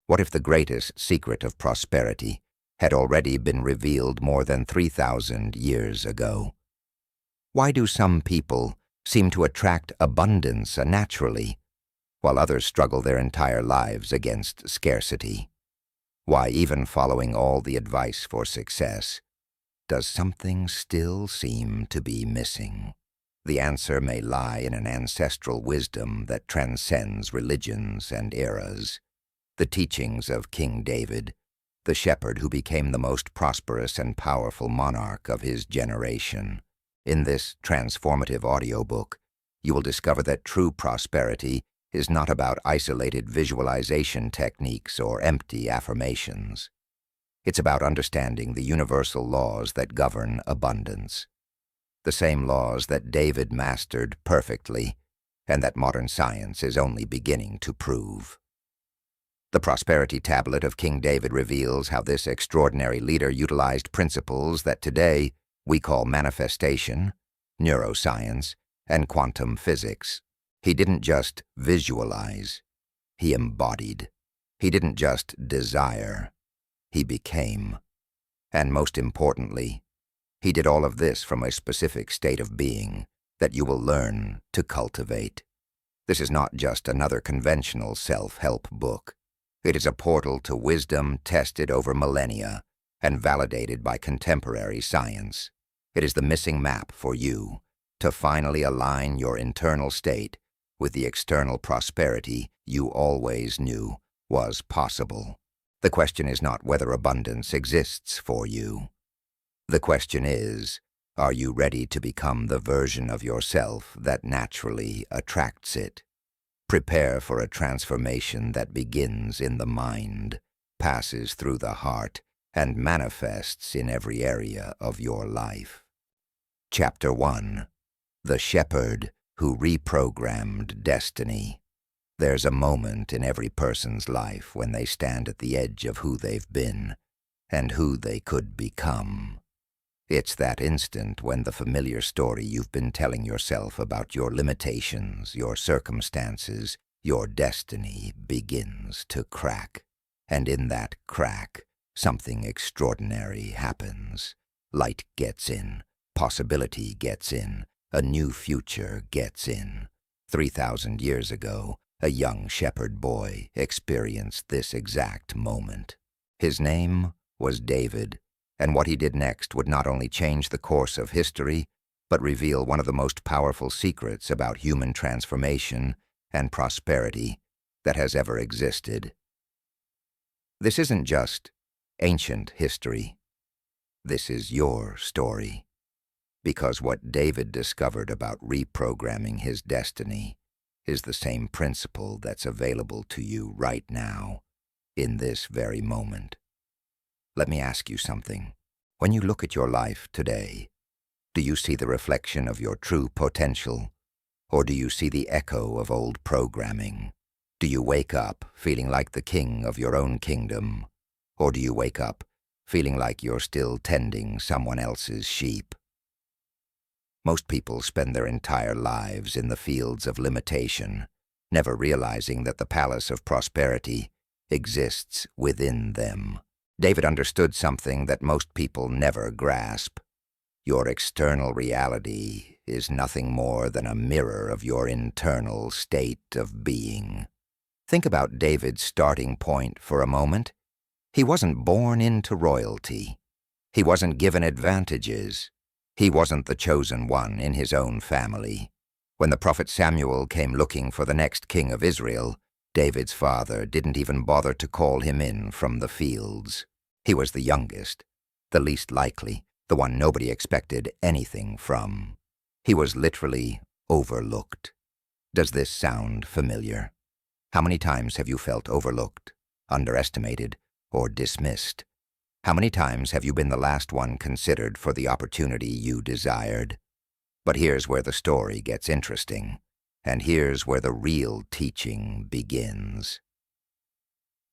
What if the greatest secret of prosperity had already been revealed more than 3,000 years ago? Why do some people seem to attract abundance naturally, while others struggle their entire lives against scarcity? Why, even following all the advice for success, does something still seem to be missing? The answer may lie in an ancestral wisdom that transcends religions and eras. The teachings of King David, the shepherd who became the most prosperous and powerful monarch of his generation. In this transformative audiobook, you will discover that true prosperity is not about isolated visualization techniques or empty affirmations. It's about understanding the universal laws that govern abundance, the same laws that David mastered perfectly and that modern science is only beginning to prove. The Prosperity Tablet of King David reveals how this extraordinary leader utilized principles that today we call manifestation, neuroscience, and quantum physics. He didn't just visualize, he embodied. He didn't just desire, he became. And most importantly, he did all of this from a specific state of being that you will learn to cultivate. This is not just another conventional self-help book. It is a portal to wisdom tested over millennia and validated by contemporary science. It is the missing map for you to finally align your internal state with the external prosperity you always knew was possible. The question is not whether abundance exists for you. The question is, are you ready to become the version of yourself that naturally attracts it? Prepare for a transformation that begins in the mind, passes through the heart, and manifests in every area of your life. Chapter 1. The Shepherd Who Reprogrammed Destiny. There's a moment in every person's life when they stand at the edge of who they've been and who they could become. It's that instant when the familiar story you've been telling yourself about your limitations, your circumstances, your destiny begins to crack. And in that crack, something extraordinary happens. Light gets in, possibility gets in, a new future gets in. 3,000 years ago, a young shepherd boy experienced this exact moment. His name was David. And what he did next would not only change the course of history, but reveal one of the most powerful secrets about human transformation and prosperity that has ever existed. This isn't just ancient history. This is your story. Because what David discovered about reprogramming his destiny is the same principle that's available to you right now, in this very moment. Let me ask you something. When you look at your life today, do you see the reflection of your true potential, or do you see the echo of old programming? Do you wake up feeling like the king of your own kingdom, or do you wake up feeling like you're still tending someone else's sheep? Most people spend their entire lives in the fields of limitation, never realizing that the palace of prosperity exists within them. David understood something that most people never grasp. Your external reality is nothing more than a mirror of your internal state of being. Think about David's starting point for a moment. He wasn't born into royalty. He wasn't given advantages. He wasn't the chosen one in his own family. When the prophet Samuel came looking for the next king of Israel, David's father didn't even bother to call him in from the fields. He was the youngest, the least likely, the one nobody expected anything from. He was literally overlooked. Does this sound familiar? How many times have you felt overlooked, underestimated, or dismissed? How many times have you been the last one considered for the opportunity you desired? But here's where the story gets interesting, and here's where the real teaching begins.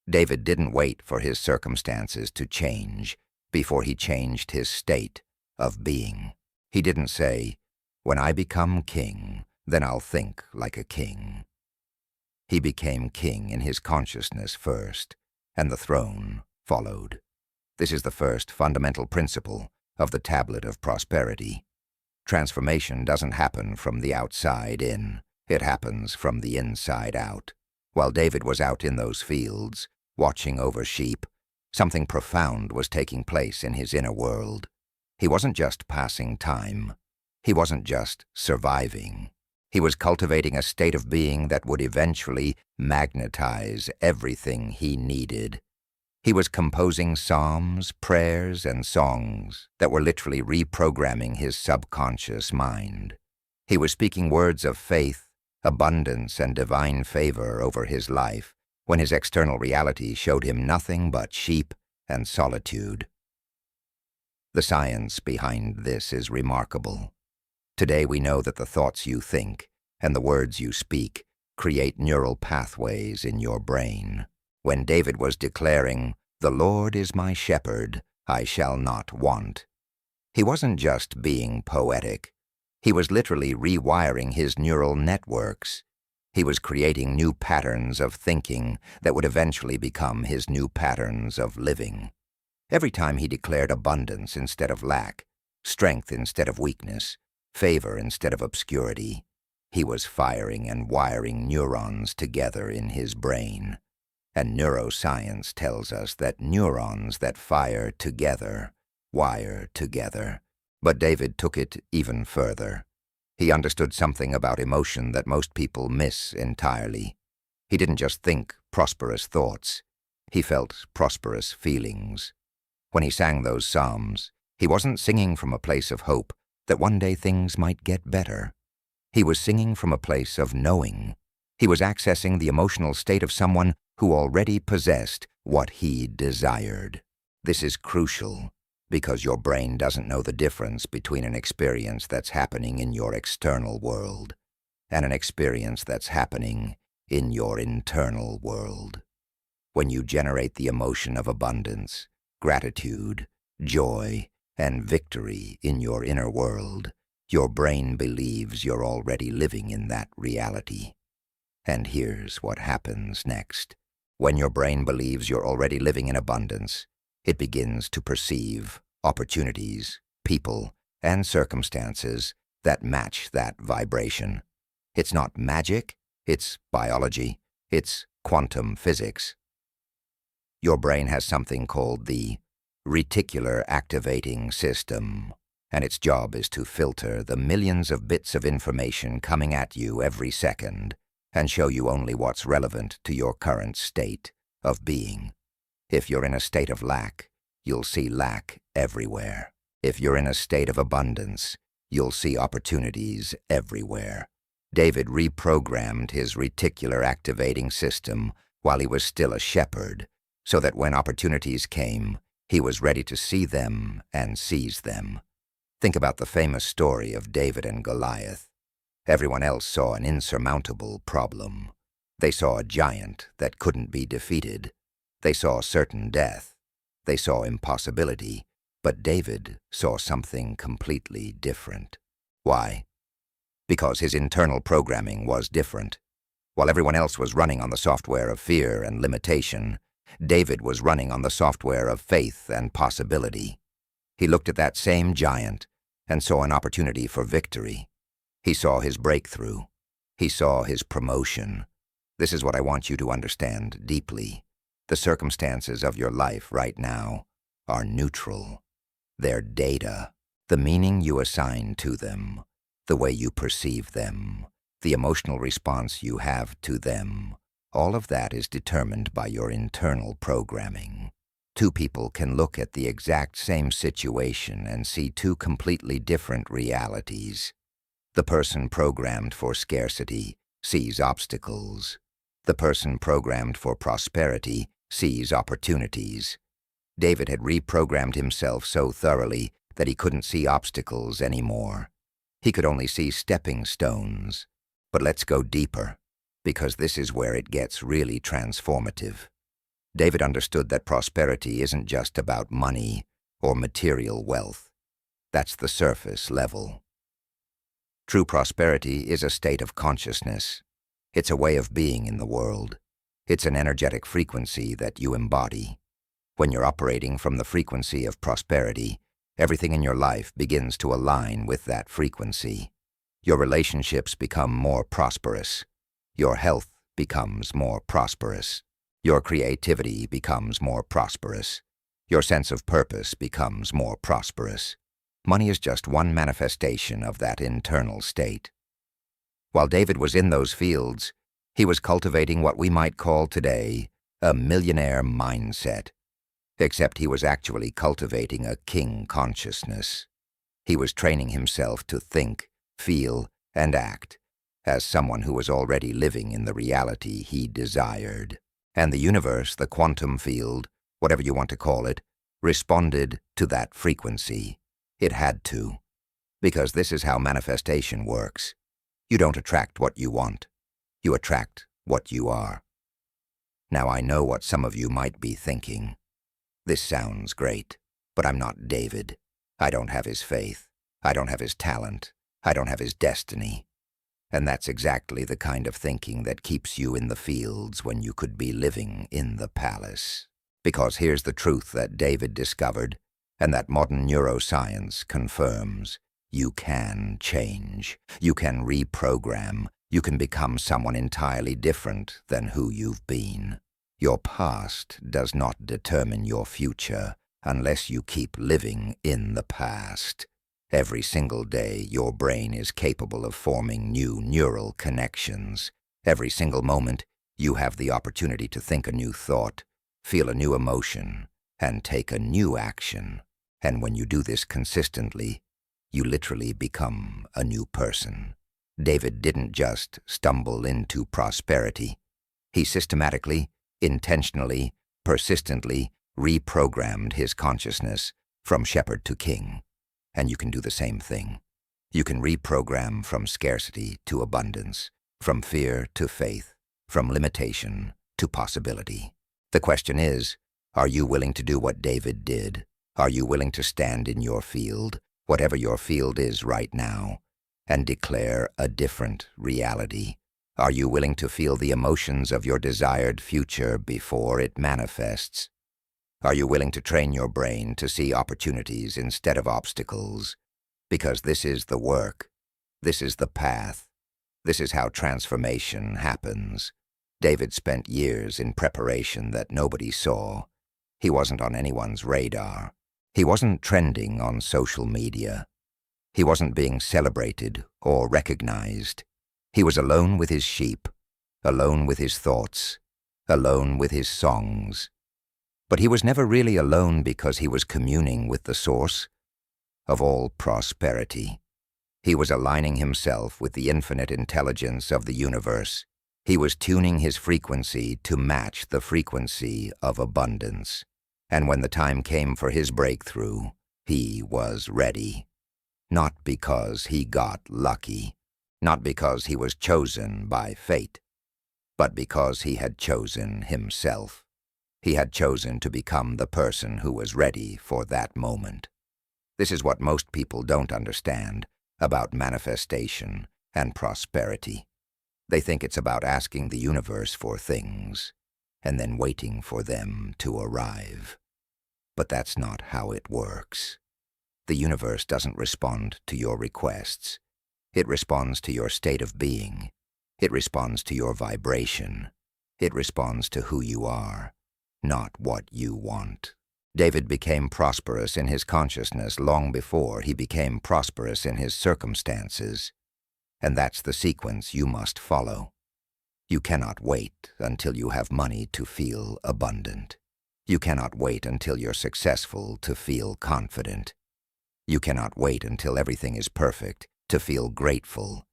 David didn't wait for his circumstances to change before he changed his state of being. He didn't say, "When I become king, then I'll think like a king." He became king in his consciousness first, and the throne followed. This is the first fundamental principle of the Tablet of Prosperity. Transformation doesn't happen from the outside in. It happens from the inside out. While David was out in those fields, watching over sheep, something profound was taking place in his inner world. He wasn't just passing time. He wasn't just surviving. He was cultivating a state of being that would eventually magnetize everything he needed. He was composing psalms, prayers, and songs that were literally reprogramming his subconscious mind. He was speaking words of faith, abundance, and divine favor over his life when his external reality showed him nothing but sheep and solitude. The science behind this is remarkable. Today we know that the thoughts you think and the words you speak create neural pathways in your brain. When David was declaring, "The Lord is my shepherd, I shall not want," he wasn't just being poetic. He was literally rewiring his neural networks. He was creating new patterns of thinking that would eventually become his new patterns of living. Every time he declared abundance instead of lack, strength instead of weakness, favor instead of obscurity, he was firing and wiring neurons together in his brain. And neuroscience tells us that neurons that fire together wire together. But David took it even further. He understood something about emotion that most people miss entirely. He didn't just think prosperous thoughts. He felt prosperous feelings. When he sang those psalms, he wasn't singing from a place of hope that one day things might get better. He was singing from a place of knowing. He was accessing the emotional state of someone who already possessed what he desired. This is crucial because your brain doesn't know the difference between an experience that's happening in your external world and an experience that's happening in your internal world. When you generate the emotion of abundance, gratitude, joy, and victory in your inner world, your brain believes you're already living in that reality. And here's what happens next. When your brain believes you're already living in abundance, it begins to perceive opportunities, people, and circumstances that match that vibration. It's not magic, it's biology, it's quantum physics. Your brain has something called the reticular activating system, and its job is to filter the millions of bits of information coming at you every second and show you only what's relevant to your current state of being. If you're in a state of lack, you'll see lack everywhere. If you're in a state of abundance, you'll see opportunities everywhere. David reprogrammed his reticular activating system while he was still a shepherd, so that when opportunities came, he was ready to see them and seize them. Think about the famous story of David and Goliath. Everyone else saw an insurmountable problem. They saw a giant that couldn't be defeated. They saw certain death. They saw impossibility. But David saw something completely different. Why? Because his internal programming was different. While everyone else was running on the software of fear and limitation, David was running on the software of faith and possibility. He looked at that same giant and saw an opportunity for victory. He saw his breakthrough. He saw his promotion. This is what I want you to understand deeply. The circumstances of your life right now are neutral. They're data. The meaning you assign to them, the way you perceive them, the emotional response you have to them, all of that is determined by your internal programming. Two people can look at the exact same situation and see two completely different realities. The person programmed for scarcity sees obstacles. The person programmed for prosperity sees opportunities. David had reprogrammed himself so thoroughly that he couldn't see obstacles anymore. He could only see stepping stones. But let's go deeper, because this is where it gets really transformative. David understood that prosperity isn't just about money or material wealth. That's the surface level. True prosperity is a state of consciousness. It's a way of being in the world. It's an energetic frequency that you embody. When you're operating from the frequency of prosperity, everything in your life begins to align with that frequency. Your relationships become more prosperous. Your health becomes more prosperous. Your creativity becomes more prosperous. Your sense of purpose becomes more prosperous. Money is just one manifestation of that internal state. While David was in those fields, he was cultivating what we might call today a millionaire mindset. Except he was actually cultivating a king consciousness. He was training himself to think, feel, and act as someone who was already living in the reality he desired. And the universe, the quantum field, whatever you want to call it, responded to that frequency. It had to, because this is how manifestation works. You don't attract what you want. You attract what you are. Now I know what some of you might be thinking. This sounds great, but I'm not David. I don't have his faith. I don't have his talent. I don't have his destiny. And that's exactly the kind of thinking that keeps you in the fields when you could be living in the palace. Because here's the truth that David discovered, and that modern neuroscience confirms. You can change. You can reprogram. You can become someone entirely different than who you've been. Your past does not determine your future unless you keep living in the past. Every single day, your brain is capable of forming new neural connections. Every single moment, you have the opportunity to think a new thought, feel a new emotion, and take a new action. And when you do this consistently, you literally become a new person. David didn't just stumble into prosperity. He systematically, intentionally, persistently reprogrammed his consciousness from shepherd to king. And you can do the same thing. You can reprogram from scarcity to abundance, from fear to faith, from limitation to possibility. The question is, are you willing to do what David did? Are you willing to stand in your field, whatever your field is right now, and declare a different reality? Are you willing to feel the emotions of your desired future before it manifests? Are you willing to train your brain to see opportunities instead of obstacles? Because this is the work. This is the path. This is how transformation happens. David spent years in preparation that nobody saw. He wasn't on anyone's radar. He wasn't trending on social media. He wasn't being celebrated or recognized. He was alone with his sheep, alone with his thoughts, alone with his songs. But he was never really alone because he was communing with the source of all prosperity. He was aligning himself with the infinite intelligence of the universe. He was tuning his frequency to match the frequency of abundance. And when the time came for his breakthrough, he was ready. Not because he got lucky, not because he was chosen by fate, but because he had chosen himself. He had chosen to become the person who was ready for that moment. This is what most people don't understand about manifestation and prosperity. They think it's about asking the universe for things and then waiting for them to arrive. But that's not how it works. The universe doesn't respond to your requests. It responds to your state of being. It responds to your vibration. It responds to who you are, not what you want. David became prosperous in his consciousness long before he became prosperous in his circumstances. And that's the sequence you must follow. You cannot wait until you have money to feel abundant. You cannot wait until you're successful to feel confident. You cannot wait until everything is perfect to feel grateful.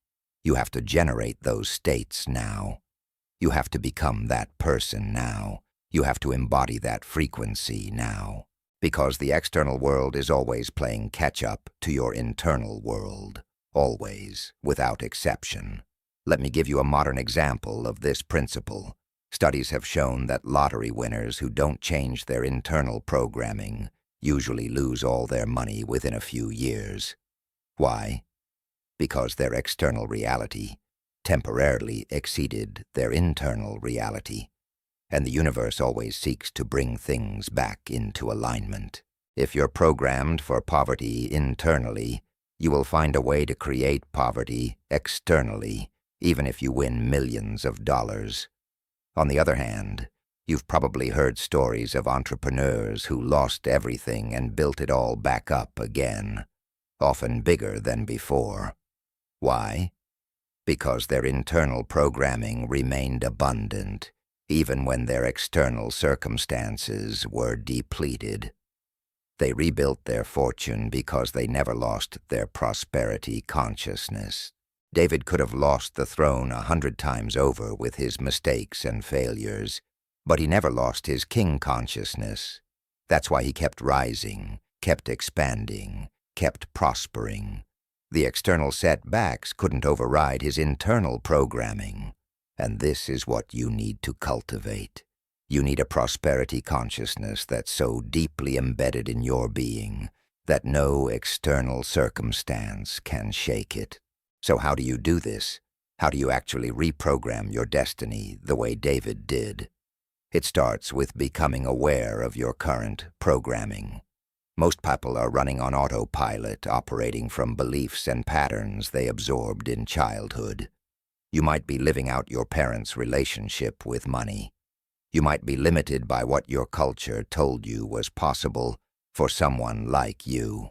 You have to generate those states now. You have to become that person now. You have to embody that frequency now. Because the external world is always playing catch-up to your internal world. Always, without exception. Let me give you a modern example of this principle. Studies have shown that lottery winners who don't change their internal programming usually lose all their money within a few years. Why? Because their external reality temporarily exceeded their internal reality. and the universe always seeks to bring things back into alignment. If you're programmed for poverty internally, you will find a way to create poverty externally, even if you win millions of dollars. On the other hand, you've probably heard stories of entrepreneurs who lost everything and built it all back up again, often bigger than before. Why? Because their internal programming remained abundant, even when their external circumstances were depleted. They rebuilt their fortune because they never lost their prosperity consciousness. David could have lost the throne 100 times over with his mistakes and failures, but he never lost his king consciousness. That's why he kept rising, kept expanding, kept prospering. The external setbacks couldn't override his internal programming, and this is what you need to cultivate. You need a prosperity consciousness that's so deeply embedded in your being that no external circumstance can shake it. So how do you do this? How do you actually reprogram your destiny the way David did? It starts with becoming aware of your current programming. Most people are running on autopilot, operating from beliefs and patterns they absorbed in childhood. You might be living out your parents' relationship with money. You might be limited by what your culture told you was possible for someone like you.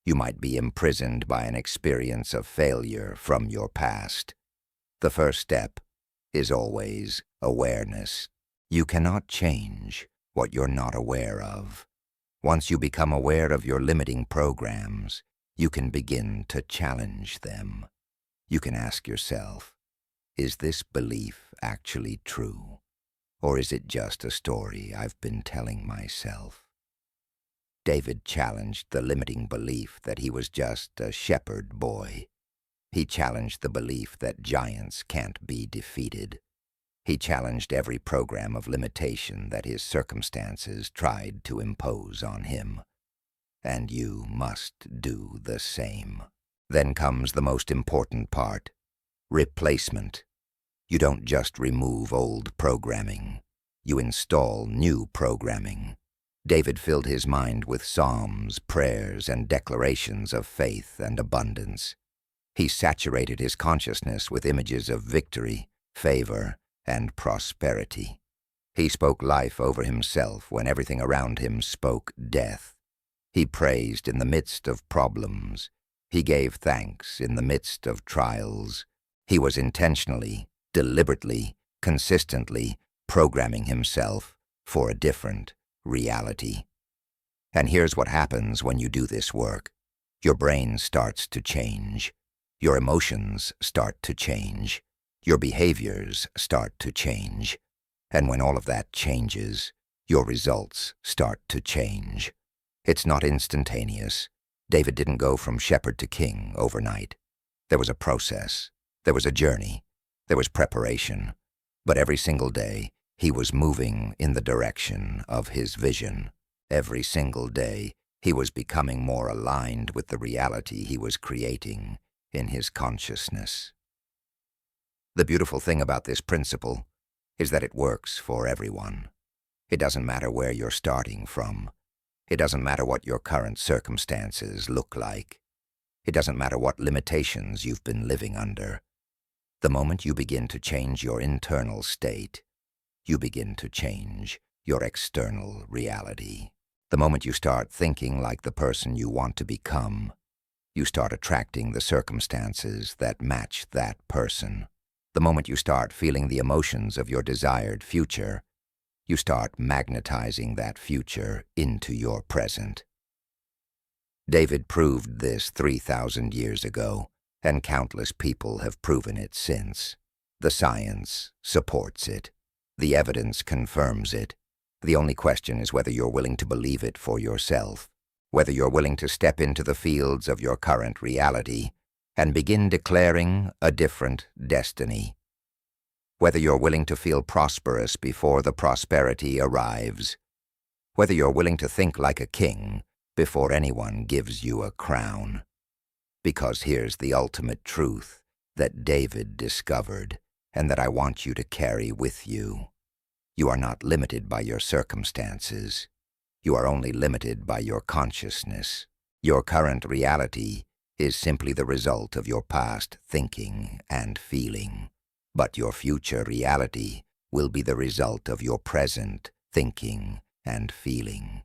You might be imprisoned by an experience of failure from your past. The first step is always awareness. You cannot change what you're not aware of. Once you become aware of your limiting programs, you can begin to challenge them. You can ask yourself, is this belief actually true? Or is it just a story I've been telling myself? David challenged the limiting belief that he was just a shepherd boy. He challenged the belief that giants can't be defeated. He challenged every program of limitation that his circumstances tried to impose on him. And you must do the same. Then comes the most important part, replacement. You don't just remove old programming. You install new programming. David filled his mind with psalms, prayers, and declarations of faith and abundance. He saturated his consciousness with images of victory, favor, and prosperity. He spoke life over himself when everything around him spoke death. He praised in the midst of problems. He gave thanks in the midst of trials. He was intentionally, deliberately, consistently programming himself for a different reality. And here's what happens when you do this work. Your brain starts to change. Your emotions start to change. Your behaviors start to change. And when all of that changes, your results start to change. It's not instantaneous. David didn't go from shepherd to king overnight. There was a process. There was a journey. There was preparation. But every single day, he was moving in the direction of his vision. Every single day, he was becoming more aligned with the reality he was creating in his consciousness. The beautiful thing about this principle is that it works for everyone. It doesn't matter where you're starting from. It doesn't matter what your current circumstances look like. It doesn't matter what limitations you've been living under. The moment you begin to change your internal state, you begin to change your external reality. The moment you start thinking like the person you want to become, you start attracting the circumstances that match that person. The moment you start feeling the emotions of your desired future, you start magnetizing that future into your present. David proved this 3,000 years ago, and countless people have proven it since. The science supports it. The evidence confirms it. The only question is whether you're willing to believe it for yourself, whether you're willing to step into the fields of your current reality and begin declaring a different destiny, whether you're willing to feel prosperous before the prosperity arrives, whether you're willing to think like a king before anyone gives you a crown. Because here's the ultimate truth that David discovered and that I want you to carry with you. You are not limited by your circumstances. You are only limited by your consciousness. Your current reality is simply the result of your past thinking and feeling. But your future reality will be the result of your present thinking and feeling.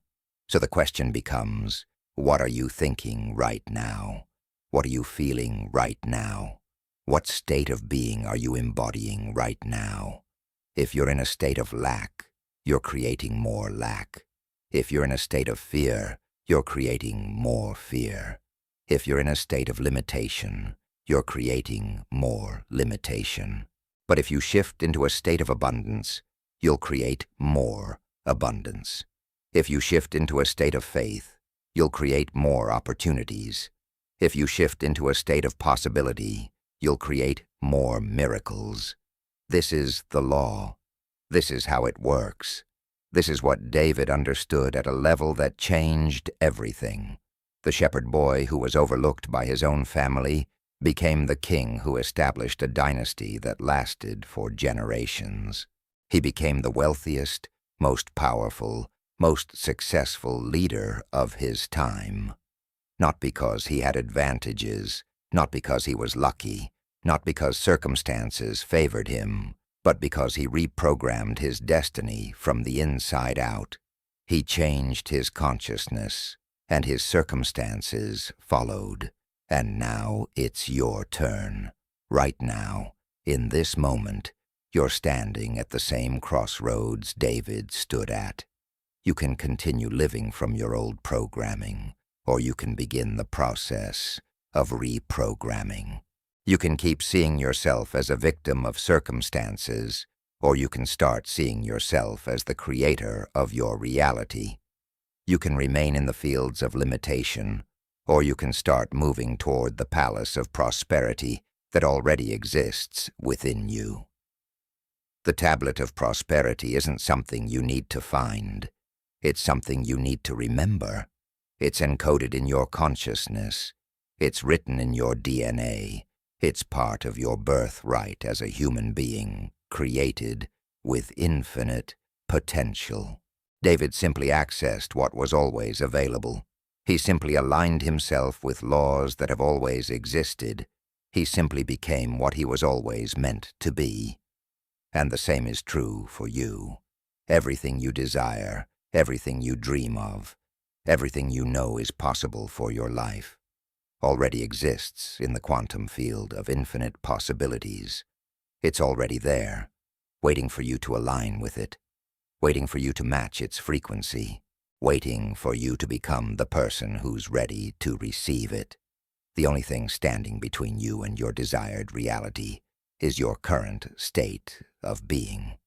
So the question becomes, what are you thinking right now? What are you feeling right now? What state of being are you embodying right now? If you're in a state of lack, you're creating more lack. If you're in a state of fear, you're creating more fear. If you're in a state of limitation, you're creating more limitation. But if you shift into a state of abundance, you'll create more abundance. If you shift into a state of faith, you'll create more opportunities. If you shift into a state of possibility, you'll create more miracles. This is the law. This is how it works. This is what David understood at a level that changed everything. The shepherd boy who was overlooked by his own family became the king who established a dynasty that lasted for generations. He became the wealthiest, most powerful, most successful leader of his time. Not because he had advantages, not because he was lucky, not because circumstances favored him, but because he reprogrammed his destiny from the inside out. He changed his consciousness, and his circumstances followed. And now it's your turn. Right now, in this moment, you're standing at the same crossroads David stood at. You can continue living from your old programming, or you can begin the process of reprogramming. You can keep seeing yourself as a victim of circumstances, or you can start seeing yourself as the creator of your reality. You can remain in the fields of limitation, or you can start moving toward the palace of prosperity that already exists within you. The tablet of prosperity isn't something you need to find. It's something you need to remember. It's encoded in your consciousness. It's written in your DNA. It's part of your birthright as a human being, created with infinite potential. David simply accessed what was always available. He simply aligned himself with laws that have always existed. He simply became what he was always meant to be. And the same is true for you. Everything you desire, everything you dream of, everything you know is possible for your life, already exists in the quantum field of infinite possibilities. It's already there, waiting for you to align with it, waiting for you to match its frequency, waiting for you to become the person who's ready to receive it. The only thing standing between you and your desired reality is your current state of being.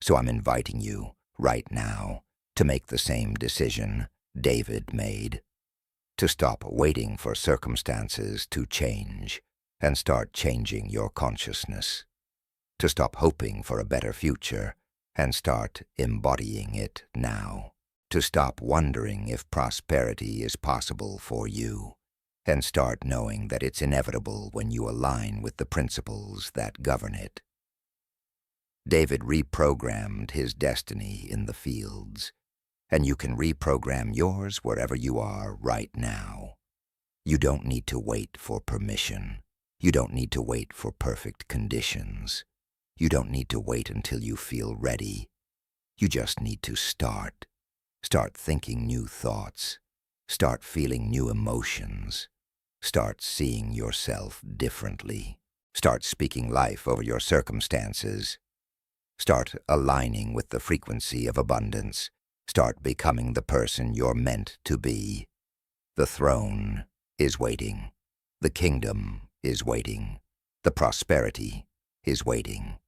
So I'm inviting you, right now, to make the same decision David made. To stop waiting for circumstances to change and start changing your consciousness. To stop hoping for a better future and start embodying it now. To stop wondering if prosperity is possible for you and start knowing that it's inevitable when you align with the principles that govern it. David reprogrammed his destiny in the fields, and you can reprogram yours wherever you are right now. You don't need to wait for permission. You don't need to wait for perfect conditions. You don't need to wait until you feel ready. You just need to start. Start thinking new thoughts. Start feeling new emotions. Start seeing yourself differently. Start speaking life over your circumstances. Start aligning with the frequency of abundance. Start becoming the person you're meant to be. The throne is waiting. The kingdom is waiting. The prosperity is waiting.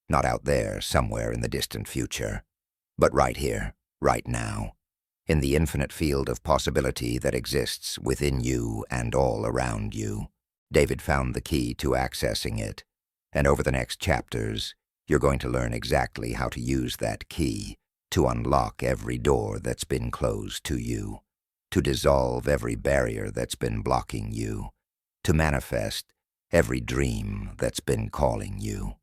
Not out there somewhere in the distant future, but right here, right now, in the infinite field of possibility that exists within you and all around you. David found the key to accessing it, and over the next chapters, you're going to learn exactly how to use that key to unlock every door that's been closed to you, to dissolve every barrier that's been blocking you, to manifest every dream that's been calling you.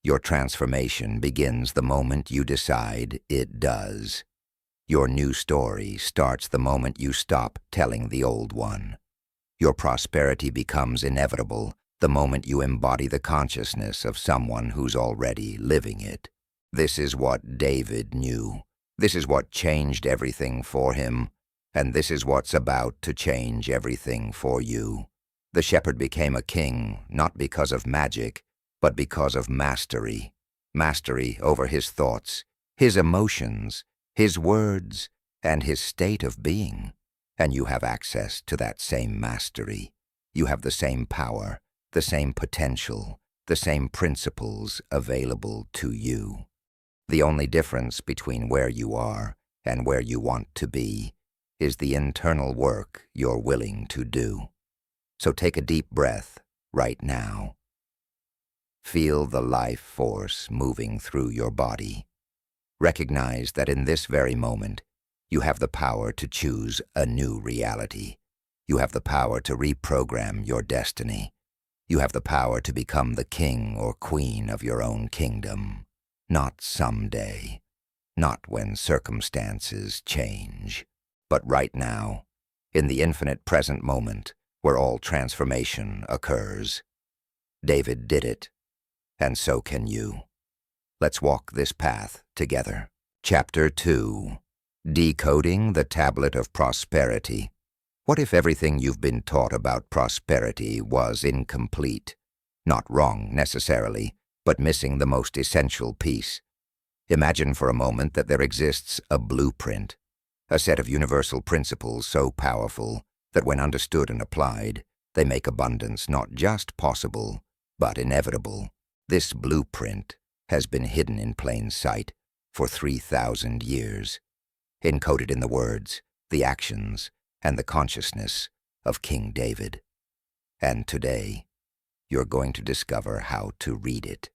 Your transformation begins the moment you decide it does. Your new story starts the moment you stop telling the old one. Your prosperity becomes inevitable the moment you embody the consciousness of someone who's already living it. This is what David knew. This is what changed everything for him, and this is what's about to change everything for you. The shepherd became a king not because of magic, but because of mastery. Mastery over his thoughts, his emotions, his words, and his state of being. And you have access to that same mastery. You have the same power, the same potential, the same principles available to you. The only difference between where you are and where you want to be is the internal work you're willing to do. So take a deep breath right now. Feel the life force moving through your body. Recognize that in this very moment, you have the power to choose a new reality. You have the power to reprogram your destiny. You have the power to become the king or queen of your own kingdom. Not someday, not when circumstances change, but right now, in the infinite present moment where all transformation occurs. David did it, and so can you. Let's walk this path together. Chapter 2. Decoding the Tablet of Prosperity. What if everything you've been taught about prosperity was incomplete? Not wrong, necessarily, but missing the most essential piece. Imagine for a moment that there exists a blueprint, a set of universal principles so powerful that when understood and applied, they make abundance not just possible, but inevitable. This blueprint has been hidden in plain sight for 3,000 years, encoded in the words, the actions, and the consciousness of King David. And today, you're going to discover how to read it.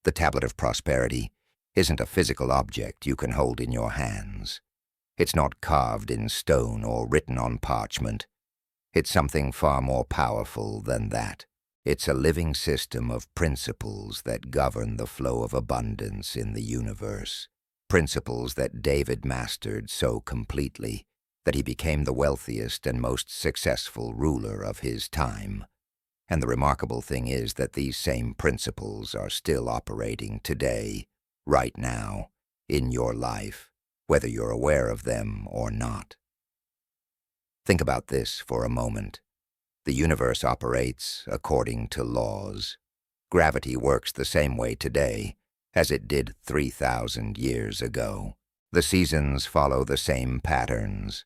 The Tablet of Prosperity isn't a physical object you can hold in your hands. It's not carved in stone or written on parchment. It's something far more powerful than that. It's a living system of principles that govern the flow of abundance in the universe. Principles that David mastered so completely that he became the wealthiest and most successful ruler of his time. And the remarkable thing is that these same principles are still operating today, right now, in your life, whether you're aware of them or not. Think about this for a moment. The universe operates according to laws. Gravity works the same way today as it did 3,000 years ago. The seasons follow the same patterns.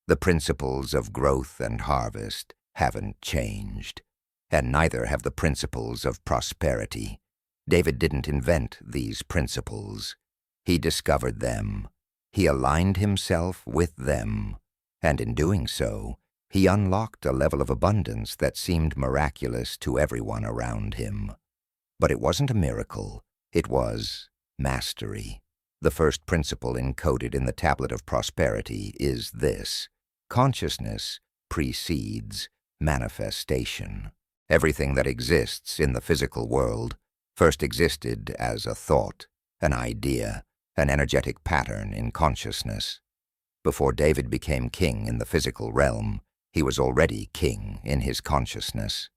The principles of growth and harvest haven't changed, and neither have the principles of prosperity. David didn't invent these principles. He discovered them. He aligned himself with them, and in doing so, he unlocked a level of abundance that seemed miraculous to everyone around him. But it wasn't a miracle. It was mastery. The first principle encoded in the Tablet of Prosperity is this: consciousness precedes manifestation. Everything that exists in the physical world first existed as a thought, an idea, an energetic pattern in consciousness. Before David became king in the physical realm, he was already king in his consciousness.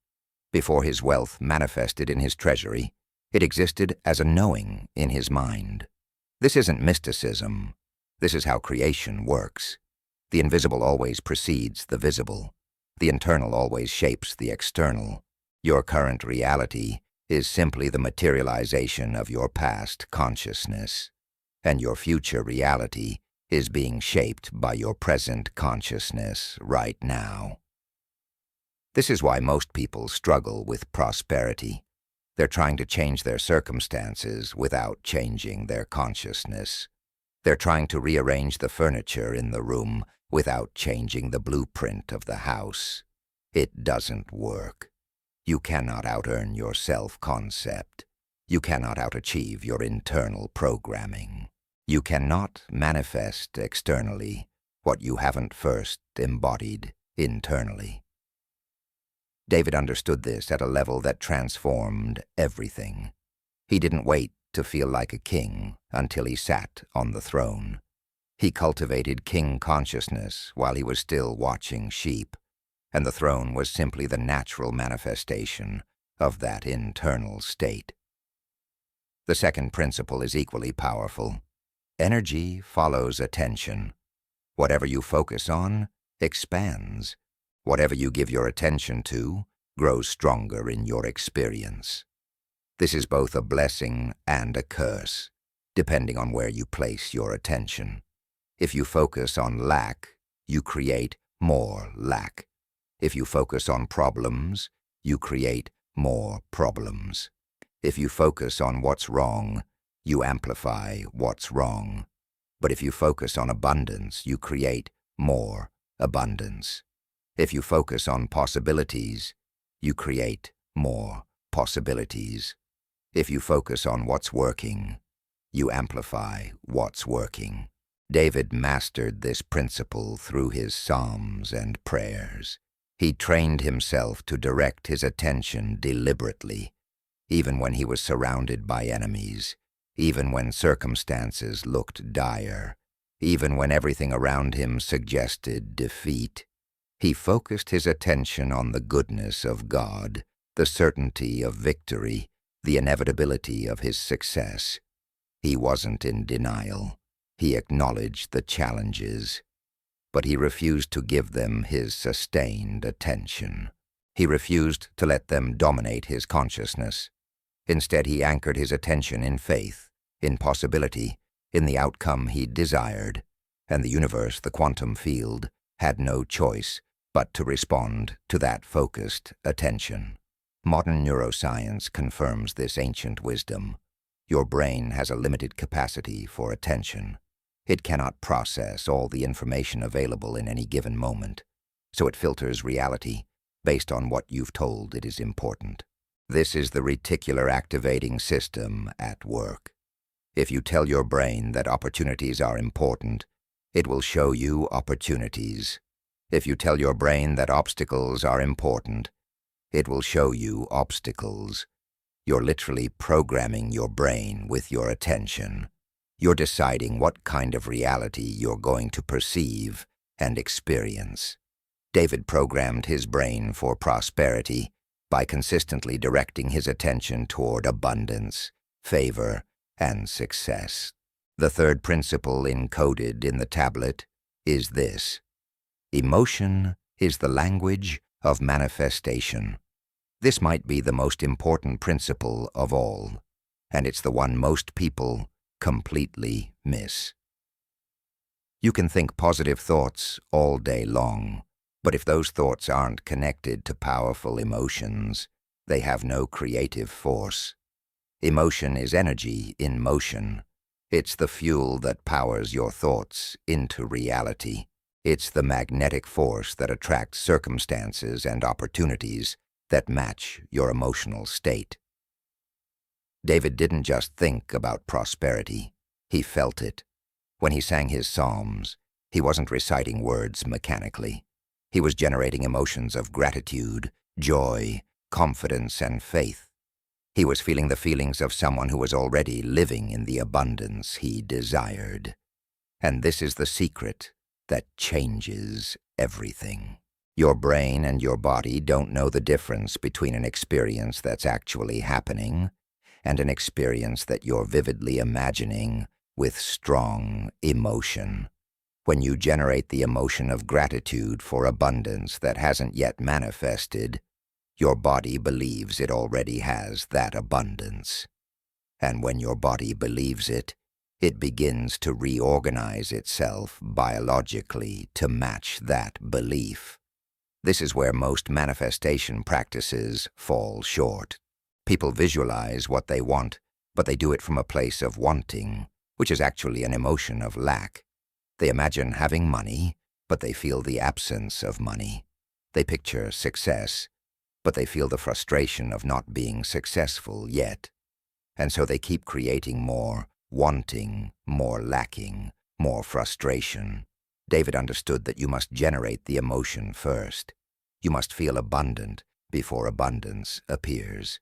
Before his wealth manifested in his treasury, it existed as a knowing in his mind. This isn't mysticism. This is how creation works. The invisible always precedes the visible. The internal always shapes the external. Your current reality is simply the materialization of your past consciousness, and your future reality is being shaped by your present consciousness right now. This is why most people struggle with prosperity. They're trying to change their circumstances without changing their consciousness. They're trying to rearrange the furniture in the room without changing the blueprint of the house. It doesn't work. You cannot out-earn your self-concept. You cannot out-achieve your internal programming. You cannot manifest externally what you haven't first embodied internally. David understood this at a level that transformed everything. He didn't wait to feel like a king until he sat on the throne. He cultivated king consciousness while he was still watching sheep, and the throne was simply the natural manifestation of that internal state. The second principle is equally powerful. Energy follows attention. Whatever you focus on expands. Whatever you give your attention to grows stronger in your experience. This is both a blessing and a curse, depending on where you place your attention. If you focus on lack, you create more lack. If you focus on problems, you create more problems. If you focus on what's wrong, you amplify what's wrong. But if you focus on abundance, you create more abundance. If you focus on possibilities, you create more possibilities. If you focus on what's working, you amplify what's working. David mastered this principle through his psalms and prayers. He trained himself to direct his attention deliberately, even when he was surrounded by enemies, even when circumstances looked dire, even when everything around him suggested defeat. He focused his attention on the goodness of God, the certainty of victory, the inevitability of his success. He wasn't in denial. He acknowledged the challenges, but he refused to give them his sustained attention. He refused to let them dominate his consciousness. Instead, he anchored his attention in faith, in possibility, in the outcome he desired, and the universe, the quantum field, had no choice but to respond to that focused attention. Modern neuroscience confirms this ancient wisdom. Your brain has a limited capacity for attention. It cannot process all the information available in any given moment, so it filters reality based on what you've told it is important. This is the reticular activating system at work. If you tell your brain that opportunities are important, it will show you opportunities. If you tell your brain that obstacles are important, it will show you obstacles. You're literally programming your brain with your attention. You're deciding what kind of reality you're going to perceive and experience. David programmed his brain for prosperity by consistently directing his attention toward abundance, favor, and success. The third principle encoded in the tablet is this: emotion is the language of manifestation. This might be the most important principle of all, and it's the one most people completely miss. You can think positive thoughts all day long, but if those thoughts aren't connected to powerful emotions, they have no creative force. Emotion is energy in motion. It's the fuel that powers your thoughts into reality. It's the magnetic force that attracts circumstances and opportunities that match your emotional state. David didn't just think about prosperity, he felt it. When he sang his psalms, he wasn't reciting words mechanically. He was generating emotions of gratitude, joy, confidence, and faith. He was feeling the feelings of someone who was already living in the abundance he desired. And this is the secret that changes everything. Your brain and your body don't know the difference between an experience that's actually happening and an experience that you're vividly imagining with strong emotion. When you generate the emotion of gratitude for abundance that hasn't yet manifested, your body believes it already has that abundance. And when your body believes it, it begins to reorganize itself biologically to match that belief. This is where most manifestation practices fall short. People visualize what they want, but they do it from a place of wanting, which is actually an emotion of lack. They imagine having money, but they feel the absence of money. They picture success, but they feel the frustration of not being successful yet. And so they keep creating more wanting, more lacking, more frustration. David understood that you must generate the emotion first. You must feel abundant before abundance appears.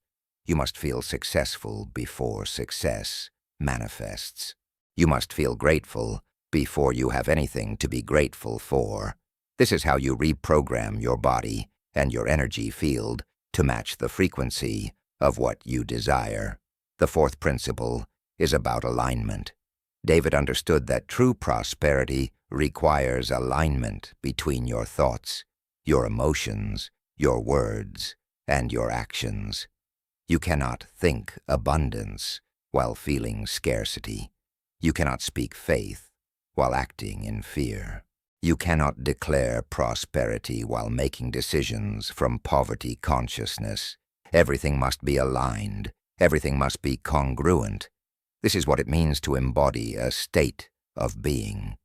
You must feel successful before success manifests. You must feel grateful before you have anything to be grateful for. This is how you reprogram your body and your energy field to match the frequency of what you desire. The fourth principle is about alignment. David understood that true prosperity requires alignment between your thoughts, your emotions, your words, and your actions. You cannot think abundance while feeling scarcity. You cannot speak faith while acting in fear. You cannot declare prosperity while making decisions from poverty consciousness. Everything must be aligned. Everything must be congruent. This is what it means to embody a state of being.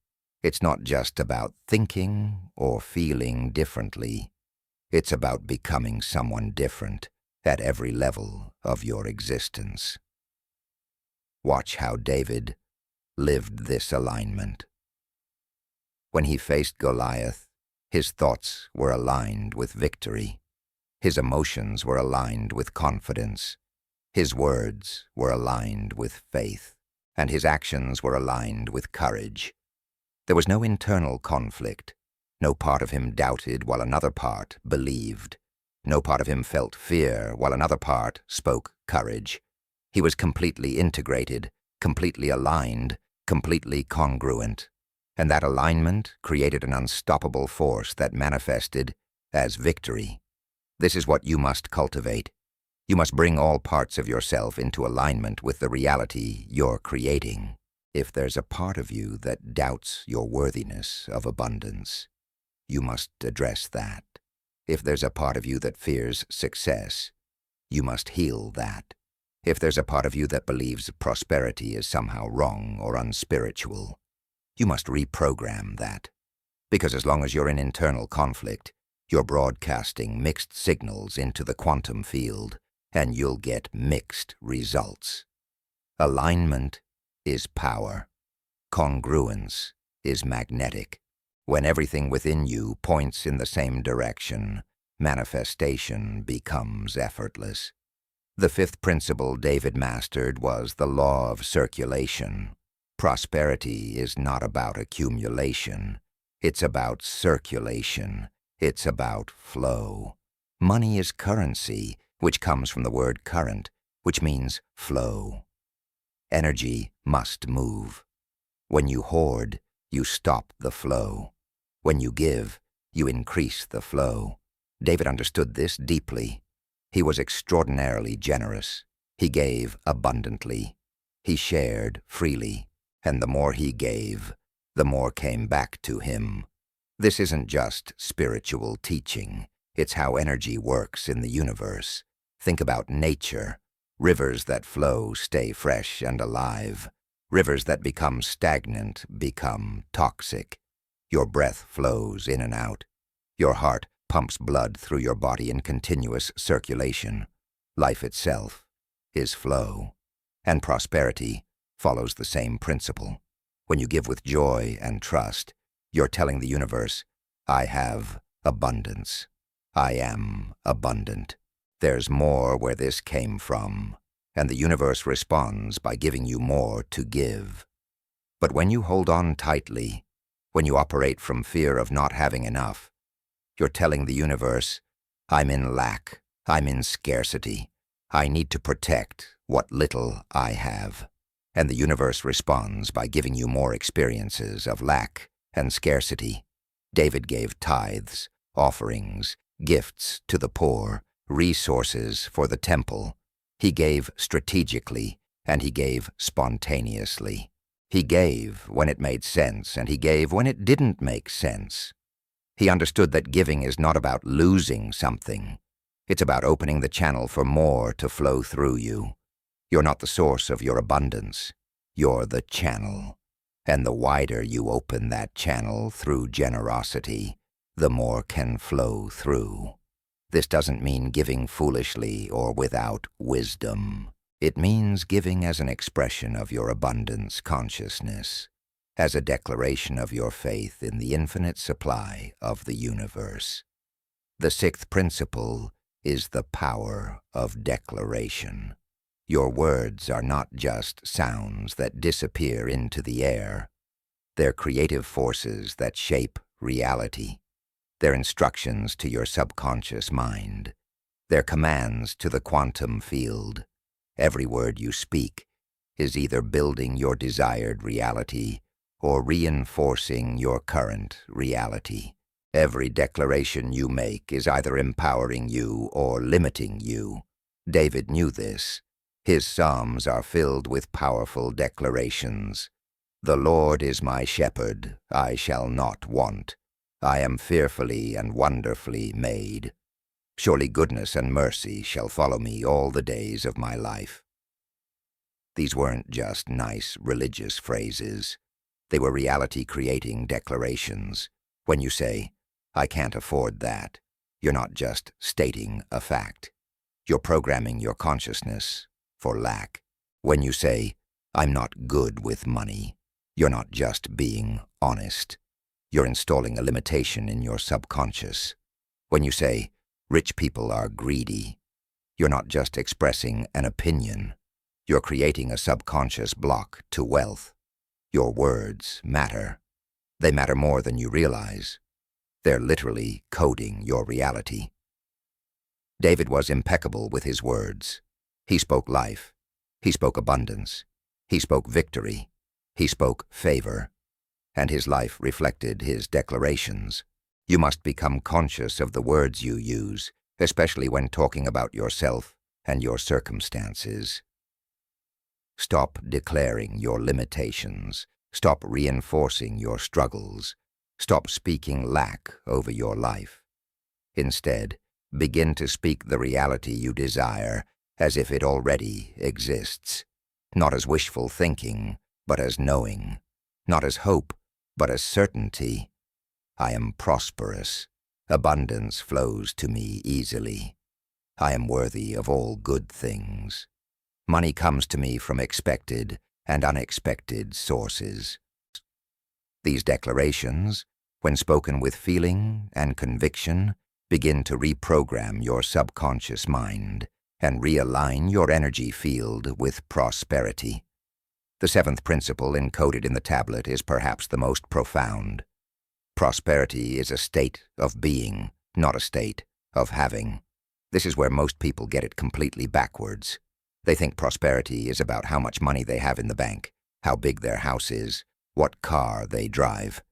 It's not just about thinking or feeling differently. It's about becoming someone different at every level of your existence. Watch how David lived this alignment. When he faced Goliath, his thoughts were aligned with victory. His emotions were aligned with confidence. His words were aligned with faith, and his actions were aligned with courage. There was no internal conflict. No part of him doubted while another part believed. No part of him felt fear while another part spoke courage. He was completely integrated, completely aligned, completely congruent. And that alignment created an unstoppable force that manifested as victory. This is what you must cultivate. You must bring all parts of yourself into alignment with the reality you're creating. If there's a part of you that doubts your worthiness of abundance, you must address that. If there's a part of you that fears success, you must heal that. If there's a part of you that believes prosperity is somehow wrong or unspiritual, you must reprogram that. Because as long as you're in internal conflict, you're broadcasting mixed signals into the quantum field, and you'll get mixed results. Alignment is power. Congruence is magnetic. When everything within you points in the same direction, manifestation becomes effortless. The fifth principle David mastered was the law of circulation. Prosperity is not about accumulation. It's about circulation. It's about flow. Money is currency, which comes from the word current, which means flow. Energy must move. When you hoard, you stop the flow. When you give, you increase the flow. David understood this deeply. He was extraordinarily generous. He gave abundantly. He shared freely. And the more he gave, the more came back to him. This isn't just spiritual teaching. It's how energy works in the universe. Think about nature. Rivers that flow stay fresh and alive. Rivers that become stagnant become toxic. Your breath flows in and out. Your heart pumps blood through your body in continuous circulation. Life itself is flow. And prosperity follows the same principle. When you give with joy and trust, you're telling the universe, I have abundance. I am abundant. There's more where this came from, and the universe responds by giving you more to give. But when you hold on tightly, when you operate from fear of not having enough, you're telling the universe, I'm in lack, I'm in scarcity. I need to protect what little I have. And the universe responds by giving you more experiences of lack and scarcity. David gave tithes, offerings, gifts to the poor, resources for the temple. He gave strategically, and he gave spontaneously. He gave when it made sense, and he gave when it didn't make sense. He understood that giving is not about losing something. It's about opening the channel for more to flow through you. You're not the source of your abundance. You're the channel. And the wider you open that channel through generosity, the more can flow through. This doesn't mean giving foolishly or without wisdom. It means giving as an expression of your abundance consciousness, as a declaration of your faith in the infinite supply of the universe. The sixth principle is the power of declaration. Your words are not just sounds that disappear into the air. They're creative forces that shape reality. They're instructions to your subconscious mind. They're commands to the quantum field. Every word you speak is either building your desired reality or reinforcing your current reality. Every declaration you make is either empowering you or limiting you. David knew this. His psalms are filled with powerful declarations. "The Lord is my shepherd, I shall not want. I am fearfully and wonderfully made. Surely goodness and mercy shall follow me all the days of my life." These weren't just nice religious phrases. They were reality-creating declarations. When you say, "I can't afford that," you're not just stating a fact. You're programming your consciousness for lack. When you say, "I'm not good with money," you're not just being honest. You're installing a limitation in your subconscious. When you say, "Rich people are greedy," you're not just expressing an opinion. You're creating a subconscious block to wealth. Your words matter. They matter more than you realize. They're literally coding your reality. David was impeccable with his words. He spoke life. He spoke abundance. He spoke victory. He spoke favor. And his life reflected his declarations. You must become conscious of the words you use, especially when talking about yourself and your circumstances. Stop declaring your limitations. Stop reinforcing your struggles. Stop speaking lack over your life. Instead, begin to speak the reality you desire as if it already exists. Not as wishful thinking, but as knowing. Not as hope, but as certainty. I am prosperous. Abundance flows to me easily. I am worthy of all good things. Money comes to me from expected and unexpected sources. These declarations, when spoken with feeling and conviction, begin to reprogram your subconscious mind and realign your energy field with prosperity. The seventh principle encoded in the tablet is perhaps the most profound. Prosperity is a state of being, not a state of having. This is where most people get it completely backwards. They think prosperity is about how much money they have in the bank, how big their house is, what car they drive.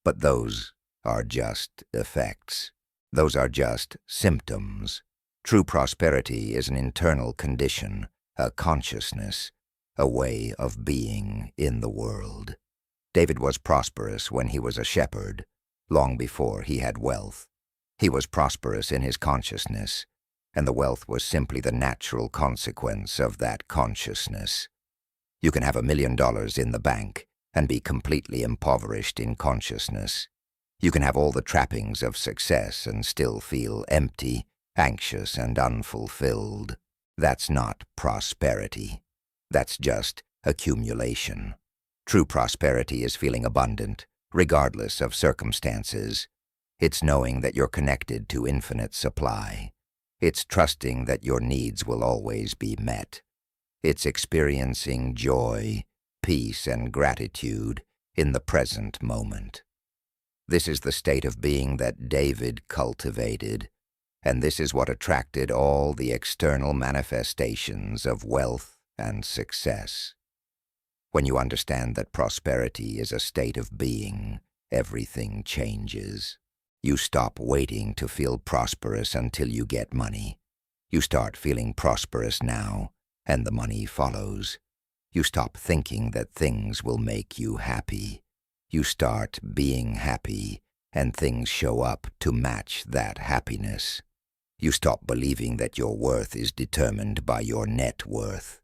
But those are just effects. Those are just symptoms. True prosperity is an internal condition, a consciousness, a way of being in the world. David was prosperous when he was a shepherd, long before he had wealth. He was prosperous in his consciousness, and the wealth was simply the natural consequence of that consciousness. You can have $1 million in the bank and be completely impoverished in consciousness. You can have all the trappings of success and still feel empty, anxious, and unfulfilled. That's not prosperity. That's just accumulation. True prosperity is feeling abundant, regardless of circumstances. It's knowing that you're connected to infinite supply. It's trusting that your needs will always be met. It's experiencing joy, peace, and gratitude in the present moment. This is the state of being that David cultivated, and this is what attracted all the external manifestations of wealth and success. When you understand that prosperity is a state of being, everything changes. You stop waiting to feel prosperous until you get money. You start feeling prosperous now, and the money follows. You stop thinking that things will make you happy. You start being happy, and things show up to match that happiness. You stop believing that your worth is determined by your net worth.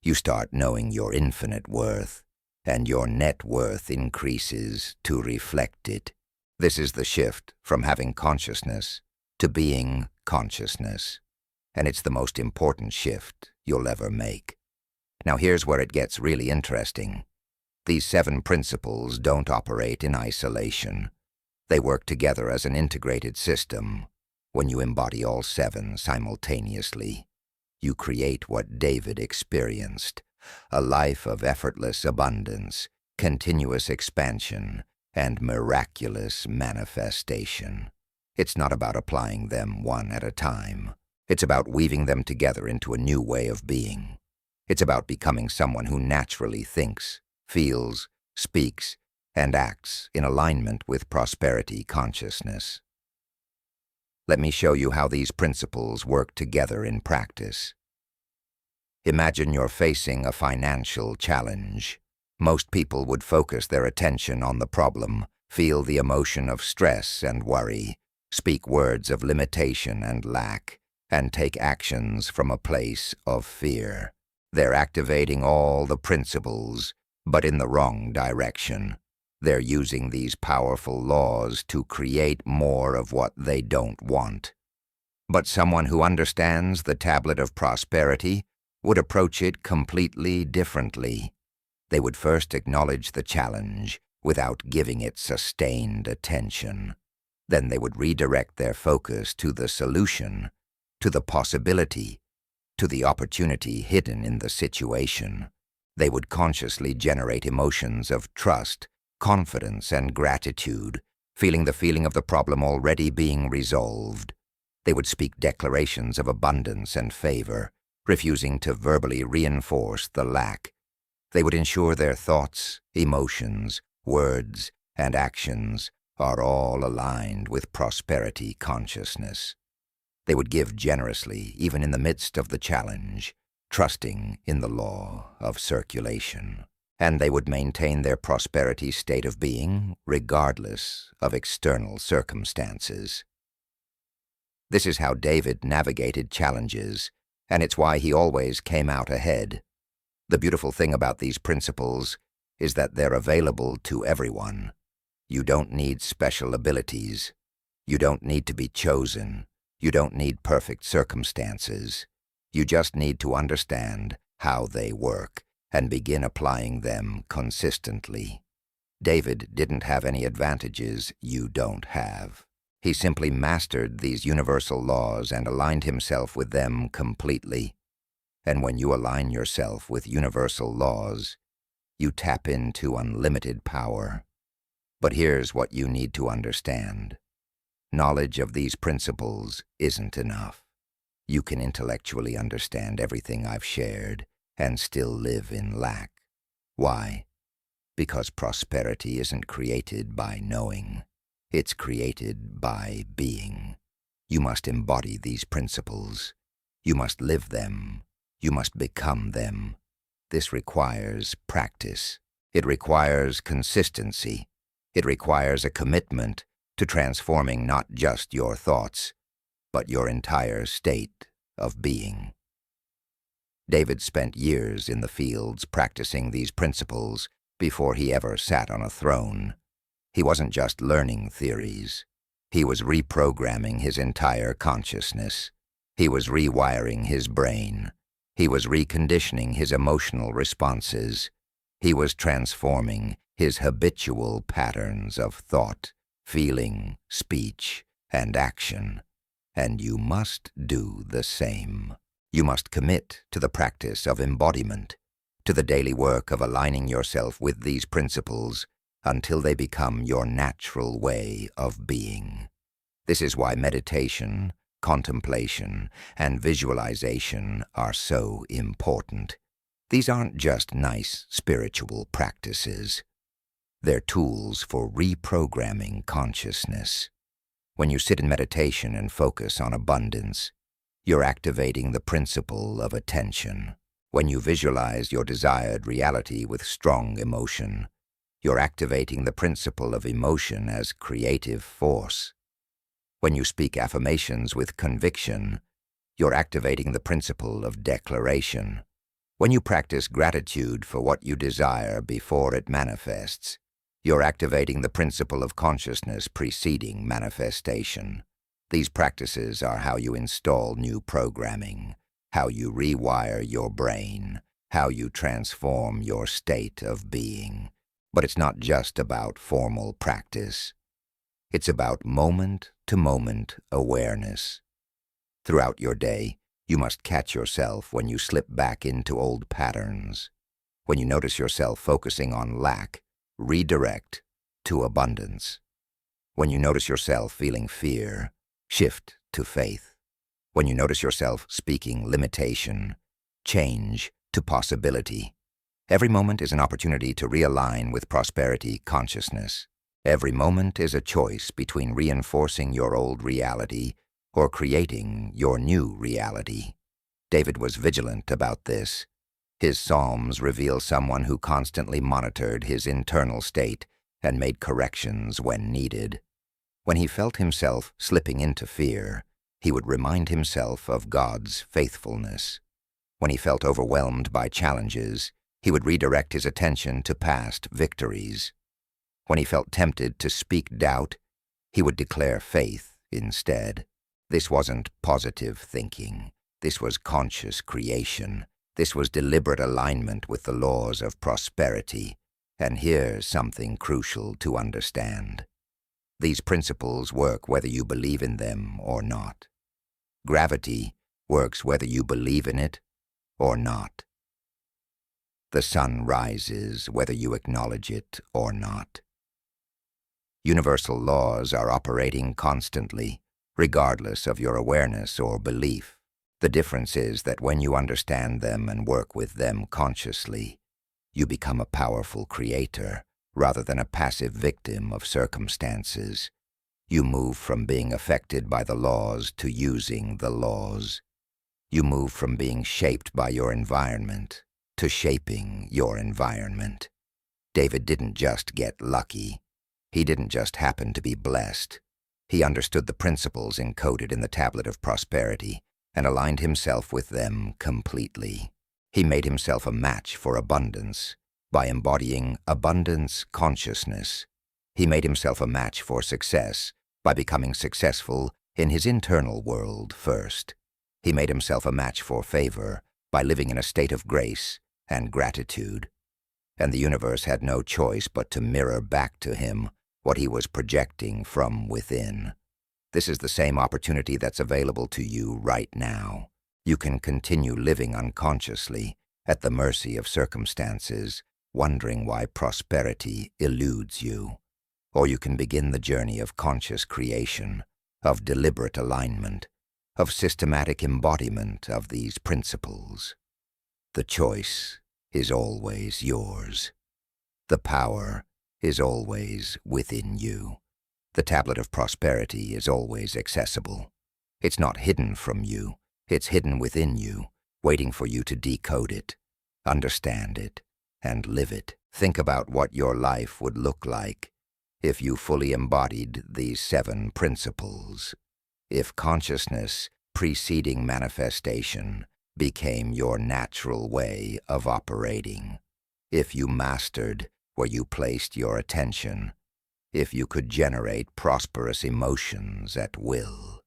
You start knowing your infinite worth, and your net worth increases to reflect it. This is the shift from having consciousness to being consciousness, and it's the most important shift you'll ever make. Now here's where it gets really interesting. These 7 principles don't operate in isolation. They work together as an integrated system. When you embody all 7 simultaneously, you create what David experienced, a life of effortless abundance, continuous expansion, and miraculous manifestation. It's not about applying them one at a time. It's about weaving them together into a new way of being. It's about becoming someone who naturally thinks, feels, speaks, and acts in alignment with prosperity consciousness. Let me show you how these principles work together in practice. Imagine you're facing a financial challenge. Most people would focus their attention on the problem, feel the emotion of stress and worry, speak words of limitation and lack, and take actions from a place of fear. They're activating all the principles, but in the wrong direction. They're using these powerful laws to create more of what they don't want. But someone who understands the tablet of prosperity would approach it completely differently. They would first acknowledge the challenge without giving it sustained attention. Then they would redirect their focus to the solution, to the possibility, to the opportunity hidden in the situation. They would consciously generate emotions of trust, confidence, and gratitude, feeling the feeling of the problem already being resolved. They would speak declarations of abundance and favor, refusing to verbally reinforce the lack. They would ensure their thoughts, emotions, words, and actions are all aligned with prosperity consciousness. They would give generously even in the midst of the challenge, trusting in the law of circulation. And they would maintain their prosperity state of being regardless of external circumstances. This is how David navigated challenges, and it's why he always came out ahead. The beautiful thing about these principles is that they're available to everyone. You don't need special abilities. You don't need to be chosen. You don't need perfect circumstances. You just need to understand how they work and begin applying them consistently. David didn't have any advantages you don't have. He simply mastered these universal laws and aligned himself with them completely. And when you align yourself with universal laws, you tap into unlimited power. But here's what you need to understand. Knowledge of these principles isn't enough. You can intellectually understand everything I've shared and still live in lack. Why? Because prosperity isn't created by knowing. It's created by being. You must embody these principles. You must live them. You must become them. This requires practice. It requires consistency. It requires a commitment to transforming not just your thoughts, but your entire state of being. David spent years in the fields practicing these principles before he ever sat on a throne. He wasn't just learning theories. He was reprogramming his entire consciousness. He was rewiring his brain. He was reconditioning his emotional responses. He was transforming his habitual patterns of thought, feeling, speech, and action. And you must do the same. You must commit to the practice of embodiment, to the daily work of aligning yourself with these principles until they become your natural way of being. This is why meditation, contemplation, and visualization are so important. These aren't just nice spiritual practices. They're tools for reprogramming consciousness. When you sit in meditation and focus on abundance, you're activating the principle of attention. When you visualize your desired reality with strong emotion, you're activating the principle of emotion as creative force. When you speak affirmations with conviction, you're activating the principle of declaration. When you practice gratitude for what you desire before it manifests, you're activating the principle of consciousness preceding manifestation. These practices are how you install new programming, how you rewire your brain, how you transform your state of being. But it's not just about formal practice. It's about moment moment-to-moment awareness. Throughout your day, you must catch yourself when you slip back into old patterns. When you notice yourself focusing on lack, redirect to abundance. When you notice yourself feeling fear, shift to faith. When you notice yourself speaking limitation, change to possibility. Every moment is an opportunity to realign with prosperity consciousness. Every moment is a choice between reinforcing your old reality or creating your new reality. David was vigilant about this. His Psalms reveal someone who constantly monitored his internal state and made corrections when needed. When he felt himself slipping into fear, he would remind himself of God's faithfulness. When he felt overwhelmed by challenges, he would redirect his attention to past victories. When he felt tempted to speak doubt, he would declare faith instead. This wasn't positive thinking. This was conscious creation. This was deliberate alignment with the laws of prosperity. And here's something crucial to understand. These principles work whether you believe in them or not. Gravity works whether you believe in it or not. The sun rises whether you acknowledge it or not. Universal laws are operating constantly, regardless of your awareness or belief. The difference is that when you understand them and work with them consciously, you become a powerful creator rather than a passive victim of circumstances. You move from being affected by the laws to using the laws. You move from being shaped by your environment to shaping your environment. David didn't just get lucky. He didn't just happen to be blessed. He understood the principles encoded in the tablet of prosperity and aligned himself with them completely. He made himself a match for abundance by embodying abundance consciousness. He made himself a match for success by becoming successful in his internal world first. He made himself a match for favor by living in a state of grace and gratitude. And the universe had no choice but to mirror back to him what he was projecting from within. This is the same opportunity that's available to you right now. You can continue living unconsciously at the mercy of circumstances, wondering why prosperity eludes you. Or you can begin the journey of conscious creation, of deliberate alignment, of systematic embodiment of these principles. The choice is always yours. The power is always within you. The tablet of prosperity is always accessible. It's not hidden from you. It's hidden within you, waiting for you to decode it, understand it, and live it. Think about what your life would look like if you fully embodied these 7 principles. If consciousness preceding manifestation became your natural way of operating. If you mastered where you placed your attention. If you could generate prosperous emotions at will.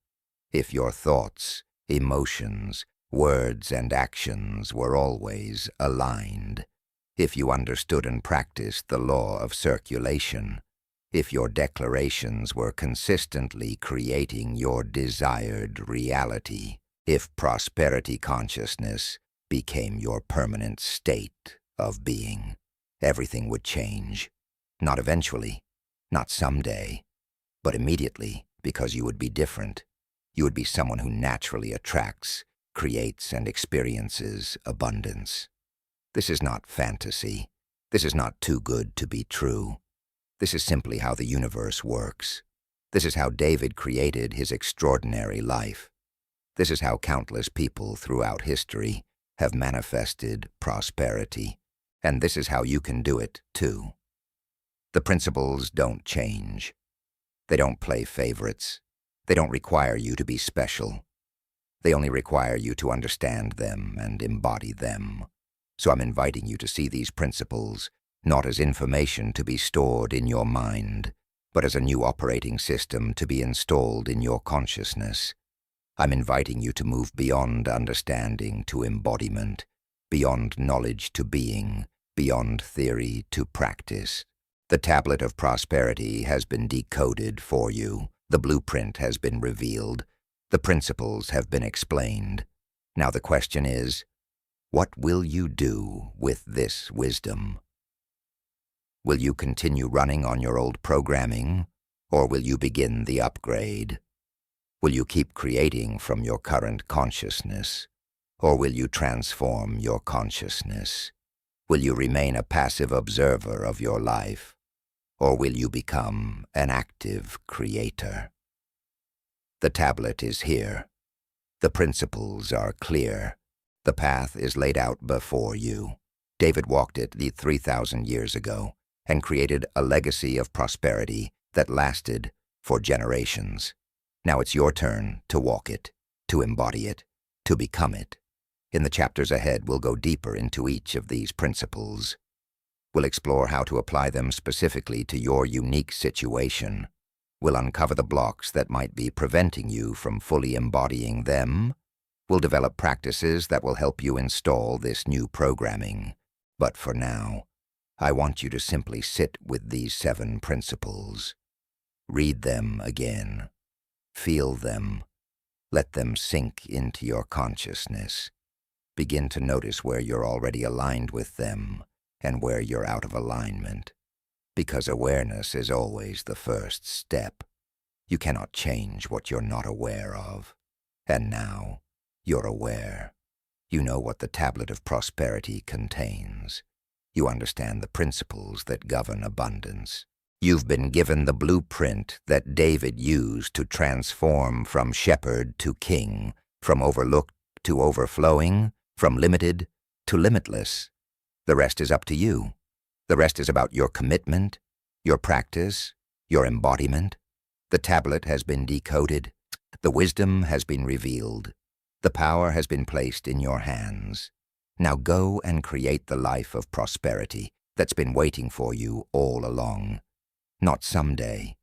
If your thoughts, emotions, words, and actions were always aligned. If you understood and practiced the law of circulation. If your declarations were consistently creating your desired reality. If prosperity consciousness became your permanent state of being, everything would change. Not eventually, not someday, but immediately, because you would be different. You would be someone who naturally attracts, creates, and experiences abundance. This is not fantasy. This is not too good to be true. This is simply how the universe works. This is how David created his extraordinary life. This is how countless people throughout history have manifested prosperity. And this is how you can do it, too. The principles don't change. They don't play favorites. They don't require you to be special. They only require you to understand them and embody them. So I'm inviting you to see these principles not as information to be stored in your mind, but as a new operating system to be installed in your consciousness. I'm inviting you to move beyond understanding to embodiment, beyond knowledge to being, beyond theory to practice. The tablet of prosperity has been decoded for you. The The blueprint has been revealed. The principles have been explained. Now the question is, what will you do with this wisdom? Will you continue running on your old programming, or will you begin the upgrade? Will you keep creating from your current consciousness, or will you transform your consciousness? Will you remain a passive observer of your life, or will you become an active creator? The tablet is here. The principles are clear. The path is laid out before you. David walked it 3,000 years ago and created a legacy of prosperity that lasted for generations. Now it's your turn to walk it, to embody it, to become it. In the chapters ahead, we'll go deeper into each of these principles. We'll explore how to apply them specifically to your unique situation. We'll uncover the blocks that might be preventing you from fully embodying them. We'll develop practices that will help you install this new programming. But for now, I want you to simply sit with these 7 principles. Read them again. Feel them. Let them sink into your consciousness. Begin to notice where you're already aligned with them and where you're out of alignment. Because awareness is always the first step. You cannot change what you're not aware of. And now, you're aware. You know what the tablet of prosperity contains. You understand the principles that govern abundance. You've been given the blueprint that David used to transform from shepherd to king, from overlooked to overflowing, from limited to limitless. The rest is up to you. The rest is about your commitment, your practice, your embodiment. The tablet has been decoded. The wisdom has been revealed. The power has been placed in your hands. Now go and create the life of prosperity that's been waiting for you all along. Not someday,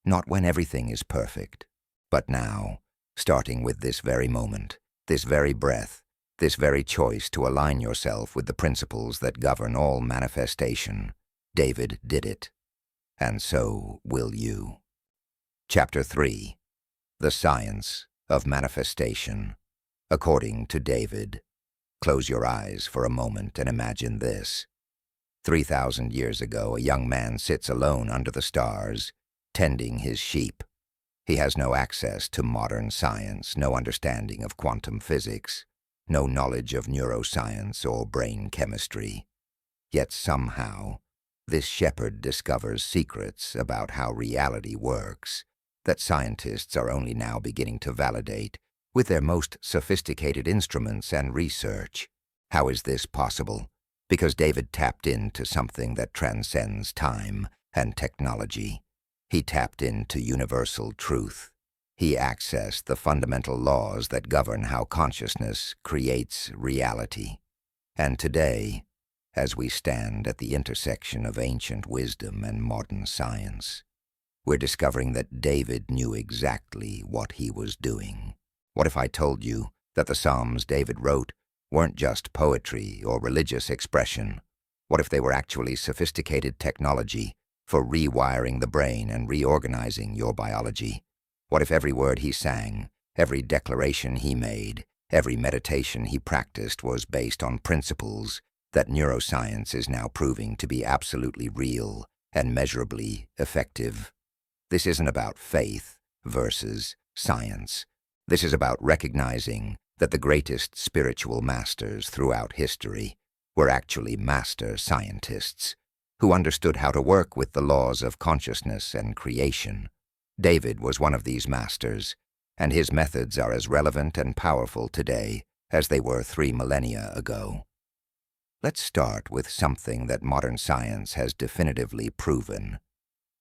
not when everything is perfect, but now, starting with this very moment, this very breath, this very choice to align yourself with the principles that govern all manifestation. David did it, and so will you. Chapter 3. The Science of Manifestation. According to David. Close your eyes for a moment and imagine this. 3,000 years ago, a young man sits alone under the stars, tending his sheep. He has no access to modern science, no understanding of quantum physics, no knowledge of neuroscience or brain chemistry. Yet somehow, this shepherd discovers secrets about how reality works that scientists are only now beginning to validate with their most sophisticated instruments and research. How is this possible? Because David tapped into something that transcends time and technology. He tapped into universal truth. He accessed the fundamental laws that govern how consciousness creates reality. And today, as we stand at the intersection of ancient wisdom and modern science, we're discovering that David knew exactly what he was doing. What if I told you that the Psalms David wrote weren't just poetry or religious expression? What if they were actually sophisticated technology for rewiring the brain and reorganizing your biology? What if every word he sang, every declaration he made, every meditation he practiced was based on principles that neuroscience is now proving to be absolutely real and measurably effective? This isn't about faith versus science. This is about recognizing that the greatest spiritual masters throughout history were actually master scientists who understood how to work with the laws of consciousness and creation. David was one of these masters, and his methods are as relevant and powerful today as they were 3 millennia ago. Let's start with something that modern science has definitively proven.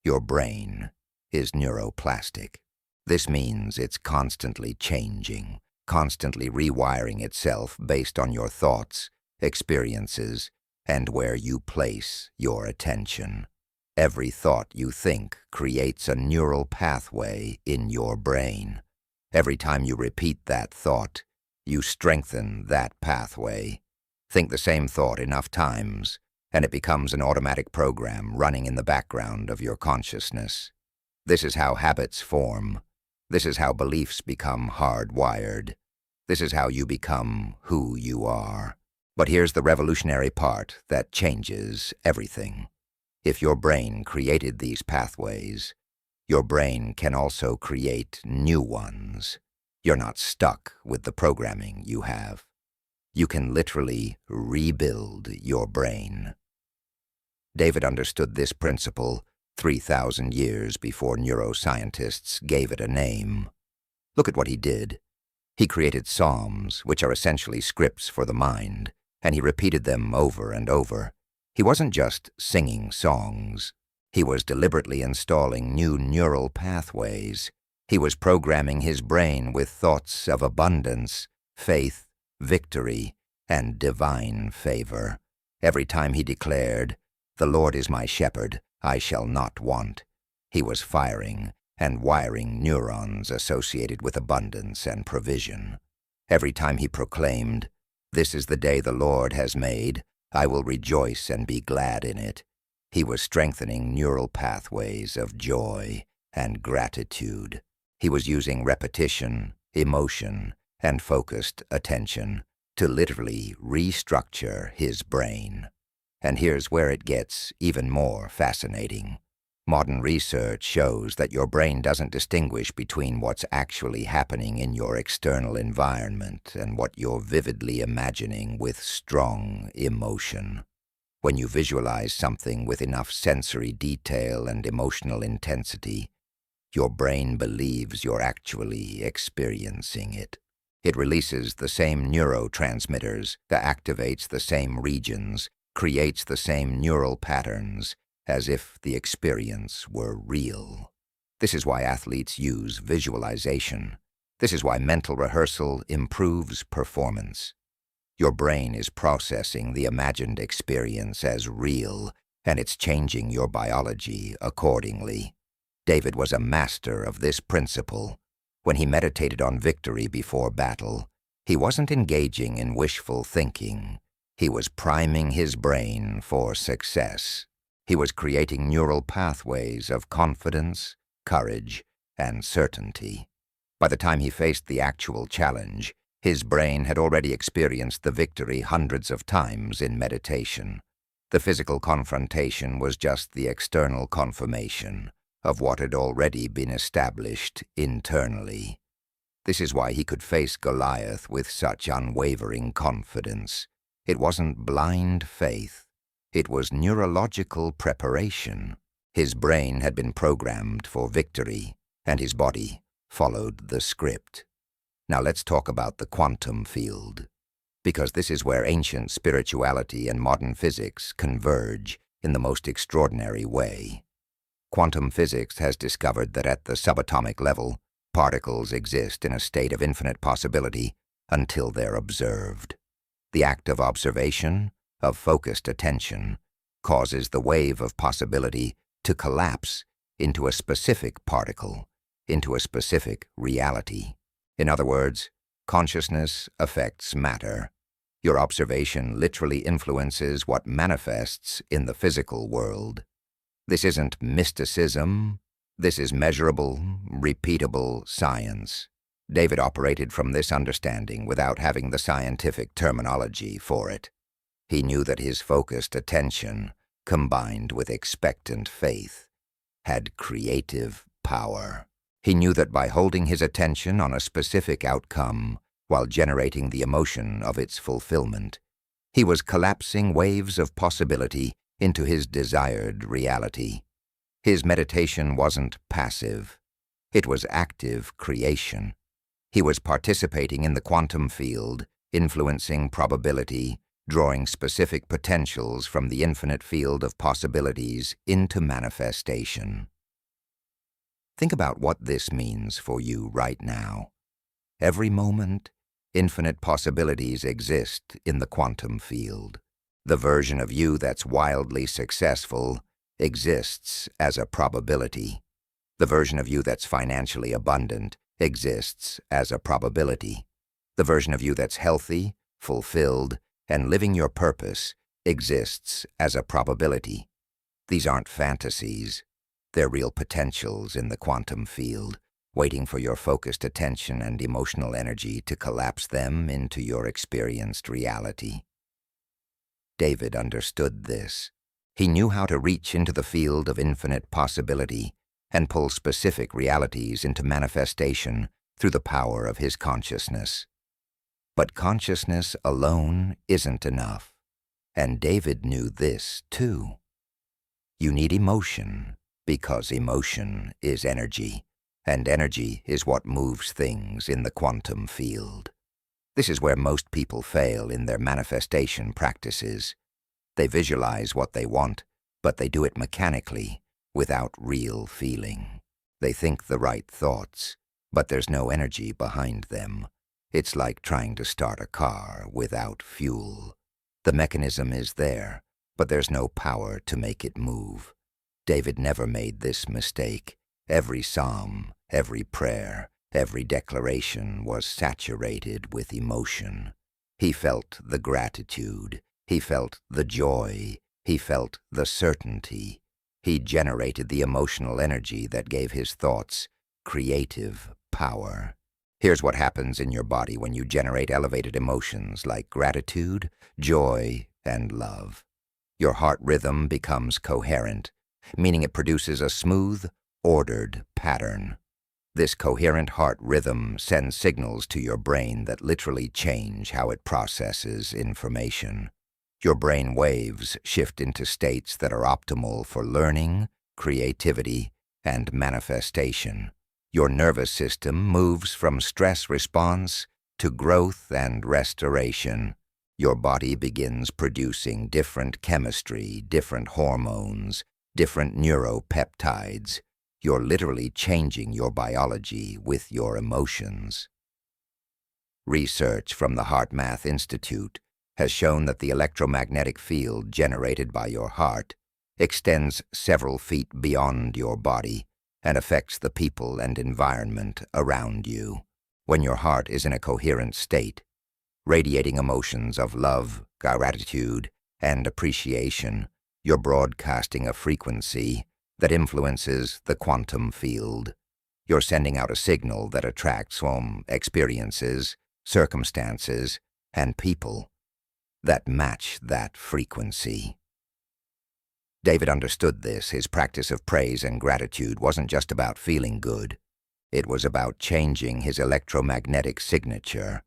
Your brain is neuroplastic. This means it's constantly changing, constantly rewiring itself based on your thoughts, experiences, and where you place your attention. Every thought you think creates a neural pathway in your brain. Every time you repeat that thought, you strengthen that pathway. Think the same thought enough times, and it becomes an automatic program running in the background of your consciousness. This is how habits form. This is how beliefs become hardwired. This is how you become who you are. But here's the revolutionary part that changes everything. If your brain created these pathways, your brain can also create new ones. You're not stuck with the programming you have. You can literally rebuild your brain. David understood this principle 3,000 years before neuroscientists gave it a name. Look at what he did. He created psalms, which are essentially scripts for the mind, and he repeated them over and over. He wasn't just singing songs. He was deliberately installing new neural pathways. He was programming his brain with thoughts of abundance, faith, victory, and divine favor. Every time he declared, "The Lord is my shepherd, I shall not want," he was firing and wiring neurons associated with abundance and provision. Every time he proclaimed, "This is the day the Lord has made, I will rejoice and be glad in it," he was strengthening neural pathways of joy and gratitude. He was using repetition, emotion, and focused attention to literally restructure his brain. And here's where it gets even more fascinating. Modern research shows that your brain doesn't distinguish between what's actually happening in your external environment and what you're vividly imagining with strong emotion. When you visualize something with enough sensory detail and emotional intensity, your brain believes you're actually experiencing it. It releases the same neurotransmitters, activates the same regions, creates the same neural patterns, as if the experience were real. This is why athletes use visualization. This is why mental rehearsal improves performance. Your brain is processing the imagined experience as real, and it's changing your biology accordingly. David was a master of this principle. When he meditated on victory before battle, he wasn't engaging in wishful thinking. He was priming his brain for success. He was creating neural pathways of confidence, courage, and certainty. By the time he faced the actual challenge, his brain had already experienced the victory hundreds of times in meditation. The physical confrontation was just the external confirmation of what had already been established internally. This is why he could face Goliath with such unwavering confidence. It wasn't blind faith. It was neurological preparation. His brain had been programmed for victory, and his body followed the script. Now let's talk about the quantum field, because this is where ancient spirituality and modern physics converge in the most extraordinary way. Quantum physics has discovered that at the subatomic level, particles exist in a state of infinite possibility until they're observed. The act of observation, of focused attention, causes the wave of possibility to collapse into a specific particle, into a specific reality. In other words, consciousness affects matter. Your observation literally influences what manifests in the physical world. This isn't mysticism. This is measurable, repeatable science. David operated from this understanding without having the scientific terminology for it. He knew that his focused attention, combined with expectant faith, had creative power. He knew that by holding his attention on a specific outcome while generating the emotion of its fulfillment, he was collapsing waves of possibility into his desired reality. His meditation wasn't passive. It was active creation. He was participating in the quantum field, influencing probability, drawing specific potentials from the infinite field of possibilities into manifestation. Think about what this means for you right now. Every moment, infinite possibilities exist in the quantum field. The version of you that's wildly successful exists as a probability. The version of you that's financially abundant exists as a probability. The version of you that's healthy, fulfilled, and living your purpose exists as a probability. These aren't fantasies. They're real potentials in the quantum field, waiting for your focused attention and emotional energy to collapse them into your experienced reality. David understood this. He knew how to reach into the field of infinite possibility and pull specific realities into manifestation through the power of his consciousness. But consciousness alone isn't enough, and David knew this too. You need emotion, because emotion is energy, and energy is what moves things in the quantum field. This is where most people fail in their manifestation practices. They visualize what they want, but they do it mechanically, without real feeling. They think the right thoughts, but there's no energy behind them. It's like trying to start a car without fuel. The mechanism is there, but there's no power to make it move. David never made this mistake. Every psalm, every prayer, every declaration was saturated with emotion. He felt the gratitude. He felt the joy. He felt the certainty. He generated the emotional energy that gave his thoughts creative power. Here's what happens in your body when you generate elevated emotions like gratitude, joy, and love. Your heart rhythm becomes coherent, meaning it produces a smooth, ordered pattern. This coherent heart rhythm sends signals to your brain that literally change how it processes information. Your brain waves shift into states that are optimal for learning, creativity, and manifestation. Your nervous system moves from stress response to growth and restoration. Your body begins producing different chemistry, different hormones, different neuropeptides. You're literally changing your biology with your emotions. Research from the HeartMath Institute has shown that the electromagnetic field generated by your heart extends several feet beyond your body and affects the people and environment around you. When your heart is in a coherent state, radiating emotions of love, gratitude, and appreciation, you're broadcasting a frequency that influences the quantum field. You're sending out a signal that attracts experiences, circumstances, and people that match that frequency. David understood this. His practice of praise and gratitude wasn't just about feeling good. It was about changing his electromagnetic signature,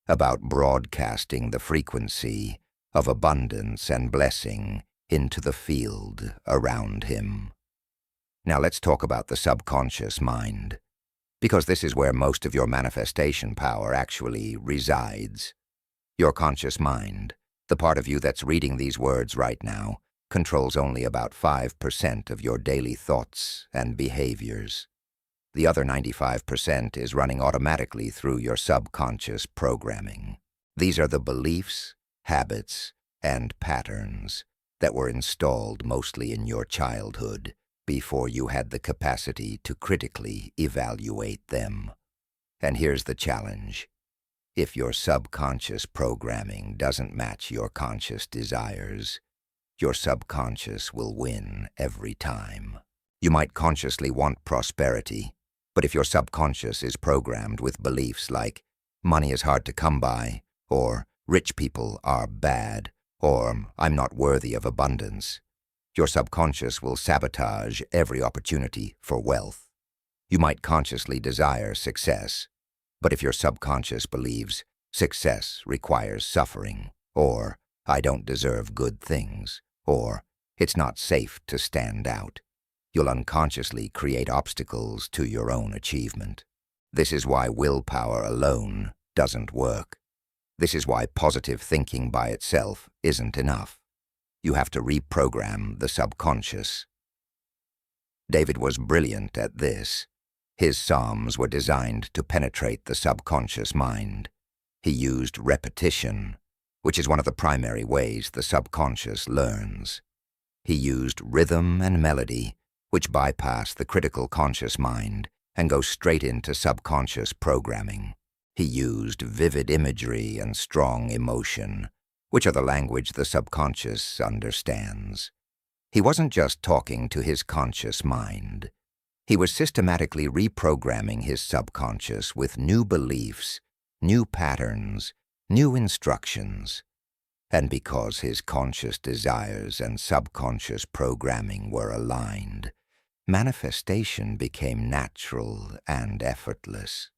about broadcasting the frequency of abundance and blessing into the field around him. Now let's talk about the subconscious mind, because this is where most of your manifestation power actually resides. Your conscious mind, the part of you that's reading these words right now, controls only about 5% of your daily thoughts and behaviors. The other 95% is running automatically through your subconscious programming. These are the beliefs, habits, and patterns that were installed mostly in your childhood before you had the capacity to critically evaluate them. And here's the challenge. If your subconscious programming doesn't match your conscious desires, your subconscious will win every time. You might consciously want prosperity, but if your subconscious is programmed with beliefs like money is hard to come by, or rich people are bad, or I'm not worthy of abundance, your subconscious will sabotage every opportunity for wealth. You might consciously desire success, but if your subconscious believes success requires suffering, or I don't deserve good things, or it's not safe to stand out, you'll unconsciously create obstacles to your own achievement. This is why willpower alone doesn't work. This is why positive thinking by itself isn't enough. You have to reprogram the subconscious. David was brilliant at this. His psalms were designed to penetrate the subconscious mind. He used repetition, which is one of the primary ways the subconscious learns. He used rhythm and melody, which bypass the critical conscious mind and go straight into subconscious programming. He used vivid imagery and strong emotion, which are the language the subconscious understands. He wasn't just talking to his conscious mind. He was systematically reprogramming his subconscious with new beliefs, new patterns, new instructions. And because his conscious desires and subconscious programming were aligned, manifestation became natural and effortless.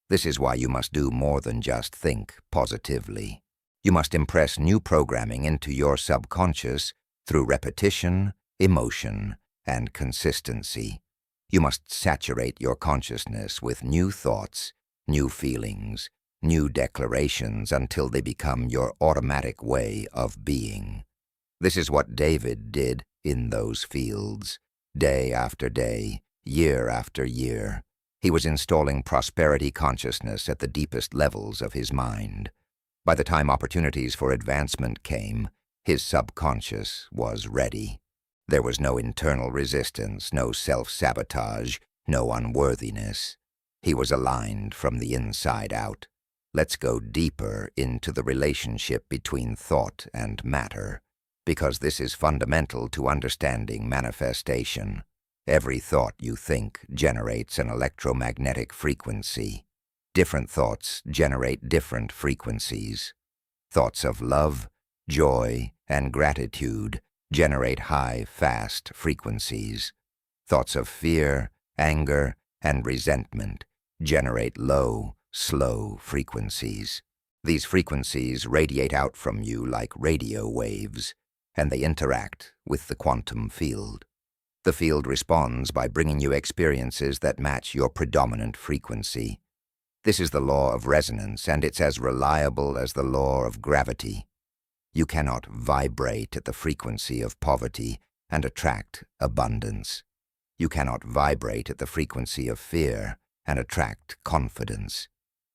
This is why you must do more than just think positively. You must impress new programming into your subconscious through repetition, emotion, and consistency. You must saturate your consciousness with new thoughts, new feelings, new declarations until they become your automatic way of being. This is what David did in those fields, day after day, year after year. He was installing prosperity consciousness at the deepest levels of his mind. By the time opportunities for advancement came, his subconscious was ready. There was no internal resistance, no self-sabotage, no unworthiness. He was aligned from the inside out. Let's go deeper into the relationship between thought and matter, because this is fundamental to understanding manifestation. Every thought you think generates an electromagnetic frequency. Different thoughts generate different frequencies. Thoughts of love, joy, and gratitude generate high, fast frequencies. Thoughts of fear, anger, and resentment generate low, slow frequencies. These frequencies radiate out from you like radio waves, and they interact with the quantum field. The field responds by bringing you experiences that match your predominant frequency. This is the law of resonance, and it's as reliable as the law of gravity. You cannot vibrate at the frequency of poverty and attract abundance. You cannot vibrate at the frequency of fear and attract confidence.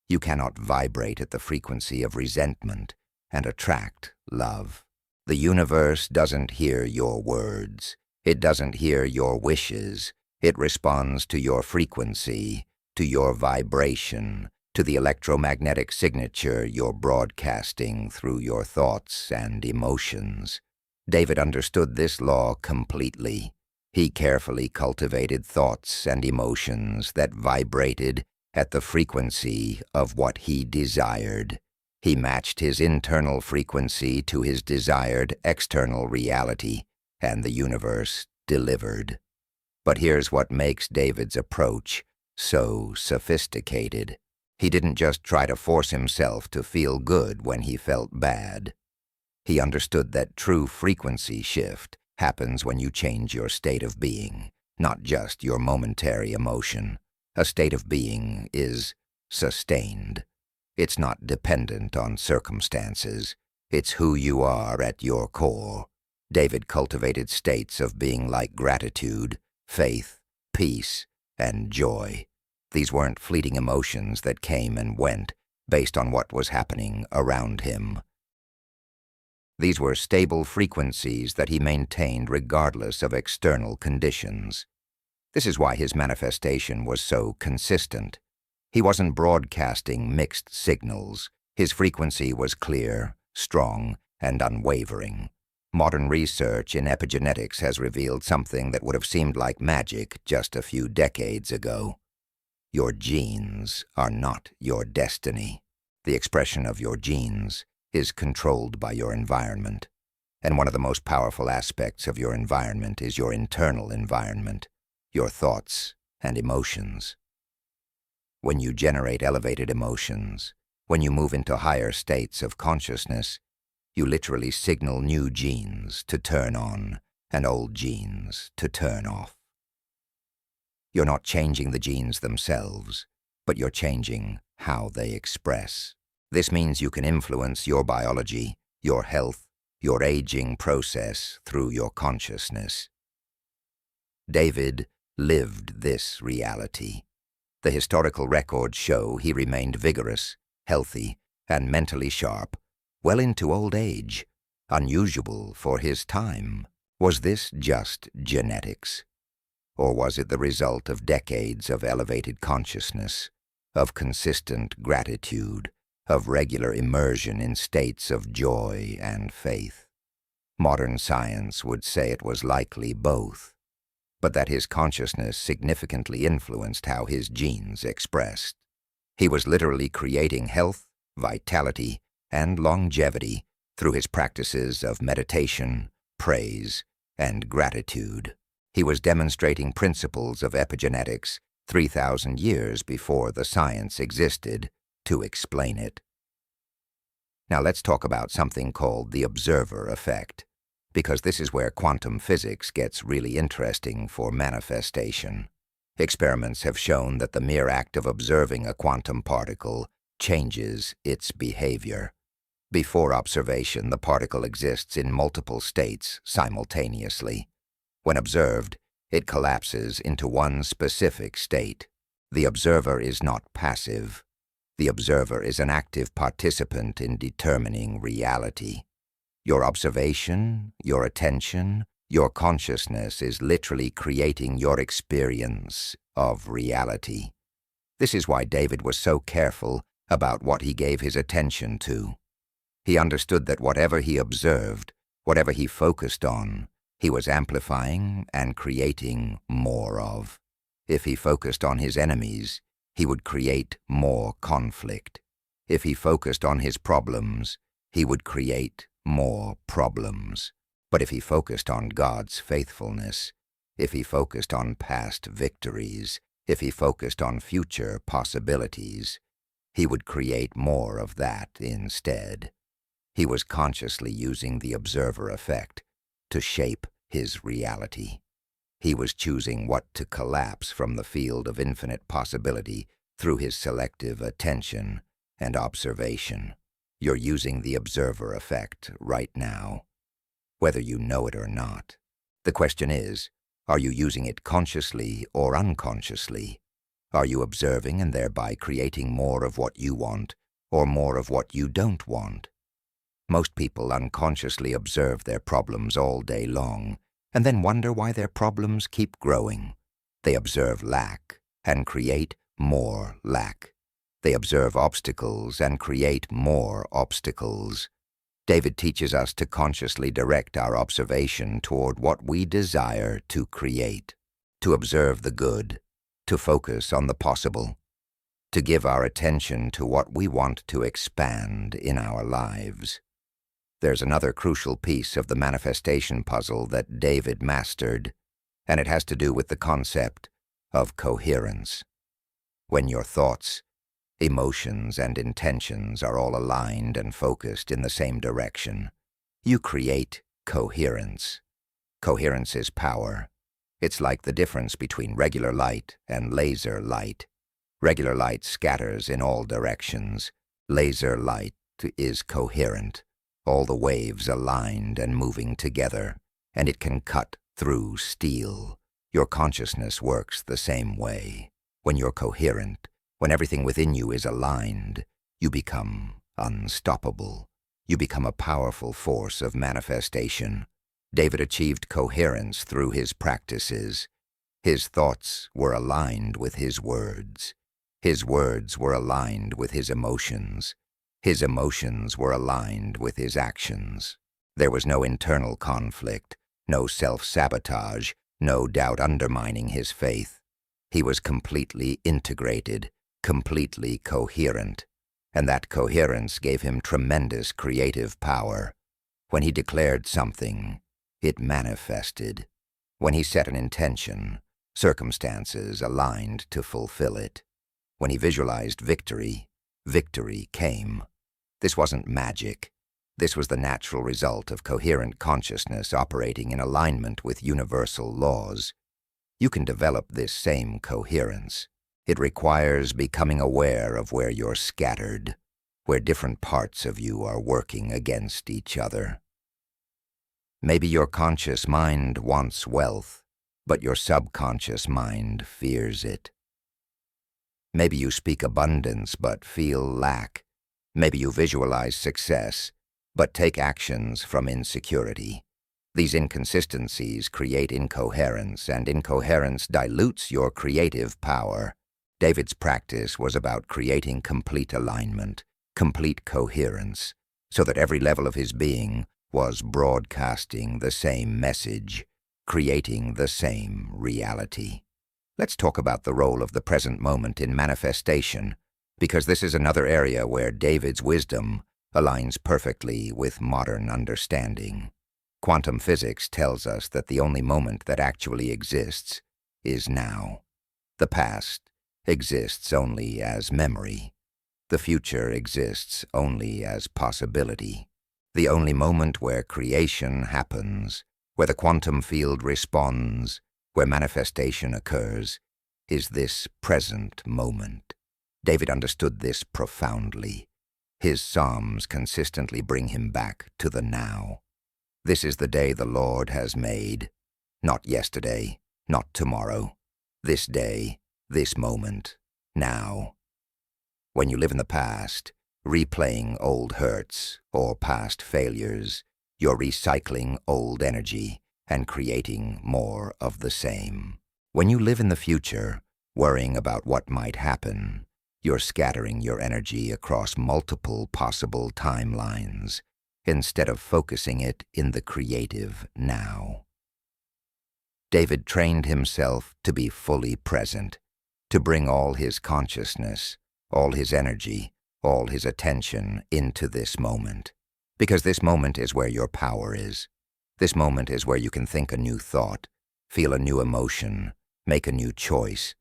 You cannot vibrate at the frequency of resentment and attract love. The universe doesn't hear your words. It doesn't hear your wishes. It responds to your frequency, to your vibration, to the electromagnetic signature you're broadcasting through your thoughts and emotions. David understood this law completely. He carefully cultivated thoughts and emotions that vibrated at the frequency of what he desired. He matched his internal frequency to his desired external reality, and the universe delivered. But here's what makes David's approach so sophisticated. He didn't just try to force himself to feel good when he felt bad. He understood that true frequency shift happens when you change your state of being, not just your momentary emotion. A state of being is sustained. It's not dependent on circumstances. It's who you are at your core. David cultivated states of being like gratitude, faith, peace, and joy. These weren't fleeting emotions that came and went based on what was happening around him. These were stable frequencies that he maintained regardless of external conditions. This is why his manifestation was so consistent. He wasn't broadcasting mixed signals. His frequency was clear, strong, and unwavering. Modern research in epigenetics has revealed something that would have seemed like magic just a few decades ago. Your genes are not your destiny. The expression of your genes is controlled by your environment. And one of the most powerful aspects of your environment is your internal environment, your thoughts and emotions. When you generate elevated emotions, when you move into higher states of consciousness, you literally signal new genes to turn on and old genes to turn off. You're not changing the genes themselves, but you're changing how they express. This means you can influence your biology, your health, your aging process through your consciousness. David lived this reality. The historical records show he remained vigorous, healthy, and mentally sharp, well into old age, unusual for his time. Was this just genetics? Or was it the result of decades of elevated consciousness, of consistent gratitude, of regular immersion in states of joy and faith? Modern science would say it was likely both, but that his consciousness significantly influenced how his genes expressed. He was literally creating health, vitality, and longevity through his practices of meditation, praise, and gratitude. He was demonstrating principles of epigenetics 3,000 years before the science existed to explain it. Now let's talk about something called the observer effect, because this is where quantum physics gets really interesting for manifestation. Experiments have shown that the mere act of observing a quantum particle changes its behavior. Before observation, the particle exists in multiple states simultaneously. When observed, it collapses into one specific state. The observer is not passive. The observer is an active participant in determining reality. Your observation, your attention, your consciousness is literally creating your experience of reality. This is why David was so careful about what he gave his attention to. He understood that whatever he observed, whatever he focused on, he was amplifying and creating more of. If he focused on his enemies, he would create more conflict. If he focused on his problems, he would create more problems. But if he focused on God's faithfulness, if he focused on past victories, if he focused on future possibilities, he would create more of that instead. He was consciously using the observer effect to shape his reality. He was choosing what to collapse from the field of infinite possibility through his selective attention and observation. You're using the observer effect right now, whether you know it or not. The question is, are you using it consciously or unconsciously? Are you observing and thereby creating more of what you want or more of what you don't want? Most people unconsciously observe their problems all day long and then wonder why their problems keep growing. They observe lack and create more lack. They observe obstacles and create more obstacles. David teaches us to consciously direct our observation toward what we desire to create, to observe the good, to focus on the possible, to give our attention to what we want to expand in our lives. There's another crucial piece of the manifestation puzzle that David mastered, and it has to do with the concept of coherence. When your thoughts, emotions, and intentions are all aligned and focused in the same direction, you create coherence. Coherence is power. It's like the difference between regular light and laser light. Regular light scatters in all directions. Laser light is coherent. All the waves aligned and moving together, and it can cut through steel. Your consciousness works the same way. When you're coherent, when everything within you is aligned, you become unstoppable. You become a powerful force of manifestation. David achieved coherence through his practices. His thoughts were aligned with his words. His words were aligned with his emotions. His emotions were aligned with his actions. There was no internal conflict, no self-sabotage, no doubt undermining his faith. He was completely integrated, completely coherent, and that coherence gave him tremendous creative power. When he declared something, it manifested. When he set an intention, circumstances aligned to fulfill it. When he visualized victory, victory came. This wasn't magic. This was the natural result of coherent consciousness operating in alignment with universal laws. You can develop this same coherence. It requires becoming aware of where you're scattered, where different parts of you are working against each other. Maybe your conscious mind wants wealth, but your subconscious mind fears it. Maybe you speak abundance but feel lack. Maybe you visualize success, but take actions from insecurity. These inconsistencies create incoherence, and incoherence dilutes your creative power. David's practice was about creating complete alignment, complete coherence, so that every level of his being was broadcasting the same message, creating the same reality. Let's talk about the role of the present moment in manifestation, because this is another area where David's wisdom aligns perfectly with modern understanding. Quantum physics tells us that the only moment that actually exists is now. The past exists only as memory. The future exists only as possibility. The only moment where creation happens, where the quantum field responds, where manifestation occurs, is this present moment. David understood this profoundly. His psalms consistently bring him back to the now. This is the day the Lord has made, not yesterday, not tomorrow. This day, this moment, now. When you live in the past, replaying old hurts or past failures, you're recycling old energy and creating more of the same. When you live in the future, worrying about what might happen, you're scattering your energy across multiple possible timelines instead of focusing it in the creative now. David trained himself to be fully present, to bring all his consciousness, all his energy, all his attention into this moment. Because this moment is where your power is. This moment is where you can think a new thought, feel a new emotion, make a new choice.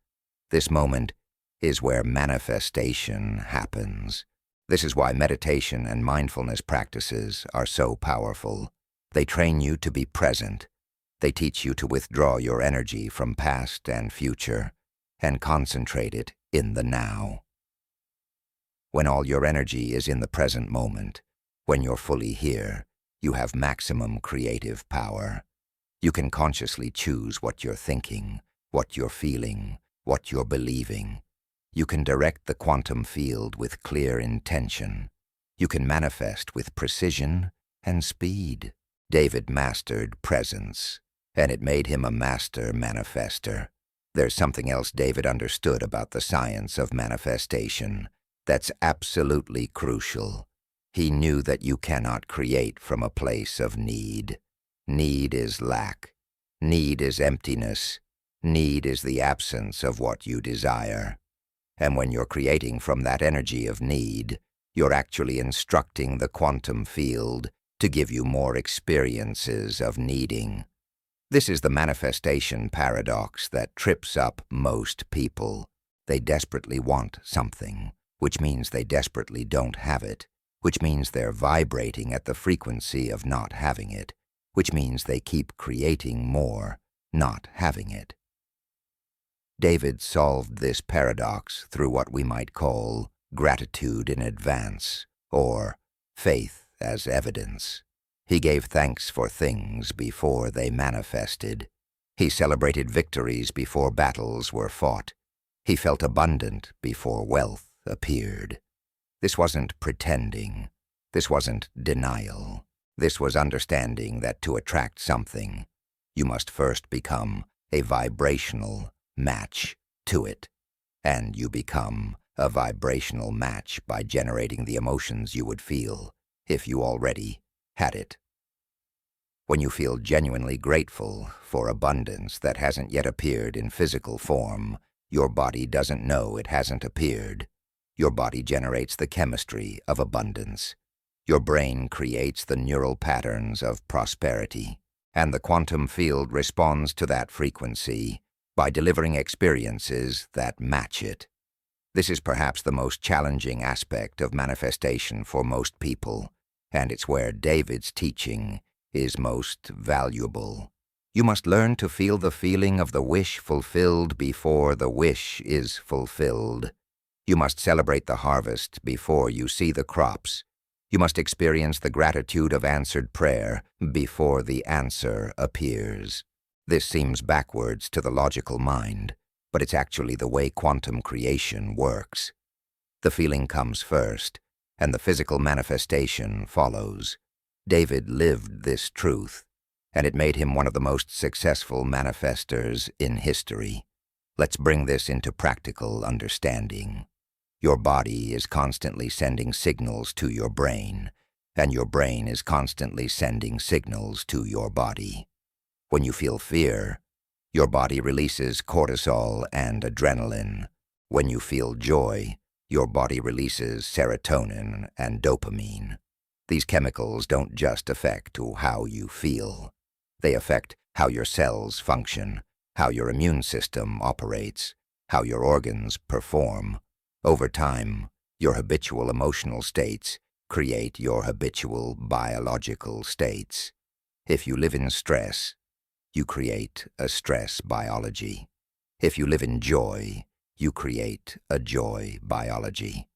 This moment is where manifestation happens. This is why meditation and mindfulness practices are so powerful. They train you to be present. They teach you to withdraw your energy from past and future and concentrate it in the now. When all your energy is in the present moment, when you're fully here, you have maximum creative power. You can consciously choose what you're thinking, what you're feeling, what you're believing. You can direct the quantum field with clear intention. You can manifest with precision and speed. David mastered presence, and it made him a master manifester. There's something else David understood about the science of manifestation that's absolutely crucial. He knew that you cannot create from a place of need. Need is lack. Need is emptiness. Need is the absence of what you desire. And when you're creating from that energy of need, you're actually instructing the quantum field to give you more experiences of needing. This is the manifestation paradox that trips up most people. They desperately want something, which means they desperately don't have it, which means they're vibrating at the frequency of not having it, which means they keep creating more, not having it. David solved this paradox through what we might call gratitude in advance, or faith as evidence. He gave thanks for things before they manifested. He celebrated victories before battles were fought. He felt abundant before wealth appeared. This wasn't pretending. This wasn't denial. This was understanding that to attract something, you must first become a vibrational match to it, and you become a vibrational match by generating the emotions you would feel if you already had it. When you feel genuinely grateful for abundance that hasn't yet appeared in physical form, your body doesn't know it hasn't appeared. Your body generates the chemistry of abundance. Your brain creates the neural patterns of prosperity, and the quantum field responds to that frequency by delivering experiences that match it. This is perhaps the most challenging aspect of manifestation for most people, and it's where David's teaching is most valuable. You must learn to feel the feeling of the wish fulfilled before the wish is fulfilled. You must celebrate the harvest before you see the crops. You must experience the gratitude of answered prayer before the answer appears. This seems backwards to the logical mind, but it's actually the way quantum creation works. The feeling comes first, and the physical manifestation follows. David lived this truth, and it made him one of the most successful manifestors in history. Let's bring this into practical understanding. Your body is constantly sending signals to your brain, and your brain is constantly sending signals to your body. When you feel fear, your body releases cortisol and adrenaline. When you feel joy, your body releases serotonin and dopamine. These chemicals don't just affect how you feel. They affect how your cells function, how your immune system operates, how your organs perform. Over time, your habitual emotional states create your habitual biological states. If you live in stress, you create a stress biology. If you live in joy, you create a joy biology.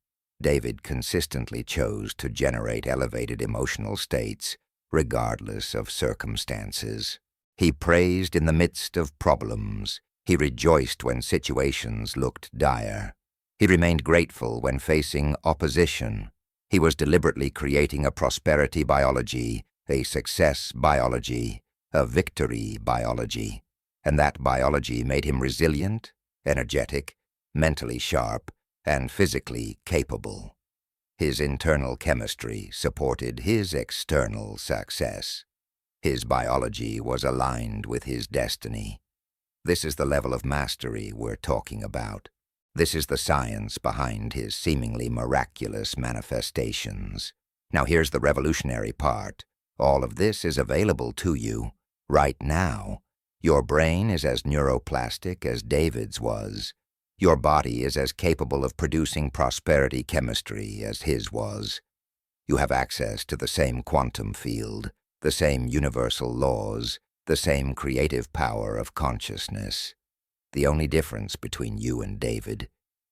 David consistently chose to generate elevated emotional states regardless of circumstances. He praised in the midst of problems. He rejoiced when situations looked dire. He remained grateful when facing opposition. He was deliberately creating a prosperity biology, a success biology, a victory biology. And that biology made him resilient, energetic, mentally sharp, and physically capable. His internal chemistry supported his external success. His biology was aligned with his destiny. This is the level of mastery we're talking about. This is the science behind his seemingly miraculous manifestations. Now here's the revolutionary part. All of this is available to you right now. Your brain is as neuroplastic as David's was. Your body is as capable of producing prosperity chemistry as his was. You have access to the same quantum field, the same universal laws, the same creative power of consciousness. The only difference between you and David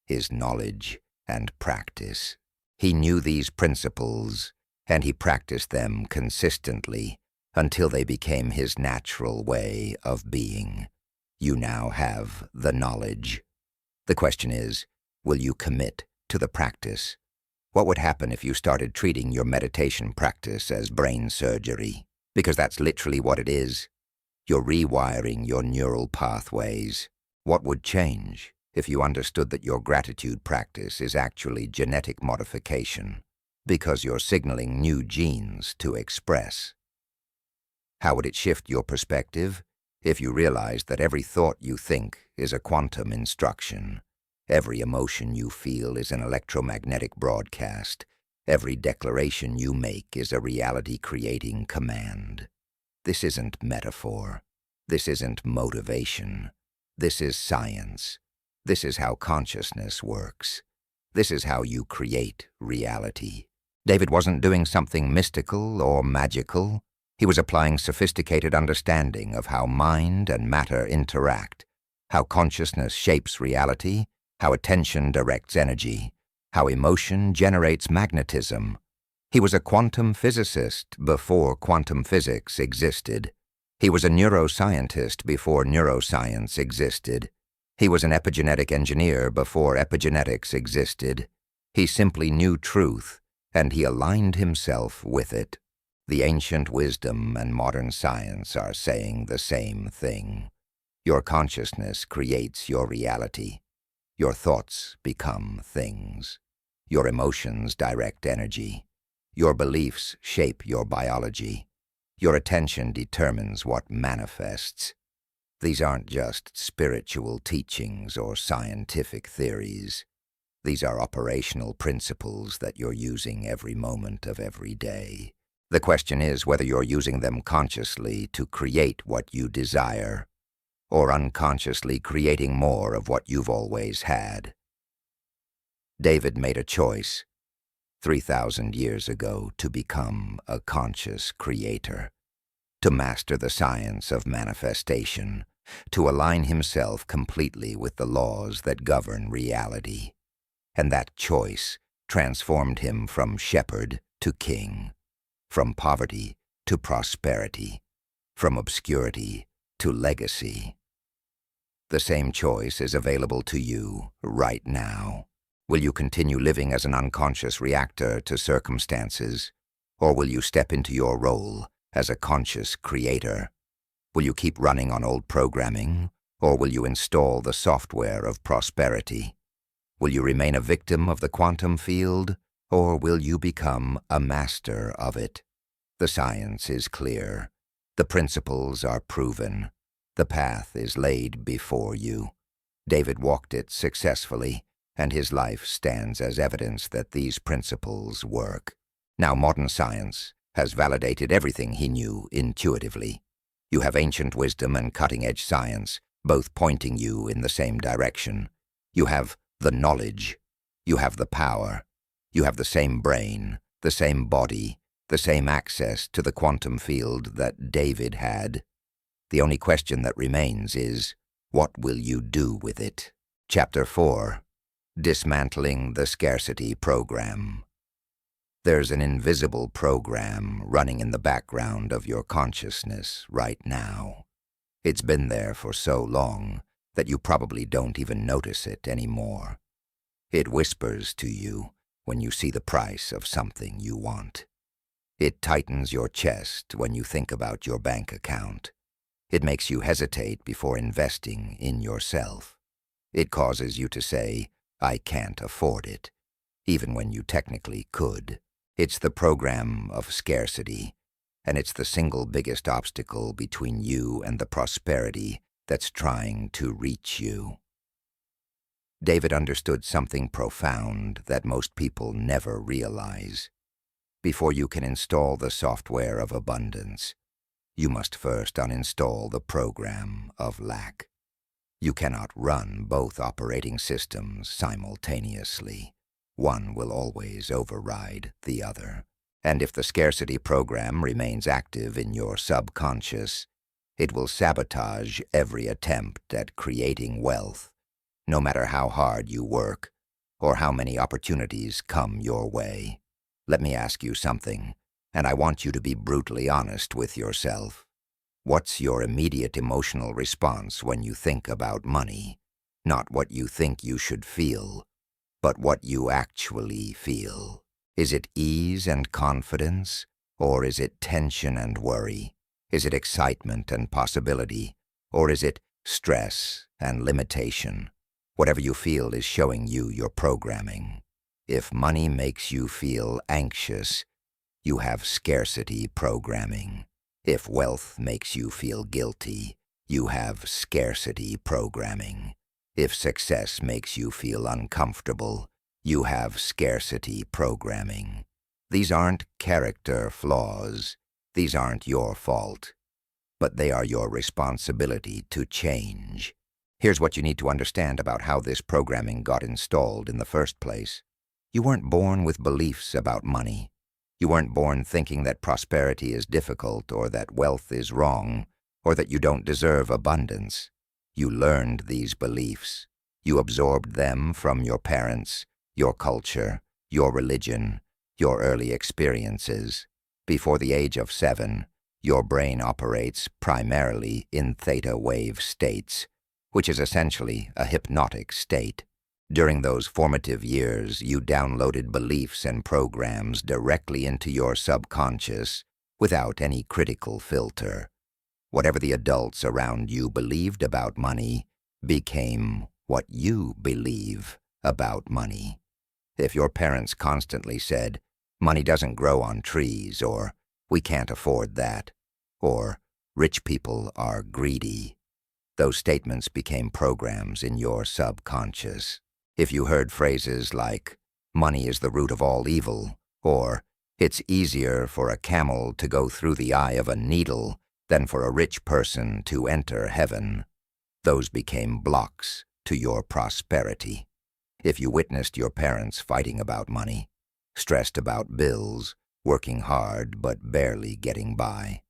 is knowledge and practice. He knew these principles, and he practiced them consistently until they became his natural way of being. You now have the knowledge. The question is, will you commit to the practice? What would happen if you started treating your meditation practice as brain surgery? Because that's literally what it is. You're rewiring your neural pathways. What would change if you understood that your gratitude practice is actually genetic modification, because you're signaling new genes to express? How would it shift your perspective if you realized that every thought you think is a quantum instruction? Every emotion you feel is an electromagnetic broadcast. Every declaration you make is a reality-creating command. This isn't metaphor. This isn't motivation. This is science. This is how consciousness works. This is how you create reality. David wasn't doing something mystical or magical. He was applying sophisticated understanding of how mind and matter interact, how consciousness shapes reality, how attention directs energy, how emotion generates magnetism. He was a quantum physicist before quantum physics existed. He was a neuroscientist before neuroscience existed. He was an epigenetic engineer before epigenetics existed. He simply knew truth, and he aligned himself with it. The ancient wisdom and modern science are saying the same thing. Your consciousness creates your reality. Your thoughts become things. Your emotions direct energy. Your beliefs shape your biology. Your attention determines what manifests. These aren't just spiritual teachings or scientific theories. These are operational principles that you're using every moment of every day. The question is whether you're using them consciously to create what you desire, or unconsciously creating more of what you've always had. David made a choice 3,000 years ago to become a conscious creator, to master the science of manifestation, to align himself completely with the laws that govern reality. And that choice transformed him from shepherd to king, from poverty to prosperity, from obscurity to legacy. The same choice is available to you right now. Will you continue living as an unconscious reactor to circumstances, or will you step into your role as a conscious creator? Will you keep running on old programming, or will you install the software of prosperity? Will you remain a victim of the quantum field, Or will you become a master of it? The science is clear. The principles are proven. The path is laid before you. David walked it successfully, and his life stands as evidence that these principles work. Now modern science has validated everything he knew intuitively. You have ancient wisdom and cutting-edge science, both pointing you in the same direction. You have the knowledge. You have the power. You have the same brain, the same body, the same access to the quantum field that David had. The only question that remains is, what will you do with it? Chapter 4. Dismantling the Scarcity Program. There's an invisible program running in the background of your consciousness right now. It's been there for so long that you probably don't even notice it anymore. It whispers to you when you see the price of something you want. It tightens your chest when you think about your bank account. It makes you hesitate before investing in yourself. It causes you to say, "I can't afford it," even when you technically could. It's the program of scarcity, and it's the single biggest obstacle between you and the prosperity that's trying to reach you. David understood something profound that most people never realize. Before you can install the software of abundance, you must first uninstall the program of lack. You cannot run both operating systems simultaneously. One will always override the other. And if the scarcity program remains active in your subconscious, it will sabotage every attempt at creating wealth, no matter how hard you work or how many opportunities come your way. Let me ask you something, and I want you to be brutally honest with yourself. What's your immediate emotional response when you think about money? Not what you think you should feel, but what you actually feel. Is it ease and confidence, or is it tension and worry? Is it excitement and possibility, or is it stress and limitation? Whatever you feel is showing you your programming. If money makes you feel anxious, you have scarcity programming. If wealth makes you feel guilty, you have scarcity programming. If success makes you feel uncomfortable, you have scarcity programming. These aren't character flaws. These aren't your fault. But they are your responsibility to change. Here's what you need to understand about how this programming got installed in the first place. You weren't born with beliefs about money. You weren't born thinking that prosperity is difficult, or that wealth is wrong, or that you don't deserve abundance. You learned these beliefs. You absorbed them from your parents, your culture, your religion, your early experiences. Before the age of 7, your brain operates primarily in theta wave states, which is essentially a hypnotic state. During those formative years, you downloaded beliefs and programs directly into your subconscious without any critical filter. Whatever the adults around you believed about money became what you believe about money. If your parents constantly said, "Money doesn't grow on trees," or "We can't afford that," or "Rich people are greedy," those statements became programs in your subconscious. If you heard phrases like, "Money is the root of all evil," or "It's easier for a camel to go through the eye of a needle than for a rich person to enter heaven," those became blocks to your prosperity. If you witnessed your parents fighting about money, stressed about bills, working hard but barely getting by,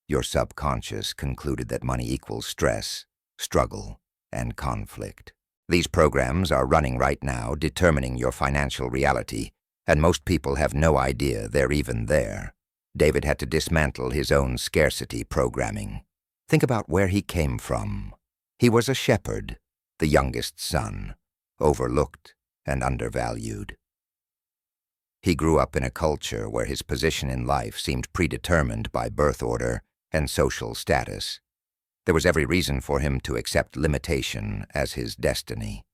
your subconscious concluded that money equals stress, struggle, and conflict. These programs are running right now, determining your financial reality, and most people have no idea they're even there. David had to dismantle his own scarcity programming. Think about where he came from. He was a shepherd, the youngest son, overlooked and undervalued. He grew up in a culture where his position in life seemed predetermined by birth order and social status. There was every reason for him to accept limitation as his destiny.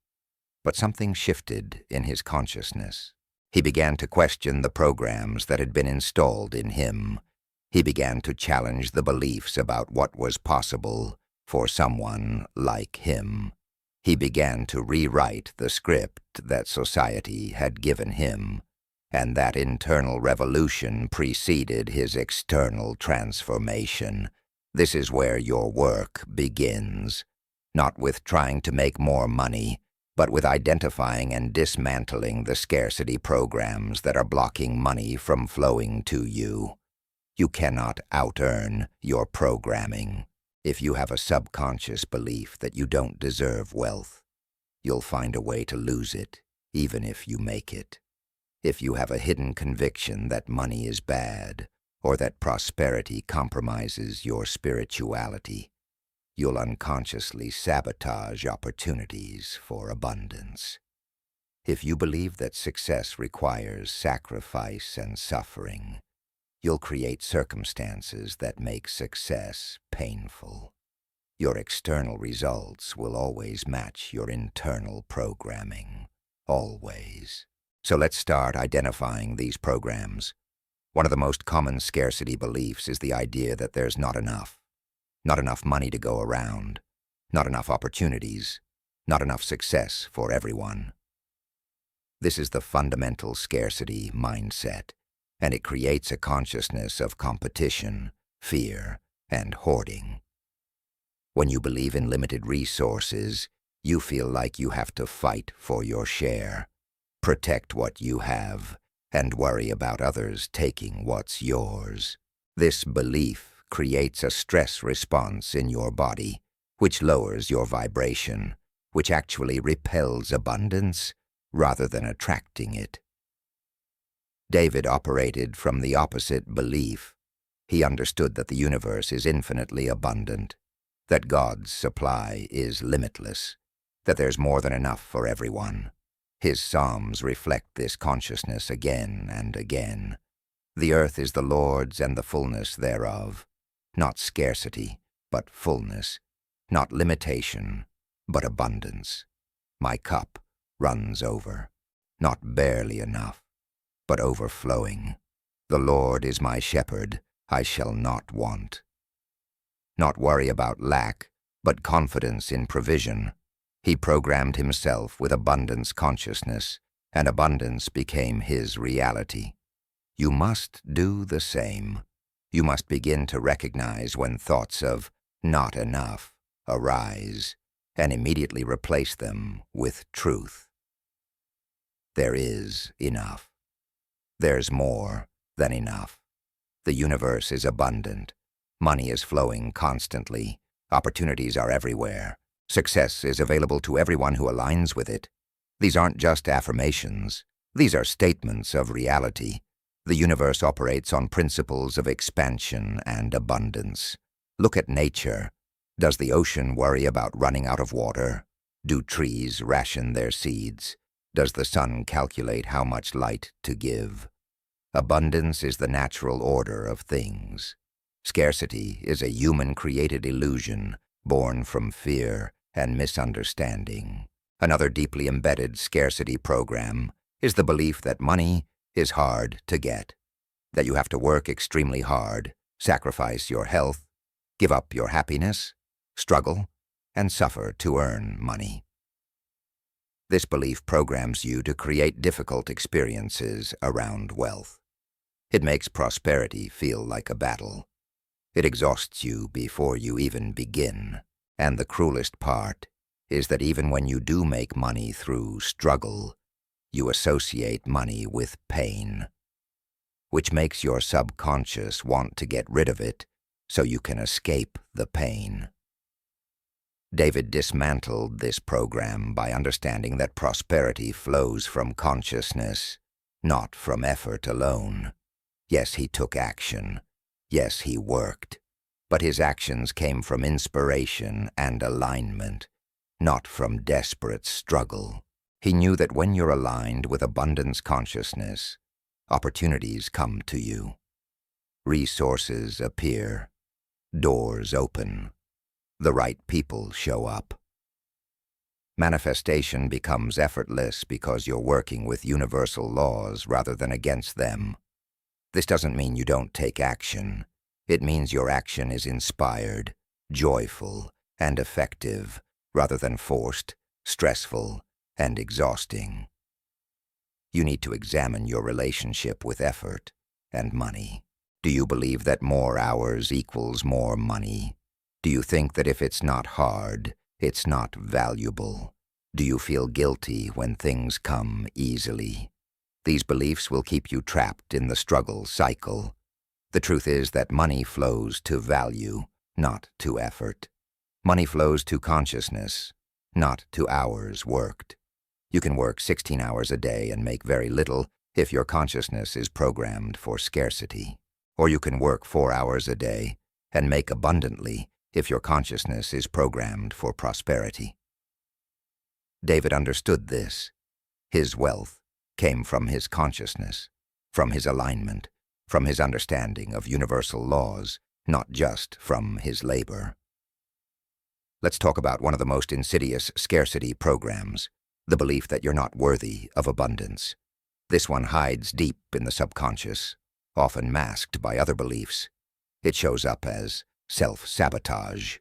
But something shifted in his consciousness. He began to question the programs that had been installed in him. He began to challenge the beliefs about what was possible for someone like him. He began to rewrite the script that society had given him, and that internal revolution preceded his external transformation. This is where your work begins, not with trying to make more money, but with identifying and dismantling the scarcity programs that are blocking money from flowing to you. You cannot out-earn your programming. If you have a subconscious belief that you don't deserve wealth, you'll find a way to lose it, even if you make it. If you have a hidden conviction that money is bad, or that prosperity compromises your spirituality, you'll unconsciously sabotage opportunities for abundance. If you believe that success requires sacrifice and suffering, you'll create circumstances that make success painful. Your external results will always match your internal programming. Always. So let's start identifying these programs. One of the most common scarcity beliefs is the idea that there's not enough. Not enough money to go around. Not enough opportunities. Not enough success for everyone. This is the fundamental scarcity mindset, and it creates a consciousness of competition, fear, and hoarding. When you believe in limited resources, you feel like you have to fight for your share, protect what you have, and worry about others taking what's yours. This belief creates a stress response in your body, which lowers your vibration, which actually repels abundance rather than attracting it. David operated from the opposite belief. He understood that the universe is infinitely abundant, that God's supply is limitless, that there's more than enough for everyone. His Psalms reflect this consciousness again and again. The earth is the Lord's and the fullness thereof. Not scarcity, but fullness. Not limitation, but abundance. My cup runs over. Not barely enough, but overflowing. The Lord is my shepherd, I shall not want. Not worry about lack, but confidence in provision. He programmed himself with abundance consciousness, and abundance became his reality. You must do the same. You must begin to recognize when thoughts of not enough arise, and immediately replace them with truth. There is enough. There's more than enough. The universe is abundant. Money is flowing constantly. Opportunities are everywhere. Success is available to everyone who aligns with it. These aren't just affirmations. These are statements of reality. The universe operates on principles of expansion and abundance. Look at nature. Does the ocean worry about running out of water? Do trees ration their seeds? Does the sun calculate how much light to give? Abundance is the natural order of things. Scarcity is a human-created illusion born from fear and misunderstanding. Another deeply embedded scarcity program is the belief that money is hard to get, that you have to work extremely hard, sacrifice your health, give up your happiness, struggle, and suffer to earn money. This belief programs you to create difficult experiences around wealth. It makes prosperity feel like a battle. It exhausts you before you even begin. And the cruelest part is that even when you do make money through struggle, you associate money with pain, which makes your subconscious want to get rid of it so you can escape the pain. David dismantled this program by understanding that prosperity flows from consciousness, not from effort alone. Yes, he took action. Yes, he worked. But his actions came from inspiration and alignment, not from desperate struggle. He knew that when you're aligned with abundance consciousness, opportunities come to you. Resources appear. Doors open. The right people show up. Manifestation becomes effortless because you're working with universal laws rather than against them. This doesn't mean you don't take action. It means your action is inspired, joyful, and effective, rather than forced, stressful, and exhausting. You need to examine your relationship with effort and money. Do you believe that more hours equals more money? Do you think that if it's not hard, it's not valuable? Do you feel guilty when things come easily? These beliefs will keep you trapped in the struggle cycle. The truth is that money flows to value, not to effort. Money flows to consciousness, not to hours worked. You can work 16 hours a day and make very little if your consciousness is programmed for scarcity. Or you can work 4 hours a day and make abundantly if your consciousness is programmed for prosperity. David understood this. His wealth came from his consciousness, from his alignment, from his understanding of universal laws, not just from his labor. Let's talk about one of the most insidious scarcity programs, the belief that you're not worthy of abundance. This one hides deep in the subconscious, often masked by other beliefs. It shows up as self-sabotage,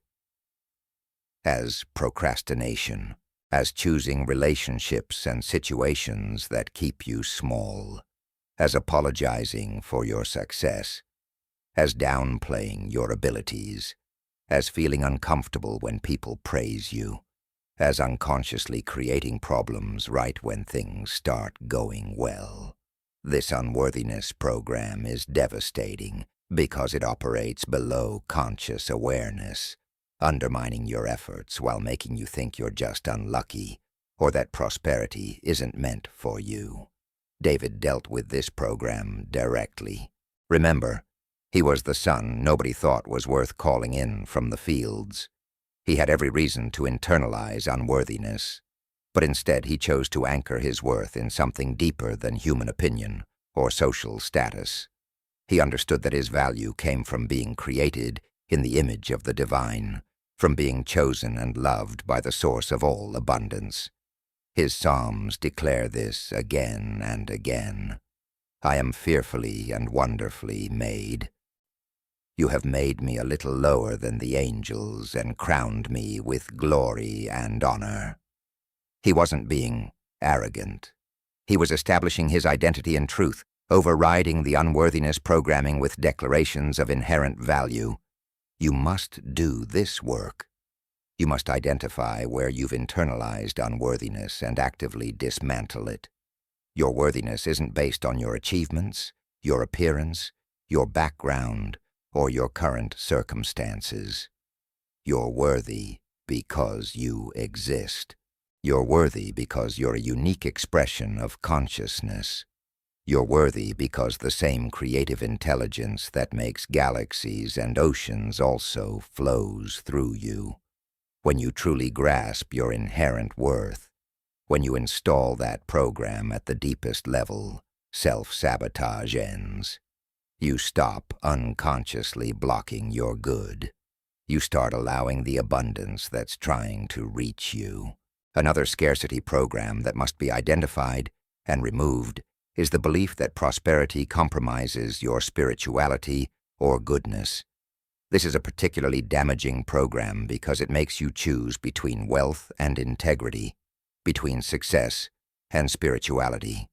as procrastination, as choosing relationships and situations that keep you small, as apologizing for your success, as downplaying your abilities, as feeling uncomfortable when people praise you, as unconsciously creating problems right when things start going well. This unworthiness program is devastating because it operates below conscious awareness, undermining your efforts while making you think you're just unlucky or that prosperity isn't meant for you. David dealt with this program directly. Remember, he was the son nobody thought was worth calling in from the fields. He had every reason to internalize unworthiness, but instead he chose to anchor his worth in something deeper than human opinion or social status. He understood that his value came from being created in the image of the divine, from being chosen and loved by the source of all abundance. His psalms declare this again and again. I am fearfully and wonderfully made. You have made me a little lower than the angels and crowned me with glory and honor. He wasn't being arrogant. He was establishing his identity in truth, overriding the unworthiness programming with declarations of inherent value. You must do this work. You must identify where you've internalized unworthiness and actively dismantle it. Your worthiness isn't based on your achievements, your appearance, your background, or your current circumstances. You're worthy because you exist. You're worthy because you're a unique expression of consciousness. You're worthy because the same creative intelligence that makes galaxies and oceans also flows through you. When you truly grasp your inherent worth, when you install that program at the deepest level, self-sabotage ends. You stop unconsciously blocking your good. You start allowing the abundance that's trying to reach you. Another scarcity program that must be identified and removed is the belief that prosperity compromises your spirituality or goodness. This is a particularly damaging program because it makes you choose between wealth and integrity, between success and spirituality,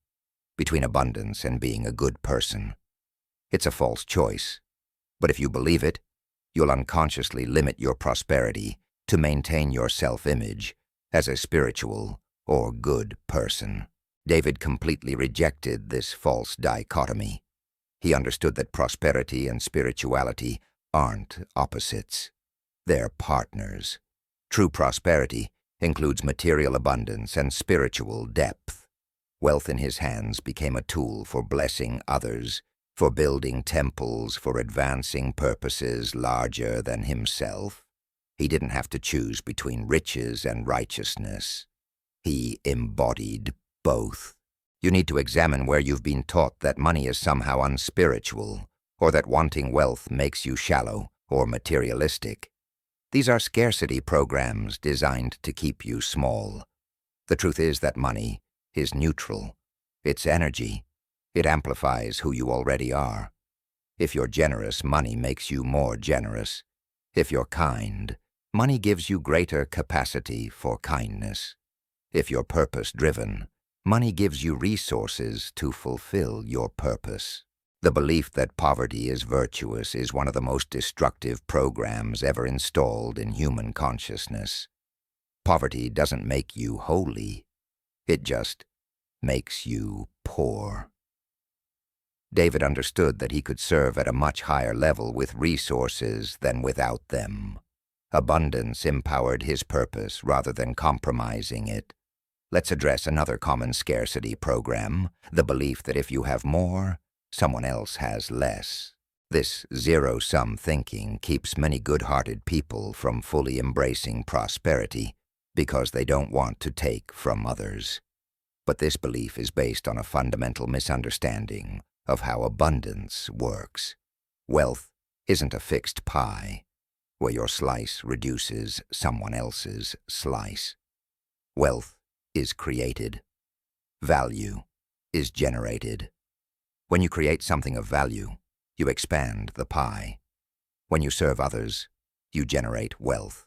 between abundance and being a good person. It's a false choice, but if you believe it, you'll unconsciously limit your prosperity to maintain your self-image as a spiritual or good person. David completely rejected this false dichotomy. He understood that prosperity and spirituality aren't opposites. They're partners. True prosperity includes material abundance and spiritual depth. Wealth in his hands became a tool for blessing others, for building temples, for advancing purposes larger than himself. He didn't have to choose between riches and righteousness. He embodied both. You need to examine where you've been taught that money is somehow unspiritual, or that wanting wealth makes you shallow or materialistic. These are scarcity programs designed to keep you small, The truth is that money is neutral. It's energy. It amplifies who you already are. If you're generous, money makes you more generous. If you're kind, money gives you greater capacity for kindness. If you're purpose-driven, money gives you resources to fulfill your purpose. The belief that poverty is virtuous is one of the most destructive programs ever installed in human consciousness. Poverty doesn't make you holy. It just makes you poor. David understood that he could serve at a much higher level with resources than without them. Abundance empowered his purpose rather than compromising it. Let's address another common scarcity program, the belief that if you have more, someone else has less. This zero-sum thinking keeps many good-hearted people from fully embracing prosperity because they don't want to take from others. But this belief is based on a fundamental misunderstanding of how abundance works. Wealth isn't a fixed pie, where your slice reduces someone else's slice. Wealth is created. Value is generated. When you create something of value, you expand the pie. When you serve others, you generate wealth.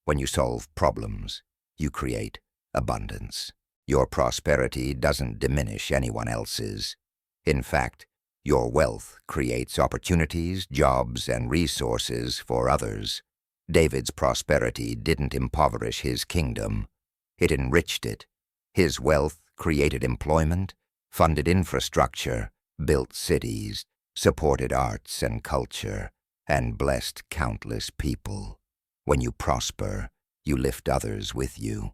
When you solve problems, you create abundance. Your prosperity doesn't diminish anyone else's. In fact, your wealth creates opportunities, jobs, and resources for others. David's prosperity didn't impoverish his kingdom. It enriched it. His wealth created employment, funded infrastructure, built cities, supported arts and culture, and blessed countless people. When you prosper, you lift others with you.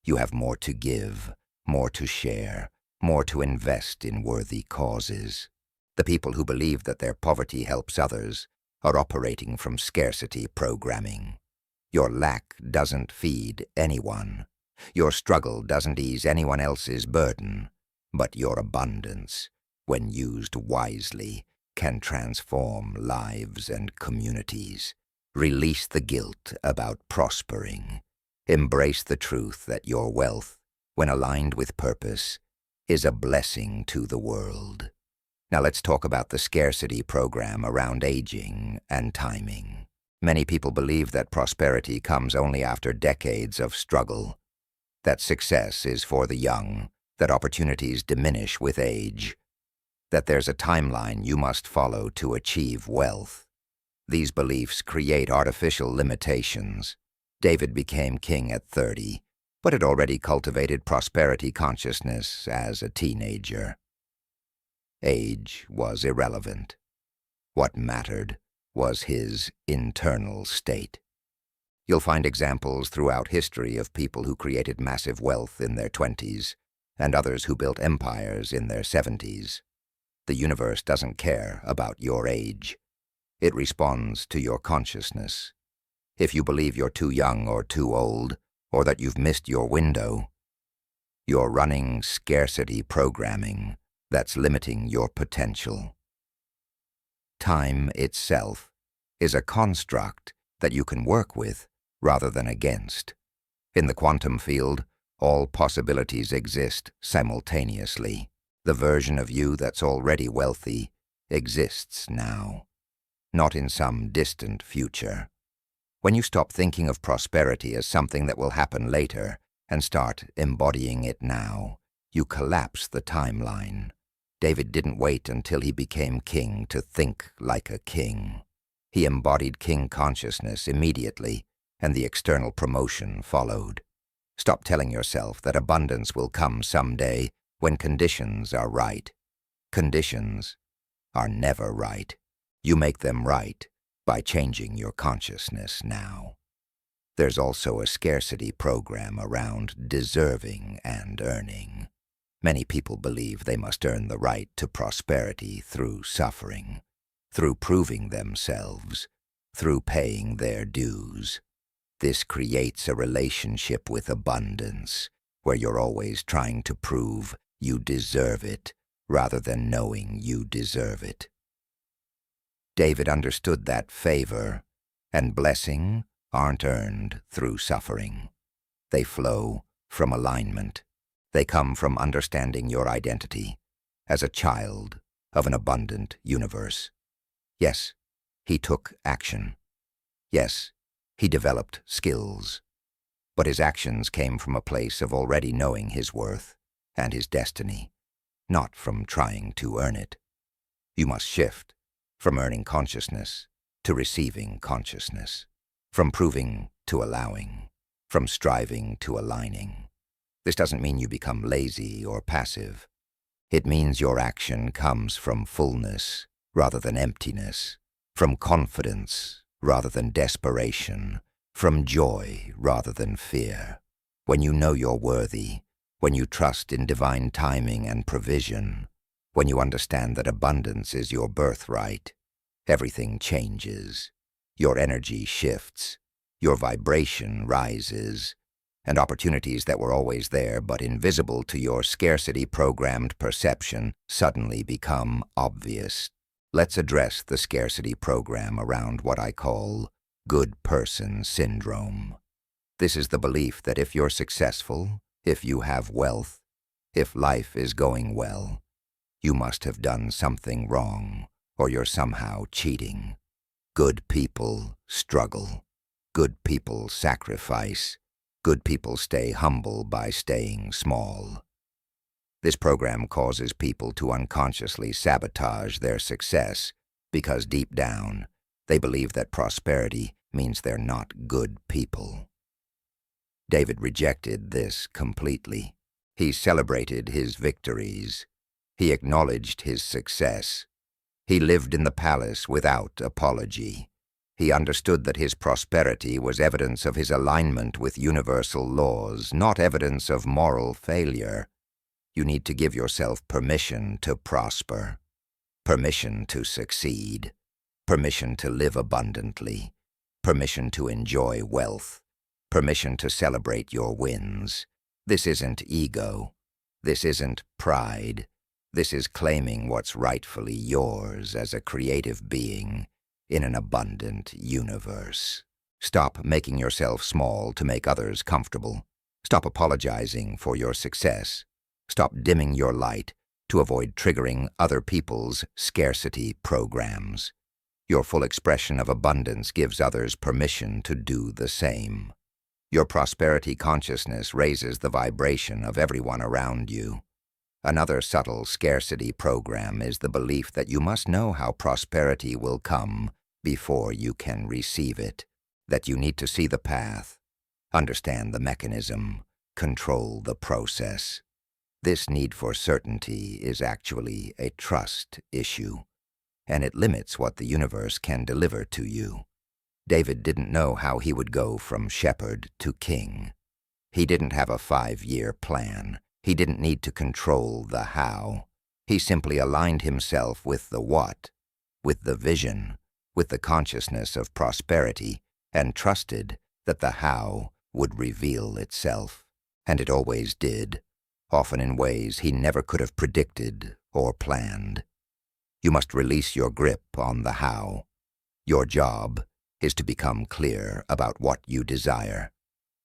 You have more to give, more to share, more to invest in worthy causes. The people who believe that their poverty helps others are operating from scarcity programming. Your lack doesn't feed anyone. Your struggle doesn't ease anyone else's burden. But your abundance, when used wisely, can transform lives and communities. Release the guilt about prospering. Embrace the truth that your wealth, when aligned with purpose, is a blessing to the world. Now let's talk about the scarcity program around aging and timing. Many people believe that prosperity comes only after decades of struggle, that success is for the young, that opportunities diminish with age, that there's a timeline you must follow to achieve wealth. These beliefs create artificial limitations. David became king at 30, but had already cultivated prosperity consciousness as a teenager. Age was irrelevant. What mattered was his internal state. You'll find examples throughout history of people who created massive wealth in their 20s and others who built empires in their 70s. The universe doesn't care about your age. It responds to your consciousness. If you believe you're too young or too old, or that you've missed your window, you're running scarcity programming that's limiting your potential. Time itself is a construct that you can work with rather than against. In the quantum field, all possibilities exist simultaneously. The version of you that's already wealthy exists now, not in some distant future. When you stop thinking of prosperity as something that will happen later and start embodying it now, you collapse the timeline. David didn't wait until he became king to think like a king. He embodied king consciousness immediately, and the external promotion followed. Stop telling yourself that abundance will come someday when conditions are right. Conditions are never right. You make them right by changing your consciousness now. There's also a scarcity program around deserving and earning. Many people believe they must earn the right to prosperity through suffering, through proving themselves, through paying their dues. This creates a relationship with abundance, where you're always trying to prove you deserve it, rather than knowing you deserve it. David understood that favor and blessing aren't earned through suffering. They flow from alignment. They come from understanding your identity as a child of an abundant universe. Yes, he took action. Yes, he developed skills. But his actions came from a place of already knowing his worth and his destiny, not from trying to earn it. You must shift from earning consciousness to receiving consciousness, from proving to allowing, from striving to aligning. This doesn't mean you become lazy or passive. It means your action comes from fullness rather than emptiness, from confidence rather than desperation, from joy rather than fear. When you know you're worthy, when you trust in divine timing and provision, when you understand that abundance is your birthright, everything changes. Your energy shifts, your vibration rises, and opportunities that were always there but invisible to your scarcity-programmed perception suddenly become obvious. Let's address the scarcity program around what I call good person syndrome. This is the belief that if you're successful, if you have wealth, if life is going well, you must have done something wrong, or you're somehow cheating. Good people struggle. Good people sacrifice. Good people stay humble by staying small. This program causes people to unconsciously sabotage their success because deep down, they believe that prosperity means they're not good people. David rejected this completely. He celebrated his victories. He acknowledged his success. He lived in the palace without apology. He understood that his prosperity was evidence of his alignment with universal laws, not evidence of moral failure. You need to give yourself permission to prosper, permission to succeed, permission to live abundantly, permission to enjoy wealth, permission to celebrate your wins. This isn't ego. This isn't pride. This is claiming what's rightfully yours as a creative being in an abundant universe. Stop making yourself small to make others comfortable. Stop apologizing for your success. Stop dimming your light to avoid triggering other people's scarcity programs. Your full expression of abundance gives others permission to do the same. Your prosperity consciousness raises the vibration of everyone around you. Another subtle scarcity program is the belief that you must know how prosperity will come before you can receive it, that you need to see the path, understand the mechanism, control the process. This need for certainty is actually a trust issue, and it limits what the universe can deliver to you. David didn't know how he would go from shepherd to king. He didn't have a 5-year plan. He didn't need to control the how. He simply aligned himself with the what, with the vision, with the consciousness of prosperity, and trusted that the how would reveal itself. And it always did, often in ways he never could have predicted or planned. You must release your grip on the how. Your job is to become clear about what you desire,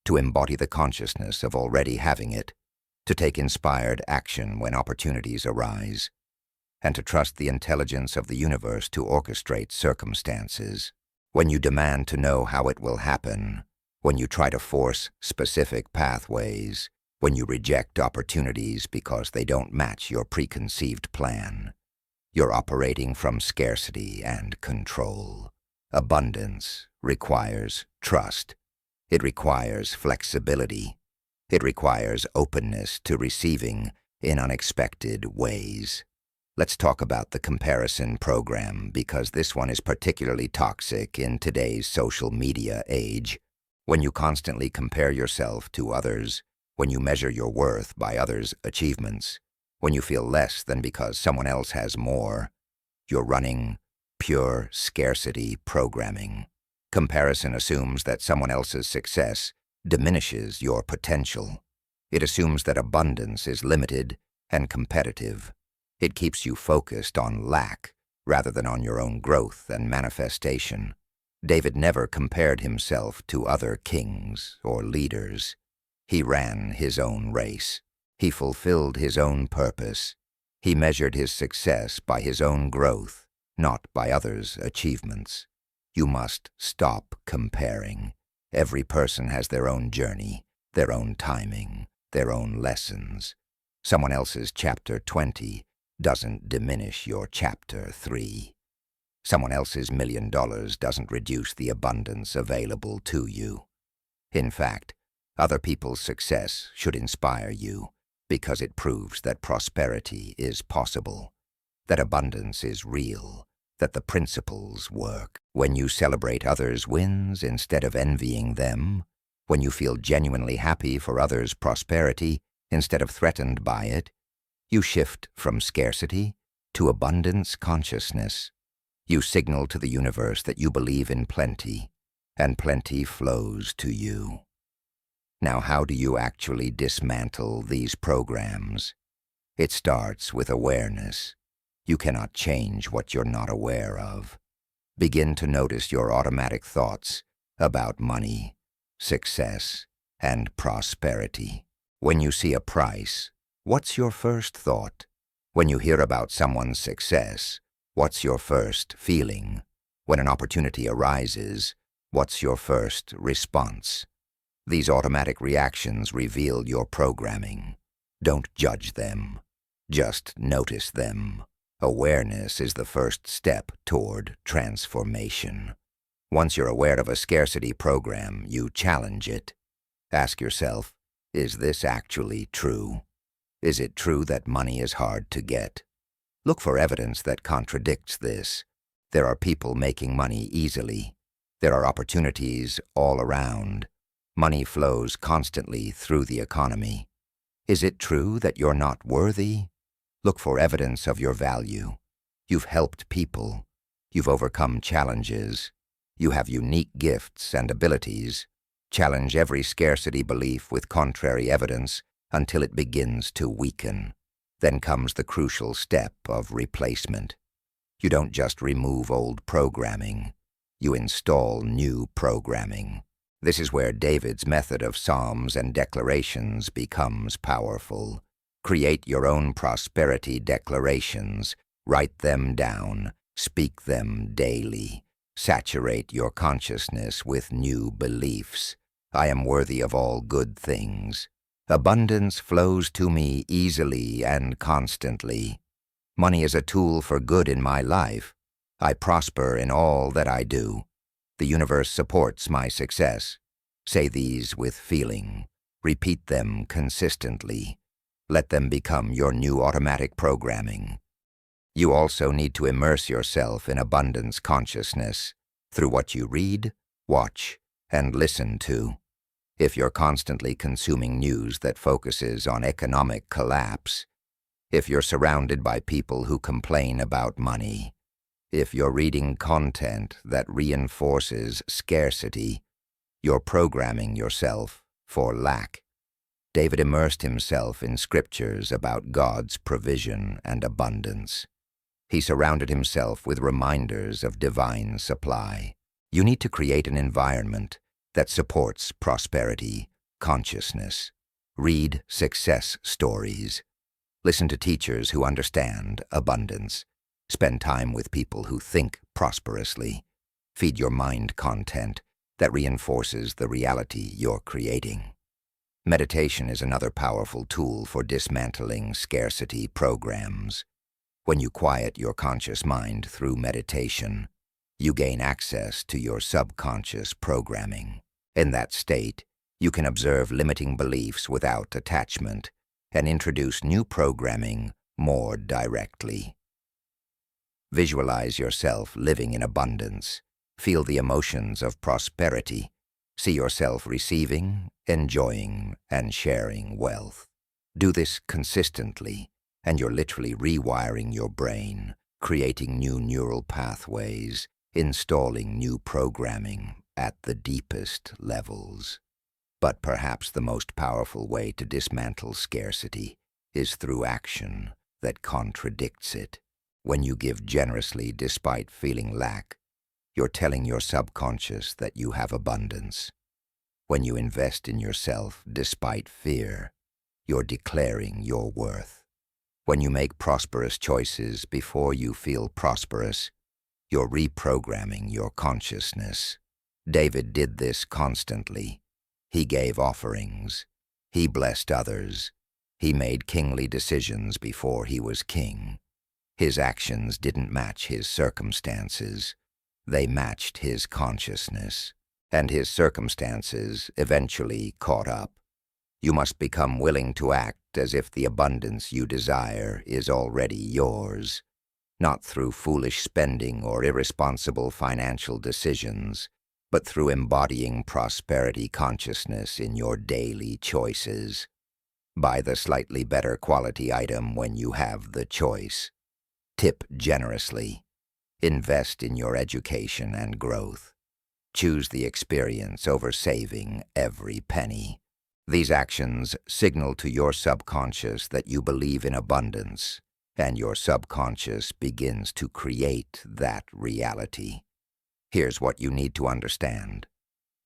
to embody the consciousness of already having it, to take inspired action when opportunities arise, and to trust the intelligence of the universe to orchestrate circumstances. When you demand to know how it will happen, when you try to force specific pathways, when you reject opportunities because they don't match your preconceived plan, you're operating from scarcity and control. Abundance requires trust. It requires flexibility. It requires openness to receiving in unexpected ways. Let's talk about the comparison program, because this one is particularly toxic in today's social media age. When you constantly compare yourself to others, when you measure your worth by others' achievements, when you feel less than because someone else has more, you're running pure scarcity programming. Comparison assumes that someone else's success diminishes your potential. It assumes that abundance is limited and competitive. It keeps you focused on lack rather than on your own growth and manifestation. David never compared himself to other kings or leaders. He ran his own race. He fulfilled his own purpose. He measured his success by his own growth, not by others' achievements. You must stop comparing. Every person has their own journey, their own timing, their own lessons. Someone else's chapter 20 doesn't diminish your chapter 3. Someone else's $1 million doesn't reduce the abundance available to you. In fact, other people's success should inspire you because it proves that prosperity is possible, that abundance is real, that the principles work. When you celebrate others' wins instead of envying them, when you feel genuinely happy for others' prosperity instead of threatened by it, you shift from scarcity to abundance consciousness. You signal to the universe that you believe in plenty, and plenty flows to you. Now, how do you actually dismantle these programs? It starts with awareness. You cannot change what you're not aware of. Begin to notice your automatic thoughts about money, success, and prosperity. When you see a price, what's your first thought? When you hear about someone's success, what's your first feeling? When an opportunity arises, what's your first response? These automatic reactions reveal your programming. Don't judge them. Just notice them. Awareness is the first step toward transformation. Once you're aware of a scarcity program, you challenge it. Ask yourself, is this actually true? Is it true that money is hard to get? Look for evidence that contradicts this. There are people making money easily. There are opportunities all around. Money flows constantly through the economy. Is it true that you're not worthy? Look for evidence of your value. You've helped people. You've overcome challenges. You have unique gifts and abilities. Challenge every scarcity belief with contrary evidence until it begins to weaken. Then comes the crucial step of replacement. You don't just remove old programming. You install new programming. This is where David's method of psalms and declarations becomes powerful. Create your own prosperity declarations. Write them down. Speak them daily. Saturate your consciousness with new beliefs. I am worthy of all good things. Abundance flows to me easily and constantly. Money is a tool for good in my life. I prosper in all that I do. The universe supports my success. Say these with feeling. Repeat them consistently. Let them become your new automatic programming. You also need to immerse yourself in abundance consciousness through what you read, watch, and listen to. If you're constantly consuming news that focuses on economic collapse, if you're surrounded by people who complain about money, if you're reading content that reinforces scarcity, you're programming yourself for lack. David immersed himself in scriptures about God's provision and abundance. He surrounded himself with reminders of divine supply. You need to create an environment that supports prosperity, consciousness. Read success stories. Listen to teachers who understand abundance. Spend time with people who think prosperously. Feed your mind content that reinforces the reality you're creating. Meditation is another powerful tool for dismantling scarcity programs. When you quiet your conscious mind through meditation, you gain access to your subconscious programming. In that state, you can observe limiting beliefs without attachment and introduce new programming more directly. Visualize yourself living in abundance. Feel the emotions of prosperity. See yourself receiving, enjoying, and sharing wealth. Do this consistently, and you're literally rewiring your brain, creating new neural pathways, installing new programming at the deepest levels. But perhaps the most powerful way to dismantle scarcity is through action that contradicts it. When you give generously despite feeling lack, you're telling your subconscious that you have abundance. When you invest in yourself despite fear, you're declaring your worth. When you make prosperous choices before you feel prosperous, you're reprogramming your consciousness. David did this constantly. He gave offerings. He blessed others. He made kingly decisions before he was king. His actions didn't match his circumstances. They matched his consciousness. And his circumstances eventually caught up. You must become willing to act as if the abundance you desire is already yours, not through foolish spending or irresponsible financial decisions, but through embodying prosperity consciousness in your daily choices. Buy the slightly better quality item when you have the choice. Tip generously. Invest in your education and growth. Choose the experience over saving every penny. These actions signal to your subconscious that you believe in abundance, and your subconscious begins to create that reality. Here's what you need to understand.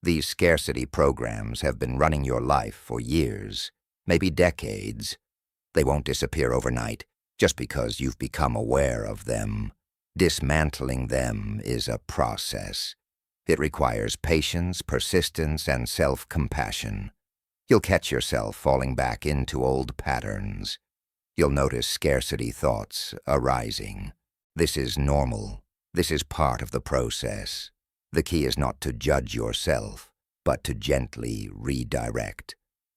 These scarcity programs have been running your life for years, maybe decades. They won't disappear overnight just because you've become aware of them. Dismantling them is a process. It requires patience, persistence, and self-compassion. You'll catch yourself falling back into old patterns. You'll notice scarcity thoughts arising. This is normal. This is part of the process. The key is not to judge yourself, but to gently redirect.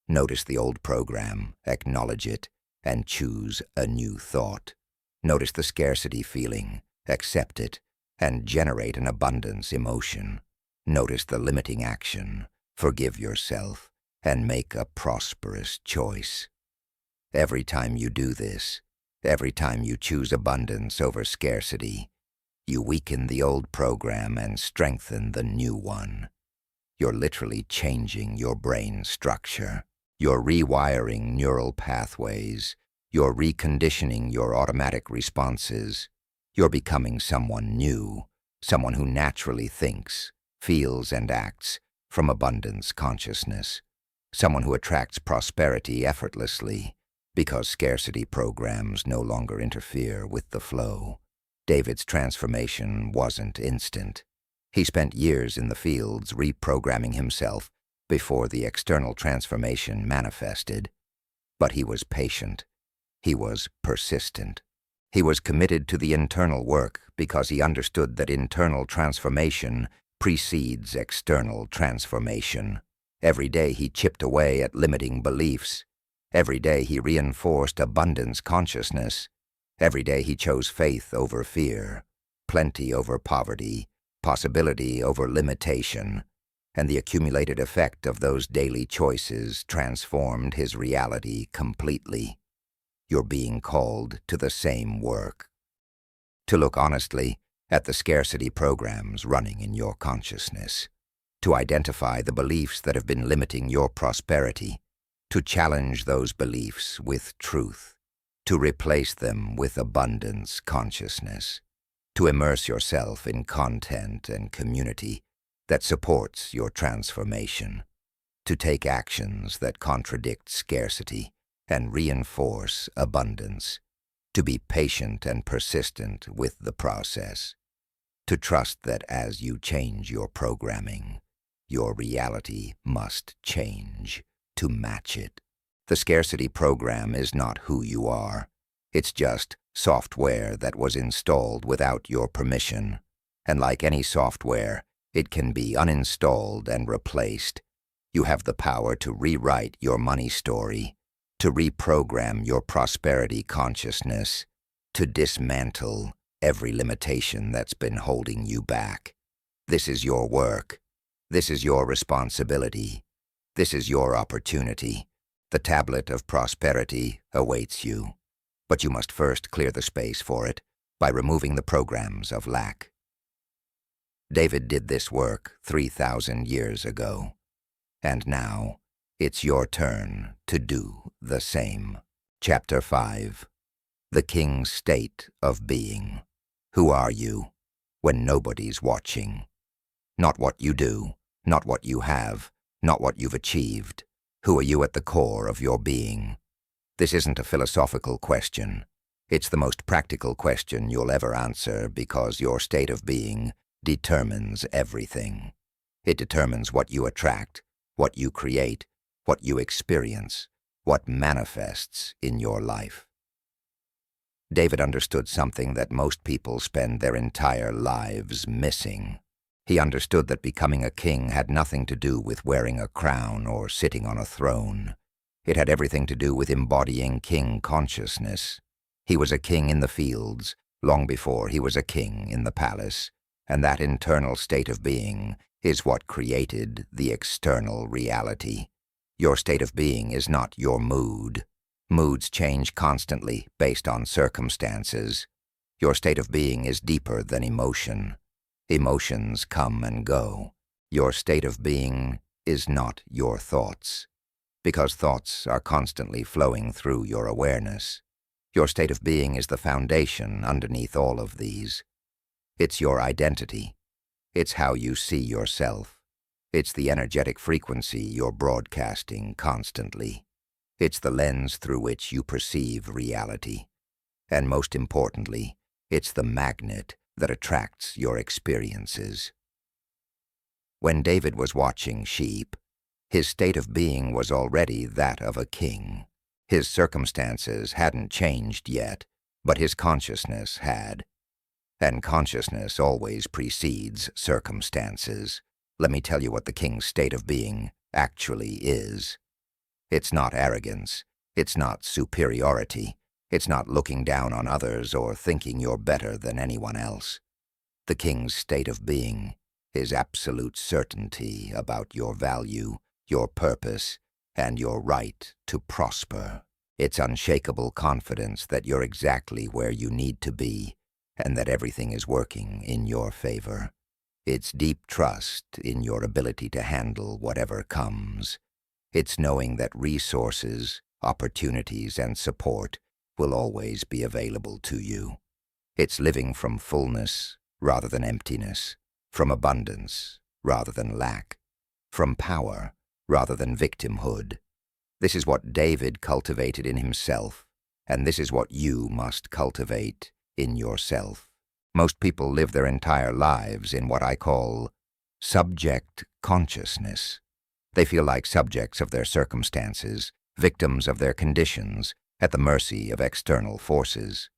Notice the old program, acknowledge it, and choose a new thought. Notice the scarcity feeling, accept it, and generate an abundance emotion. Notice the limiting action, forgive yourself, and make a prosperous choice. Every time you do this, every time you choose abundance over scarcity, you weaken the old program and strengthen the new one. You're literally changing your brain structure. You're rewiring neural pathways. You're reconditioning your automatic responses. You're becoming someone new, someone who naturally thinks, feels, and acts from abundance consciousness. Someone who attracts prosperity effortlessly because scarcity programs no longer interfere with the flow. David's transformation wasn't instant. He spent years in the fields reprogramming himself before the external transformation manifested. But he was patient. He was persistent. He was committed to the internal work because he understood that internal transformation precedes external transformation. Every day he chipped away at limiting beliefs. Every day he reinforced abundance consciousness. Every day he chose faith over fear, plenty over poverty, possibility over limitation, and the accumulated effect of those daily choices transformed his reality completely. You're being called to the same work. To look honestly at the scarcity programs running in your consciousness. To identify the beliefs that have been limiting your prosperity. To challenge those beliefs with truth. To replace them with abundance consciousness. To immerse yourself in content and community that supports your transformation. To take actions that contradict scarcity and reinforce abundance. To be patient and persistent with the process. To trust that as you change your programming, your reality must change to match it. The scarcity program is not who you are. It's just software that was installed without your permission. And like any software, it can be uninstalled and replaced. You have the power to rewrite your money story, to reprogram your prosperity consciousness, to dismantle every limitation that's been holding you back. This is your work. This is your responsibility. This is your opportunity. The tablet of prosperity awaits you. But you must first clear the space for it by removing the programs of lack. David did this work 3,000 years ago. And now, it's your turn to do the same. Chapter 5. The King's State of Being. Who are you when nobody's watching? Not what you do, not what you have, not what you've achieved. Who are you at the core of your being? This isn't a philosophical question. It's the most practical question you'll ever answer because your state of being determines everything. It determines what you attract, what you create, what you experience, what manifests in your life. David understood something that most people spend their entire lives missing. He understood that becoming a king had nothing to do with wearing a crown or sitting on a throne. It had everything to do with embodying king consciousness. He was a king in the fields long before he was a king in the palace, and that internal state of being is what created the external reality. Your state of being is not your mood. Moods change constantly based on circumstances. Your state of being is deeper than emotion. Emotions come and go. Your state of being is not your thoughts, because thoughts are constantly flowing through your awareness. Your state of being is the foundation underneath all of these. It's your identity. It's how you see yourself. It's the energetic frequency you're broadcasting constantly. It's the lens through which you perceive reality. And most importantly, it's the magnet that attracts your experiences. When David was watching sheep, his state of being was already that of a king. His circumstances hadn't changed yet, but his consciousness had. And consciousness always precedes circumstances. Let me tell you what the king's state of being actually is. It's not arrogance. It's not superiority. It's not looking down on others or thinking you're better than anyone else. The king's state of being is absolute certainty about your value, your purpose, and your right to prosper. It's unshakable confidence that you're exactly where you need to be and that everything is working in your favor. It's deep trust in your ability to handle whatever comes. It's knowing that resources, opportunities, and support will always be available to you. It's living from fullness rather than emptiness, from abundance rather than lack, from power rather than victimhood. This is what David cultivated in himself, and this is what you must cultivate in yourself. Most people live their entire lives in what I call subject consciousness. They feel like subjects of their circumstances, victims of their conditions, at the mercy of external forces.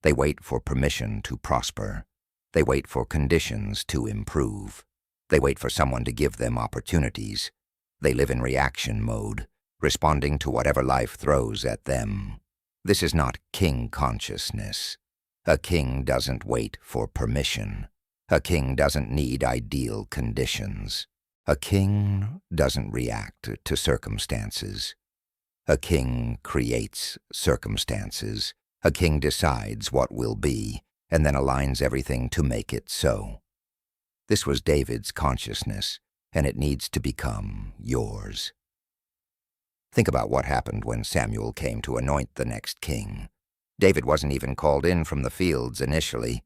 They wait for permission to prosper. They wait for conditions to improve. They wait for someone to give them opportunities. They live in reaction mode, responding to whatever life throws at them. This is not king consciousness. A king doesn't wait for permission. A king doesn't need ideal conditions. A king doesn't react to circumstances. A king creates circumstances. A king decides what will be, and then aligns everything to make it so. This was David's consciousness, and it needs to become yours. Think about what happened when Samuel came to anoint the next king. David wasn't even called in from the fields initially.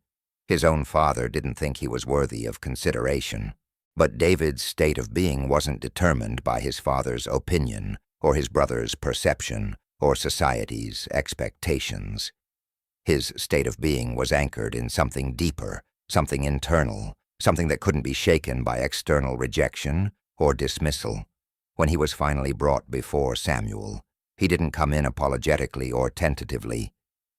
His own father didn't think he was worthy of consideration. But David's state of being wasn't determined by his father's opinion, or his brother's perception, or society's expectations. His state of being was anchored in something deeper, something internal, something that couldn't be shaken by external rejection or dismissal. When he was finally brought before Samuel, he didn't come in apologetically or tentatively.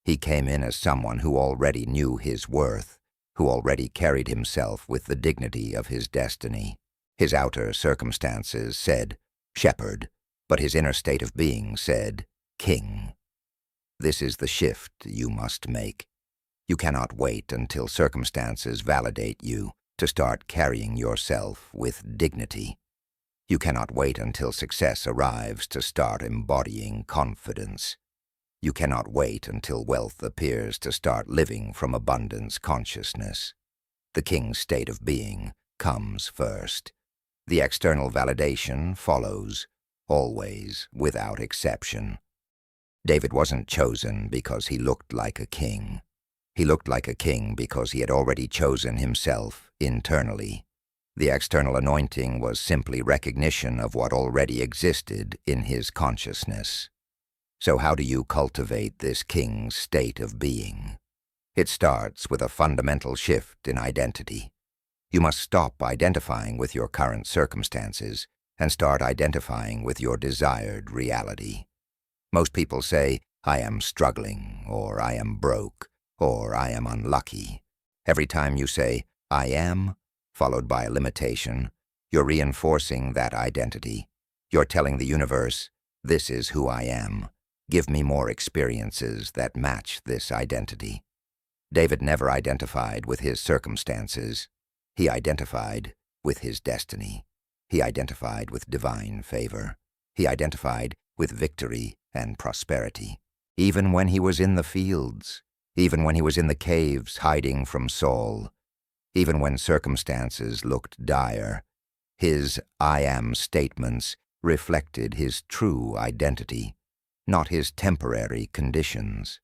He came in as someone who already knew his worth, who already carried himself with the dignity of his destiny. His outer circumstances said, shepherd, but his inner state of being said, king. This is the shift you must make. You cannot wait until circumstances validate you to start carrying yourself with dignity. You cannot wait until success arrives to start embodying confidence. You cannot wait until wealth appears to start living from abundance consciousness. The king's state of being comes first. The external validation follows, always, without exception. David wasn't chosen because he looked like a king. He looked like a king because he had already chosen himself internally. The external anointing was simply recognition of what already existed in his consciousness. So how do you cultivate this king's state of being? It starts with a fundamental shift in identity. You must stop identifying with your current circumstances and start identifying with your desired reality. Most people say, I am struggling, or I am broke, or I am unlucky. Every time you say, I am, followed by a limitation, you're reinforcing that identity. You're telling the universe, this is who I am. Give me more experiences that match this identity. David never identified with his circumstances. He identified with his destiny. He identified with divine favor. He identified with victory and prosperity. Even when he was in the fields, even when he was in the caves hiding from Saul, even when circumstances looked dire, his I am statements reflected his true identity, not his temporary conditions.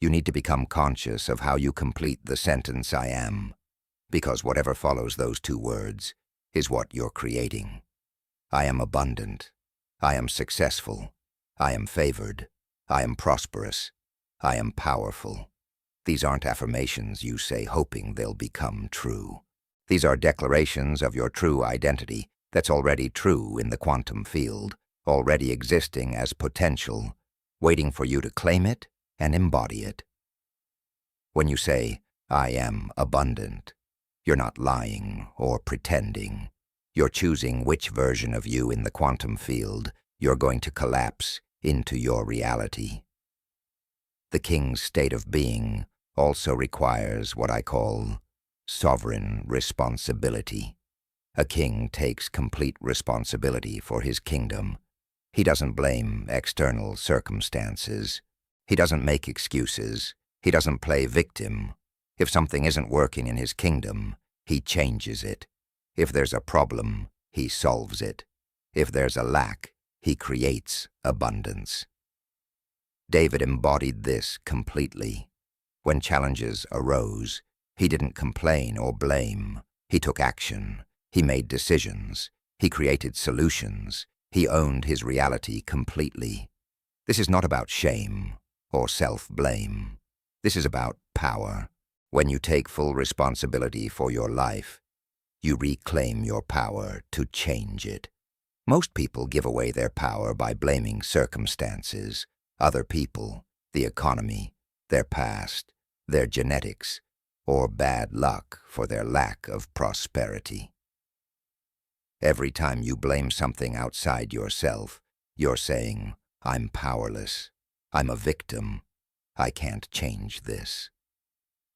You need to become conscious of how you complete the sentence I am, because whatever follows those two words is what you're creating. I am abundant. I am successful. I am favored. I am prosperous. I am powerful. These aren't affirmations you say hoping they'll become true. These are declarations of your true identity that's already true in the quantum field, already existing as potential, waiting for you to claim it and embody it. When you say, I am abundant, you're not lying or pretending. You're choosing which version of you in the quantum field you're going to collapse into your reality. The king's state of being also requires what I call sovereign responsibility. A king takes complete responsibility for his kingdom. He doesn't blame external circumstances. He doesn't make excuses. He doesn't play victim. If something isn't working in his kingdom, he changes it. If there's a problem, he solves it. If there's a lack, he creates abundance. David embodied this completely. When challenges arose, he didn't complain or blame. He took action. He made decisions. He created solutions. He owned his reality completely. This is not about shame or self-blame. This is about power. When you take full responsibility for your life, you reclaim your power to change it. Most people give away their power by blaming circumstances, other people, the economy, their past, their genetics, or bad luck for their lack of prosperity. Every time you blame something outside yourself, you're saying, I'm powerless, I'm a victim, I can't change this.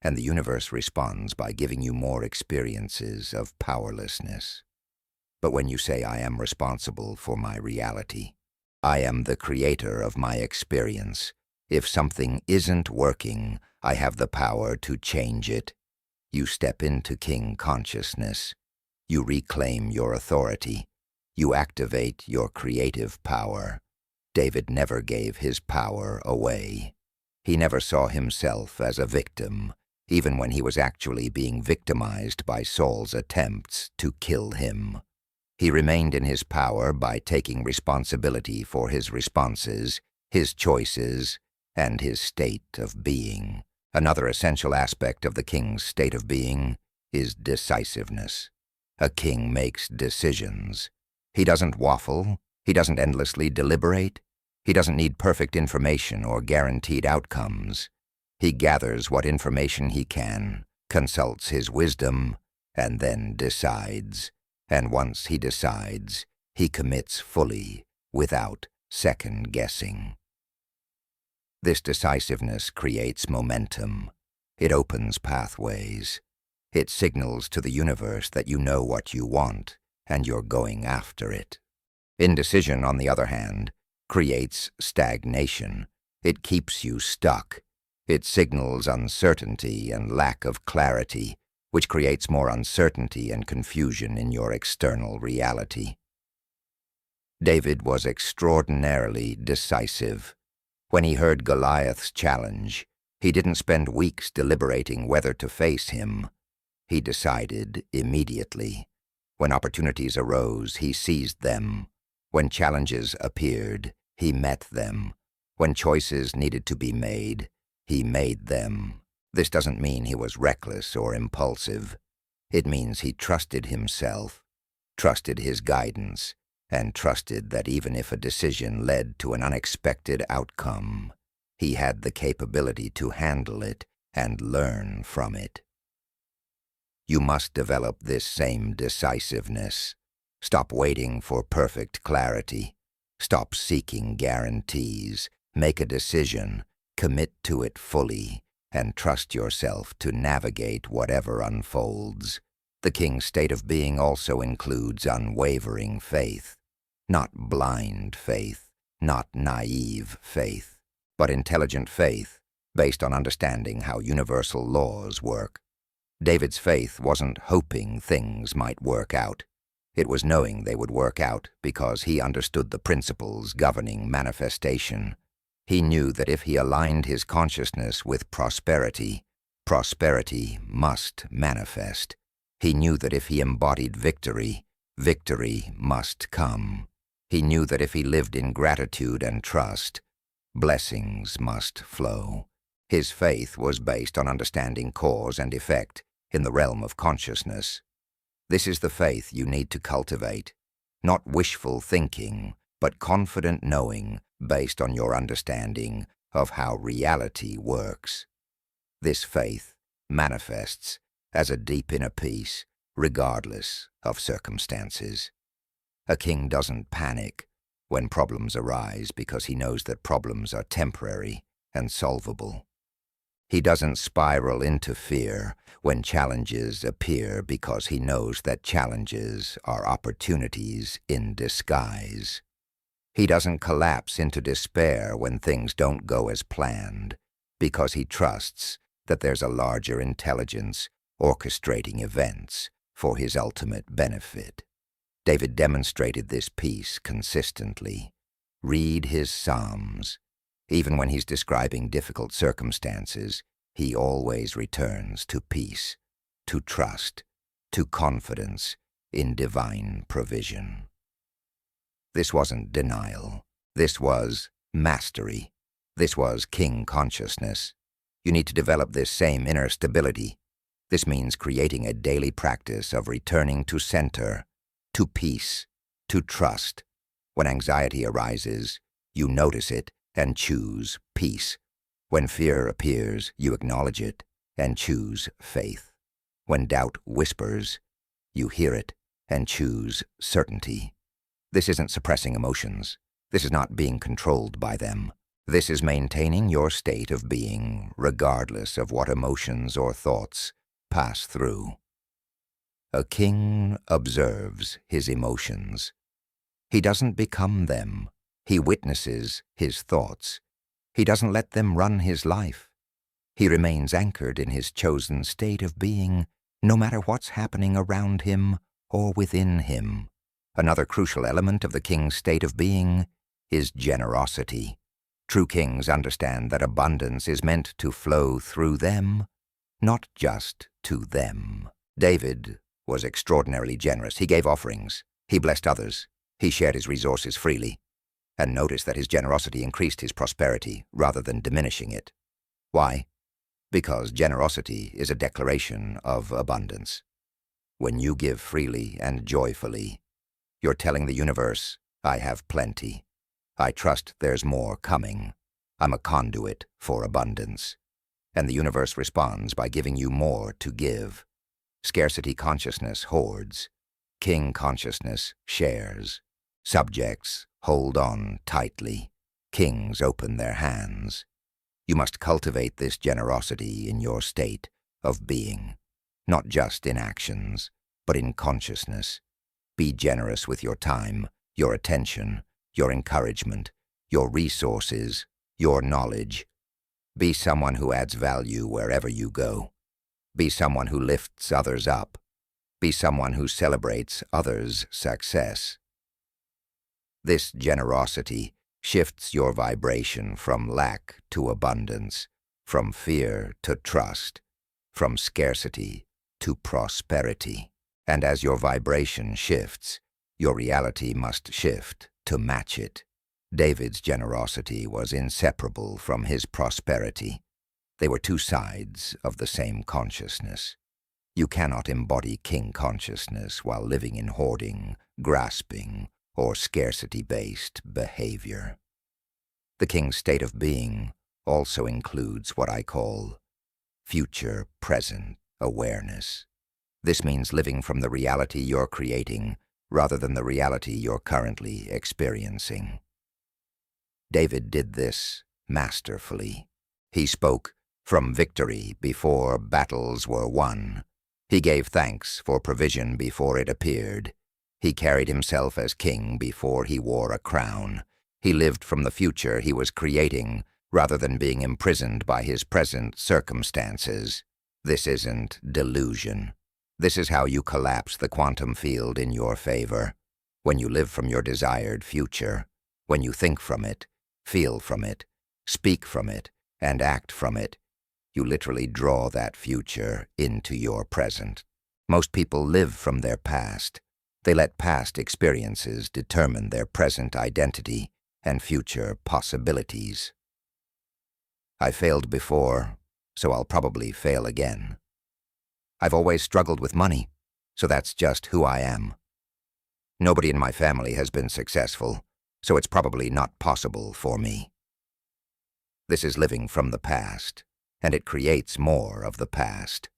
And the universe responds by giving you more experiences of powerlessness. But when you say, I am responsible for my reality, I am the creator of my experience. If something isn't working, I have the power to change it. You step into king consciousness. You reclaim your authority. You activate your creative power. David never gave his power away. He never saw himself as a victim, even when he was actually being victimized by Saul's attempts to kill him. He remained in his power by taking responsibility for his responses, his choices, and his state of being. Another essential aspect of the king's state of being is decisiveness. A king makes decisions. He doesn't waffle. He doesn't endlessly deliberate. He doesn't need perfect information or guaranteed outcomes. He gathers what information he can, consults his wisdom, and then decides. And once he decides, he commits fully, without second-guessing. This decisiveness creates momentum. It opens pathways. It signals to the universe that you know what you want, and you're going after it. Indecision, on the other hand, creates stagnation. It keeps you stuck. It signals uncertainty and lack of clarity, which creates more uncertainty and confusion in your external reality. David was extraordinarily decisive. When he heard Goliath's challenge, he didn't spend weeks deliberating whether to face him. He decided immediately. When opportunities arose, he seized them. When challenges appeared, he met them. When choices needed to be made, he made them. This doesn't mean he was reckless or impulsive. It means he trusted himself, trusted his guidance, and trusted that even if a decision led to an unexpected outcome, he had the capability to handle it and learn from it. You must develop this same decisiveness. Stop waiting for perfect clarity. Stop seeking guarantees. Make a decision, commit to it fully, and trust yourself to navigate whatever unfolds. The king's state of being also includes unwavering faith. Not blind faith, not naive faith, but intelligent faith based on understanding how universal laws work. David's faith wasn't hoping things might work out. It was knowing they would work out because he understood the principles governing manifestation. He knew that if he aligned his consciousness with prosperity, prosperity must manifest. He knew that if he embodied victory, victory must come. He knew that if he lived in gratitude and trust, blessings must flow. His faith was based on understanding cause and effect in the realm of consciousness. This is the faith you need to cultivate, not wishful thinking, but confident knowing based on your understanding of how reality works. This faith manifests as a deep inner peace, regardless of circumstances. A king doesn't panic when problems arise because he knows that problems are temporary and solvable. He doesn't spiral into fear when challenges appear because he knows that challenges are opportunities in disguise. He doesn't collapse into despair when things don't go as planned because he trusts that there's a larger intelligence orchestrating events for his ultimate benefit. David demonstrated this peace consistently. Read his Psalms. Even when he's describing difficult circumstances, he always returns to peace, to trust, to confidence in divine provision. This wasn't denial. This was mastery. This was king consciousness. You need to develop this same inner stability. This means creating a daily practice of returning to center, to peace, to trust. When anxiety arises, you notice it and choose peace. When fear appears, you acknowledge it and choose faith. When doubt whispers, you hear it and choose certainty. This isn't suppressing emotions. This is not being controlled by them. This is maintaining your state of being regardless of what emotions or thoughts pass through. A king observes his emotions. He doesn't become them. He witnesses his thoughts. He doesn't let them run his life. He remains anchored in his chosen state of being, no matter what's happening around him or within him. Another crucial element of the king's state of being is generosity. True kings understand that abundance is meant to flow through them, not just to them. David was extraordinarily generous. He gave offerings. He blessed others. He shared his resources freely. And notice that his generosity increased his prosperity rather than diminishing it. Why? Because generosity is a declaration of abundance. When you give freely and joyfully, you're telling the universe, I have plenty. I trust there's more coming. I'm a conduit for abundance. And the universe responds by giving you more to give. Scarcity consciousness hoards. King consciousness shares. Subjects hold on tightly. Kings open their hands. You must cultivate this generosity in your state of being, not just in actions, but in consciousness. Be generous with your time, your attention, your encouragement, your resources, your knowledge. Be someone who adds value wherever you go. Be someone who lifts others up. Be someone who celebrates others' success. This generosity shifts your vibration from lack to abundance, from fear to trust, from scarcity to prosperity. And as your vibration shifts, your reality must shift to match it. David's generosity was inseparable from his prosperity. They were two sides of the same consciousness. You cannot embody king consciousness while living in hoarding, grasping, or scarcity-based behavior. The king's state of being also includes what I call future-present awareness. This means living from the reality you're creating rather than the reality you're currently experiencing. David did this masterfully. He spoke from victory before battles were won. He gave thanks for provision before it appeared. He carried himself as king before he wore a crown. He lived from the future he was creating rather than being imprisoned by his present circumstances. This isn't delusion. This is how you collapse the quantum field in your favor. When you live from your desired future, when you think from it, feel from it, speak from it, and act from it, you literally draw that future into your present. Most people live from their past. They let past experiences determine their present identity and future possibilities. I failed before, so I'll probably fail again. I've always struggled with money, so that's just who I am. Nobody in my family has been successful, so it's probably not possible for me. This is living from the past, and it creates more of the past.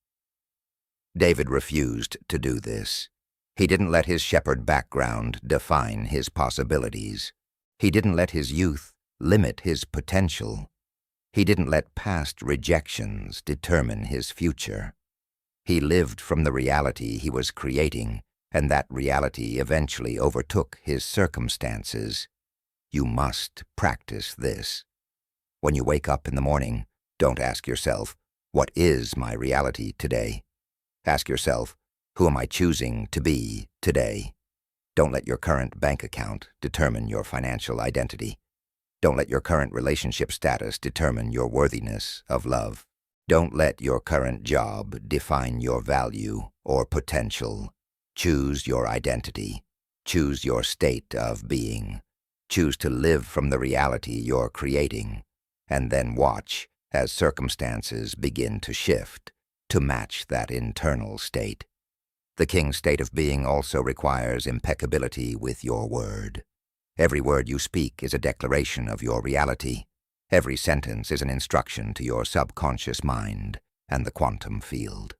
David refused to do this. He didn't let his shepherd background define his possibilities. He didn't let his youth limit his potential. He didn't let past rejections determine his future. He lived from the reality he was creating, and that reality eventually overtook his circumstances. You must practice this. When you wake up in the morning, don't ask yourself, what is my reality today? Ask yourself, who am I choosing to be today? Don't let your current bank account determine your financial identity. Don't let your current relationship status determine your worthiness of love. Don't let your current job define your value or potential. Choose your identity. Choose your state of being. Choose to live from the reality you're creating, and then watch as circumstances begin to shift to match that internal state. The king's state of being also requires impeccability with your word. Every word you speak is a declaration of your reality. Every sentence is an instruction to your subconscious mind and the quantum field.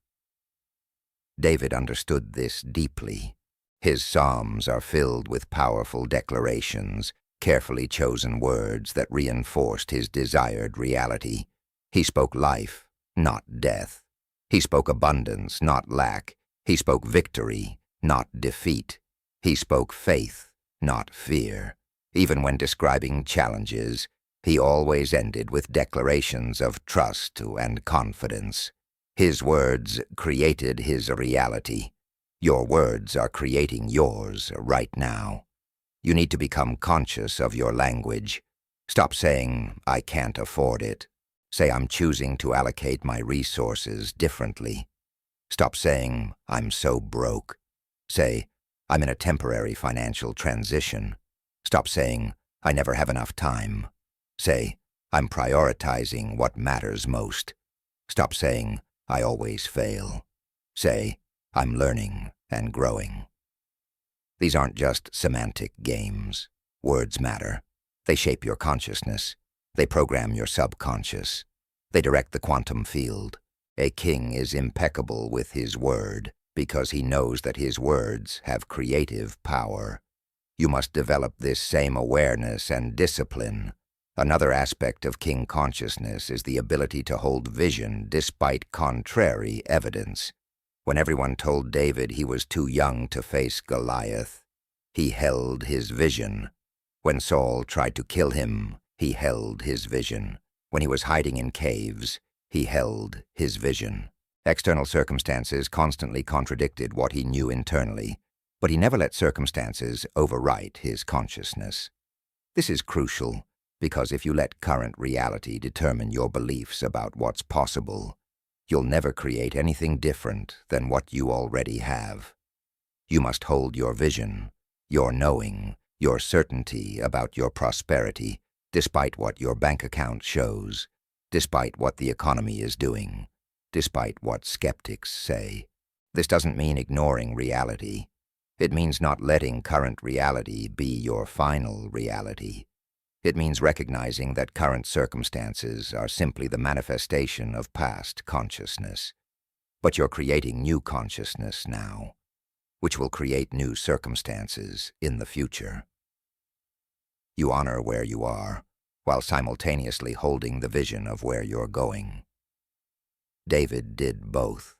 David understood this deeply. His psalms are filled with powerful declarations, carefully chosen words that reinforced his desired reality. He spoke life, not death. He spoke abundance, not lack. He spoke victory, not defeat. He spoke faith, not fear. Even when describing challenges, he always ended with declarations of trust and confidence. His words created his reality. Your words are creating yours right now. You need to become conscious of your language. Stop saying, I can't afford it. Say, I'm choosing to allocate my resources differently. Stop saying, I'm so broke. Say, I'm in a temporary financial transition. Stop saying, I never have enough time. Say, I'm prioritizing what matters most. Stop saying, I always fail. Say, I'm learning and growing. These aren't just semantic games. Words matter. They shape your consciousness. They program your subconscious. They direct the quantum field. A king is impeccable with his word because he knows that his words have creative power. You must develop this same awareness and discipline. Another aspect of king consciousness is the ability to hold vision despite contrary evidence. When everyone told David he was too young to face Goliath, he held his vision. When Saul tried to kill him, he held his vision. When he was hiding in caves, he held his vision. External circumstances constantly contradicted what he knew internally, but he never let circumstances overwrite his consciousness. This is crucial, because if you let current reality determine your beliefs about what's possible, You'll never create anything different than what you already have. You must hold your vision, your knowing, your certainty about your prosperity, despite what your bank account shows, despite what the economy is doing, despite what skeptics say. This doesn't mean ignoring reality. It means not letting current reality be your final reality. It means recognizing that current circumstances are simply the manifestation of past consciousness. But you're creating new consciousness now, which will create new circumstances in the future. You honor where you are, while simultaneously holding the vision of where you're going. David did both.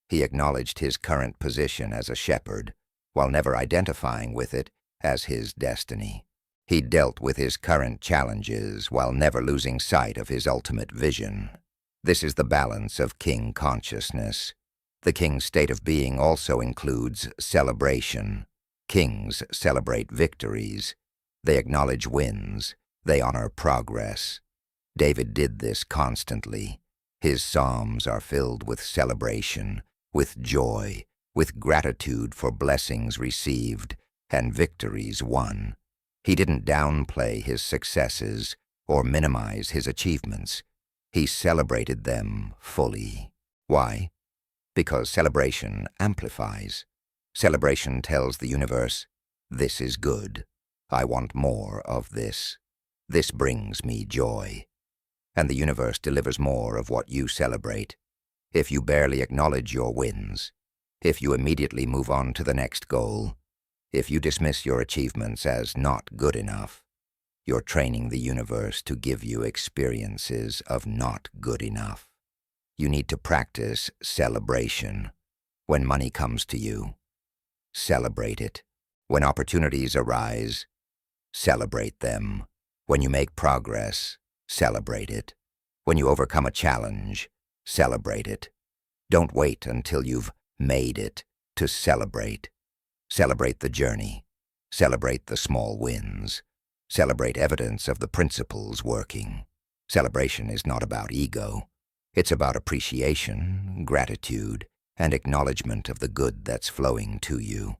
He acknowledged his current position as a shepherd, while never identifying with it as his destiny. He dealt with his current challenges while never losing sight of his ultimate vision. This is the balance of king consciousness. The king's state of being also includes celebration. Kings celebrate victories. They acknowledge wins. They honor progress. David did this constantly. His psalms are filled with celebration, with joy, with gratitude for blessings received and victories won. He didn't downplay his successes or minimize his achievements. He celebrated them fully. Why? Because celebration amplifies. Celebration tells the universe, "This is good. I want more of this. This brings me joy." And the universe delivers more of what you celebrate. If you barely acknowledge your wins, if you immediately move on to the next goal, if you dismiss your achievements as not good enough, you're training the universe to give you experiences of not good enough. You need to practice celebration. When money comes to you, celebrate it. When opportunities arise, celebrate them. When you make progress, celebrate it. When you overcome a challenge, celebrate it. Don't wait until you've made it to celebrate. Celebrate the journey. Celebrate the small wins. Celebrate evidence of the principles working. Celebration is not about ego. It's about appreciation, gratitude, and acknowledgement of the good that's flowing to you.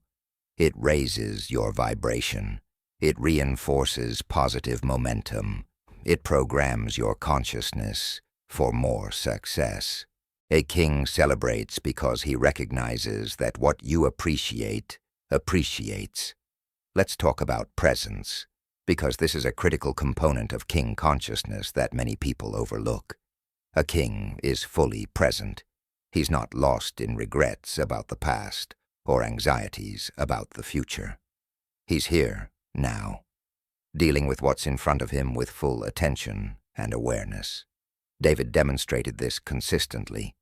It raises your vibration. It reinforces positive momentum. It programs your consciousness for more success. A king celebrates because he recognizes that what you appreciates. Let's talk about presence, because this is a critical component of king consciousness that many people overlook. A king is fully present. He's not lost in regrets about the past or anxieties about the future. He's here, now, dealing with what's in front of him with full attention and awareness. David demonstrated this consistently.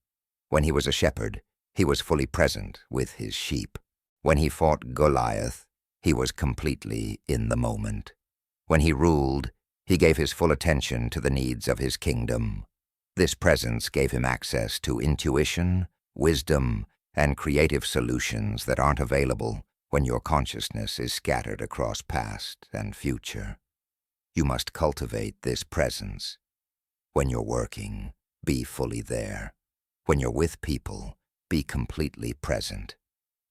When he was a shepherd, he was fully present with his sheep. When he fought Goliath, he was completely in the moment. When he ruled, he gave his full attention to the needs of his kingdom. This presence gave him access to intuition, wisdom, and creative solutions that aren't available when your consciousness is scattered across past and future. You must cultivate this presence. When you're working, be fully there. When you're with people, be completely present.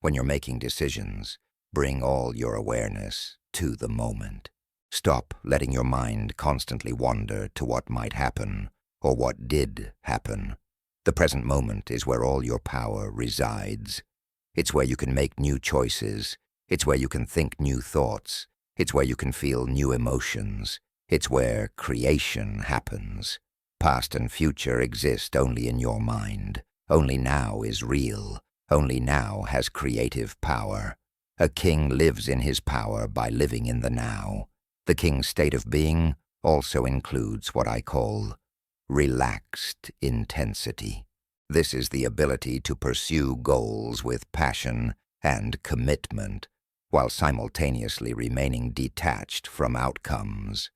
When you're making decisions, bring all your awareness to the moment. Stop letting your mind constantly wander to what might happen or what did happen. The present moment is where all your power resides. It's where you can make new choices. It's where you can think new thoughts. It's where you can feel new emotions. It's where creation happens. Past and future exist only in your mind. Only now is real. Only now has creative power. A king lives in his power by living in the now. The king's state of being also includes what I call relaxed intensity. This is the ability to pursue goals with passion and commitment while simultaneously remaining detached from outcomes.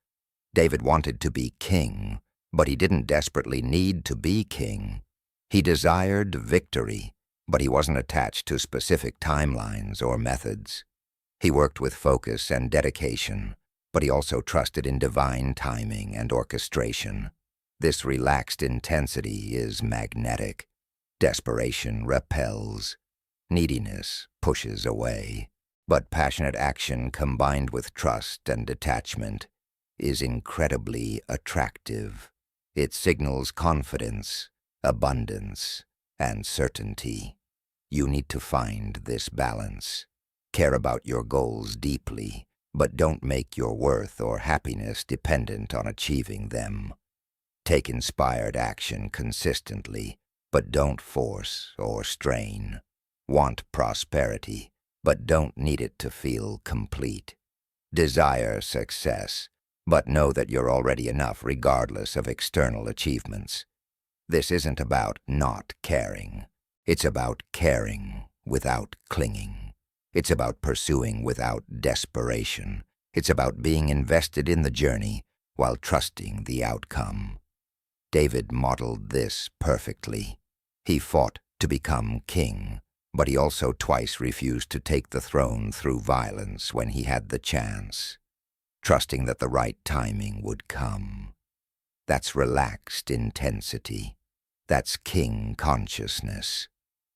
David wanted to be king, but he didn't desperately need to be king. He desired victory, but he wasn't attached to specific timelines or methods. He worked with focus and dedication, but he also trusted in divine timing and orchestration. This relaxed intensity is magnetic. Desperation repels. Neediness pushes away. But passionate action combined with trust and detachment is incredibly attractive. It signals confidence, abundance, and certainty. You need to find this balance. Care about your goals deeply, but don't make your worth or happiness dependent on achieving them. Take inspired action consistently, but don't force or strain. Want prosperity, but don't need it to feel complete. Desire success, but know that you're already enough regardless of external achievements. This isn't about not caring. It's about caring without clinging. It's about pursuing without desperation. It's about being invested in the journey while trusting the outcome. David modeled this perfectly. He fought to become king, but he also twice refused to take the throne through violence when he had the chance, trusting that the right timing would come. That's relaxed intensity. That's king consciousness.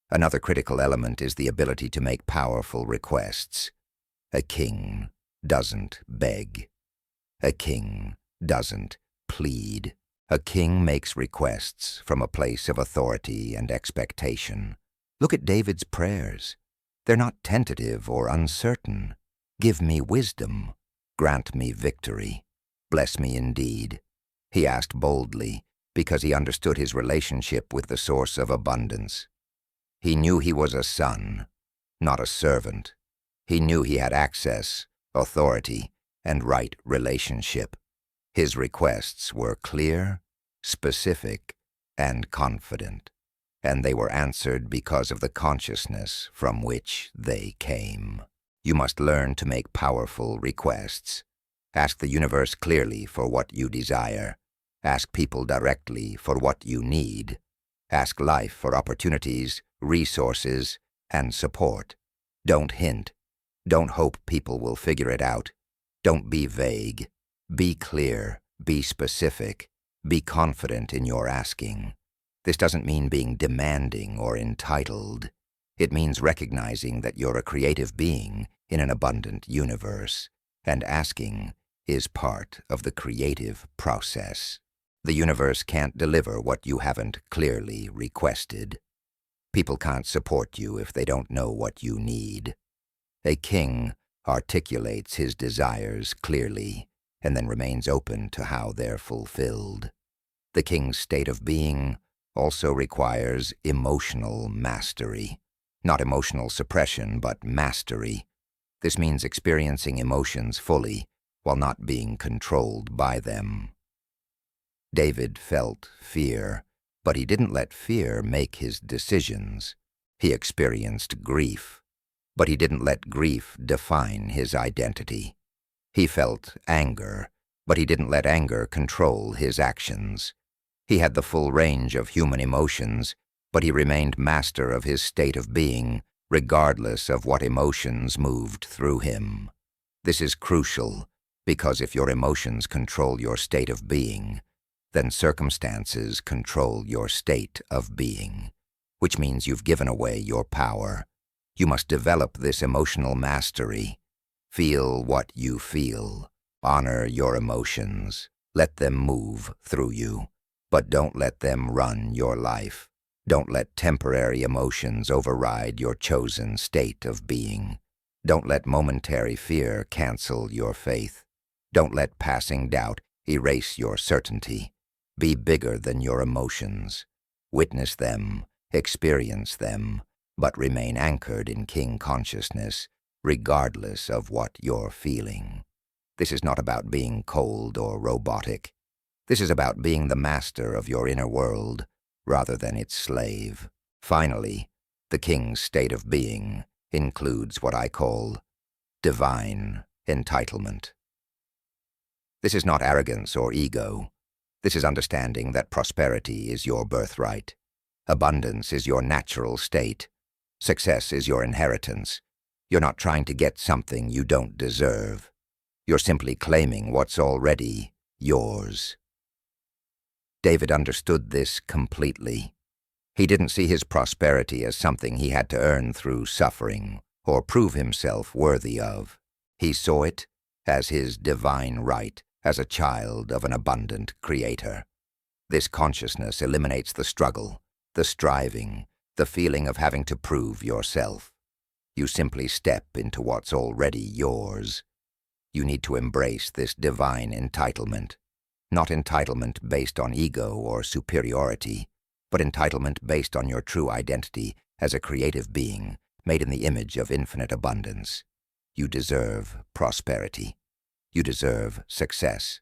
Another critical element is the ability to make powerful requests. A king doesn't beg. A king doesn't plead. A king makes requests from a place of authority and expectation. Look at David's prayers. They're not tentative or uncertain. Give me wisdom. Grant me victory. Bless me indeed. He asked boldly because he understood his relationship with the source of abundance. He knew he was a son, not a servant. He knew he had access, authority, and right relationship. His requests were clear, specific, and confident, and they were answered because of the consciousness from which they came. You must learn to make powerful requests. Ask the universe clearly for what you desire. Ask people directly for what you need. Ask life for opportunities, resources, and support. Don't hint. Don't hope people will figure it out. Don't be vague. Be clear. Be specific. Be confident in your asking. This doesn't mean being demanding or entitled. It means recognizing that you're a creative being in an abundant universe, and asking is part of the creative process. The universe can't deliver what you haven't clearly requested. People can't support you if they don't know what you need. A king articulates his desires clearly and then remains open to how they're fulfilled. The king's state of being also requires emotional mastery. Not emotional suppression, but mastery. This means experiencing emotions fully while not being controlled by them. David felt fear, but he didn't let fear make his decisions. He experienced grief, but he didn't let grief define his identity. He felt anger, but he didn't let anger control his actions. He had the full range of human emotions, but he remained master of his state of being, regardless of what emotions moved through him. This is crucial, because if your emotions control your state of being, then circumstances control your state of being, which means you've given away your power. You must develop this emotional mastery. Feel what you feel. Honor your emotions. Let them move through you, but don't let them run your life. Don't let temporary emotions override your chosen state of being. Don't let momentary fear cancel your faith. Don't let passing doubt erase your certainty. Be bigger than your emotions. Witness them, experience them, but remain anchored in king consciousness, regardless of what you're feeling. This is not about being cold or robotic. This is about being the master of your inner world, rather than its slave. Finally, the king's state of being includes what I call divine entitlement. This is not arrogance or ego. This is understanding that prosperity is your birthright. Abundance is your natural state. Success is your inheritance. You're not trying to get something you don't deserve. You're simply claiming what's already yours. David understood this completely. He didn't see his prosperity as something he had to earn through suffering or prove himself worthy of. He saw it as his divine right as a child of an abundant Creator. This consciousness eliminates the struggle, the striving, the feeling of having to prove yourself. You simply step into what's already yours. You need to embrace this divine entitlement, not entitlement based on ego or superiority, but entitlement based on your true identity as a creative being made in the image of infinite abundance. You deserve prosperity. You deserve success.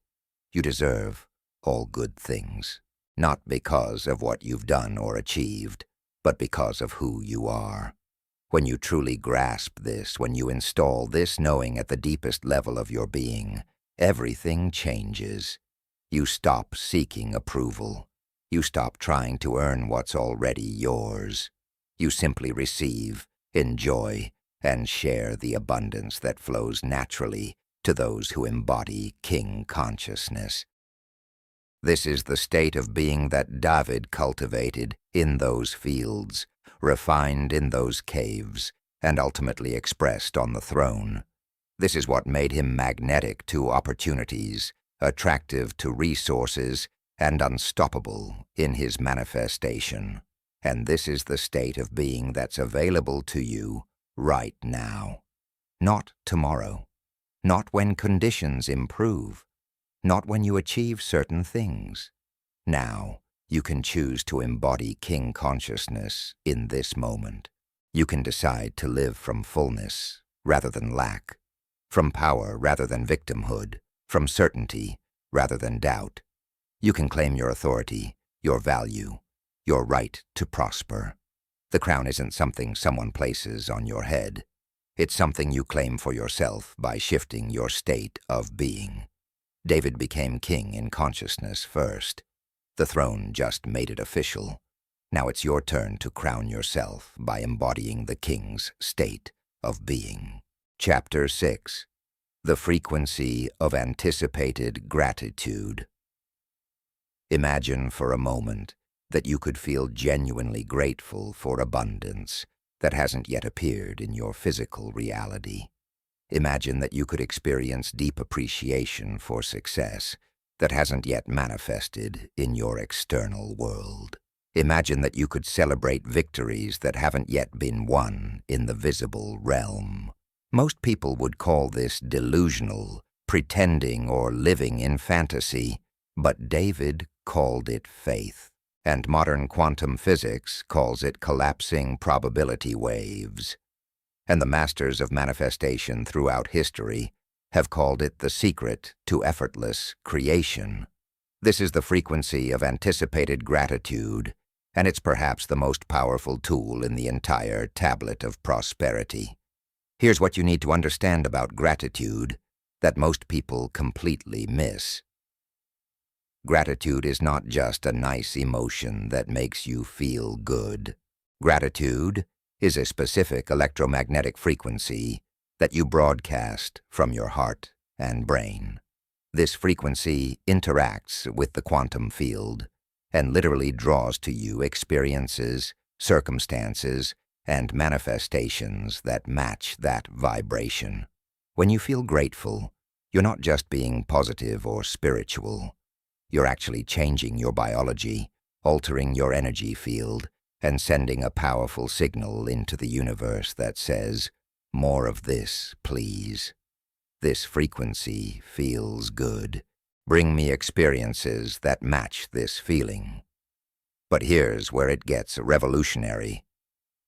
You deserve all good things, not because of what you've done or achieved, but because of who you are. When you truly grasp this, when you install this knowing at the deepest level of your being, everything changes. You stop seeking approval. You stop trying to earn what's already yours. You simply receive, enjoy, and share the abundance that flows naturally to those who embody King consciousness. This is the state of being that David cultivated in those fields, refined in those caves, and ultimately expressed on the throne. This is what made him magnetic to opportunities, attractive to resources, and unstoppable in his manifestation. And this is the state of being that's available to you right now. Not tomorrow. Not when conditions improve. Not when you achieve certain things. Now, you can choose to embody King consciousness in this moment. You can decide to live from fullness rather than lack, from power rather than victimhood, from certainty rather than doubt. You can claim your authority, your value, your right to prosper. The crown isn't something someone places on your head. It's something you claim for yourself by shifting your state of being. David became king in consciousness first. The throne just made it official. Now it's your turn to crown yourself by embodying the king's state of being. Chapter 6. The Frequency of Anticipated Gratitude. Imagine for a moment that you could feel genuinely grateful for abundance that hasn't yet appeared in your physical reality. Imagine that you could experience deep appreciation for success that hasn't yet manifested in your external world. Imagine that you could celebrate victories that haven't yet been won in the visible realm. Most people would call this delusional, pretending, or living in fantasy, but David called it faith, and modern quantum physics calls it collapsing probability waves. And the masters of manifestation throughout history have called it the secret to effortless creation. This is the frequency of anticipated gratitude, and it's perhaps the most powerful tool in the entire tablet of prosperity. Here's what you need to understand about gratitude that most people completely miss. Gratitude is not just a nice emotion that makes you feel good. Gratitude is a specific electromagnetic frequency that you broadcast from your heart and brain. This frequency interacts with the quantum field and literally draws to you experiences, circumstances, and manifestations that match that vibration. When you feel grateful, you're not just being positive or spiritual. You're actually changing your biology, altering your energy field, and sending a powerful signal into the universe that says, "More of this, please. This frequency feels good. Bring me experiences that match this feeling." But here's where it gets revolutionary.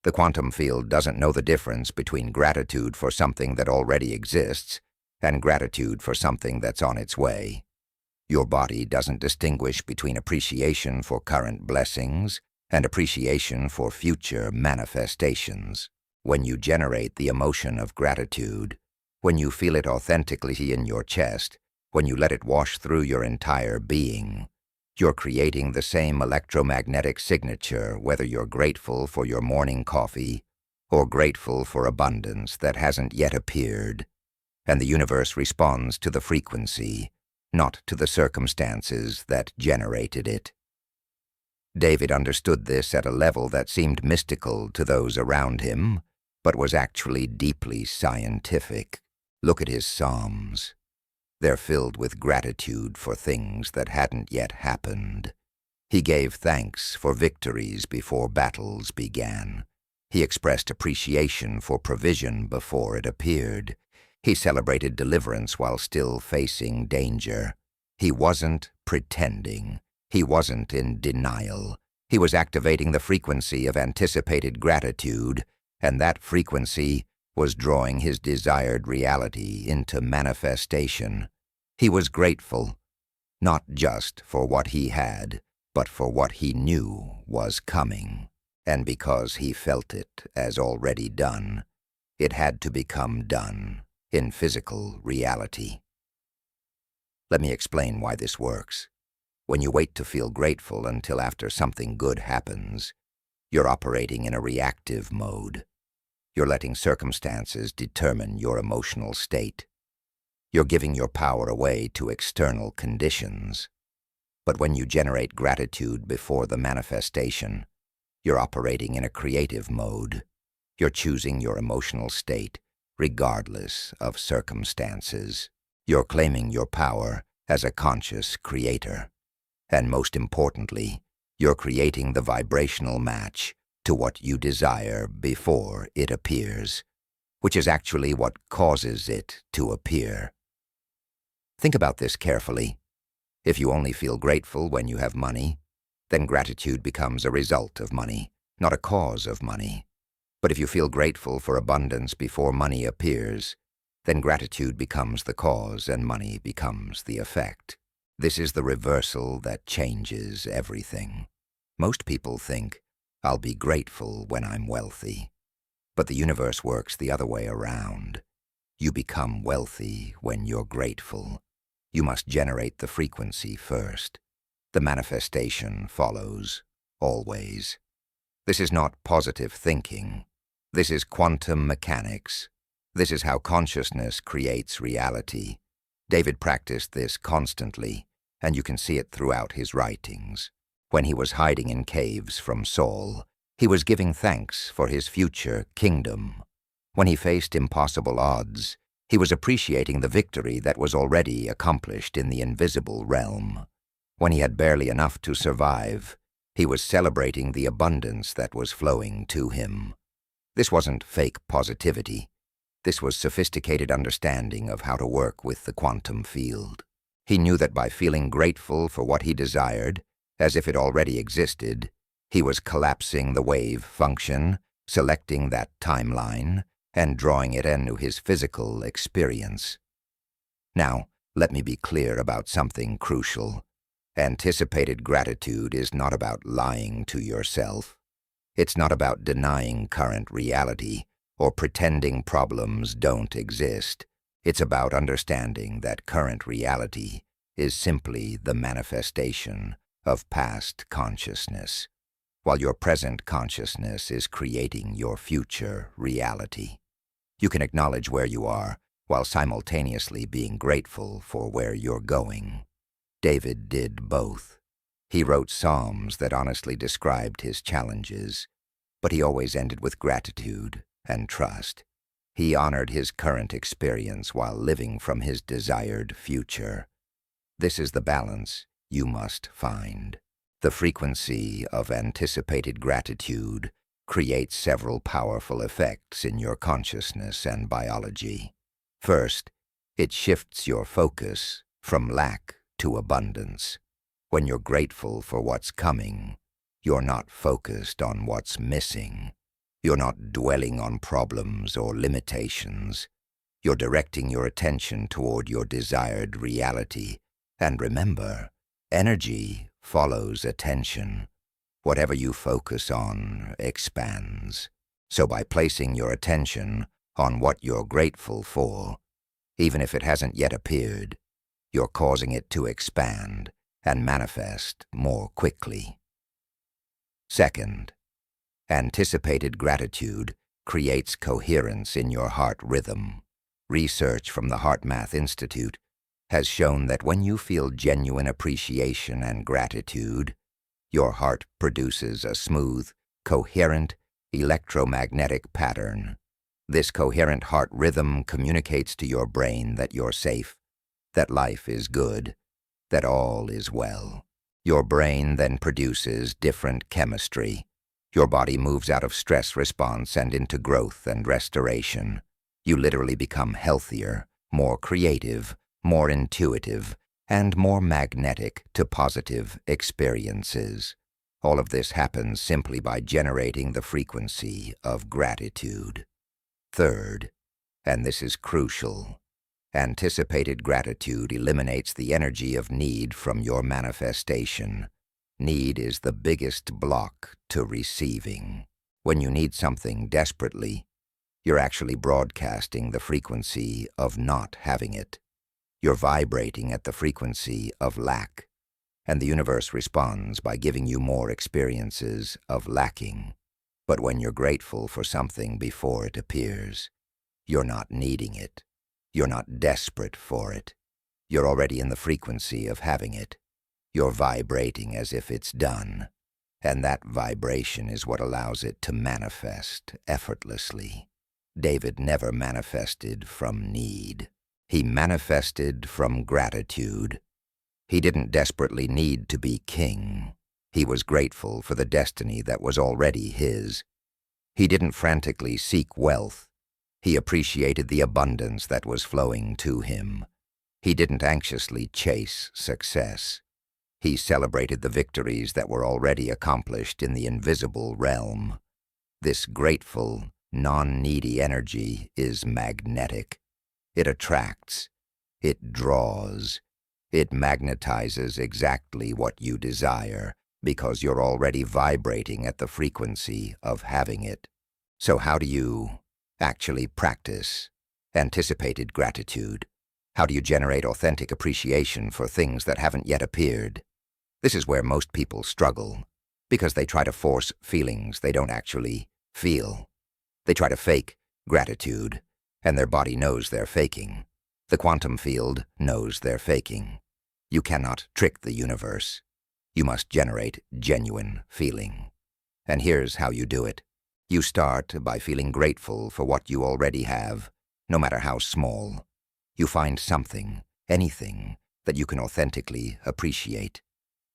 The quantum field doesn't know the difference between gratitude for something that already exists and gratitude for something that's on its way. Your body doesn't distinguish between appreciation for current blessings and appreciation for future manifestations. When you generate the emotion of gratitude, when you feel it authentically in your chest, when you let it wash through your entire being, you're creating the same electromagnetic signature whether you're grateful for your morning coffee or grateful for abundance that hasn't yet appeared. And the universe responds to the frequency, not to the circumstances that generated it. David understood this at a level that seemed mystical to those around him, but was actually deeply scientific. Look at his Psalms. They're filled with gratitude for things that hadn't yet happened. He gave thanks for victories before battles began. He expressed appreciation for provision before it appeared. He celebrated deliverance while still facing danger. He wasn't pretending. He wasn't in denial. He was activating the frequency of anticipated gratitude, and that frequency was drawing his desired reality into manifestation. He was grateful, not just for what he had, but for what he knew was coming. And because he felt it as already done, it had to become done in physical reality. Let me explain why this works. When you wait to feel grateful until after something good happens, you're operating in a reactive mode. You're letting circumstances determine your emotional state. You're giving your power away to external conditions. But when you generate gratitude before the manifestation, you're operating in a creative mode. You're choosing your emotional state regardless of circumstances. You're claiming your power as a conscious creator. And most importantly, you're creating the vibrational match to what you desire before it appears, which is actually what causes it to appear. Think about this carefully. If you only feel grateful when you have money, then gratitude becomes a result of money, not a cause of money. But if you feel grateful for abundance before money appears, then gratitude becomes the cause and money becomes the effect. This is the reversal that changes everything. Most people think, I'll be grateful when I'm wealthy. But the universe works the other way around. You become wealthy when you're grateful. You must generate the frequency first. The manifestation follows, always. This is not positive thinking. This is quantum mechanics. This is how consciousness creates reality. David practiced this constantly, and you can see it throughout his writings. When he was hiding in caves from Saul, he was giving thanks for his future kingdom. When he faced impossible odds, he was appreciating the victory that was already accomplished in the invisible realm. When he had barely enough to survive, he was celebrating the abundance that was flowing to him. This wasn't fake positivity. This was sophisticated understanding of how to work with the quantum field. He knew that by feeling grateful for what he desired, as if it already existed, he was collapsing the wave function, selecting that timeline, and drawing it into his physical experience. Now, let me be clear about something crucial. Anticipated gratitude is not about lying to yourself. It's not about denying current reality or pretending problems don't exist. It's about understanding that current reality is simply the manifestation of past consciousness, while your present consciousness is creating your future reality. You can acknowledge where you are while simultaneously being grateful for where you're going. David did both. He wrote psalms that honestly described his challenges, but he always ended with gratitude and trust. He honored his current experience while living from his desired future. This is the balance you must find. The frequency of anticipated gratitude creates several powerful effects in your consciousness and biology. First, it shifts your focus from lack to abundance. When you're grateful for what's coming, you're not focused on what's missing. You're not dwelling on problems or limitations. You're directing your attention toward your desired reality. And remember, energy follows attention. Whatever you focus on expands. So by placing your attention on what you're grateful for, even if it hasn't yet appeared, you're causing it to expand and manifest more quickly. Second, anticipated gratitude creates coherence in your heart rhythm. Research from the HeartMath Institute has shown that when you feel genuine appreciation and gratitude, Your heart produces a smooth, coherent, electromagnetic pattern. This coherent heart rhythm communicates to your brain that you're safe, that life is good, that all is well. Your brain then produces different chemistry. Your body moves out of stress response and into growth and restoration. You literally become healthier, more creative, more intuitive, and more magnetic to positive experiences. All of this happens simply by generating the frequency of gratitude. Third, and this is crucial, anticipated gratitude eliminates the energy of need from your manifestation. Need is the biggest block to receiving. When you need something desperately, you're actually broadcasting the frequency of not having it. You're vibrating at the frequency of lack, and the universe responds by giving you more experiences of lacking. But when you're grateful for something before it appears, you're not needing it. You're not desperate for it. You're already in the frequency of having it. You're vibrating as if it's done, and that vibration is what allows it to manifest effortlessly. David never manifested from need. He manifested from gratitude. He didn't desperately need to be king. He was grateful for the destiny that was already his. He didn't frantically seek wealth. He appreciated the abundance that was flowing to him. He didn't anxiously chase success. He celebrated the victories that were already accomplished in the invisible realm. This grateful, non-needy energy is magnetic. It attracts. It draws. It magnetizes exactly what you desire because you're already vibrating at the frequency of having it. So how do you actually practice anticipated gratitude? How do you generate authentic appreciation for things that haven't yet appeared? This is where most people struggle, because they try to force feelings they don't actually feel. They try to fake gratitude, and their body knows they're faking. The quantum field knows they're faking. You cannot trick the universe. You must generate genuine feeling. And here's how you do it. You start by feeling grateful for what you already have, no matter how small. You find something, anything, that you can authentically appreciate.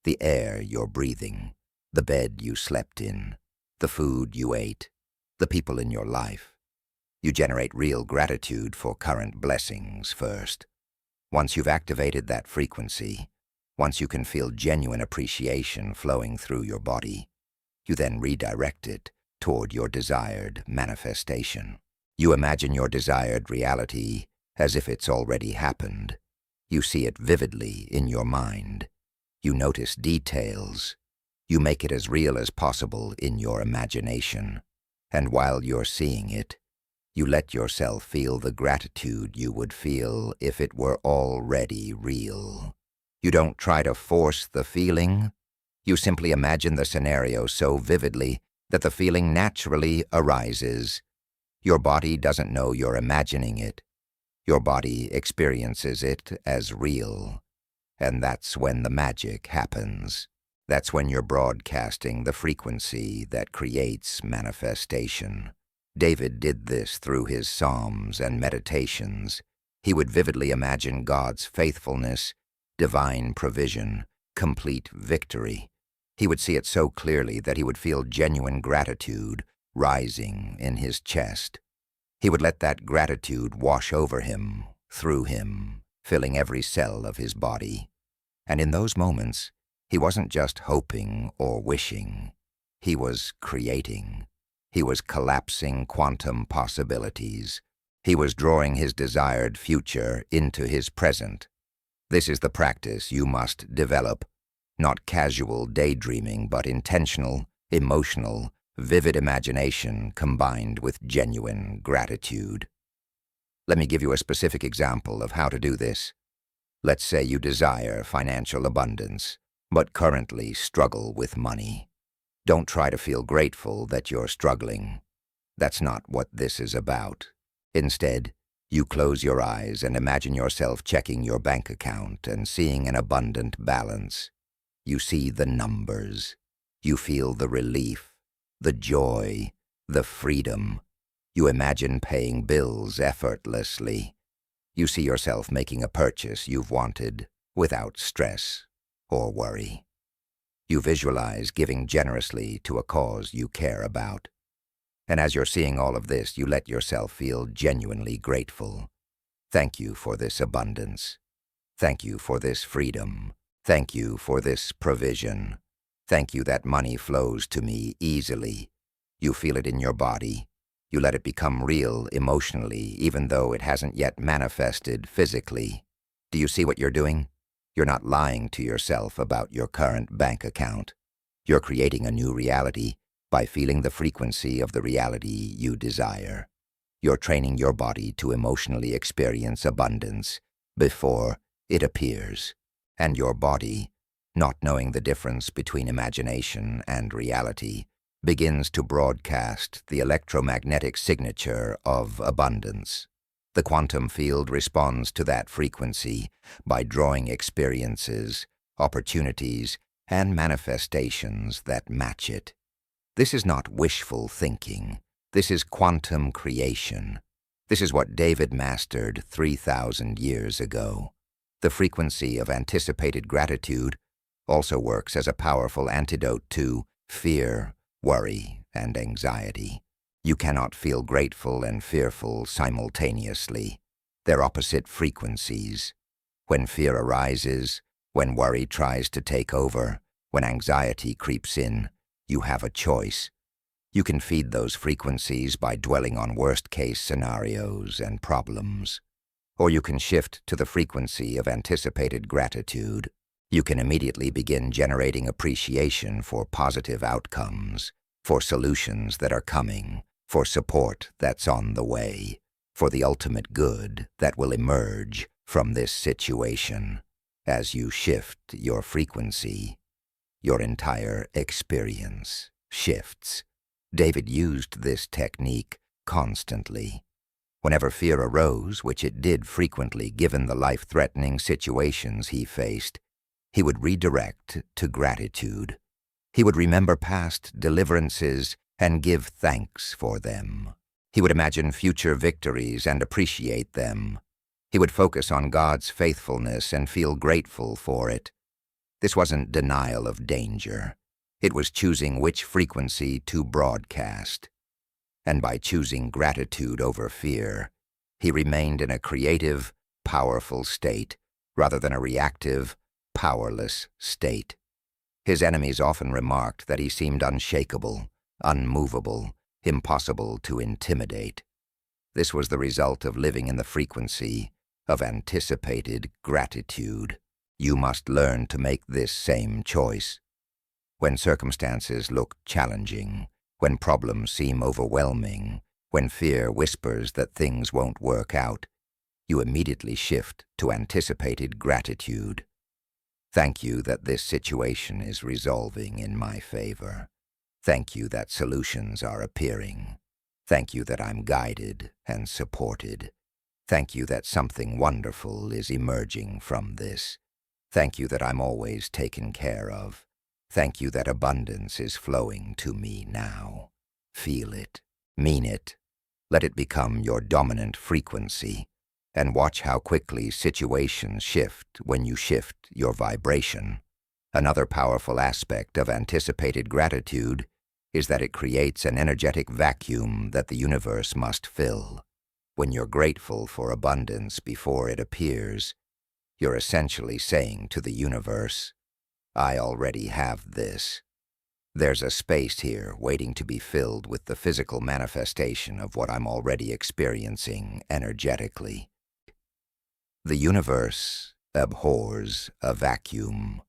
The air you're breathing, the bed you slept in, the food you ate, the people in your life. You generate real gratitude for current blessings first. Once you've activated that frequency, once you can feel genuine appreciation flowing through your body, you then redirect it toward your desired manifestation. You imagine your desired reality as if it's already happened. You see it vividly in your mind. You notice details. You make it as real as possible in your imagination. And while you're seeing it, you let yourself feel the gratitude you would feel if it were already real. You don't try to force the feeling. You simply imagine the scenario so vividly that the feeling naturally arises. Your body doesn't know you're imagining it. Your body experiences it as real. And that's when the magic happens. That's when you're broadcasting the frequency that creates manifestation. David did this through his psalms and meditations. He would vividly imagine God's faithfulness, divine provision, complete victory. He would see it so clearly that he would feel genuine gratitude rising in his chest. He would let that gratitude wash over him, through him, filling every cell of his body. And in those moments, he wasn't just hoping or wishing. He was creating. He was collapsing quantum possibilities. He was drawing his desired future into his present. This is the practice you must develop. Not casual daydreaming, but intentional, emotional, vivid imagination combined with genuine gratitude. Let me give you a specific example of how to do this. Let's say you desire financial abundance, but currently struggle with money. Don't try to feel grateful that you're struggling. That's not what this is about. Instead, you close your eyes and imagine yourself checking your bank account and seeing an abundant balance. You see the numbers. You feel the relief, the joy, the freedom. You imagine paying bills effortlessly. You see yourself making a purchase you've wanted without stress or worry. You visualize giving generously to a cause you care about. And as you're seeing all of this, you let yourself feel genuinely grateful. Thank you for this abundance. Thank you for this freedom. Thank you for this provision. Thank you that money flows to me easily. You feel it in your body. You let it become real emotionally, even though it hasn't yet manifested physically. Do you see what you're doing? You're not lying to yourself about your current bank account. You're creating a new reality by feeling the frequency of the reality you desire. You're training your body to emotionally experience abundance before it appears. And your body, not knowing the difference between imagination and reality, begins to broadcast the electromagnetic signature of abundance. The quantum field responds to that frequency by drawing experiences, opportunities, and manifestations that match it. This is not wishful thinking. This is quantum creation. This is what David mastered 3,000 years ago. The frequency of anticipated gratitude also works as a powerful antidote to fear, worry, and anxiety. You cannot feel grateful and fearful simultaneously. They're opposite frequencies. When fear arises, when worry tries to take over, when anxiety creeps in, you have a choice. You can feed those frequencies by dwelling on worst-case scenarios and problems. Or you can shift to the frequency of anticipated gratitude. You can immediately begin generating appreciation for positive outcomes, for solutions that are coming, for support that's on the way, for the ultimate good that will emerge from this situation. As you shift your frequency, your entire experience shifts. David used this technique constantly. Whenever fear arose, which it did frequently given the life-threatening situations he faced, he would redirect to gratitude. He would remember past deliverances and give thanks for them. He would imagine future victories and appreciate them. He would focus on God's faithfulness and feel grateful for it. This wasn't denial of danger. It was choosing which frequency to broadcast. And by choosing gratitude over fear, he remained in a creative, powerful state rather than a reactive, powerless state. His enemies often remarked that he seemed unshakable, unmovable, impossible to intimidate. This was the result of living in the frequency of anticipated gratitude. You must learn to make this same choice. When circumstances look challenging, when problems seem overwhelming, when fear whispers that things won't work out, you immediately shift to anticipated gratitude. Thank you that this situation is resolving in my favor. Thank you that solutions are appearing. Thank you that I'm guided and supported. Thank you that something wonderful is emerging from this. Thank you that I'm always taken care of. Thank you that abundance is flowing to me now. Feel it. Mean it. Let it become your dominant frequency. And watch how quickly situations shift when you shift your vibration. Another powerful aspect of anticipated gratitude is that it creates an energetic vacuum that the universe must fill. When you're grateful for abundance before it appears, you're essentially saying to the universe, I already have this. There's a space here waiting to be filled with the physical manifestation of what I'm already experiencing energetically. The universe abhors a vacuum.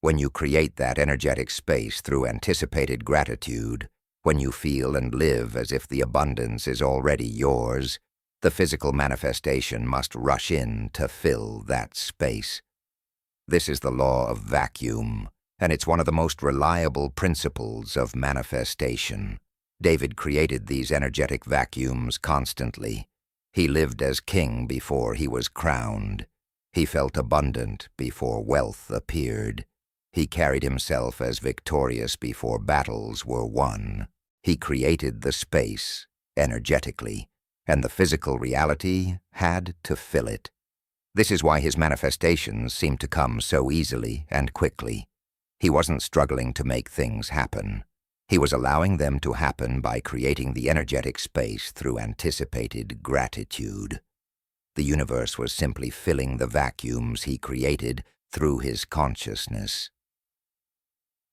When you create that energetic space through anticipated gratitude, when you feel and live as if the abundance is already yours, the physical manifestation must rush in to fill that space. This is the law of vacuum, and it's one of the most reliable principles of manifestation. David created these energetic vacuums constantly. He lived as king before he was crowned. He felt abundant before wealth appeared. He carried himself as victorious before battles were won. He created the space, energetically, and the physical reality had to fill it. This is why his manifestations seemed to come so easily and quickly. He wasn't struggling to make things happen. He was allowing them to happen by creating the energetic space through anticipated gratitude. The universe was simply filling the vacuums he created through his consciousness.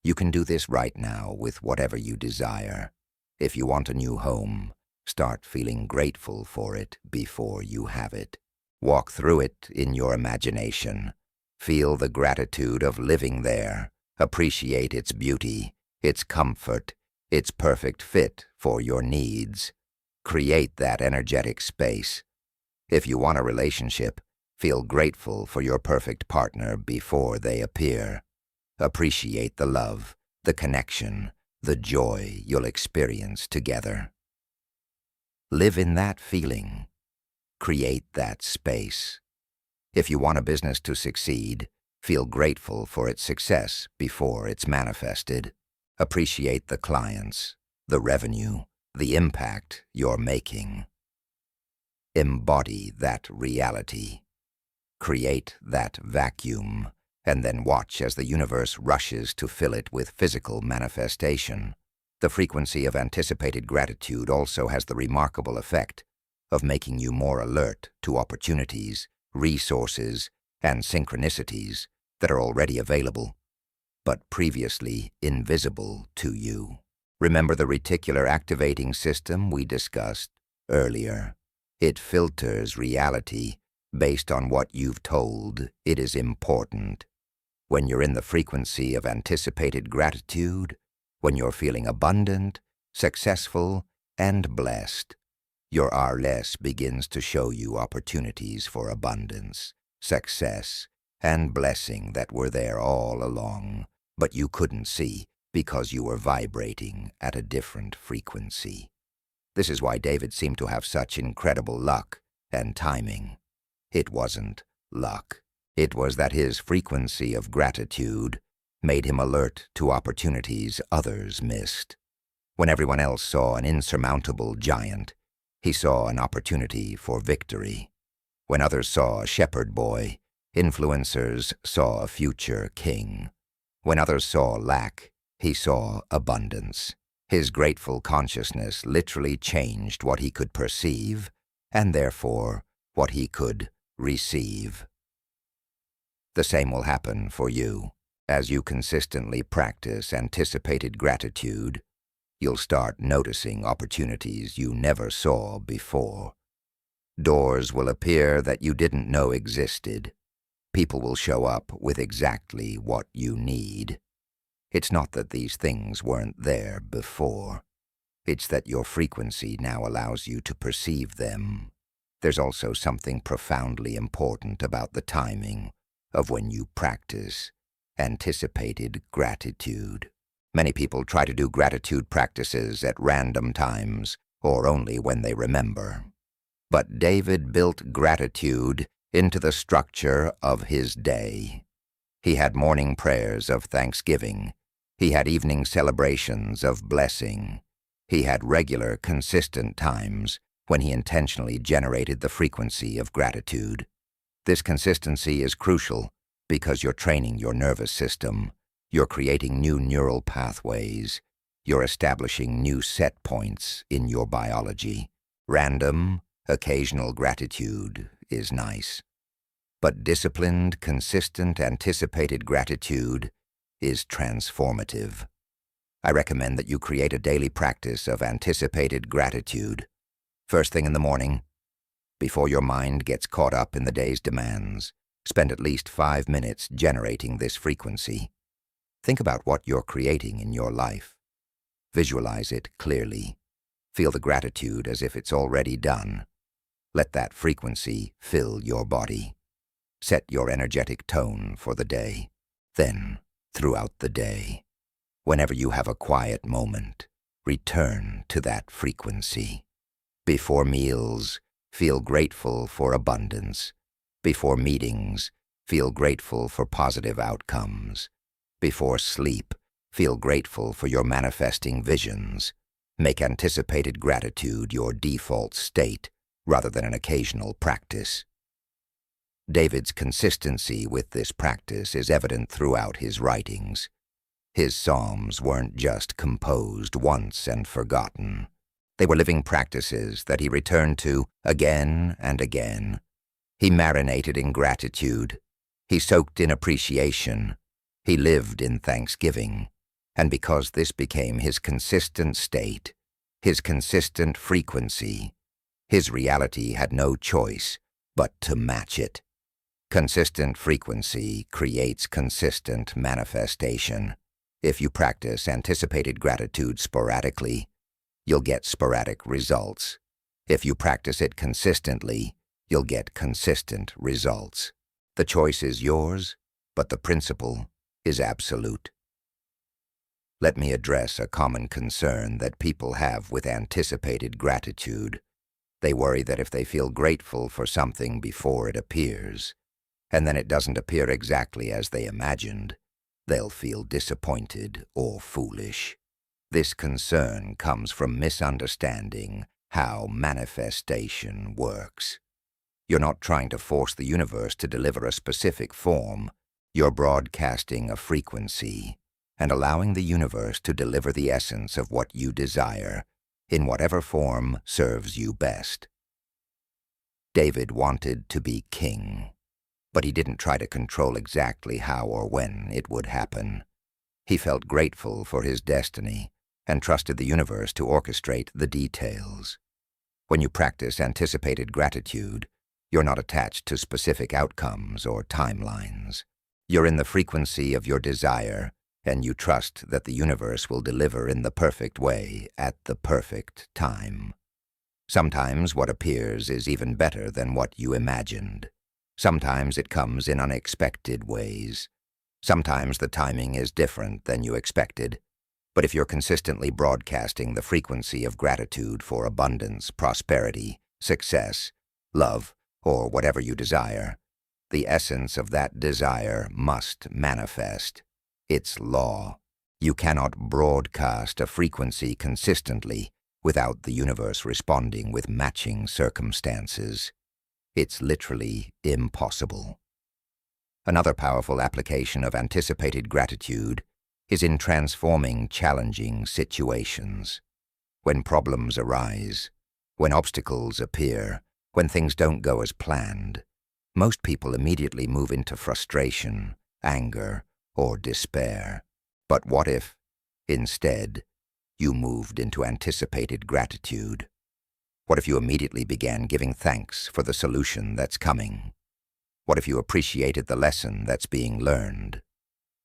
You can do this right now with whatever you desire. If you want a new home, start feeling grateful for it before you have it. Walk through it in your imagination. Feel the gratitude of living there. Appreciate its beauty, its comfort, its perfect fit for your needs. Create that energetic space. If you want a relationship, feel grateful for your perfect partner before they appear. Appreciate the love, the connection, the joy you'll experience together. Live in that feeling. Create that space. If you want a business to succeed, feel grateful for its success before it's manifested. Appreciate the clients, the revenue, the impact you're making. Embody that reality. Create that vacuum, and then watch as the universe rushes to fill it with physical manifestation. The frequency of anticipated gratitude also has the remarkable effect of making you more alert to opportunities, resources, and synchronicities that are already available, but previously invisible to you. Remember the reticular activating system we discussed earlier? It filters reality based on what you've told it is important. When you're in the frequency of anticipated gratitude, when you're feeling abundant, successful, and blessed, your RLS begins to show you opportunities for abundance, success, and blessing that were there all along, but you couldn't see because you were vibrating at a different frequency. This is why David seemed to have such incredible luck and timing. It wasn't luck. It was that his frequency of gratitude made him alert to opportunities others missed. When everyone else saw an insurmountable giant, he saw an opportunity for victory. When others saw a shepherd boy, influencers saw a future king. When others saw lack, he saw abundance. His grateful consciousness literally changed what he could perceive, and therefore what he could receive. The same will happen for you. As you consistently practice anticipated gratitude, you'll start noticing opportunities you never saw before. Doors will appear that you didn't know existed. People will show up with exactly what you need. It's not that these things weren't there before. It's that your frequency now allows you to perceive them. There's also something profoundly important about the timing of when you practice anticipated gratitude. Many people try to do gratitude practices at random times or only when they remember. But David built gratitude into the structure of his day. He had morning prayers of thanksgiving. He had evening celebrations of blessing. He had regular, consistent times when he intentionally generated the frequency of gratitude. This consistency is crucial because you're training your nervous system. You're creating new neural pathways. You're establishing new set points in your biology. Random, occasional gratitude is nice. But disciplined, consistent, anticipated gratitude is transformative. I recommend that you create a daily practice of anticipated gratitude. First thing in the morning, before your mind gets caught up in the day's demands, spend at least 5 minutes generating this frequency. Think about what you're creating in your life. Visualize it clearly. Feel the gratitude as if it's already done. Let that frequency fill your body. Set your energetic tone for the day. Then, throughout the day, whenever you have a quiet moment, return to that frequency. Before meals, feel grateful for abundance. Before meetings, feel grateful for positive outcomes. Before sleep, feel grateful for your manifesting visions. Make anticipated gratitude your default state rather than an occasional practice. David's consistency with this practice is evident throughout his writings. His psalms weren't just composed once and forgotten. They were living practices that he returned to again and again. He marinated in gratitude. He soaked in appreciation. He lived in thanksgiving. And because this became his consistent state, his consistent frequency, his reality had no choice but to match it. Consistent frequency creates consistent manifestation. If you practice anticipated gratitude sporadically, you'll get sporadic results. If you practice it consistently, you'll get consistent results. The choice is yours, but the principle is absolute. Let me address a common concern that people have with anticipated gratitude. They worry that if they feel grateful for something before it appears, and then it doesn't appear exactly as they imagined, they'll feel disappointed or foolish. This concern comes from misunderstanding how manifestation works. You're not trying to force the universe to deliver a specific form. You're broadcasting a frequency and allowing the universe to deliver the essence of what you desire in whatever form serves you best. David wanted to be king, but he didn't try to control exactly how or when it would happen. He felt grateful for his destiny and trusted the universe to orchestrate the details. When you practice anticipated gratitude, you're not attached to specific outcomes or timelines. You're in the frequency of your desire, and you trust that the universe will deliver in the perfect way at the perfect time. Sometimes what appears is even better than what you imagined. Sometimes it comes in unexpected ways. Sometimes the timing is different than you expected. But if you're consistently broadcasting the frequency of gratitude for abundance, prosperity, success, love, or whatever you desire, the essence of that desire must manifest. It's law. You cannot broadcast a frequency consistently without the universe responding with matching circumstances. It's literally impossible. Another powerful application of anticipated gratitude is in transforming challenging situations. When problems arise, when obstacles appear, when things don't go as planned, most people immediately move into frustration, anger, or despair. But what if, instead, you moved into anticipated gratitude? What if you immediately began giving thanks for the solution that's coming? What if you appreciated the lesson that's being learned?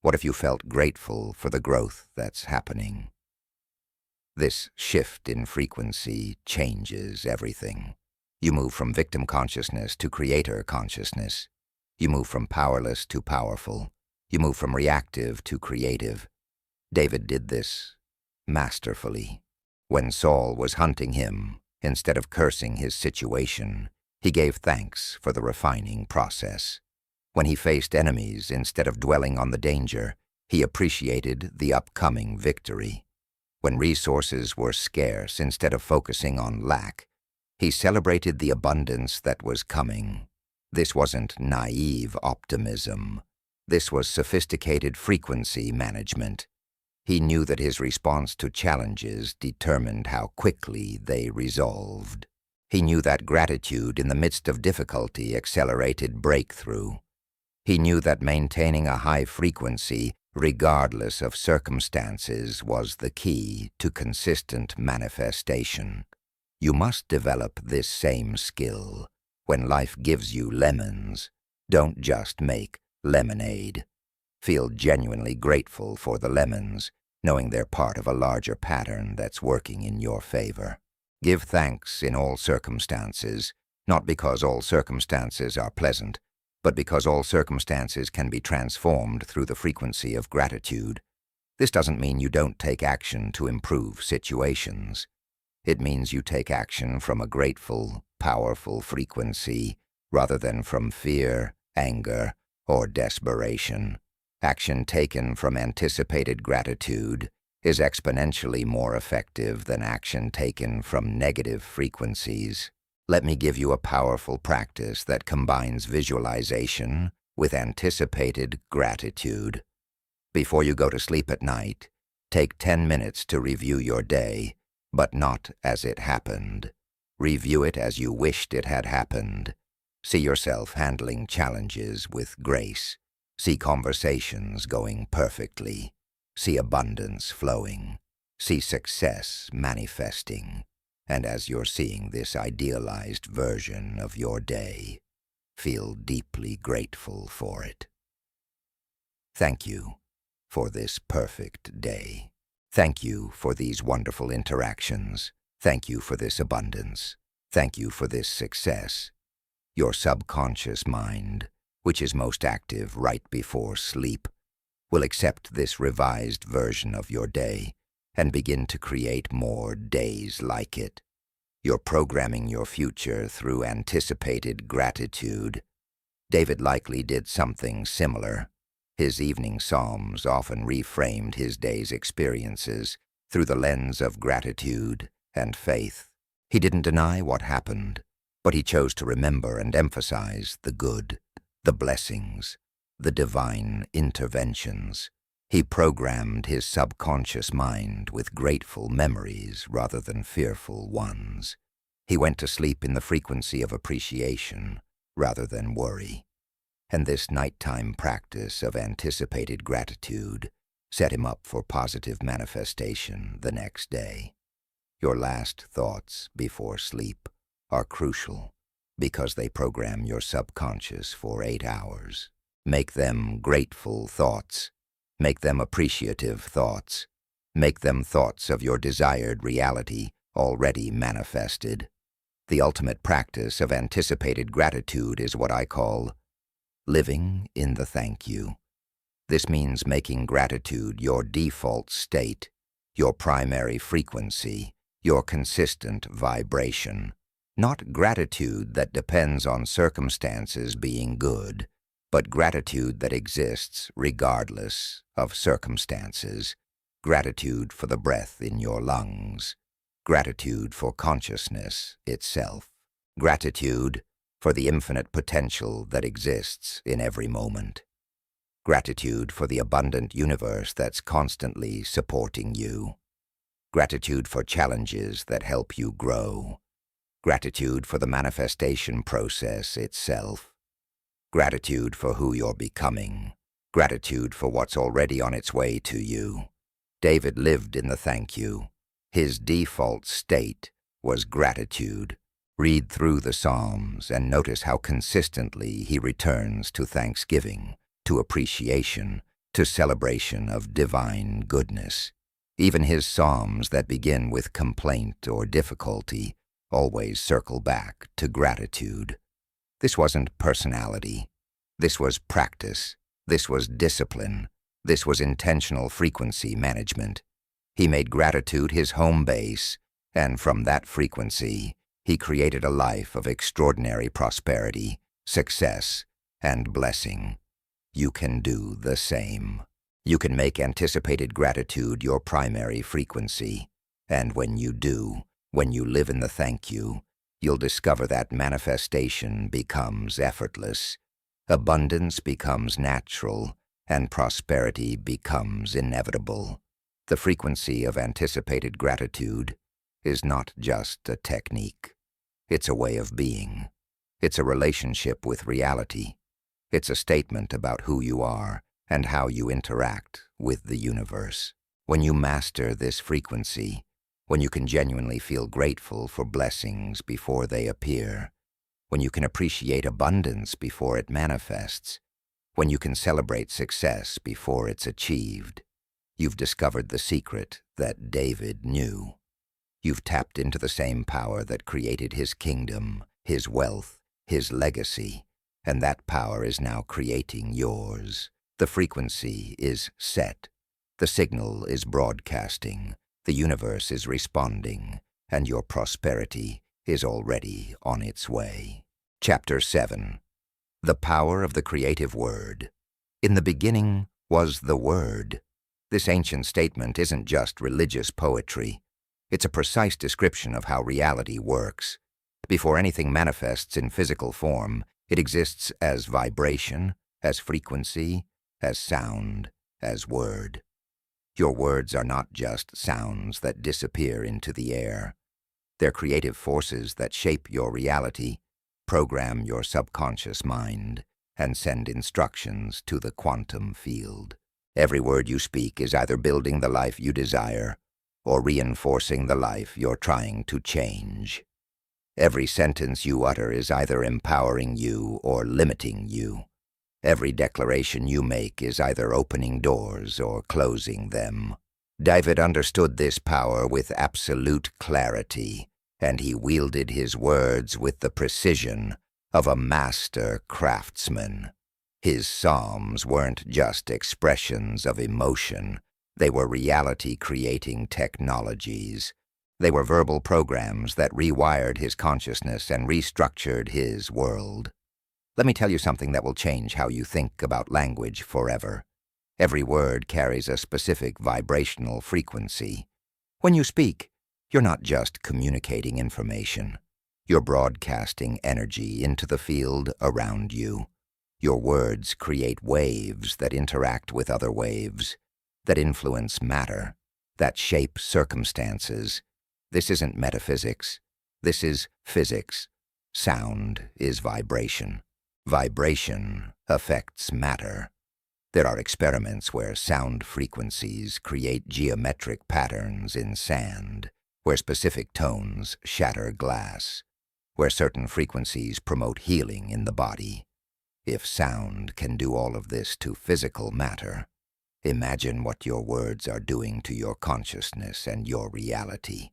What if you felt grateful for the growth that's happening? This shift in frequency changes everything. You move from victim consciousness to creator consciousness. You move from powerless to powerful. You move from reactive to creative. David did this masterfully. When Saul was hunting him, instead of cursing his situation, he gave thanks for the refining process. When he faced enemies, instead of dwelling on the danger, he appreciated the upcoming victory. When resources were scarce, instead of focusing on lack, he celebrated the abundance that was coming. This wasn't naive optimism. This was sophisticated frequency management. He knew that his response to challenges determined how quickly they resolved. He knew that gratitude in the midst of difficulty accelerated breakthrough. He knew that maintaining a high frequency, regardless of circumstances, was the key to consistent manifestation. You must develop this same skill. When life gives you lemons, don't just make lemonade. Feel genuinely grateful for the lemons, knowing they're part of a larger pattern that's working in your favor. Give thanks in all circumstances, not because all circumstances are pleasant, but because all circumstances can be transformed through the frequency of gratitude. This doesn't mean you don't take action to improve situations. It means you take action from a grateful, powerful frequency rather than from fear, anger, or desperation. Action taken from anticipated gratitude is exponentially more effective than action taken from negative frequencies. Let me give you a powerful practice that combines visualization with anticipated gratitude. Before you go to sleep at night, take 10 minutes to review your day, but not as it happened. Review it as you wished it had happened. See yourself handling challenges with grace. See conversations going perfectly. See abundance flowing. See success manifesting. And as you're seeing this idealized version of your day, feel deeply grateful for it. Thank you for this perfect day. Thank you for these wonderful interactions. Thank you for this abundance. Thank you for this success. Your subconscious mind, which is most active right before sleep, will accept this revised version of your day and begin to create more days like it. You're programming your future through anticipated gratitude. David likely did something similar. His evening psalms often reframed his day's experiences through the lens of gratitude and faith. He didn't deny what happened, but he chose to remember and emphasize the good, the blessings, the divine interventions. He programmed his subconscious mind with grateful memories rather than fearful ones. He went to sleep in the frequency of appreciation rather than worry. And this nighttime practice of anticipated gratitude set him up for positive manifestation the next day. Your last thoughts before sleep are crucial because they program your subconscious for 8 hours. Make them grateful thoughts. Make them appreciative thoughts. Make them thoughts of your desired reality already manifested. The ultimate practice of anticipated gratitude is what I call living in the thank you. This means making gratitude your default state, your primary frequency, your consistent vibration. Not gratitude that depends on circumstances being good, but gratitude that exists regardless of circumstances. Gratitude for the breath in your lungs. Gratitude for consciousness itself. Gratitude for the infinite potential that exists in every moment. Gratitude for the abundant universe that's constantly supporting you. Gratitude for challenges that help you grow. Gratitude for the manifestation process itself. Gratitude for who you're becoming. Gratitude for what's already on its way to you. David lived in the thank you. His default state was gratitude. Read through the Psalms and notice how consistently he returns to thanksgiving, to appreciation, to celebration of divine goodness. Even his Psalms that begin with complaint or difficulty always circle back to gratitude. This wasn't personality. This was practice. This was discipline. This was intentional frequency management. He made gratitude his home base, and from that frequency, he created a life of extraordinary prosperity, success, and blessing. You can do the same. You can make anticipated gratitude your primary frequency, and when you do, when you live in the thank you, you'll discover that manifestation becomes effortless, abundance becomes natural, and prosperity becomes inevitable. The frequency of anticipated gratitude is not just a technique. It's a way of being. It's a relationship with reality. It's a statement about who you are and how you interact with the universe. When you master this frequency, when you can genuinely feel grateful for blessings before they appear, when you can appreciate abundance before it manifests, when you can celebrate success before it's achieved, you've discovered the secret that David knew. You've tapped into the same power that created his kingdom, his wealth, his legacy, and that power is now creating yours. The frequency is set. The signal is broadcasting. The universe is responding, and your prosperity is already on its way. Chapter 7. The Power of the Creative Word. In the beginning was the Word. This ancient statement isn't just religious poetry. It's a precise description of how reality works. Before anything manifests in physical form, it exists as vibration, as frequency, as sound, as word. Your words are not just sounds that disappear into the air. They're creative forces that shape your reality, program your subconscious mind, and send instructions to the quantum field. Every word you speak is either building the life you desire or reinforcing the life you're trying to change. Every sentence you utter is either empowering you or limiting you. Every declaration you make is either opening doors or closing them. David understood this power with absolute clarity, and he wielded his words with the precision of a master craftsman. His psalms weren't just expressions of emotion. They were reality-creating technologies. They were verbal programs that rewired his consciousness and restructured his world. Let me tell you something that will change how you think about language forever. Every word carries a specific vibrational frequency. When you speak, you're not just communicating information. You're broadcasting energy into the field around you. Your words create waves that interact with other waves, that influence matter, that shape circumstances. This isn't metaphysics. This is physics. Sound is vibration. Vibration affects matter. There are experiments where sound frequencies create geometric patterns in sand, where specific tones shatter glass, where certain frequencies promote healing in the body. If sound can do all of this to physical matter, imagine what your words are doing to your consciousness and your reality.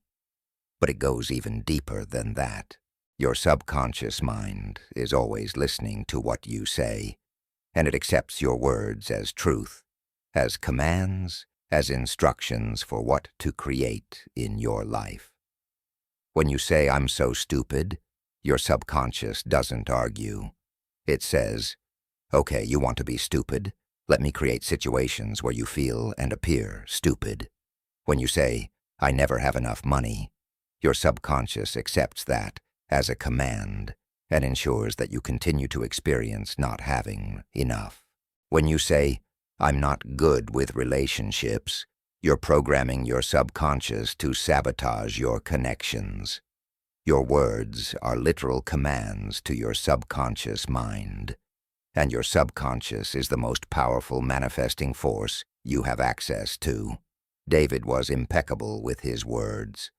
But it goes even deeper than that. Your subconscious mind is always listening to what you say, and it accepts your words as truth, as commands, as instructions for what to create in your life. When you say, "I'm so stupid," your subconscious doesn't argue. It says, "Okay, you want to be stupid? Let me create situations where you feel and appear stupid." When you say, "I never have enough money," your subconscious accepts that as a command and ensures that you continue to experience not having enough. When you say, "I'm not good with relationships," you're programming your subconscious to sabotage your connections. Your words are literal commands to your subconscious mind, and your subconscious is the most powerful manifesting force you have access to. David was impeccable with his words.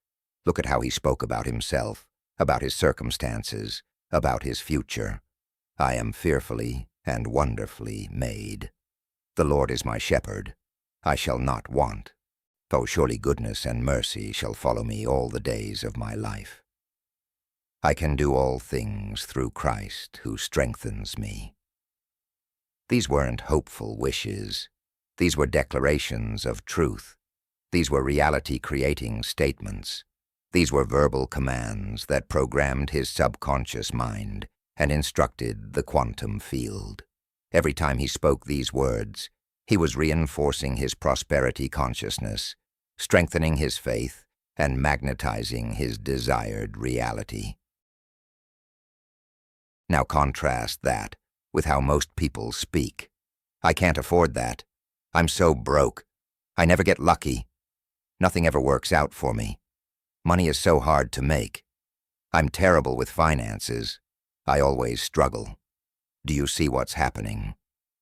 Look at how he spoke about himself, about his circumstances, about his future. "I am fearfully and wonderfully made. The Lord is my shepherd. I shall not want. Oh, surely goodness and mercy shall follow me all the days of my life. I can do all things through Christ who strengthens me." These weren't hopeful wishes. These were declarations of truth. These were reality-creating statements. These were verbal commands that programmed his subconscious mind and instructed the quantum field. Every time he spoke these words, he was reinforcing his prosperity consciousness, strengthening his faith, and magnetizing his desired reality. Now contrast that with how most people speak. "I can't afford that. I'm so broke. I never get lucky. Nothing ever works out for me. Money is so hard to make. I'm terrible with finances. I always struggle." Do you see what's happening?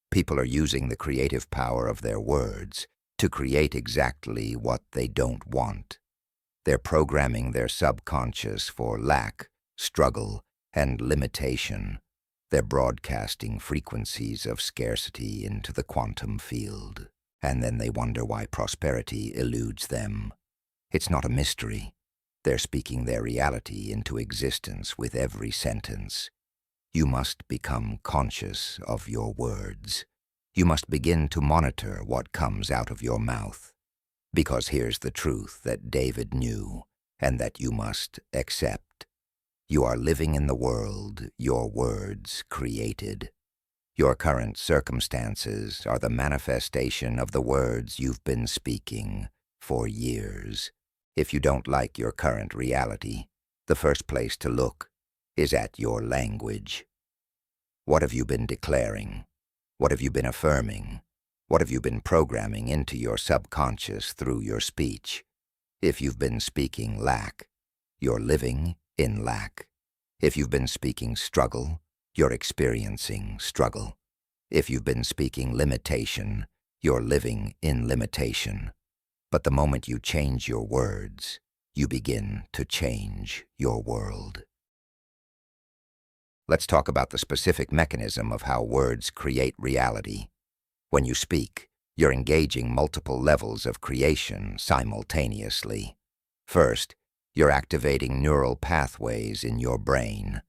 People are using the creative power of their words to create exactly what they don't want. They're programming their subconscious for lack, struggle, and limitation. They're broadcasting frequencies of scarcity into the quantum field, and then they wonder why prosperity eludes them. It's not a mystery. They're speaking their reality into existence with every sentence. You must become conscious of your words. You must begin to monitor what comes out of your mouth. Because here's the truth that David knew and that you must accept. You are living in the world your words created. Your current circumstances are the manifestation of the words you've been speaking for years. If you don't like your current reality, the first place to look is at your language. What have you been declaring? What have you been affirming? What have you been programming into your subconscious through your speech? If you've been speaking lack, you're living in lack. If you've been speaking struggle, you're experiencing struggle. If you've been speaking limitation, you're living in limitation. But the moment you change your words, you begin to change your world. Let's talk about the specific mechanism of how words create reality. When you speak, you're engaging multiple levels of creation simultaneously. First, you're activating neural pathways in your brain.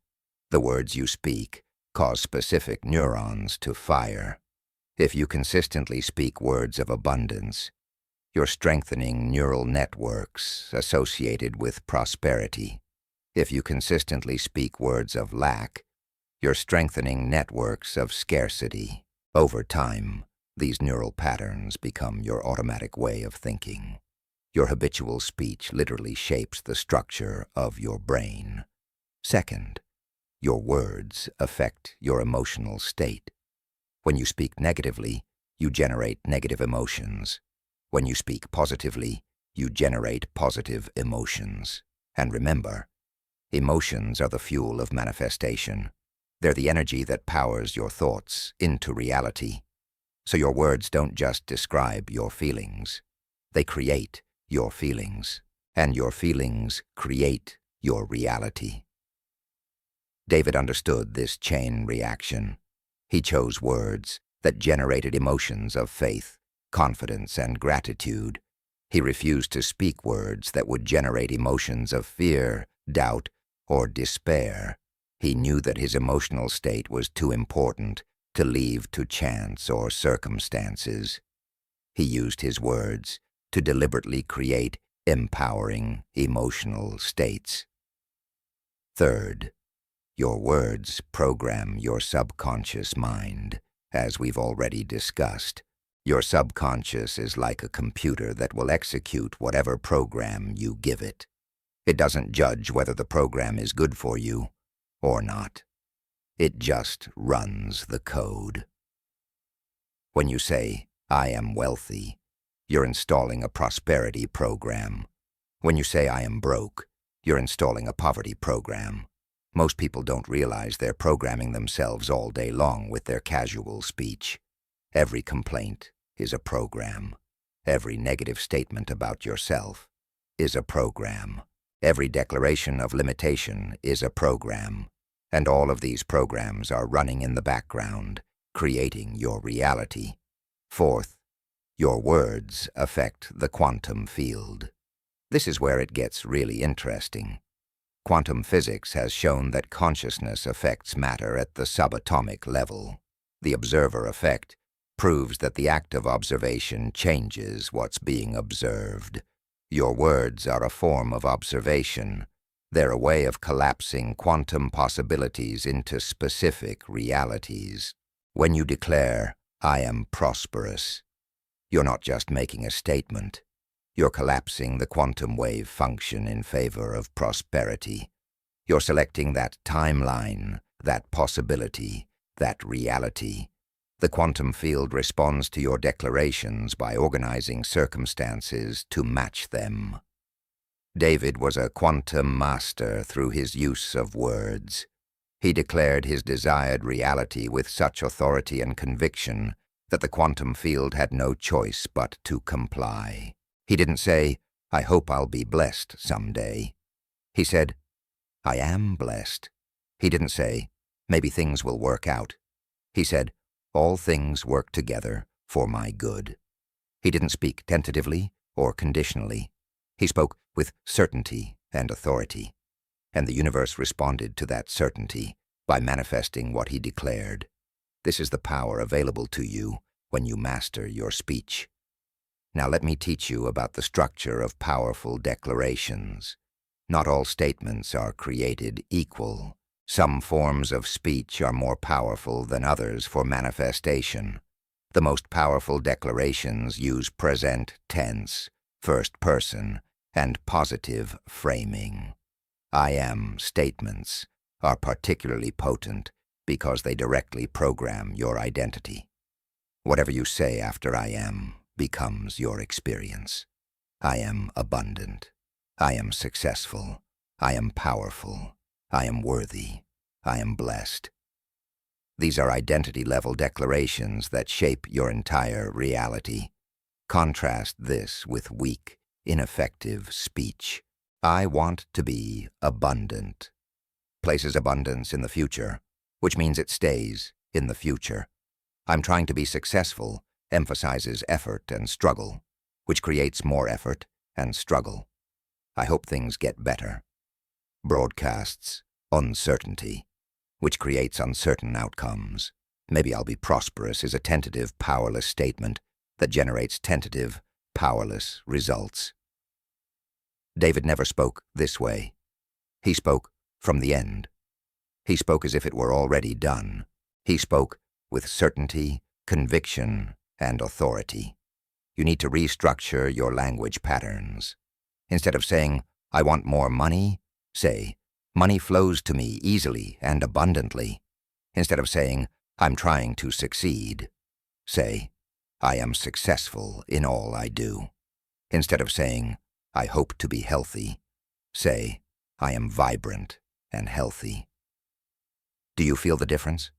The words you speak cause specific neurons to fire. If you consistently speak words of abundance, you're strengthening neural networks associated with prosperity. If you consistently speak words of lack, you're strengthening networks of scarcity. Over time, these neural patterns become your automatic way of thinking. Your habitual speech literally shapes the structure of your brain. Second, your words affect your emotional state. When you speak negatively, you generate negative emotions. When you speak positively, you generate positive emotions. And remember, emotions are the fuel of manifestation. They're the energy that powers your thoughts into reality. So your words don't just describe your feelings. They create your feelings, and your feelings create your reality. David understood this chain reaction. He chose words that generated emotions of faith, confidence, and gratitude. He refused to speak words that would generate emotions of fear, doubt, or despair. He knew that his emotional state was too important to leave to chance or circumstances. He used his words to deliberately create empowering emotional states. Third, your words program your subconscious mind, as we've already discussed. Your subconscious is like a computer that will execute whatever program you give it. It doesn't judge whether the program is good for you or not. It just runs the code. When you say, "I am wealthy," you're installing a prosperity program. When you say, "I am broke," you're installing a poverty program. Most people don't realize they're programming themselves all day long with their casual speech. Every complaint is a program. Every negative statement about yourself is a program. Every declaration of limitation is a program. And all of these programs are running in the background, creating your reality. Fourth, your words affect the quantum field. This is where it gets really interesting. Quantum physics has shown that consciousness affects matter at the subatomic level. The observer effect proves that the act of observation changes what's being observed. Your words are a form of observation. They're a way of collapsing quantum possibilities into specific realities. When you declare, "I am prosperous," you're not just making a statement. You're collapsing the quantum wave function in favor of prosperity. You're selecting that timeline, that possibility, that reality. The quantum field responds to your declarations by organizing circumstances to match them. David was a quantum master through his use of words. He declared his desired reality with such authority and conviction that the quantum field had no choice but to comply. He didn't say, "I hope I'll be blessed someday." He said, "I am blessed." He didn't say, "Maybe things will work out." He said, "All things work together for my good." He didn't speak tentatively or conditionally. He spoke with certainty and authority. And the universe responded to that certainty by manifesting what he declared. This is the power available to you when you master your speech. Now let me teach you about the structure of powerful declarations. Not all statements are created equal. Some forms of speech are more powerful than others for manifestation. The most powerful declarations use present tense, first person, and positive framing. I am statements are particularly potent because they directly program your identity. Whatever you say after I am becomes your experience. I am abundant. I am successful. I am powerful. I am worthy. I am blessed. These are identity-level declarations that shape your entire reality. Contrast this with weak, ineffective speech. I want to be abundant. Places abundance in the future, which means it stays in the future. I'm trying to be successful emphasizes effort and struggle, which creates more effort and struggle. I hope things get better. Broadcasts uncertainty, which creates uncertain outcomes. Maybe I'll be prosperous is a tentative, powerless statement that generates tentative, powerless results. David never spoke this way. He spoke from the end. He spoke as if it were already done. He spoke with certainty, conviction, and authority. You need to restructure your language patterns. Instead of saying, I want more money, say, money flows to me easily and abundantly. Instead of saying, I'm trying to succeed, say, I am successful in all I do. Instead of saying, I hope to be healthy, say, I am vibrant and healthy. Do you feel the difference?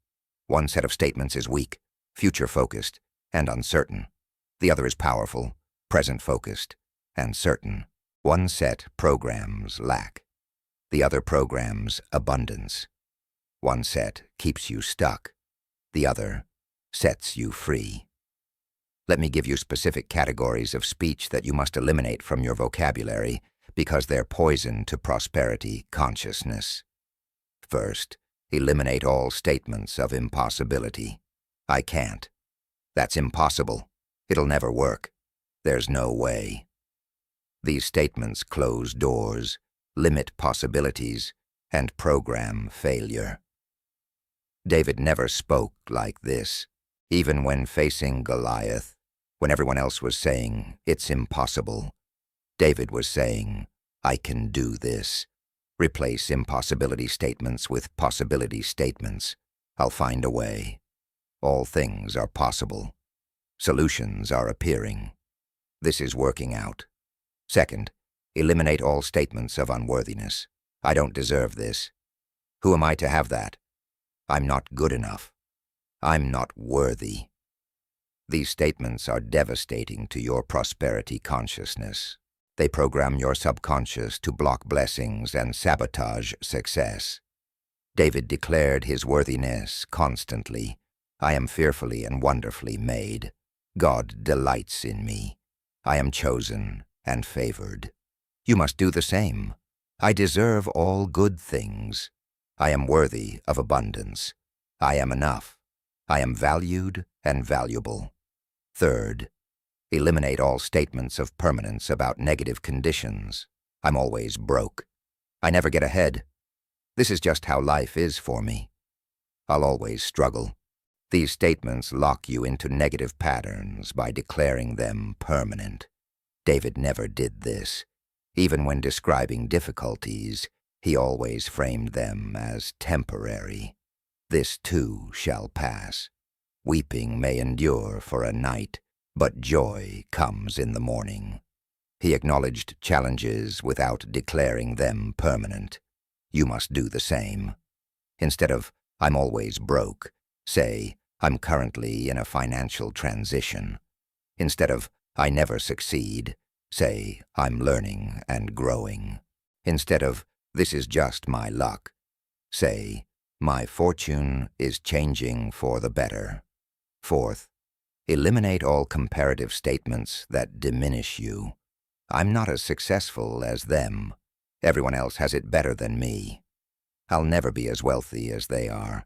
One set of statements is weak, future-focused, and uncertain. The other is powerful, present-focused, and certain. One set programs lack. The other programs abundance. One set keeps you stuck. The other sets you free. Let me give you specific categories of speech that you must eliminate from your vocabulary because they're poison to prosperity consciousness. First, eliminate all statements of impossibility. I can't. That's impossible. It'll never work. There's no way. These statements close doors, limit possibilities, and program failure. David never spoke like this, even when facing Goliath, when everyone else was saying, it's impossible. David was saying, I can do this. Replace impossibility statements with possibility statements. I'll find a way. All things are possible. Solutions are appearing. This is working out. Second, eliminate all statements of unworthiness. I don't deserve this. Who am I to have that? I'm not good enough. I'm not worthy. These statements are devastating to your prosperity consciousness. They program your subconscious to block blessings and sabotage success. David declared his worthiness constantly. I am fearfully and wonderfully made. God delights in me. I am chosen and favored. You must do the same. I deserve all good things. I am worthy of abundance. I am enough. I am valued and valuable. Third, eliminate all statements of permanence about negative conditions. I'm always broke. I never get ahead. This is just how life is for me. I'll always struggle. These statements lock you into negative patterns by declaring them permanent. David never did this. Even when describing difficulties, he always framed them as temporary. This too shall pass. Weeping may endure for a night, but joy comes in the morning. He acknowledged challenges without declaring them permanent. You must do the same. Instead of, I'm always broke, say, I'm currently in a financial transition. Instead of, I never succeed, say, I'm learning and growing. Instead of, this is just my luck, say, my fortune is changing for the better. Fourth, eliminate all comparative statements that diminish you. I'm not as successful as them. Everyone else has it better than me. I'll never be as wealthy as they are.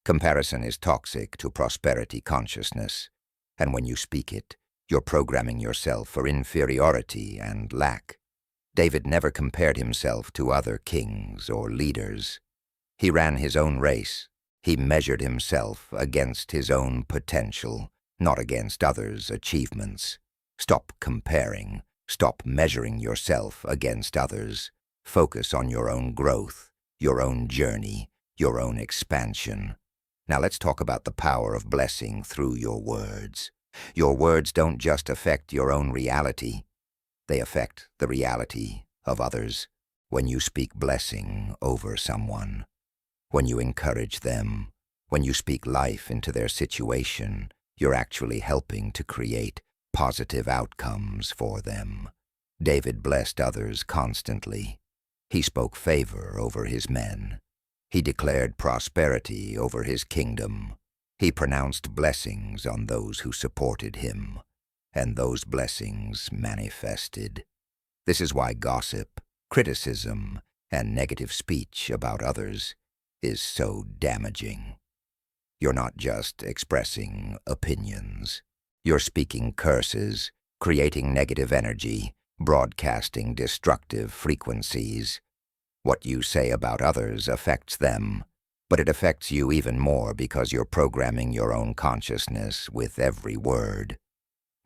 Comparison is toxic to prosperity consciousness, and when you speak it, you're programming yourself for inferiority and lack. David never compared himself to other kings or leaders. He ran his own race. He measured himself against his own potential, not against others' achievements. Stop comparing. Stop measuring yourself against others. Focus on your own growth, your own journey, your own expansion. Now let's talk about the power of blessing through your words. Your words don't just affect your own reality. They affect the reality of others. When you speak blessing over someone, when you encourage them, when you speak life into their situation, you're actually helping to create positive outcomes for them. David blessed others constantly. He spoke favor over his men. He declared prosperity over his kingdom. He pronounced blessings on those who supported him, and those blessings manifested. This is why gossip, criticism, and negative speech about others is so damaging. You're not just expressing opinions. You're speaking curses, creating negative energy, broadcasting destructive frequencies. What you say about others affects them, but it affects you even more because you're programming your own consciousness with every word.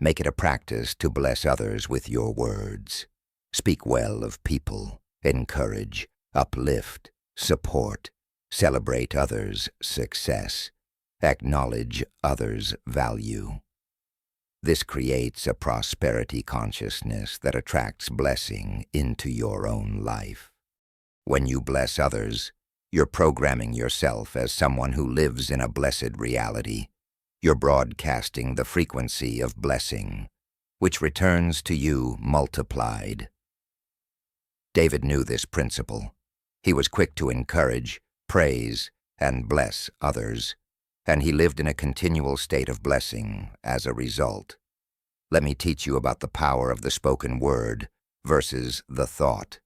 Make it a practice to bless others with your words. Speak well of people, encourage, uplift, support, celebrate others' success, acknowledge others' value. This creates a prosperity consciousness that attracts blessing into your own life. When you bless others, you're programming yourself as someone who lives in a blessed reality. You're broadcasting the frequency of blessing, which returns to you multiplied. David knew this principle. He was quick to encourage, praise, and bless others, and he lived in a continual state of blessing as a result. Let me teach you about the power of the spoken word versus the thought.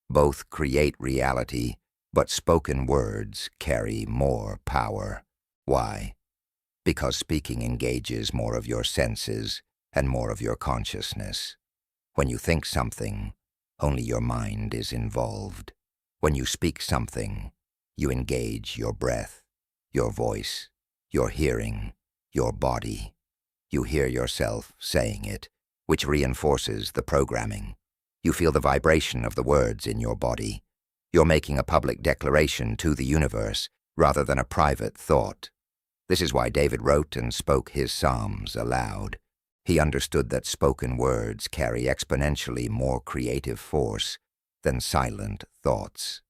Both create reality, but spoken words carry more power. Why? Because speaking engages more of your senses and more of your consciousness. When you think something, only your mind is involved. When you speak something, you engage your breath, your voice, your hearing, your body. You hear yourself saying it, which reinforces the programming. You feel the vibration of the words in your body. You're making a public declaration to the universe rather than a private thought. This is why David wrote and spoke his psalms aloud. He understood that spoken words carry exponentially more creative force than silent thoughts.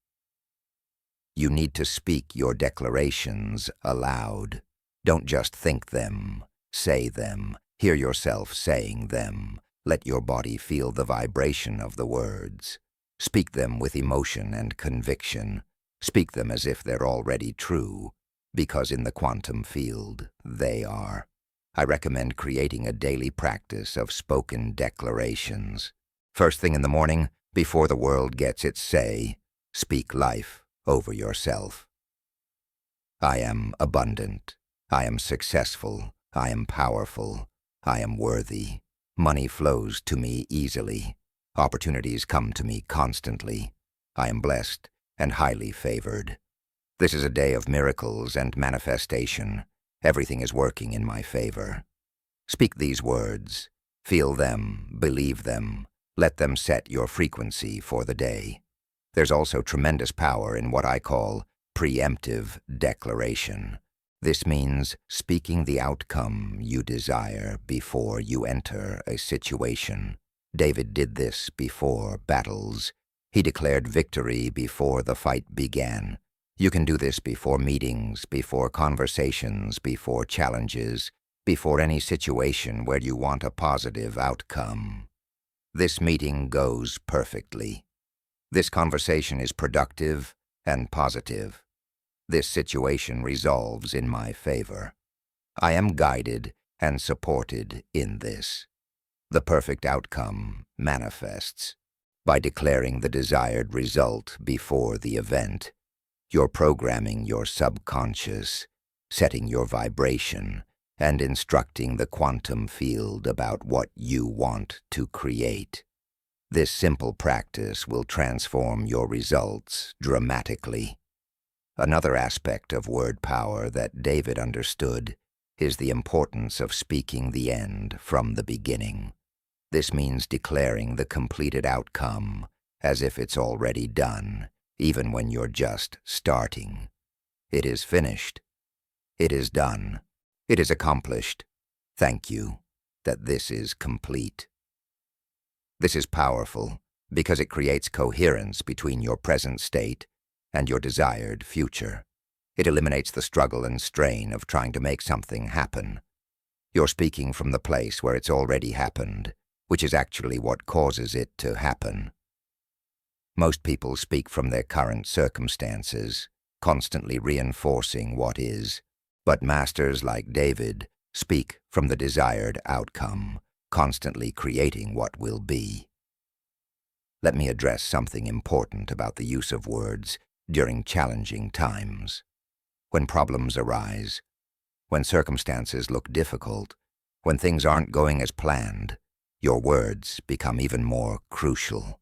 You need to speak your declarations aloud. Don't just think them, say them, hear yourself saying them. Let your body feel the vibration of the words. Speak them with emotion and conviction. Speak them as if they're already true, because in the quantum field, they are. I recommend creating a daily practice of spoken declarations. First thing in the morning, before the world gets its say, speak life over yourself. I am abundant. I am successful. I am powerful. I am worthy. Money flows to me easily. Opportunities come to me constantly. I am blessed and highly favored. This is a day of miracles and manifestation. Everything is working in my favor. Speak these words. Feel them, believe them. Let them set your frequency for the day. There's also tremendous power in what I call preemptive declaration. This means speaking the outcome you desire before you enter a situation. David did this before battles. He declared victory before the fight began. You can do this before meetings, before conversations, before challenges, before any situation where you want a positive outcome. This meeting goes perfectly. This conversation is productive and positive. This situation resolves in my favor. I am guided and supported in this. The perfect outcome manifests. By declaring the desired result before the event, you're programming your subconscious, setting your vibration, and instructing the quantum field about what you want to create. This simple practice will transform your results dramatically. Another aspect of word power that David understood is the importance of speaking the end from the beginning. This means declaring the completed outcome as if it's already done, even when you're just starting. It is finished. It is done. It is accomplished. Thank you that this is complete. This is powerful because it creates coherence between your present state and your desired future. It eliminates the struggle and strain of trying to make something happen. You're speaking from the place where it's already happened, which is actually what causes it to happen. Most people speak from their current circumstances, constantly reinforcing what is, but masters like David speak from the desired outcome, constantly creating what will be. Let me address something important about the use of words during challenging times. When problems arise, when circumstances look difficult, when things aren't going as planned, your words become even more crucial.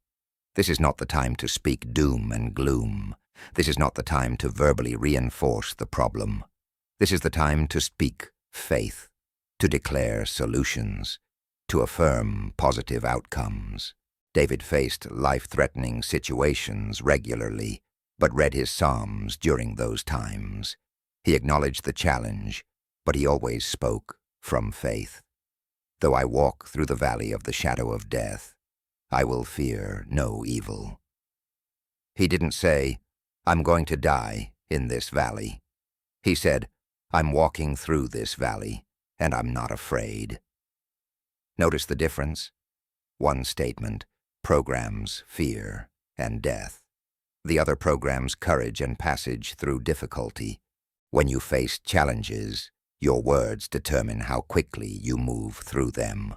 This is not the time to speak doom and gloom. This is not the time to verbally reinforce the problem. This is the time to speak faith, to declare solutions, to affirm positive outcomes. David faced life-threatening situations regularly, but read his Psalms during those times. He acknowledged the challenge, but he always spoke from faith. Though I walk through the valley of the shadow of death, I will fear no evil. He didn't say, I'm going to die in this valley. He said, I'm walking through this valley, and I'm not afraid. Notice the difference? One statement programs fear and death. The other programs courage and passage through difficulty. When you face challenges, your words determine how quickly you move through them.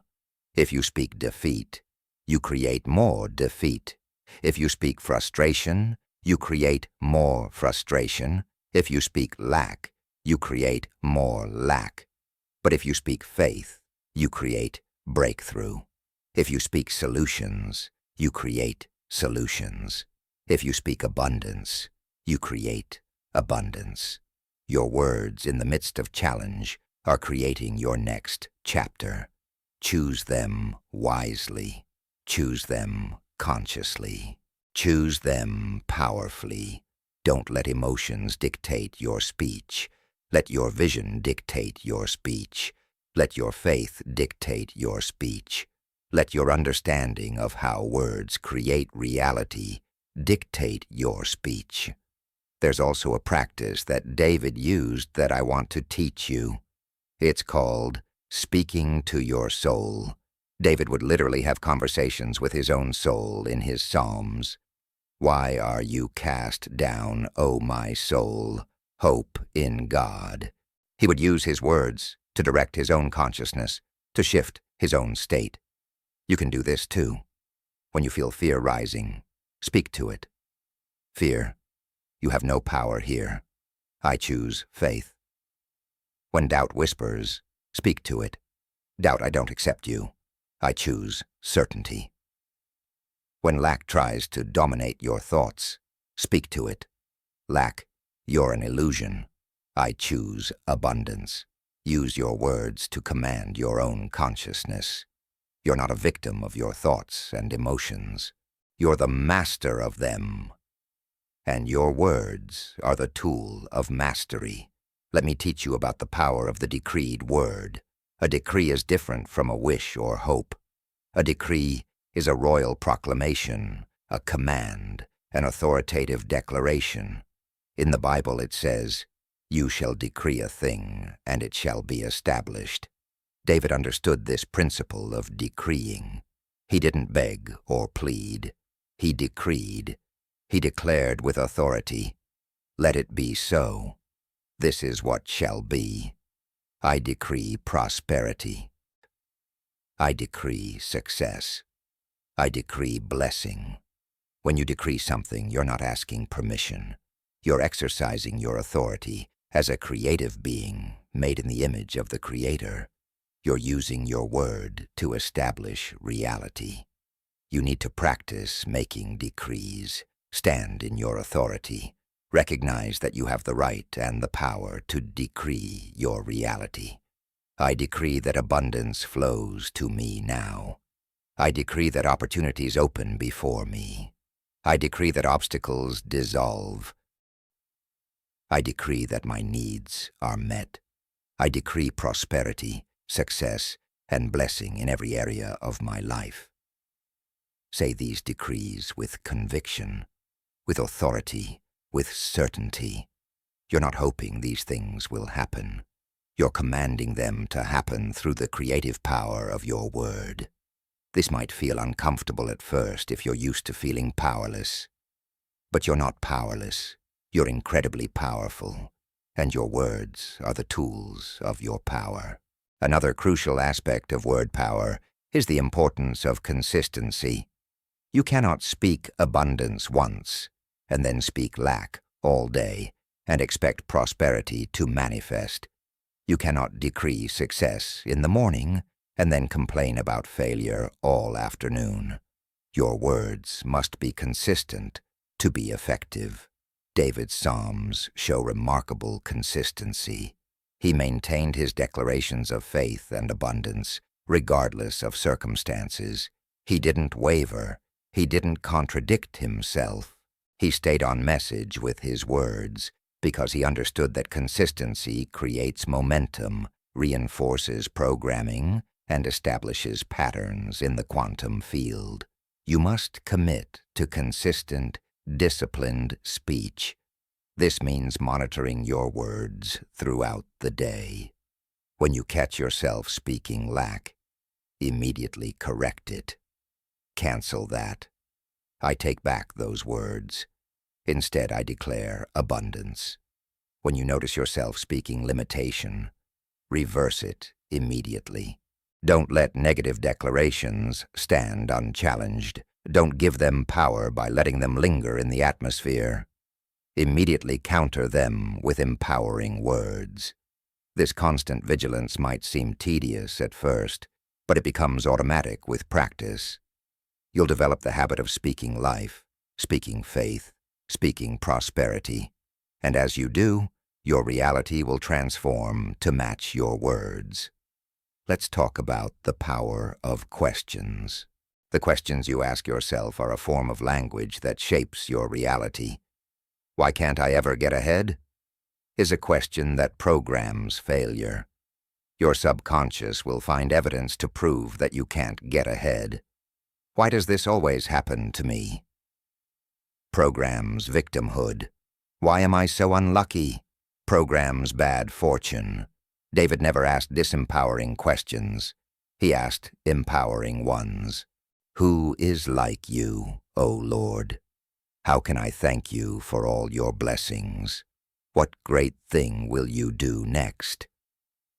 If you speak defeat, you create more defeat. If you speak frustration, you create more frustration. If you speak lack, you create more lack. But if you speak faith, you create breakthrough. If you speak solutions, you create solutions. If you speak abundance, you create abundance. Your words in the midst of challenge are creating your next chapter. Choose them wisely. Choose them consciously. Choose them powerfully. Don't let emotions dictate your speech. Let your vision dictate your speech. Let your faith dictate your speech. Let your understanding of how words create reality dictate your speech. There's also a practice that David used that I want to teach you. It's called speaking to your soul. David would literally have conversations with his own soul in his Psalms. Why are you cast down, O my soul? Hope in God. He would use his words to direct his own consciousness, to shift his own state. You can do this too. When you feel fear rising, speak to it. Fear, you have no power here. I choose faith. When doubt whispers, speak to it. Doubt, I don't accept you. I choose certainty. When lack tries to dominate your thoughts, speak to it. Lack, you're an illusion. I choose abundance. Use your words to command your own consciousness. You're not a victim of your thoughts and emotions. You're the master of them. And your words are the tool of mastery. Let me teach you about the power of the decreed word. A decree is different from a wish or hope. A decree is a royal proclamation, a command, an authoritative declaration. In the Bible it says, "You shall decree a thing, and it shall be established." David understood this principle of decreeing. He didn't beg or plead. He decreed. He declared with authority, "Let it be so. This is what shall be. I decree prosperity. I decree success. I decree blessing." When you decree something, you're not asking permission. You're exercising your authority as a creative being made in the image of the Creator. You're using your word to establish reality. You need to practice making decrees. Stand in your authority. Recognize that you have the right and the power to decree your reality. I decree that abundance flows to me now. I decree that opportunities open before me. I decree that obstacles dissolve. I decree that my needs are met. I decree prosperity, success, and blessing in every area of my life. Say these decrees with conviction, with authority, with certainty. You're not hoping these things will happen. You're commanding them to happen through the creative power of your word. This might feel uncomfortable at first if you're used to feeling powerless. But you're not powerless. You're incredibly powerful, and your words are the tools of your power. Another crucial aspect of word power is the importance of consistency. You cannot speak abundance once, and then speak lack all day, and expect prosperity to manifest. You cannot decree success in the morning, and then complain about failure all afternoon. Your words must be consistent to be effective. David's Psalms show remarkable consistency. He maintained his declarations of faith and abundance, regardless of circumstances. He didn't waver. He didn't contradict himself. He stayed on message with his words because he understood that consistency creates momentum, reinforces programming, and establishes patterns in the quantum field. You must commit to consistent, disciplined speech. This means monitoring your words throughout the day. When you catch yourself speaking lack, immediately correct it. Cancel that. I take back those words. Instead, I declare abundance. When you notice yourself speaking limitation, reverse it immediately. Don't let negative declarations stand unchallenged. Don't give them power by letting them linger in the atmosphere. Immediately counter them with empowering words. This constant vigilance might seem tedious at first, but it becomes automatic with practice. You'll develop the habit of speaking life, speaking faith, speaking prosperity, and as you do, your reality will transform to match your words. Let's talk about the power of questions. The questions you ask yourself are a form of language that shapes your reality. Why can't I ever get ahead? Is a question that programs failure. Your subconscious will find evidence to prove that you can't get ahead. Why does this always happen to me? Programs victimhood. Why am I so unlucky? Programs bad fortune. David never asked disempowering questions. He asked empowering ones. Who is like you, O Lord? How can I thank you for all your blessings? What great thing will you do next?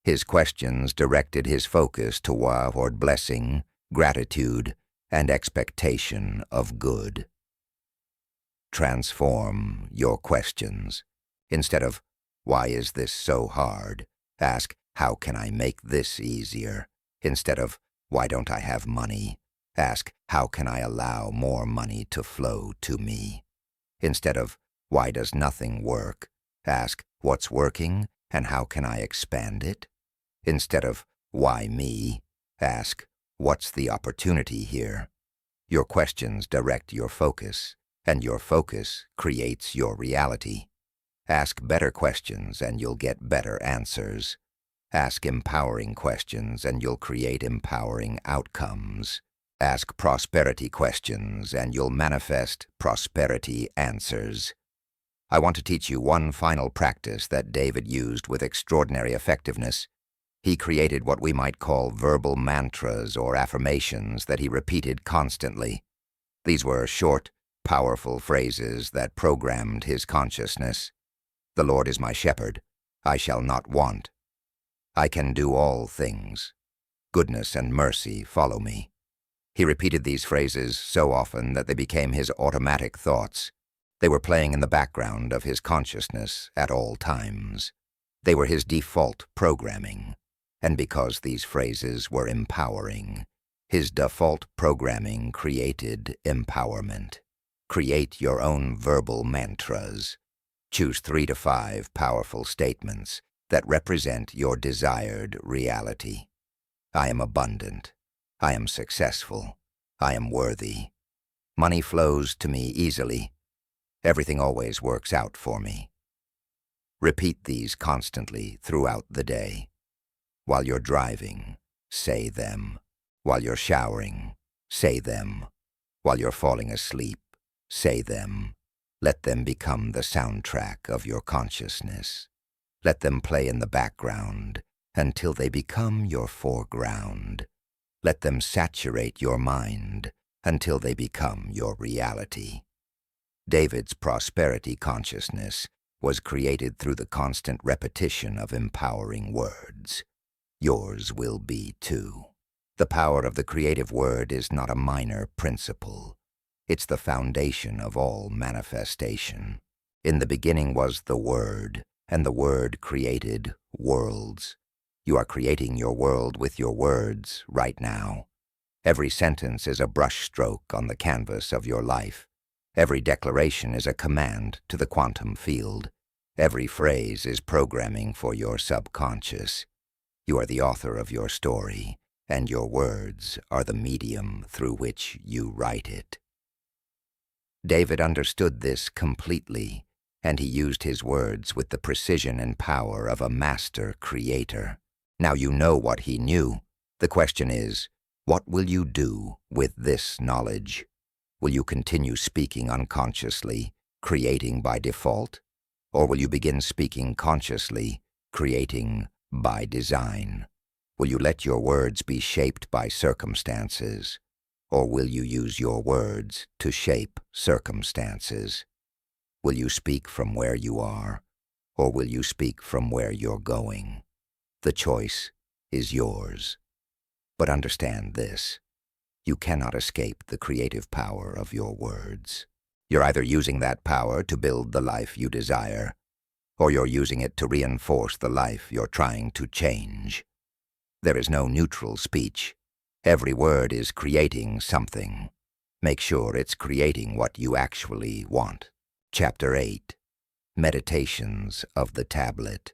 His questions directed his focus toward blessing, gratitude, and expectation of good. Transform your questions. Instead of, why is this so hard? Ask, how can I make this easier? Instead of, why don't I have money? Ask, how can I allow more money to flow to me? Instead of, why does nothing work? Ask, what's working and how can I expand it? Instead of, why me? Ask, what's the opportunity here? Your questions direct your focus, and your focus creates your reality. Ask better questions and you'll get better answers. Ask empowering questions and you'll create empowering outcomes. Ask prosperity questions and you'll manifest prosperity answers. I want to teach you one final practice that David used with extraordinary effectiveness. He created what we might call verbal mantras or affirmations that he repeated constantly. These were short, powerful phrases that programmed his consciousness. The Lord is my shepherd. I shall not want. I can do all things. Goodness and mercy follow me. He repeated these phrases so often that they became his automatic thoughts. They were playing in the background of his consciousness at all times. They were his default programming. And because these phrases were empowering, his default programming created empowerment. Create your own verbal mantras. Choose 3 to 5 powerful statements that represent your desired reality. I am abundant. I am successful. I am worthy. Money flows to me easily. Everything always works out for me. Repeat these constantly throughout the day. While you're driving, say them. While you're showering, say them. While you're falling asleep, say them. Let them become the soundtrack of your consciousness. Let them play in the background until they become your foreground. Let them saturate your mind until they become your reality. David's prosperity consciousness was created through the constant repetition of empowering words. Yours will be too. The power of the creative word is not a minor principle. It's the foundation of all manifestation. In the beginning was the Word, and the Word created worlds. You are creating your world with your words right now. Every sentence is a brushstroke on the canvas of your life. Every declaration is a command to the quantum field. Every phrase is programming for your subconscious. You are the author of your story, and your words are the medium through which you write it. David understood this completely, and he used his words with the precision and power of a master creator. Now you know what he knew. The question is, what will you do with this knowledge? Will you continue speaking unconsciously, creating by default? Or will you begin speaking consciously, creating by design? Will you let your words be shaped by circumstances? Or will you use your words to shape circumstances? Will you speak from where you are, or will you speak from where you're going? The choice is yours. But understand this. You cannot escape the creative power of your words. You're either using that power to build the life you desire, or you're using it to reinforce the life you're trying to change. There is no neutral speech. Every word is creating something. Make sure it's creating what you actually want. Chapter 8. Meditations of the Tablet.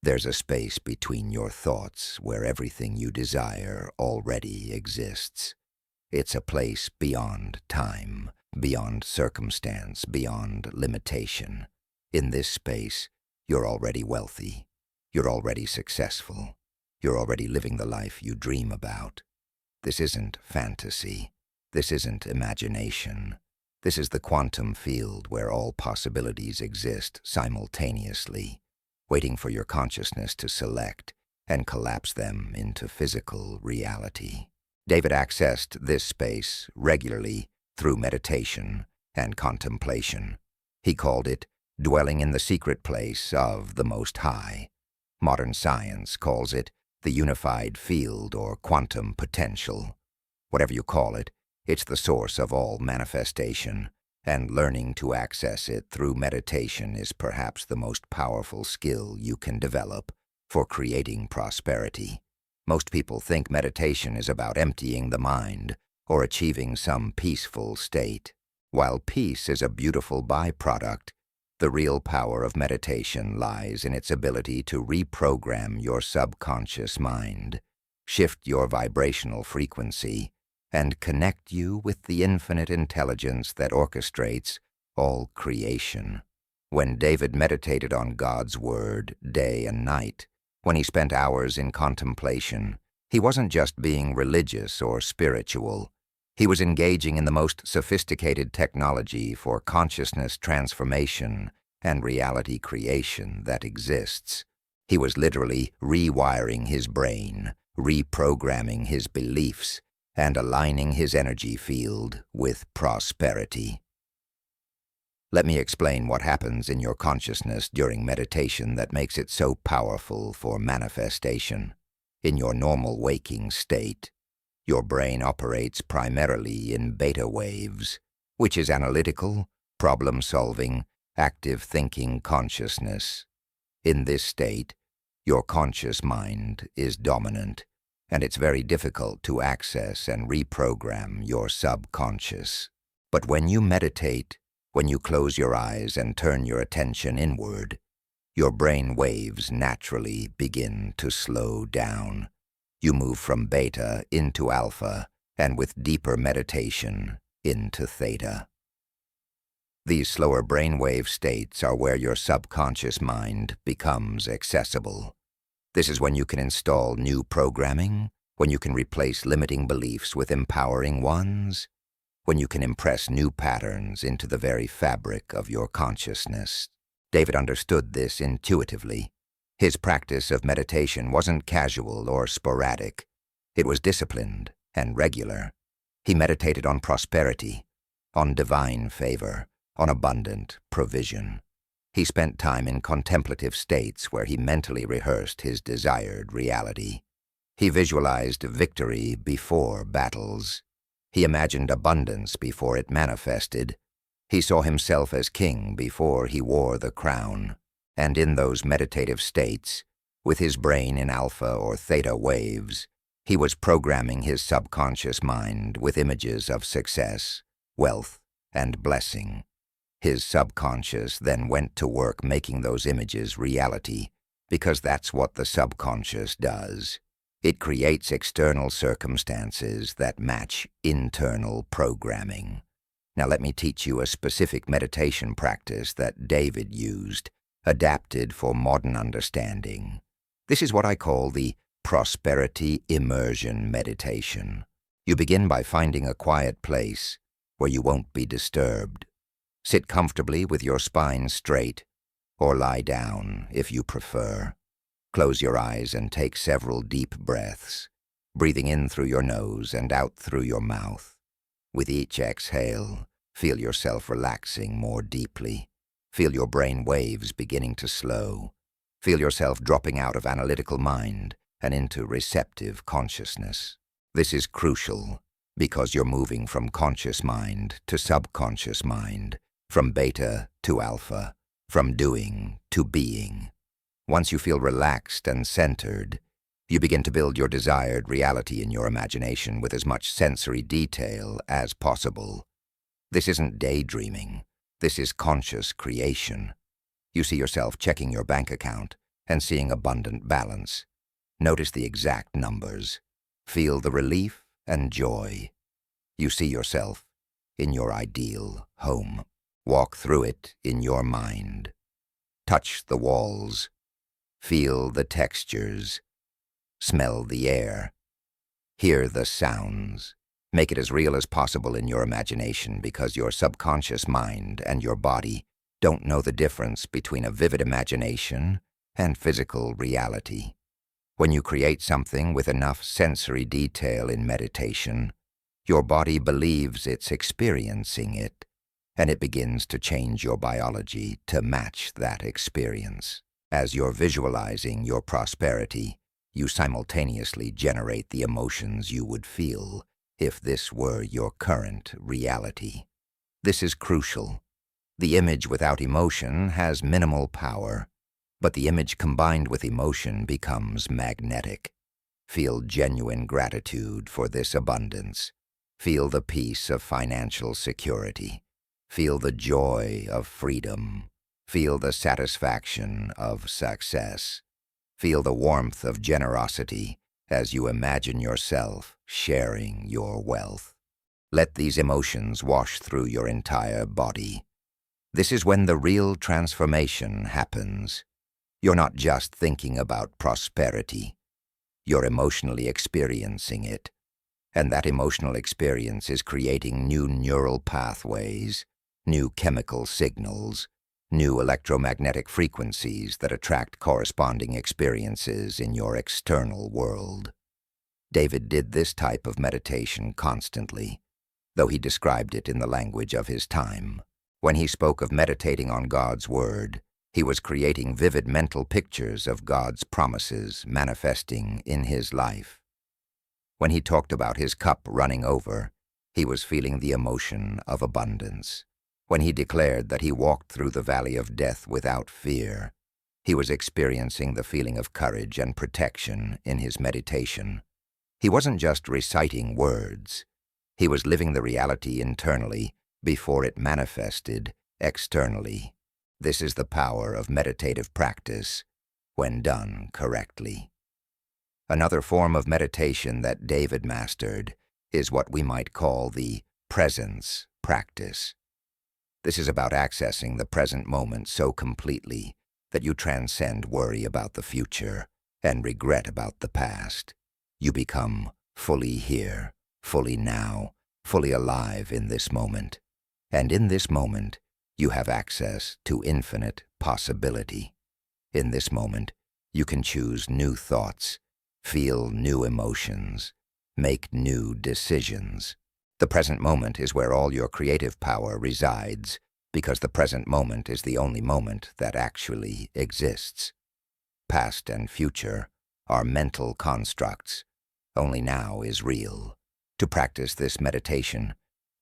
There's a space between your thoughts where everything you desire already exists. It's a place beyond time, beyond circumstance, beyond limitation. In this space, you're already wealthy. You're already successful. You're already living the life you dream about. This isn't fantasy. This isn't imagination. This is the quantum field where all possibilities exist simultaneously, waiting for your consciousness to select and collapse them into physical reality. David accessed this space regularly through meditation and contemplation. He called it dwelling in the secret place of the Most High. Modern science calls it the unified field or quantum potential. Whatever you call it, it's the source of all manifestation, and learning to access it through meditation is perhaps the most powerful skill you can develop for creating prosperity. Most people think meditation is about emptying the mind or achieving some peaceful state. While peace is a beautiful byproduct, the real power of meditation lies in its ability to reprogram your subconscious mind, shift your vibrational frequency, and connect you with the infinite intelligence that orchestrates all creation. When David meditated on God's word day and night, when he spent hours in contemplation, he wasn't just being religious or spiritual. He was engaging in the most sophisticated technology for consciousness transformation and reality creation that exists. He was literally rewiring his brain, reprogramming his beliefs, and aligning his energy field with prosperity. Let me explain what happens in your consciousness during meditation that makes it so powerful for manifestation. In your normal waking state, your brain operates primarily in beta waves, which is analytical, problem-solving, active thinking consciousness. In this state, your conscious mind is dominant, and it's very difficult to access and reprogram your subconscious. But when you meditate, When you close your eyes and turn your attention inward, your brain waves naturally begin to slow down. You move from beta into alpha, and with deeper meditation, into theta. These slower brainwave states are where your subconscious mind becomes accessible. This is when you can install new programming, when you can replace limiting beliefs with empowering ones, when you can impress new patterns into the very fabric of your consciousness. David understood this intuitively. His practice of meditation wasn't casual or sporadic. It was disciplined and regular. He meditated on prosperity, on divine favor, on abundant provision. He spent time in contemplative states where he mentally rehearsed his desired reality. He visualized victory before battles. He imagined abundance before it manifested. He saw himself as king before he wore the crown. And in those meditative states, with his brain in alpha or theta waves, he was programming his subconscious mind with images of success, wealth, and blessing. His subconscious then went to work making those images reality, because that's what the subconscious does. It creates external circumstances that match internal programming. Now let me teach you a specific meditation practice that David used, adapted for modern understanding. This is what I call the prosperity immersion meditation. You begin by finding a quiet place where you won't be disturbed. Sit comfortably with your spine straight, or lie down if you prefer. Close your eyes and take several deep breaths, breathing in through your nose and out through your mouth. With each exhale, feel yourself relaxing more deeply. Feel your brain waves beginning to slow. Feel yourself dropping out of analytical mind and into receptive consciousness. This is crucial because you're moving from conscious mind to subconscious mind, from beta to alpha, from doing to being. Once you feel relaxed and centered, you begin to build your desired reality in your imagination with as much sensory detail as possible. This isn't daydreaming. This is conscious creation. You see yourself checking your bank account and seeing abundant balance. Notice the exact numbers. Feel the relief and joy. You see yourself in your ideal home. Walk through it in your mind. Touch the walls. Feel the textures. Smell the air. Hear the sounds. Make it as real as possible in your imagination because your subconscious mind and your body don't know the difference between a vivid imagination and physical reality. When you create something with enough sensory detail in meditation, your body believes it's experiencing it, and it begins to change your biology to match that experience. As you're visualizing your prosperity, you simultaneously generate the emotions you would feel if this were your current reality. This is crucial. The image without emotion has minimal power, but the image combined with emotion becomes magnetic. Feel genuine gratitude for this abundance. Feel the peace of financial security. Feel the joy of freedom. Feel the satisfaction of success. Feel the warmth of generosity as you imagine yourself sharing your wealth. Let these emotions wash through your entire body. This is when the real transformation happens. You're not just thinking about prosperity. You're emotionally experiencing it. And that emotional experience is creating new neural pathways, new chemical signals, new electromagnetic frequencies that attract corresponding experiences in your external world. David did this type of meditation constantly, though he described it in the language of his time. When he spoke of meditating on God's Word, he was creating vivid mental pictures of God's promises manifesting in his life. When he talked about his cup running over, he was feeling the emotion of abundance. When he declared that he walked through the valley of death without fear, he was experiencing the feeling of courage and protection in his meditation. He wasn't just reciting words. He was living the reality internally before it manifested externally. This is the power of meditative practice when done correctly. Another form of meditation that David mastered is what we might call the presence practice. This is about accessing the present moment so completely that you transcend worry about the future and regret about the past. You become fully here, fully now, fully alive in this moment. And in this moment, you have access to infinite possibility. In this moment, you can choose new thoughts, feel new emotions, make new decisions. The present moment is where all your creative power resides, because the present moment is the only moment that actually exists. Past and future are mental constructs. Only now is real. To practice this meditation,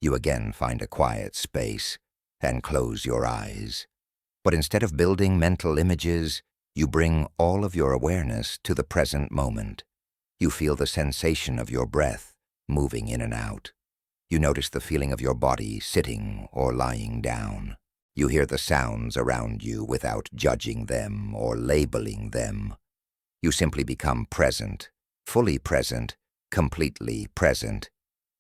you again find a quiet space and close your eyes. But instead of building mental images, you bring all of your awareness to the present moment. You feel the sensation of your breath moving in and out. You notice the feeling of your body sitting or lying down. You hear the sounds around you without judging them or labeling them. You simply become present, fully present, completely present.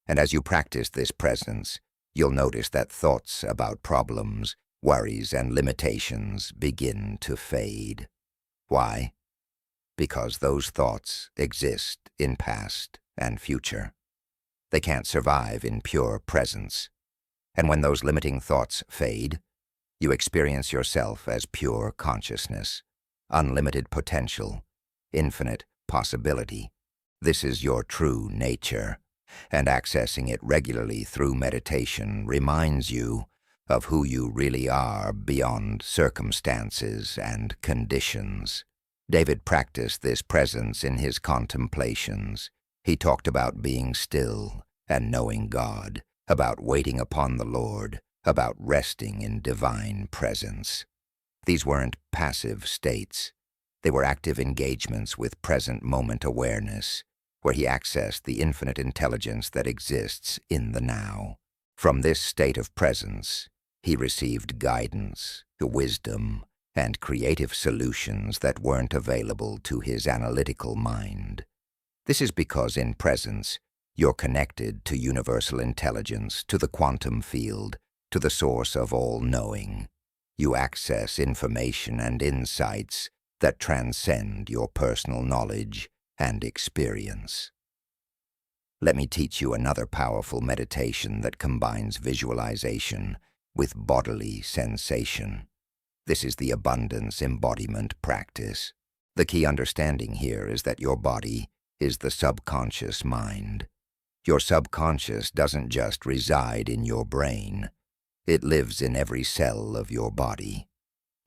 And as you practice this presence, you'll notice that thoughts about problems, worries, and limitations begin to fade. Why? Because those thoughts exist in past and future. They can't survive in pure presence. And when those limiting thoughts fade, you experience yourself as pure consciousness, unlimited potential, infinite possibility. This is your true nature, and accessing it regularly through meditation reminds you of who you really are beyond circumstances and conditions. David practiced this presence in his contemplations. He talked about being still and knowing God, about waiting upon the Lord, about resting in divine presence. These weren't passive states. They were active engagements with present moment awareness, where he accessed the infinite intelligence that exists in the now. From this state of presence, he received guidance, wisdom, and creative solutions that weren't available to his analytical mind. This is because in presence, you're connected to universal intelligence, to the quantum field, to the source of all knowing. You access information and insights that transcend your personal knowledge and experience. Let me teach you another powerful meditation that combines visualization with bodily sensation. This is the abundance embodiment practice. The key understanding here is that your body is the subconscious mind. Your subconscious doesn't just reside in your brain. It lives in every cell of your body.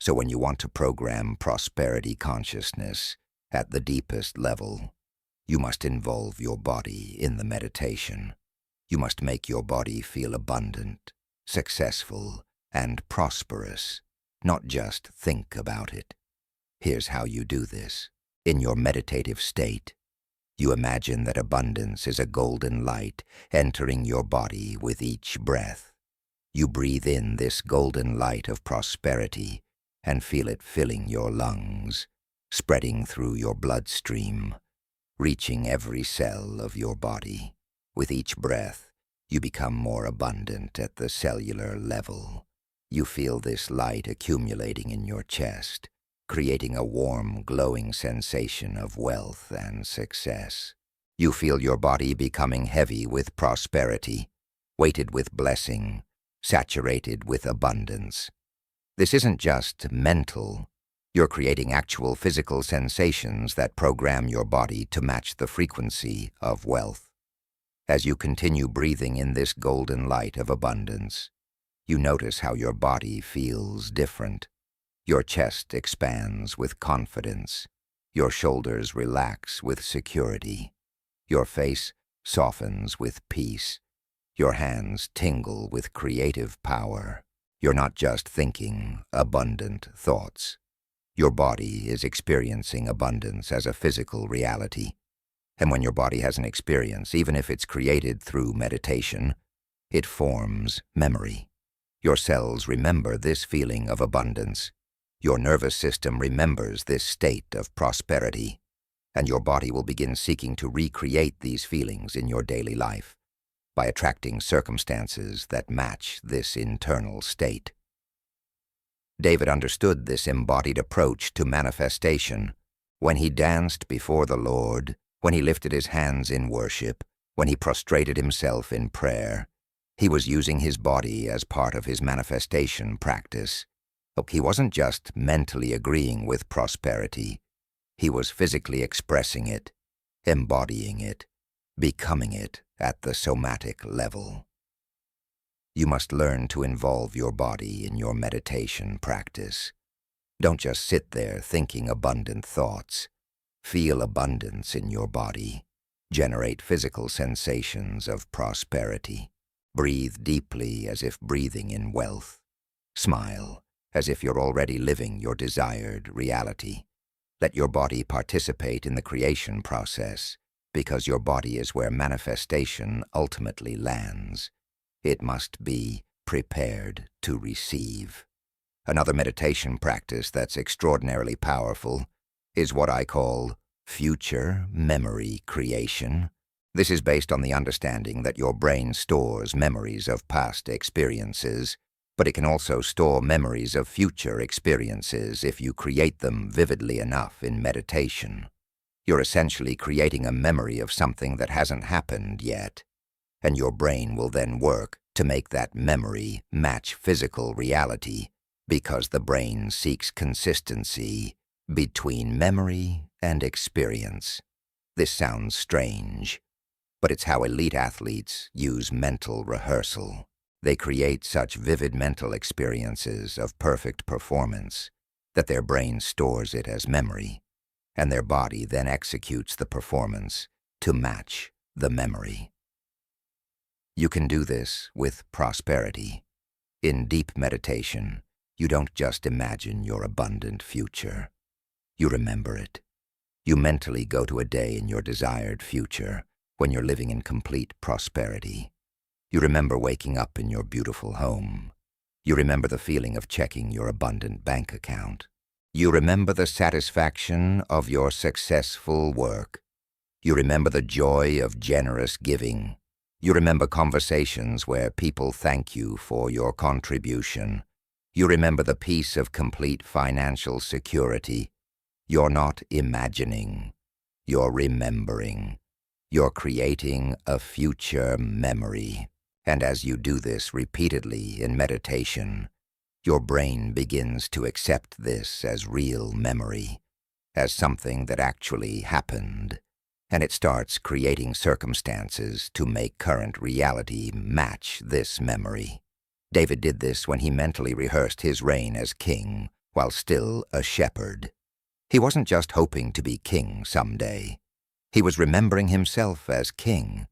So when you want to program prosperity consciousness at the deepest level, you must involve your body in the meditation. You must make your body feel abundant, successful, and prosperous, not just think about it. Here's how you do this. In your meditative state, you imagine that abundance is a golden light entering your body with each breath. You breathe in this golden light of prosperity and feel it filling your lungs, spreading through your bloodstream, reaching every cell of your body. With each breath, you become more abundant at the cellular level. You feel this light accumulating in your chest, creating a warm, glowing sensation of wealth and success. You feel your body becoming heavy with prosperity, weighted with blessing, saturated with abundance. This isn't just mental. You're creating actual physical sensations that program your body to match the frequency of wealth. As you continue breathing in this golden light of abundance, you notice how your body feels different. Your chest expands with confidence. Your shoulders relax with security. Your face softens with peace. Your hands tingle with creative power. You're not just thinking abundant thoughts. Your body is experiencing abundance as a physical reality. And when your body has an experience, even if it's created through meditation, it forms memory. Your cells remember this feeling of abundance. Your nervous system remembers this state of prosperity, and your body will begin seeking to recreate these feelings in your daily life by attracting circumstances that match this internal state. David understood this embodied approach to manifestation when he danced before the Lord, when he lifted his hands in worship, when he prostrated himself in prayer. He was using his body as part of his manifestation practice. He wasn't just mentally agreeing with prosperity. He was physically expressing it, embodying it, becoming it at the somatic level. You must learn to involve your body in your meditation practice. Don't just sit there thinking abundant thoughts. Feel abundance in your body. Generate physical sensations of prosperity. Breathe deeply as if breathing in wealth. Smile as if you're already living your desired reality. Let your body participate in the creation process, because your body is where manifestation ultimately lands. It must be prepared to receive. Another meditation practice that's extraordinarily powerful is what I call future memory creation. This is based on the understanding that your brain stores memories of past experiences, but it can also store memories of future experiences if you create them vividly enough in meditation. You're essentially creating a memory of something that hasn't happened yet, and your brain will then work to make that memory match physical reality, because the brain seeks consistency between memory and experience. This sounds strange, but it's how elite athletes use mental rehearsal. They create such vivid mental experiences of perfect performance that their brain stores it as memory, and their body then executes the performance to match the memory. You can do this with prosperity. In deep meditation, you don't just imagine your abundant future. You remember it. You mentally go to a day in your desired future when you're living in complete prosperity. You remember waking up in your beautiful home. You remember the feeling of checking your abundant bank account. You remember the satisfaction of your successful work. You remember the joy of generous giving. You remember conversations where people thank you for your contribution. You remember the peace of complete financial security. You're not imagining. You're remembering. You're creating a future memory. And as you do this repeatedly in meditation, your brain begins to accept this as real memory, as something that actually happened, and it starts creating circumstances to make current reality match this memory. David did this when he mentally rehearsed his reign as king while still a shepherd. He wasn't just hoping to be king someday. He was remembering himself as king.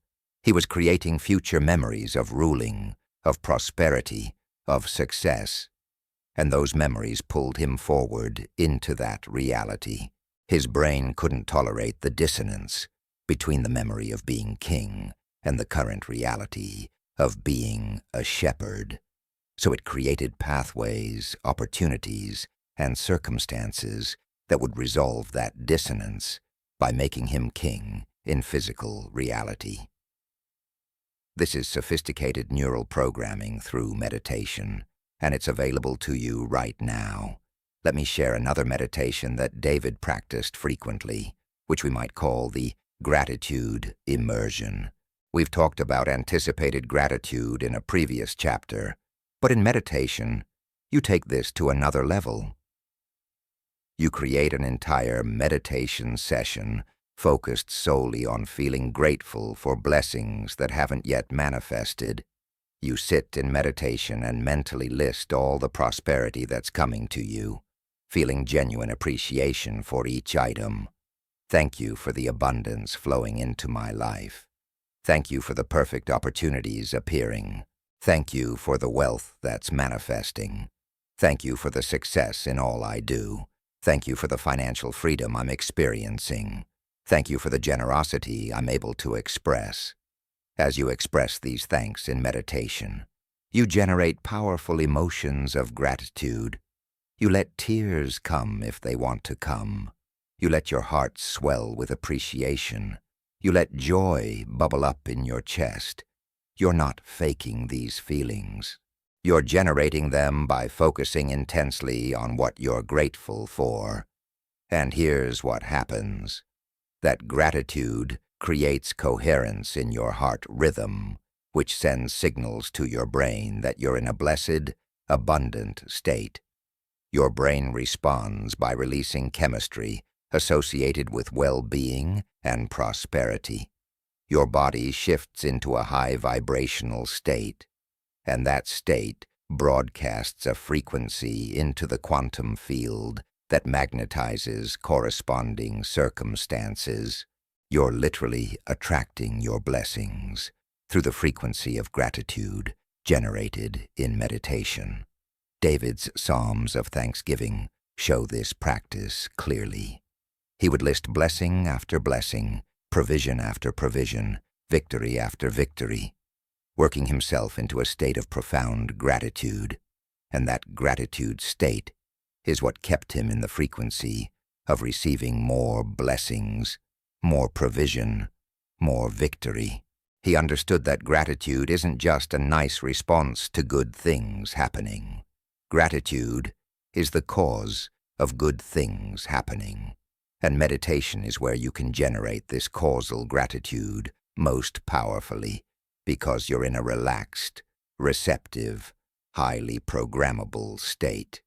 He was creating future memories of ruling, of prosperity, of success, and those memories pulled him forward into that reality. His brain couldn't tolerate the dissonance between the memory of being king and the current reality of being a shepherd, so it created pathways, opportunities, and circumstances that would resolve that dissonance by making him king in physical reality. This is sophisticated neural programming through meditation, and it's available to you right now. Let me share another meditation that David practiced frequently, which we might call the gratitude immersion. We've talked about anticipated gratitude in a previous chapter, but in meditation, you take this to another level. You create an entire meditation session focused solely on feeling grateful for blessings that haven't yet manifested. You sit in meditation and mentally list all the prosperity that's coming to you, feeling genuine appreciation for each item. Thank you for the abundance flowing into my life. Thank you for the perfect opportunities appearing. Thank you for the wealth that's manifesting. Thank you for the success in all I do. Thank you for the financial freedom I'm experiencing. Thank you for the generosity I'm able to express. As you express these thanks in meditation, You generate powerful emotions of gratitude. You let tears come if they want to come. You let your heart swell with appreciation. You let joy bubble up in your chest. You're not faking these feelings. You're generating them by focusing intensely on what you're grateful for. And here's what happens. That gratitude creates coherence in your heart rhythm, which sends signals to your brain that you're in a blessed, abundant state. Your brain responds by releasing chemistry associated with well-being and prosperity. Your body shifts into a high vibrational state, and that state broadcasts a frequency into the quantum field that magnetizes corresponding circumstances. You're literally attracting your blessings through the frequency of gratitude generated in meditation. David's Psalms of Thanksgiving show this practice clearly. He would list blessing after blessing, provision after provision, victory after victory, working himself into a state of profound gratitude, and that gratitude state is what kept him in the frequency of receiving more blessings, more provision, more victory. He understood that gratitude isn't just a nice response to good things happening. Gratitude is the cause of good things happening, and meditation is where you can generate this causal gratitude most powerfully, because you're in a relaxed, receptive, highly programmable state.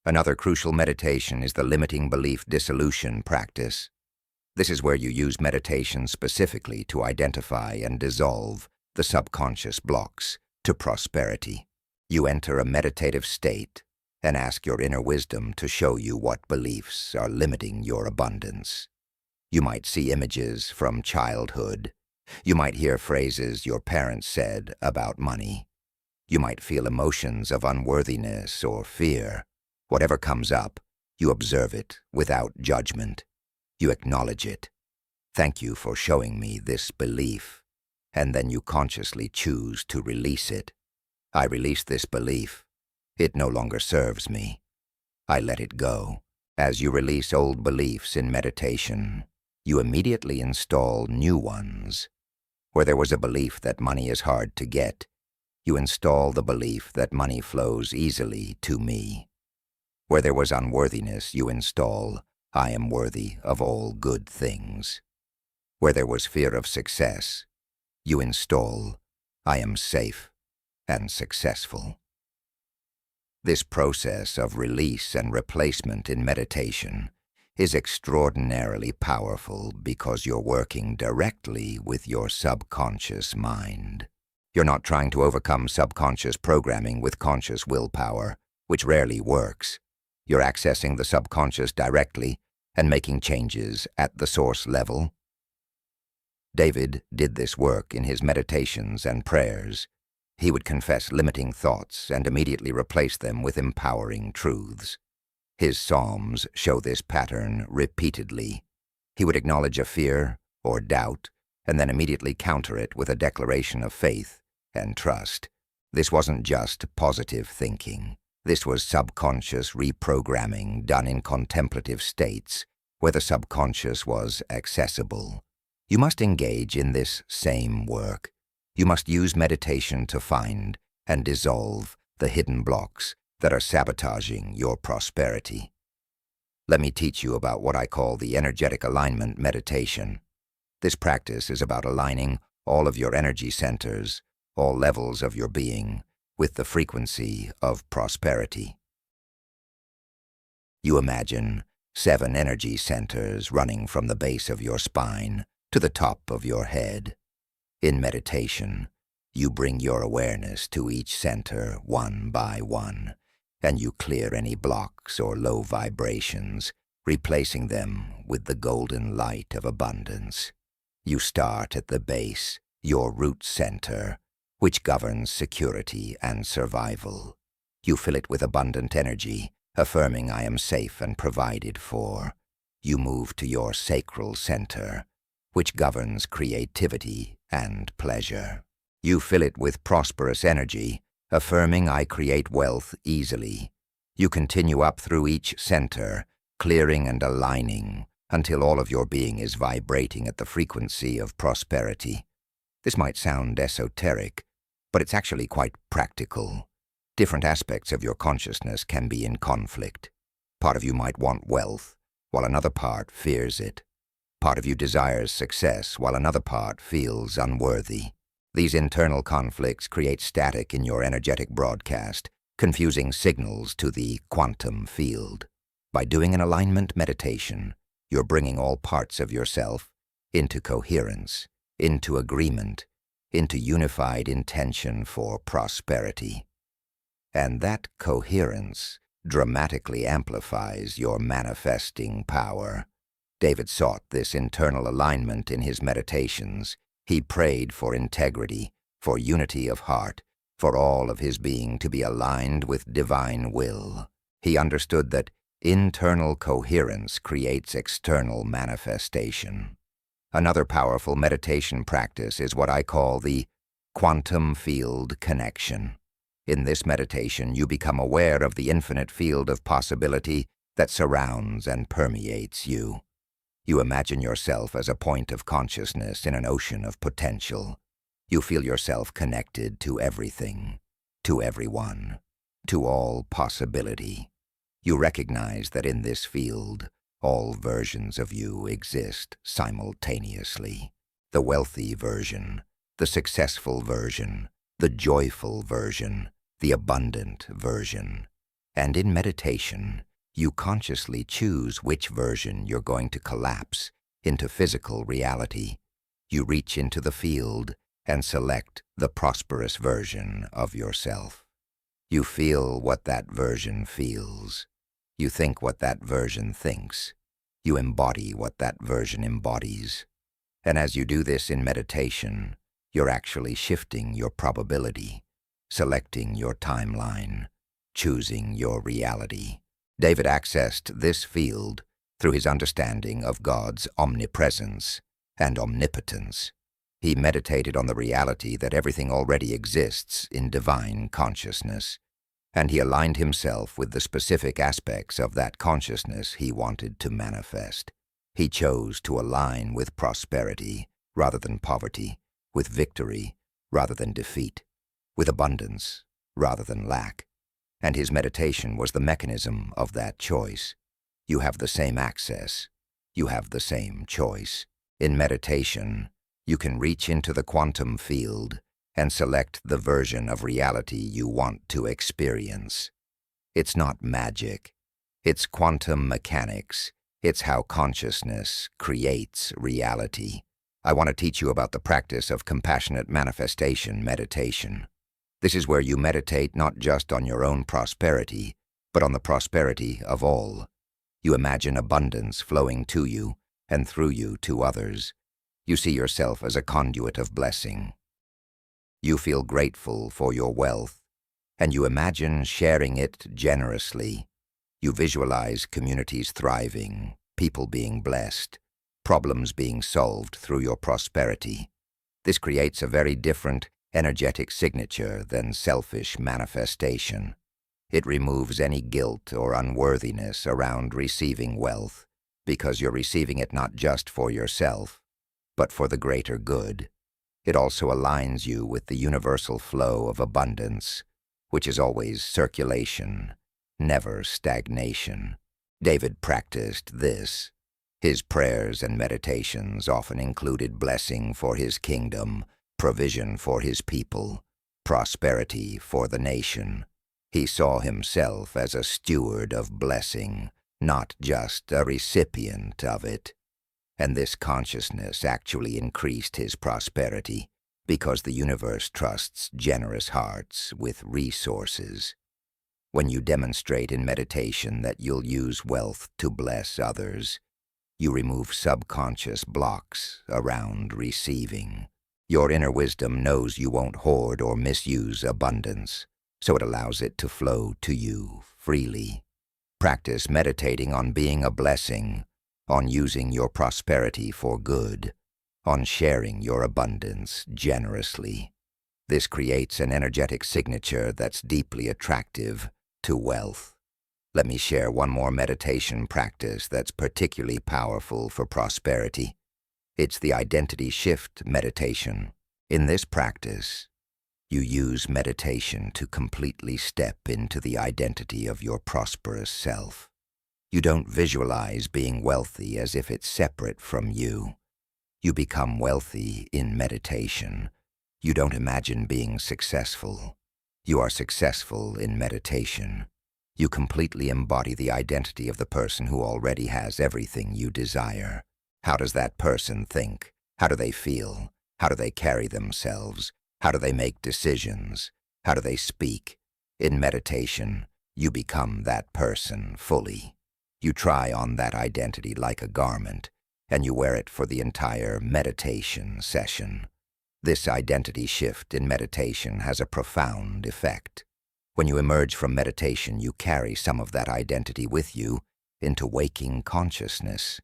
Another crucial meditation is the limiting belief dissolution practice. This is where you use meditation specifically to identify and dissolve the subconscious blocks to prosperity. You enter a meditative state and ask your inner wisdom to show you what beliefs are limiting your abundance. You might see images from childhood. You might hear phrases your parents said about money. You might feel emotions of unworthiness or fear. Whatever comes up, you observe it without judgment. You acknowledge it. Thank you for showing me this belief. And then you consciously choose to release it. I release this belief. It no longer serves me. I let it go. As you release old beliefs in meditation, you immediately install new ones. Where there was a belief that money is hard to get, you install the belief that money flows easily to me. Where there was unworthiness, you install, I am worthy of all good things. Where there was fear of success, you install, I am safe and successful. This process of release and replacement in meditation is extraordinarily powerful because you're working directly with your subconscious mind. You're not trying to overcome subconscious programming with conscious willpower, which rarely works. You're accessing the subconscious directly and making changes at the source level. David did this work in his meditations and prayers. He would confess limiting thoughts and immediately replace them with empowering truths. His Psalms show this pattern repeatedly. He would acknowledge a fear or doubt and then immediately counter it with a declaration of faith and trust. This wasn't just positive thinking. This was subconscious reprogramming done in contemplative states where the subconscious was accessible. You must engage in this same work. You must use meditation to find and dissolve the hidden blocks that are sabotaging your prosperity. Let me teach you about what I call the energetic alignment meditation. This practice is about aligning all of your energy centers, all levels of your being, with the frequency of prosperity. You imagine 7 energy centers running from the base of your spine to the top of your head. In meditation, you bring your awareness to each center one by one, and you clear any blocks or low vibrations, replacing them with the golden light of abundance. You start at the base, your root center, which governs security and survival. You fill it with abundant energy, affirming I am safe and provided for. You move to your sacral center, which governs creativity and pleasure. You fill it with prosperous energy, Affirming I create wealth easily, you continue up through each center, clearing and aligning until all of your being is vibrating at the frequency of prosperity. This might sound esoteric, but it's actually quite practical. Different aspects of your consciousness can be in conflict. Part of you might want wealth, while another part fears it. Part of you desires success, while another part feels unworthy. These internal conflicts create static in your energetic broadcast, confusing signals to the quantum field. By doing an alignment meditation, you're bringing all parts of yourself into coherence, into agreement, into unified intention for prosperity. And that coherence dramatically amplifies your manifesting power. David sought this internal alignment in his meditations. He prayed for integrity, for unity of heart, for all of his being to be aligned with divine will. He understood that internal coherence creates external manifestation. Another powerful meditation practice is what I call the quantum field connection. In this meditation, you become aware of the infinite field of possibility that surrounds and permeates you. You imagine yourself as a point of consciousness in an ocean of potential. You feel yourself connected to everything, to everyone, to all possibility. You recognize that in this field, all versions of you exist simultaneously. The wealthy version, the successful version, the joyful version, the abundant version. And in meditation, you consciously choose which version you're going to collapse into physical reality. You reach into the field and select the prosperous version of yourself. You feel what that version feels. You think what that version thinks. You embody what that version embodies. And as you do this in meditation, you're actually shifting your probability, selecting your timeline, choosing your reality. David accessed this field through his understanding of God's omnipresence and omnipotence. He meditated on the reality that everything already exists in divine consciousness, and he aligned himself with the specific aspects of that consciousness he wanted to manifest. He chose to align with prosperity rather than poverty, with victory rather than defeat, with abundance rather than lack. And his meditation was the mechanism of that choice. You have the same access. You have the same choice. In meditation, you can reach into the quantum field and select the version of reality you want to experience. It's not magic. It's quantum mechanics. It's how consciousness creates reality. I want to teach you about the practice of compassionate manifestation meditation. This is where you meditate not just on your own prosperity, but on the prosperity of all. You imagine abundance flowing to you and through you to others. You see yourself as a conduit of blessing. You feel grateful for your wealth, and you imagine sharing it generously. You visualize communities thriving, people being blessed, problems being solved through your prosperity. This creates a very different energetic signature than selfish manifestation. It removes any guilt or unworthiness around receiving wealth, because you're receiving it not just for yourself, but for the greater good. It also aligns you with the universal flow of abundance, which is always circulation, never stagnation. David practiced this. His prayers and meditations often included blessing for his kingdom, provision for his people, prosperity for the nation. He saw himself as a steward of blessing, not just a recipient of it. And this consciousness actually increased his prosperity, because the universe trusts generous hearts with resources. When you demonstrate in meditation that you'll use wealth to bless others, you remove subconscious blocks around receiving. Your inner wisdom knows you won't hoard or misuse abundance, so it allows it to flow to you freely. Practice meditating on being a blessing, on using your prosperity for good, on sharing your abundance generously. This creates an energetic signature that's deeply attractive to wealth. Let me share one more meditation practice that's particularly powerful for prosperity. It's the identity shift meditation. In this practice, you use meditation to completely step into the identity of your prosperous self. You don't visualize being wealthy as if it's separate from you. You become wealthy in meditation. You don't imagine being successful. You are successful in meditation. You completely embody the identity of the person who already has everything you desire. How does that person think? How do they feel? How do they carry themselves? How do they make decisions? How do they speak? In meditation, you become that person fully. You try on that identity like a garment, and you wear it for the entire meditation session. This identity shift in meditation has a profound effect. When you emerge from meditation, you carry some of that identity with you into waking consciousness.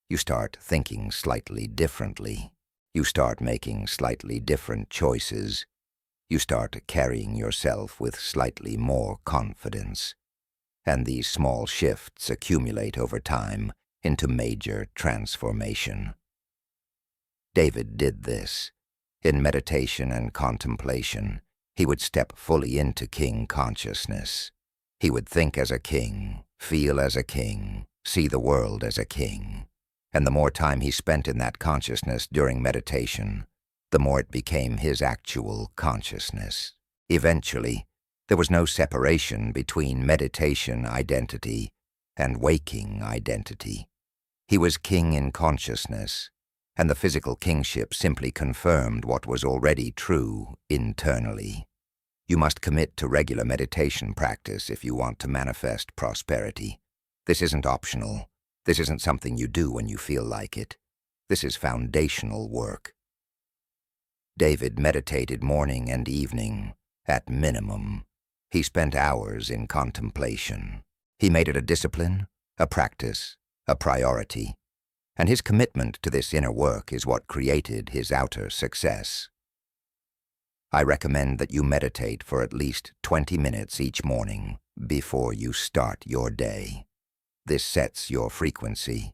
You start thinking slightly differently. You start making slightly different choices. You start carrying yourself with slightly more confidence. And these small shifts accumulate over time into major transformation. David did this. In meditation and contemplation, he would step fully into king consciousness. He would think as a king, feel as a king, see the world as a king. And the more time he spent in that consciousness during meditation, the more it became his actual consciousness. Eventually, there was no separation between meditation identity and waking identity. He was king in consciousness, and the physical kingship simply confirmed what was already true internally. You must commit to regular meditation practice if you want to manifest prosperity. This isn't optional. This isn't something you do when you feel like it. This is foundational work. David meditated morning and evening, at minimum. He spent hours in contemplation. He made it a discipline, a practice, a priority. And his commitment to this inner work is what created his outer success. I recommend that you meditate for at least 20 minutes each morning before you start your day. This sets your frequency,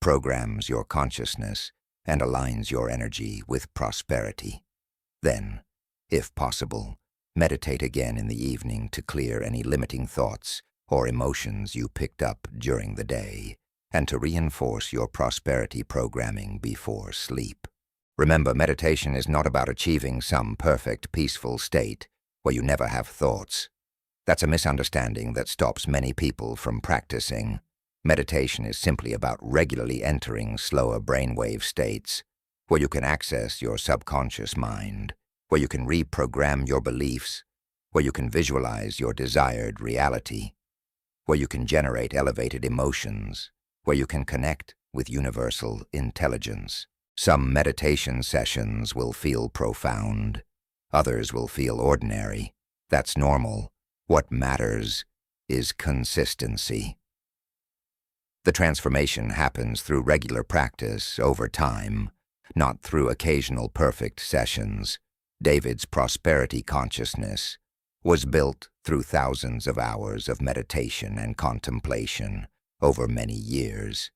programs your consciousness, and aligns your energy with prosperity. Then, if possible, meditate again in the evening to clear any limiting thoughts or emotions you picked up during the day, and to reinforce your prosperity programming before sleep. Remember, meditation is not about achieving some perfect, peaceful state where you never have thoughts. That's a misunderstanding that stops many people from practicing. Meditation is simply about regularly entering slower brainwave states where you can access your subconscious mind, where you can reprogram your beliefs, where you can visualize your desired reality, where you can generate elevated emotions, where you can connect with universal intelligence. Some meditation sessions will feel profound. Others will feel ordinary. That's normal. What matters is consistency. The transformation happens through regular practice over time, not through occasional perfect sessions. David's prosperity consciousness was built through thousands of hours of meditation and contemplation over many years.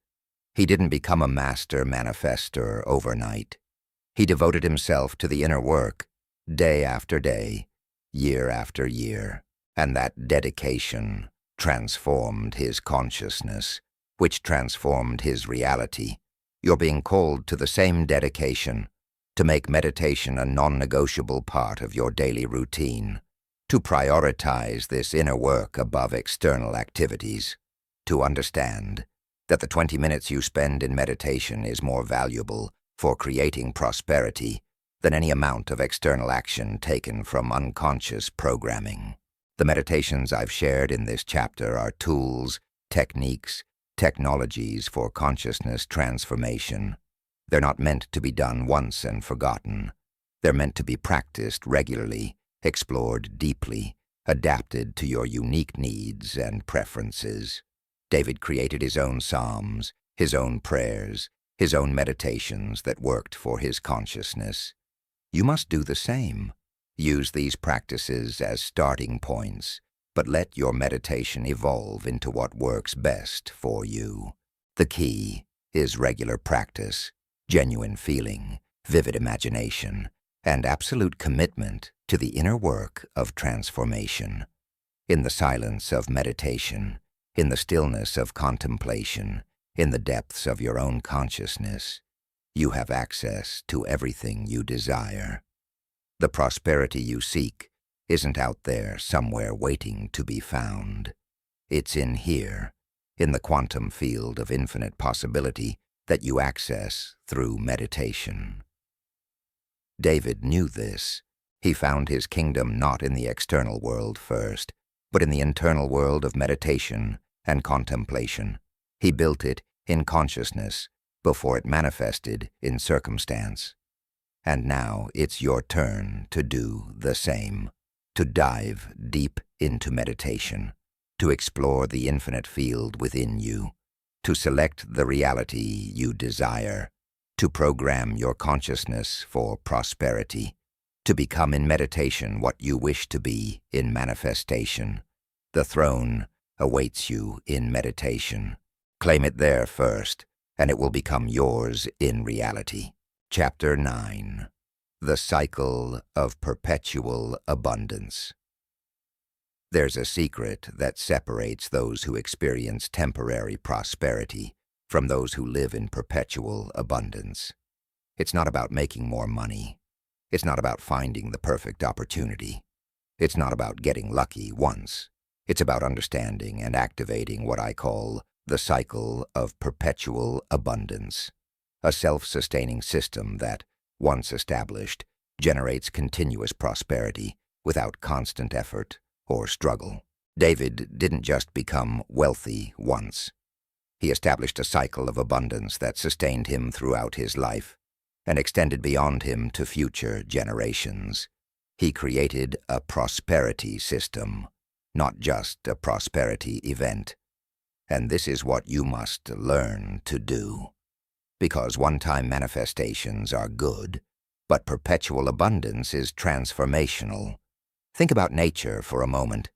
He didn't become a master manifestor overnight. He devoted himself to the inner work, day after day, year after year, and that dedication transformed his consciousness, which transformed his reality. You're being called to the same dedication, to make meditation a non-negotiable part of your daily routine, to prioritize this inner work above external activities, to understand that the 20 minutes you spend in meditation is more valuable for creating prosperity than any amount of external action taken from unconscious programming. The meditations I've shared in this chapter are tools, techniques, technologies for consciousness transformation. They're not meant to be done once and forgotten. They're meant to be practiced regularly, explored deeply, adapted to your unique needs and preferences. David created his own psalms, his own prayers, his own meditations that worked for his consciousness. You must do the same. Use these practices as starting points, but let your meditation evolve into what works best for you. The key is regular practice, genuine feeling, vivid imagination, and absolute commitment to the inner work of transformation. In the silence of meditation, in the stillness of contemplation, in the depths of your own consciousness, you have access to everything you desire. The prosperity you seek isn't out there somewhere waiting to be found. It's in here, in the quantum field of infinite possibility that you access through meditation. David knew this. He found his kingdom not in the external world first, but in the internal world of meditation and contemplation. He built it in consciousness before it manifested in circumstance. And now it's your turn to do the same, to dive deep into meditation, to explore the infinite field within you, to select the reality you desire, to program your consciousness for prosperity, to become in meditation what you wish to be in manifestation. The throne awaits you in meditation. Claim it there first, and it will become yours in reality. Chapter 9. The Cycle of Perpetual Abundance. There's a secret that separates those who experience temporary prosperity from those who live in perpetual abundance. It's not about making more money. It's not about finding the perfect opportunity. It's not about getting lucky once. It's about understanding and activating what I call the cycle of perpetual abundance, a self-sustaining system that, once established, generates continuous prosperity without constant effort or struggle. David didn't just become wealthy once. He established a cycle of abundance that sustained him throughout his life and extended beyond him to future generations. He created a prosperity system, not just a prosperity event. And this is what you must learn to do. Because one-time manifestations are good, but perpetual abundance is transformational. Think about nature for a moment.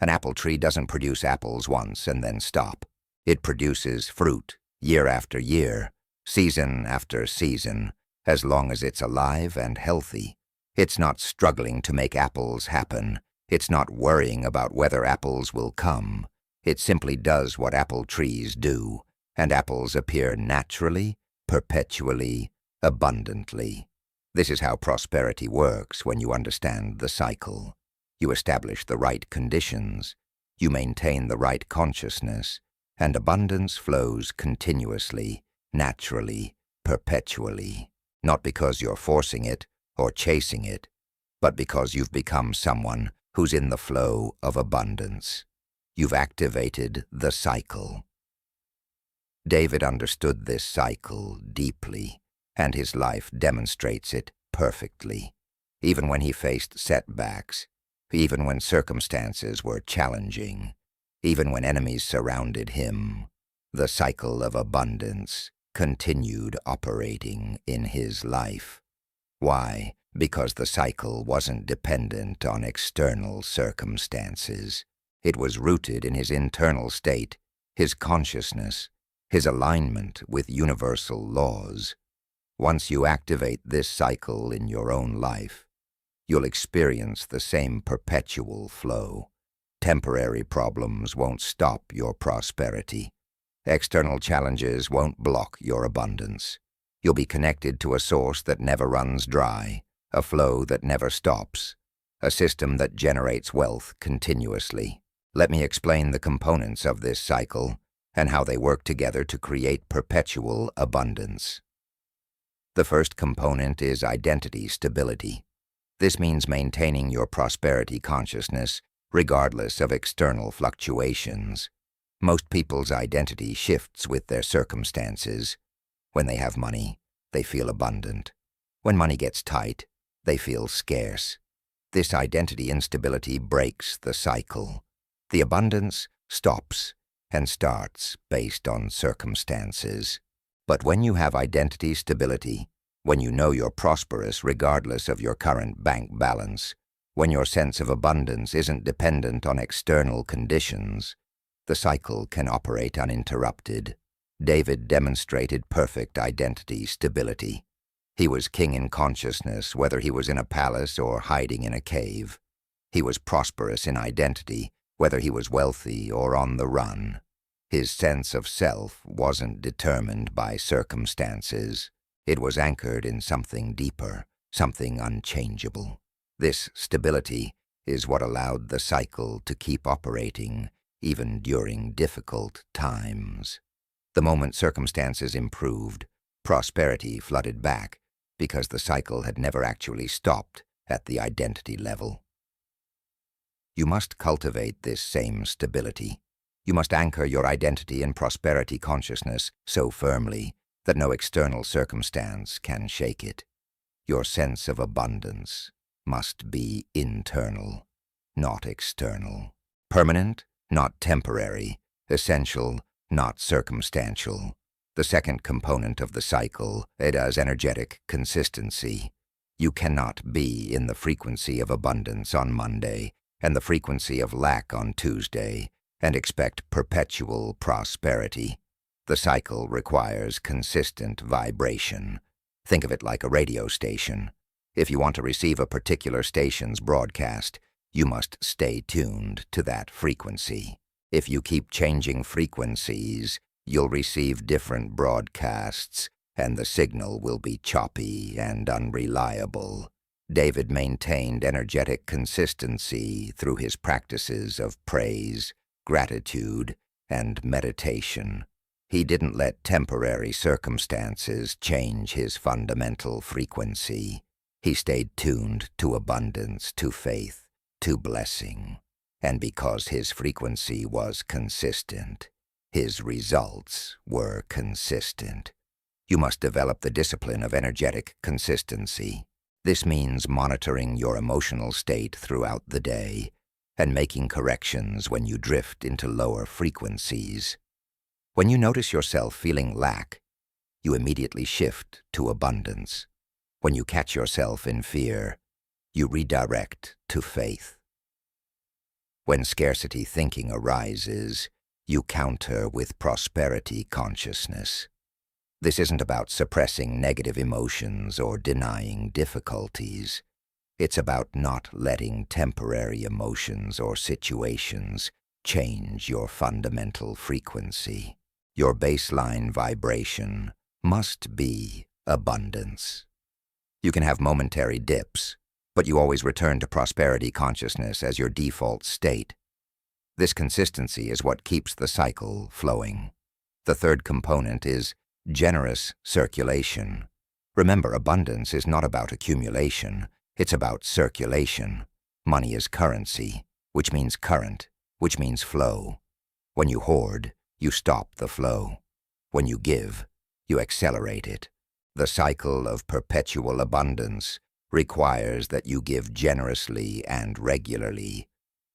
An apple tree doesn't produce apples once and then stop. It produces fruit year after year, season after season, as long as it's alive and healthy. It's not struggling to make apples happen. It's not worrying about whether apples will come. It simply does what apple trees do, and apples appear naturally, perpetually, abundantly. This is how prosperity works when you understand the cycle. You establish the right conditions, you maintain the right consciousness, and abundance flows continuously, naturally, perpetually. Not because you're forcing it or chasing it, but because you've become someone who's in the flow of abundance. You've activated the cycle. David understood this cycle deeply, and his life demonstrates it perfectly. Even when he faced setbacks, even when circumstances were challenging, even when enemies surrounded him, the cycle of abundance continued operating in his life. Why? Because the cycle wasn't dependent on external circumstances. It was rooted in his internal state, his consciousness, his alignment with universal laws. Once you activate this cycle in your own life, you'll experience the same perpetual flow. Temporary problems won't stop your prosperity. External challenges won't block your abundance. You'll be connected to a source that never runs dry, a flow that never stops, a system that generates wealth continuously. Let me explain the components of this cycle and how they work together to create perpetual abundance. The first component is identity stability. This means maintaining your prosperity consciousness regardless of external fluctuations. Most people's identity shifts with their circumstances. When they have money, they feel abundant. When money gets tight, they feel scarce. This identity instability breaks the cycle. The abundance stops and starts based on circumstances. But when you have identity stability, when you know you're prosperous regardless of your current bank balance, When your sense of abundance isn't dependent on external conditions, the cycle can operate uninterrupted. David demonstrated perfect identity stability. He was king in consciousness, whether he was in a palace or hiding in a cave. He was prosperous in identity, whether he was wealthy or on the run. His sense of self wasn't determined by circumstances. It was anchored in something deeper, something unchangeable. This stability is what allowed the cycle to keep operating, even during difficult times. The moment circumstances improved, prosperity flooded back, because the cycle had never actually stopped at the identity level. You must cultivate this same stability. You must anchor your identity in prosperity consciousness so firmly that no external circumstance can shake it. Your sense of abundance must be internal, not external. Permanent, not temporary. Essential, not circumstantial. The second component of the cycle is energetic consistency. You cannot be in the frequency of abundance on Monday and the frequency of lack on Tuesday and expect perpetual prosperity. The cycle requires consistent vibration. Think of it like a radio station. If you want to receive a particular station's broadcast, you must stay tuned to that frequency. If you keep changing frequencies, you'll receive different broadcasts, and the signal will be choppy and unreliable. David maintained energetic consistency through his practices of praise, gratitude, and meditation. He didn't let temporary circumstances change his fundamental frequency. He stayed tuned to abundance, to faith, to blessing. And because his frequency was consistent, his results were consistent. You must develop the discipline of energetic consistency. This means monitoring your emotional state throughout the day and making corrections when you drift into lower frequencies. When you notice yourself feeling lack, you immediately shift to abundance. When you catch yourself in fear, you redirect to faith. When scarcity thinking arises, you counter with prosperity consciousness. This isn't about suppressing negative emotions or denying difficulties. It's about not letting temporary emotions or situations change your fundamental frequency. Your baseline vibration must be abundance. You can have momentary dips, but you always return to prosperity consciousness as your default state. This consistency is what keeps the cycle flowing. The third component is generous circulation. Remember, abundance is not about accumulation, it's about circulation. Money is currency, which means current, which means flow. When you hoard, you stop the flow. When you give, you accelerate it. The cycle of perpetual abundance requires that you give generously and regularly,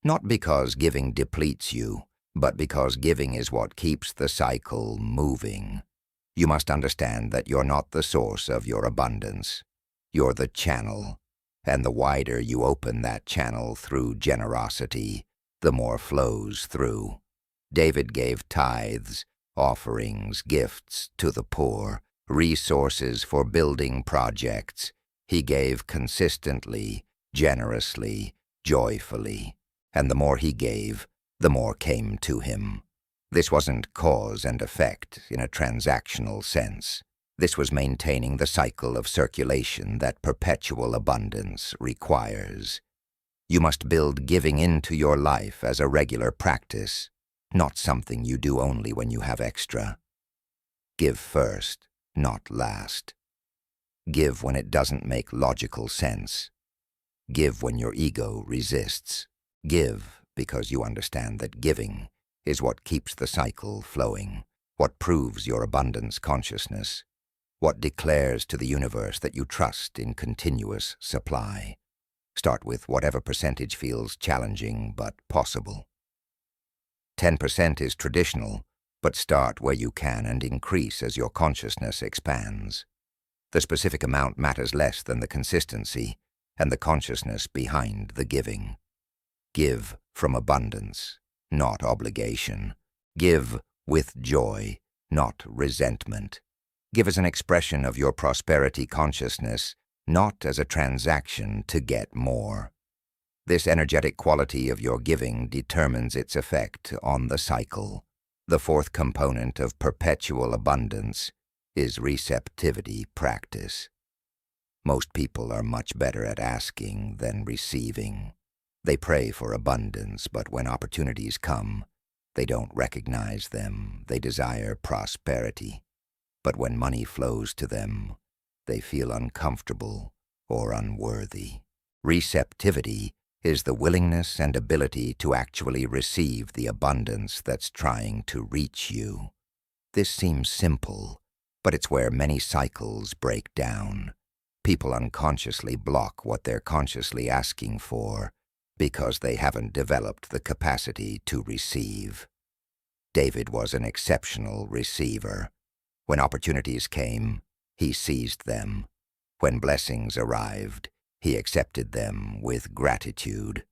not because giving depletes you, but because giving is what keeps the cycle moving. You must understand that you're not the source of your abundance. You're the channel, and the wider you open that channel through generosity, the more flows through. David gave tithes, offerings, gifts to the poor, resources for building projects. He gave consistently, generously, joyfully, and the more he gave, the more came to him. This wasn't cause and effect in a transactional sense. This was maintaining the cycle of circulation that perpetual abundance requires. You must build giving into your life as a regular practice, not something you do only when you have extra. Give first, not last. Give when it doesn't make logical sense. Give when your ego resists. Give because you understand that giving is what keeps the cycle flowing, what proves your abundance consciousness, what declares to the universe that you trust in continuous supply. Start with whatever percentage feels challenging but possible. 10% is traditional, but start where you can and increase as your consciousness expands. The specific amount matters less than the consistency. and the consciousness behind the giving. Give from abundance, not obligation. Give with joy, not resentment. Give as an expression of your prosperity consciousness, not as a transaction to get more. This energetic quality of your giving determines its effect on the cycle. The fourth component of perpetual abundance is receptivity practice. Most people are much better at asking than receiving. They pray for abundance, but when opportunities come, they don't recognize them. They desire prosperity. But when money flows to them, they feel uncomfortable or unworthy. Receptivity is the willingness and ability to actually receive the abundance that's trying to reach you. This seems simple, but it's where many cycles break down. People unconsciously block what they're consciously asking for because they haven't developed the capacity to receive. David was an exceptional receiver. When opportunities came, he seized them. When blessings arrived, he accepted them with gratitude.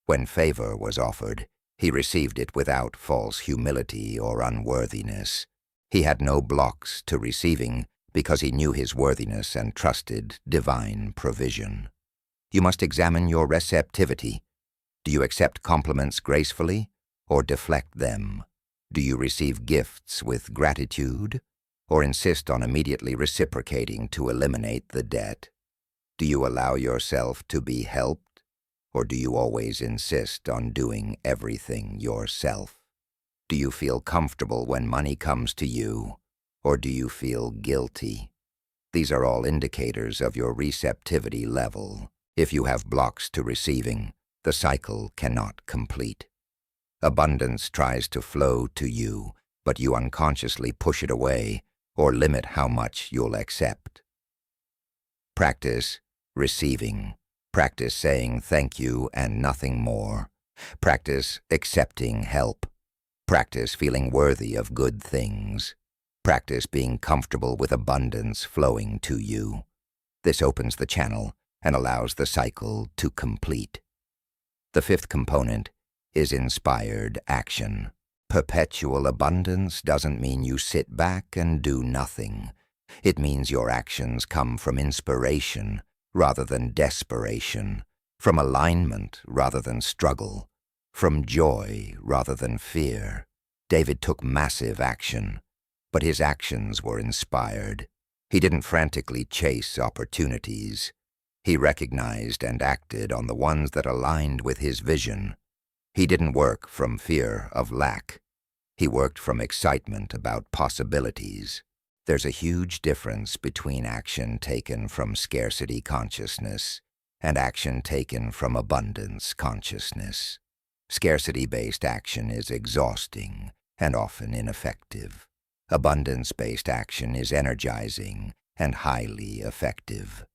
When favor was offered, he received it without false humility or unworthiness. He had no blocks to receiving because he knew his worthiness and trusted divine provision. You must examine your receptivity. Do you accept compliments gracefully or deflect them? Do you receive gifts with gratitude or insist on immediately reciprocating to eliminate the debt? Do you allow yourself to be helped, or do you always insist on doing everything yourself? Do you feel comfortable when money comes to you, or do you feel guilty? These are all indicators of your receptivity level. If you have blocks to receiving, the cycle cannot complete. Abundance tries to flow to you, but you unconsciously push it away or limit how much you'll accept. Practice receiving. Practice saying thank you and nothing more. Practice accepting help. Practice feeling worthy of good things. Practice being comfortable with abundance flowing to you. This opens the channel and allows the cycle to complete. The fifth component is inspired action. Perpetual abundance doesn't mean you sit back and do nothing. It means your actions come from inspiration rather than desperation, from alignment rather than struggle, from joy rather than fear. David took massive action, but his actions were inspired. He didn't frantically chase opportunities. He recognized and acted on the ones that aligned with his vision. He didn't work from fear of lack. He worked from excitement about possibilities. There's a huge difference between action taken from scarcity consciousness and action taken from abundance consciousness. Scarcity-based action is exhausting and often ineffective. Abundance-based action is energizing and highly effective.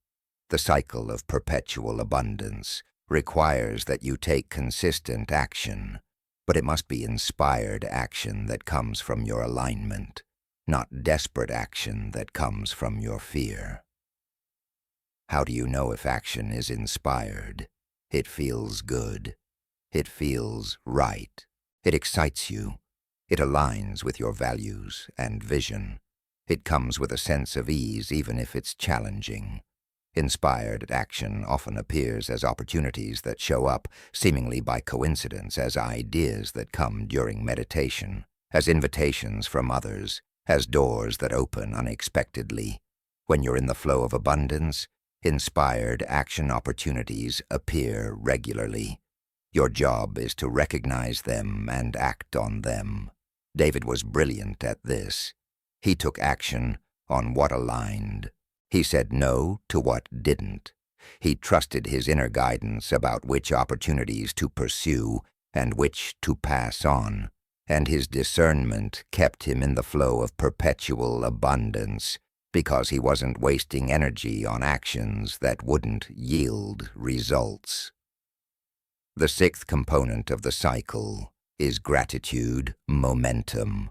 The cycle of perpetual abundance requires that you take consistent action, but it must be inspired action that comes from your alignment, not desperate action that comes from your fear. How do you know if action is inspired? It feels good. It feels right. It excites you. It aligns with your values and vision. It comes with a sense of ease even if it's challenging. Inspired action often appears as opportunities that show up seemingly by coincidence, as ideas that come during meditation, as invitations from others, as doors that open unexpectedly. When you're in the flow of abundance, inspired action opportunities appear regularly. Your job is to recognize them and act on them. David was brilliant at this. He took action on what aligned. He said no to what didn't. He trusted his inner guidance about which opportunities to pursue and which to pass on, and his discernment kept him in the flow of perpetual abundance because he wasn't wasting energy on actions that wouldn't yield results. The sixth component of the cycle is gratitude momentum.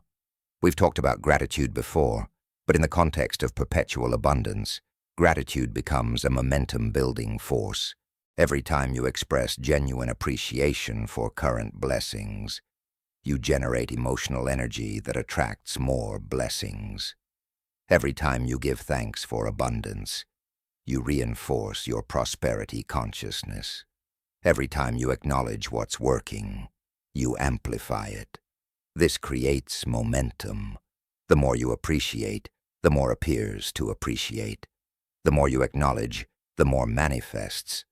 We've talked about gratitude before, but in the context of perpetual abundance, gratitude becomes a momentum-building force. Every time you express genuine appreciation for current blessings, you generate emotional energy that attracts more blessings. Every time you give thanks for abundance, you reinforce your prosperity consciousness. Every time you acknowledge what's working, you amplify it. This creates momentum. The more you appreciate, the more appears to appreciate. The more you acknowledge, the more manifests.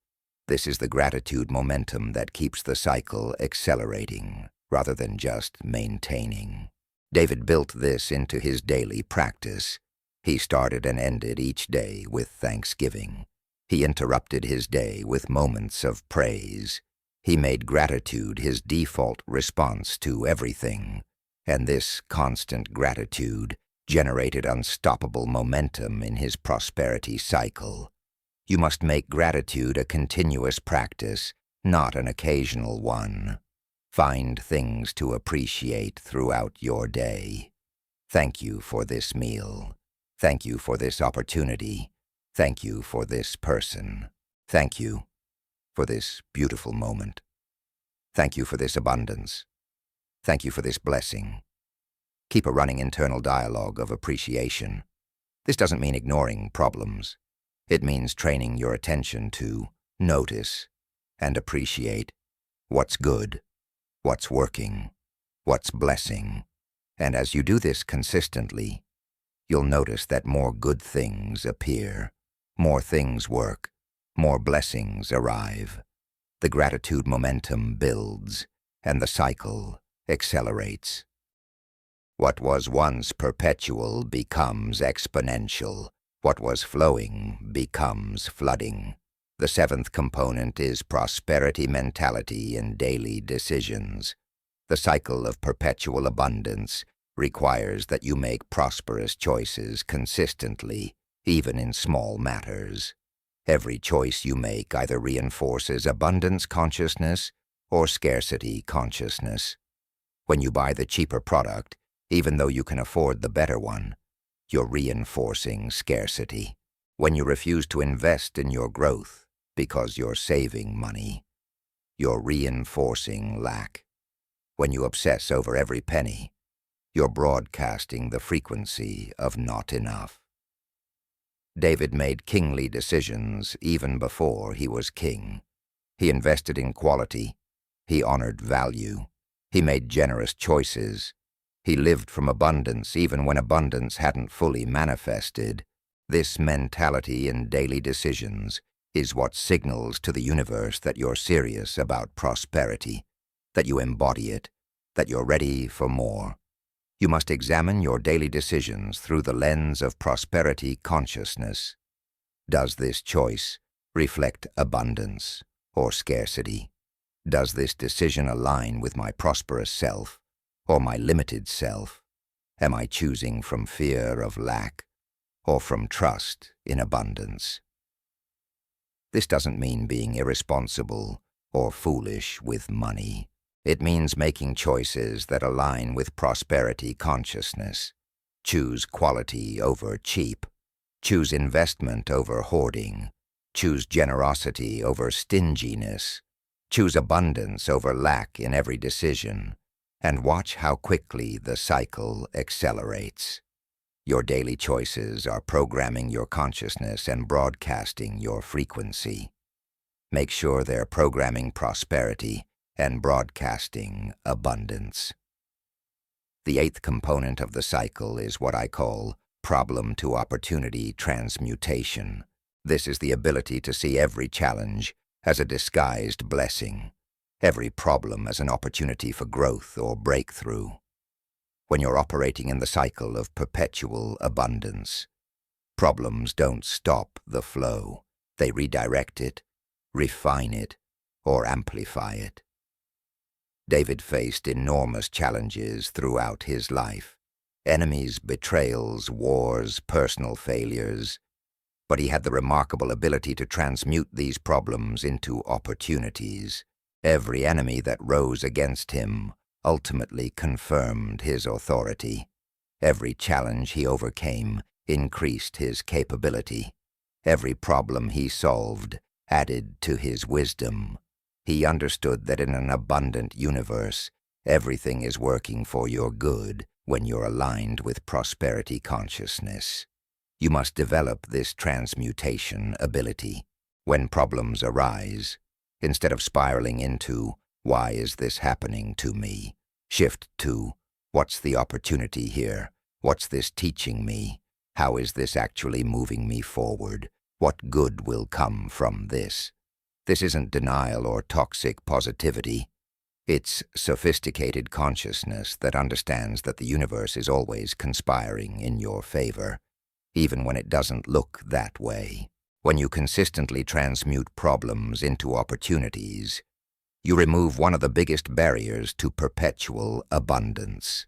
This is the gratitude momentum that keeps the cycle accelerating rather than just maintaining. David built this into his daily practice. He started and ended each day with thanksgiving. He interrupted his day with moments of praise. He made gratitude his default response to everything, and this constant gratitude generated unstoppable momentum in his prosperity cycle. You must make gratitude a continuous practice, not an occasional one. Find things to appreciate throughout your day. Thank you for this meal. Thank you for this opportunity. Thank you for this person. Thank you for this beautiful moment. Thank you for this abundance. Thank you for this blessing. Keep a running internal dialogue of appreciation. This doesn't mean ignoring problems. It means training your attention to notice and appreciate what's good, what's working, what's blessing. And as you do this consistently, you'll notice that more good things appear, more things work, more blessings arrive. The gratitude momentum builds, and the cycle accelerates. What was once perpetual becomes exponential. What was flowing becomes flooding. The seventh component is prosperity mentality in daily decisions. The cycle of perpetual abundance requires that you make prosperous choices consistently, even in small matters. Every choice you make either reinforces abundance consciousness or scarcity consciousness. When you buy the cheaper product, even though you can afford the better one, you're reinforcing scarcity. When you refuse to invest in your growth because you're saving money, you're reinforcing lack. When you obsess over every penny, you're broadcasting the frequency of not enough. David made kingly decisions even before he was king. He invested in quality. He honored value. He made generous choices. He lived from abundance even when abundance hadn't fully manifested. This mentality in daily decisions is what signals to the universe that you're serious about prosperity, that you embody it, that you're ready for more. You must examine your daily decisions through the lens of prosperity consciousness. Does this choice reflect abundance or scarcity? Does this decision align with my prosperous self or my limited self? Am I choosing from fear of lack or from trust in abundance? This doesn't mean being irresponsible or foolish with money. It means making choices that align with prosperity consciousness. Choose quality over cheap. Choose investment over hoarding. Choose generosity over stinginess. Choose abundance over lack in every decision. And watch how quickly the cycle accelerates. Your daily choices are programming your consciousness and broadcasting your frequency. Make sure they're programming prosperity and broadcasting abundance. The eighth component of the cycle is what I call problem to opportunity transmutation. This is the ability to see every challenge as a disguised blessing, every problem as an opportunity for growth or breakthrough. When you're operating in the cycle of perpetual abundance, problems don't stop the flow. They redirect it, refine it, or amplify it. David faced enormous challenges throughout his life. Enemies, betrayals, wars, personal failures. But he had the remarkable ability to transmute these problems into opportunities. Every enemy that rose against him ultimately confirmed his authority. Every challenge he overcame increased his capability. Every problem he solved added to his wisdom. He understood that in an abundant universe, everything is working for your good when you're aligned with prosperity consciousness. You must develop this transmutation ability. When problems arise, instead of spiraling into, "Why is this happening to me?" shift to, "What's the opportunity here? What's this teaching me? How is this actually moving me forward? What good will come from this?" This isn't denial or toxic positivity. It's sophisticated consciousness that understands that the universe is always conspiring in your favor, even when it doesn't look that way. When you consistently transmute problems into opportunities, you remove one of the biggest barriers to perpetual abundance.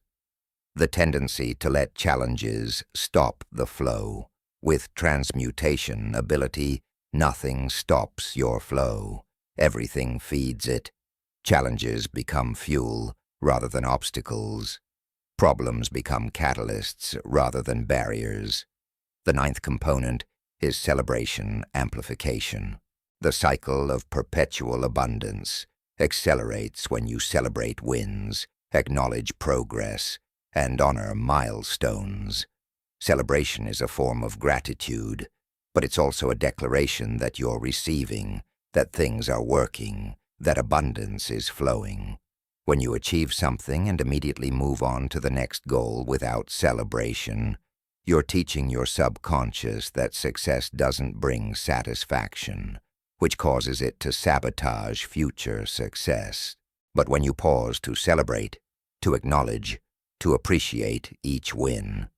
The tendency to let challenges stop the flow. With transmutation ability, nothing stops your flow. Everything feeds it. Challenges become fuel rather than obstacles. Problems become catalysts rather than barriers. The ninth component is celebration amplification. The cycle of perpetual abundance accelerates when you celebrate wins, acknowledge progress, and honor milestones. Celebration is a form of gratitude, but it's also a declaration that you're receiving, that things are working, that abundance is flowing. When you achieve something and immediately move on to the next goal without celebration, you're teaching your subconscious that success doesn't bring satisfaction, which causes it to sabotage future success. But when you pause to celebrate, to acknowledge, to appreciate each win,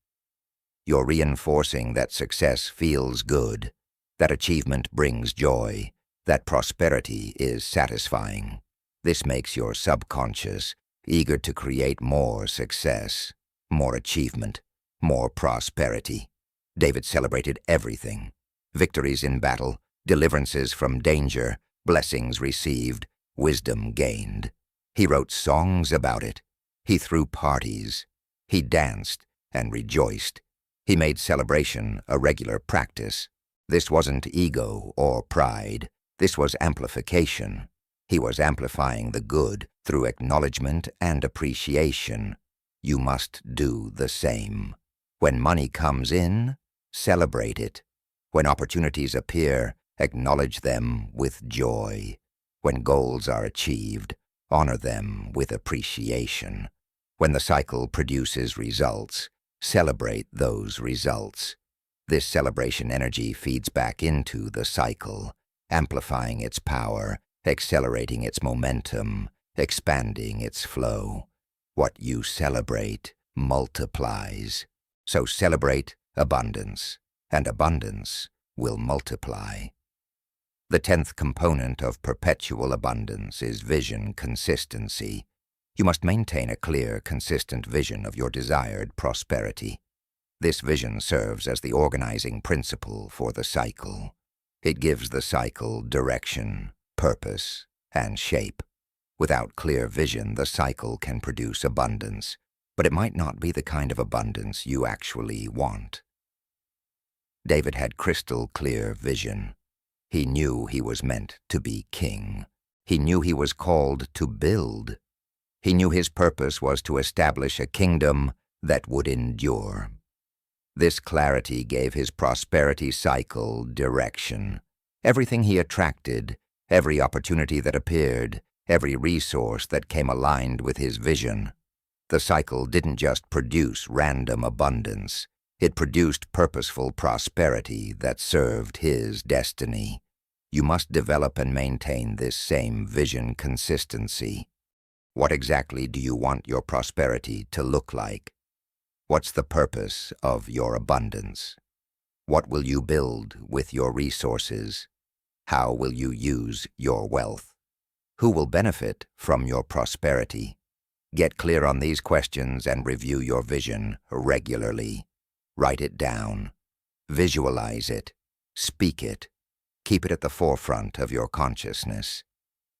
you're reinforcing that success feels good, that achievement brings joy, that prosperity is satisfying. This makes your subconscious eager to create more success, more achievement, more prosperity. David celebrated everything: victories in battle, deliverances from danger, blessings received, wisdom gained. He wrote songs about it. He threw parties. He danced and rejoiced. He made celebration a regular practice. This wasn't ego or pride. This was amplification. He was amplifying the good through acknowledgement and appreciation. You must do the same. When money comes in, celebrate it. When opportunities appear, acknowledge them with joy. When goals are achieved, honor them with appreciation. When the cycle produces results, celebrate those results. This celebration energy feeds back into the cycle, amplifying its power, accelerating its momentum, expanding its flow. What you celebrate multiplies. So celebrate abundance, and abundance will multiply. The 10th component of perpetual abundance is vision consistency. You must maintain a clear, consistent vision of your desired prosperity. This vision serves as the organizing principle for the cycle. It gives the cycle direction, purpose, and shape. Without clear vision, the cycle can produce abundance, but it might not be the kind of abundance you actually want. David had crystal clear vision. He knew he was meant to be king. He knew he was called to build. He knew his purpose was to establish a kingdom that would endure. This clarity gave his prosperity cycle direction. Everything he attracted, every opportunity that appeared, every resource that came aligned with his vision. The cycle didn't just produce random abundance. It produced purposeful prosperity that served his destiny. You must develop and maintain this same vision consistency. What exactly do you want your prosperity to look like? What's the purpose of your abundance? What will you build with your resources? How will you use your wealth? Who will benefit from your prosperity? Get clear on these questions and review your vision regularly. Write it down. Visualize it. Speak it. Keep it at the forefront of your consciousness.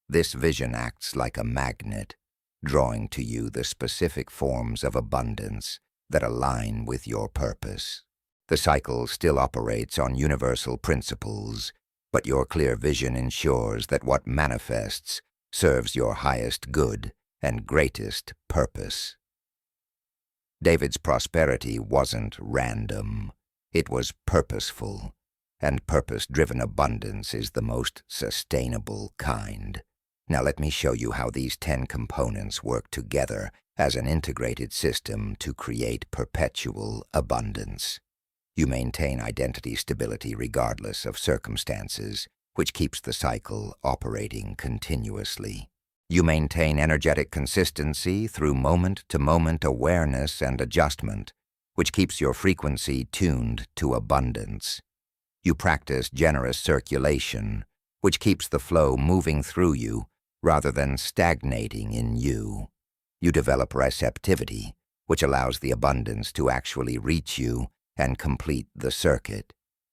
This vision acts like a magnet, drawing to you the specific forms of abundance that align with your purpose. The cycle still operates on universal principles, But your clear vision ensures that what manifests serves your highest good and greatest purpose. David's prosperity wasn't random. It was purposeful, and purpose-driven abundance is the most sustainable kind. Now let me show you how these 10 components work together as an integrated system to create perpetual abundance. You maintain identity stability regardless of circumstances, which keeps the cycle operating continuously. You maintain energetic consistency through moment-to-moment awareness and adjustment, which keeps your frequency tuned to abundance. You practice generous circulation, which keeps the flow moving through you rather than stagnating in you. You develop receptivity, which allows the abundance to actually reach you and complete the circuit.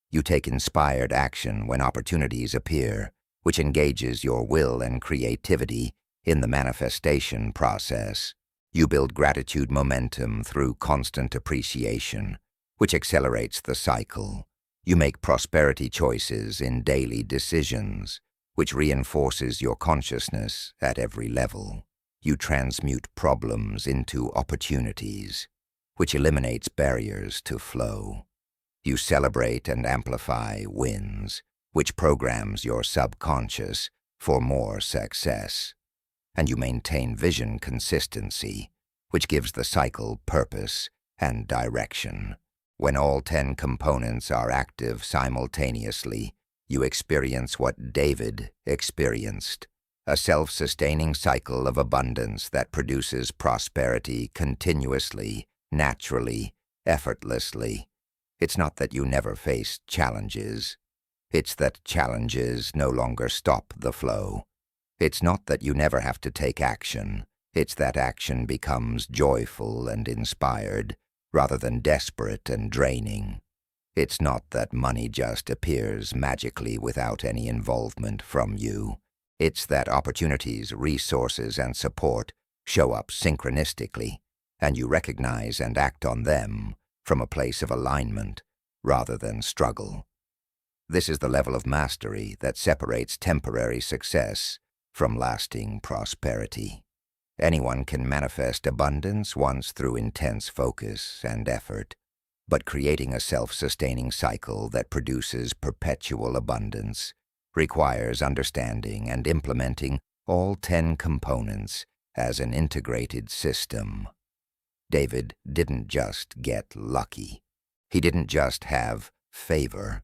You take inspired action when opportunities appear, which engages your will and creativity in the manifestation process. You build gratitude momentum through constant appreciation, which accelerates the cycle. You make prosperity choices in daily decisions, which reinforces your consciousness at every level. You transmute problems into opportunities, which eliminates barriers to flow. You celebrate and amplify wins, which programs your subconscious for more success. And you maintain vision consistency, which gives the cycle purpose and direction. When all 10 components are active simultaneously, you experience what David experienced, a self-sustaining cycle of abundance that produces prosperity continuously, naturally, effortlessly. It's not that you never face challenges. It's that challenges no longer stop the flow. It's not that you never have to take action. It's that action becomes joyful and inspired, rather than desperate and draining. It's not that money just appears magically without any involvement from you. It's that opportunities, resources, and support show up synchronistically, and you recognize and act on them from a place of alignment rather than struggle. This is the level of mastery that separates temporary success from lasting prosperity. Anyone can manifest abundance once through intense focus and effort, but creating a self-sustaining cycle that produces perpetual abundance requires understanding and implementing all 10 components as an integrated system. David didn't just get lucky. He didn't just have favor.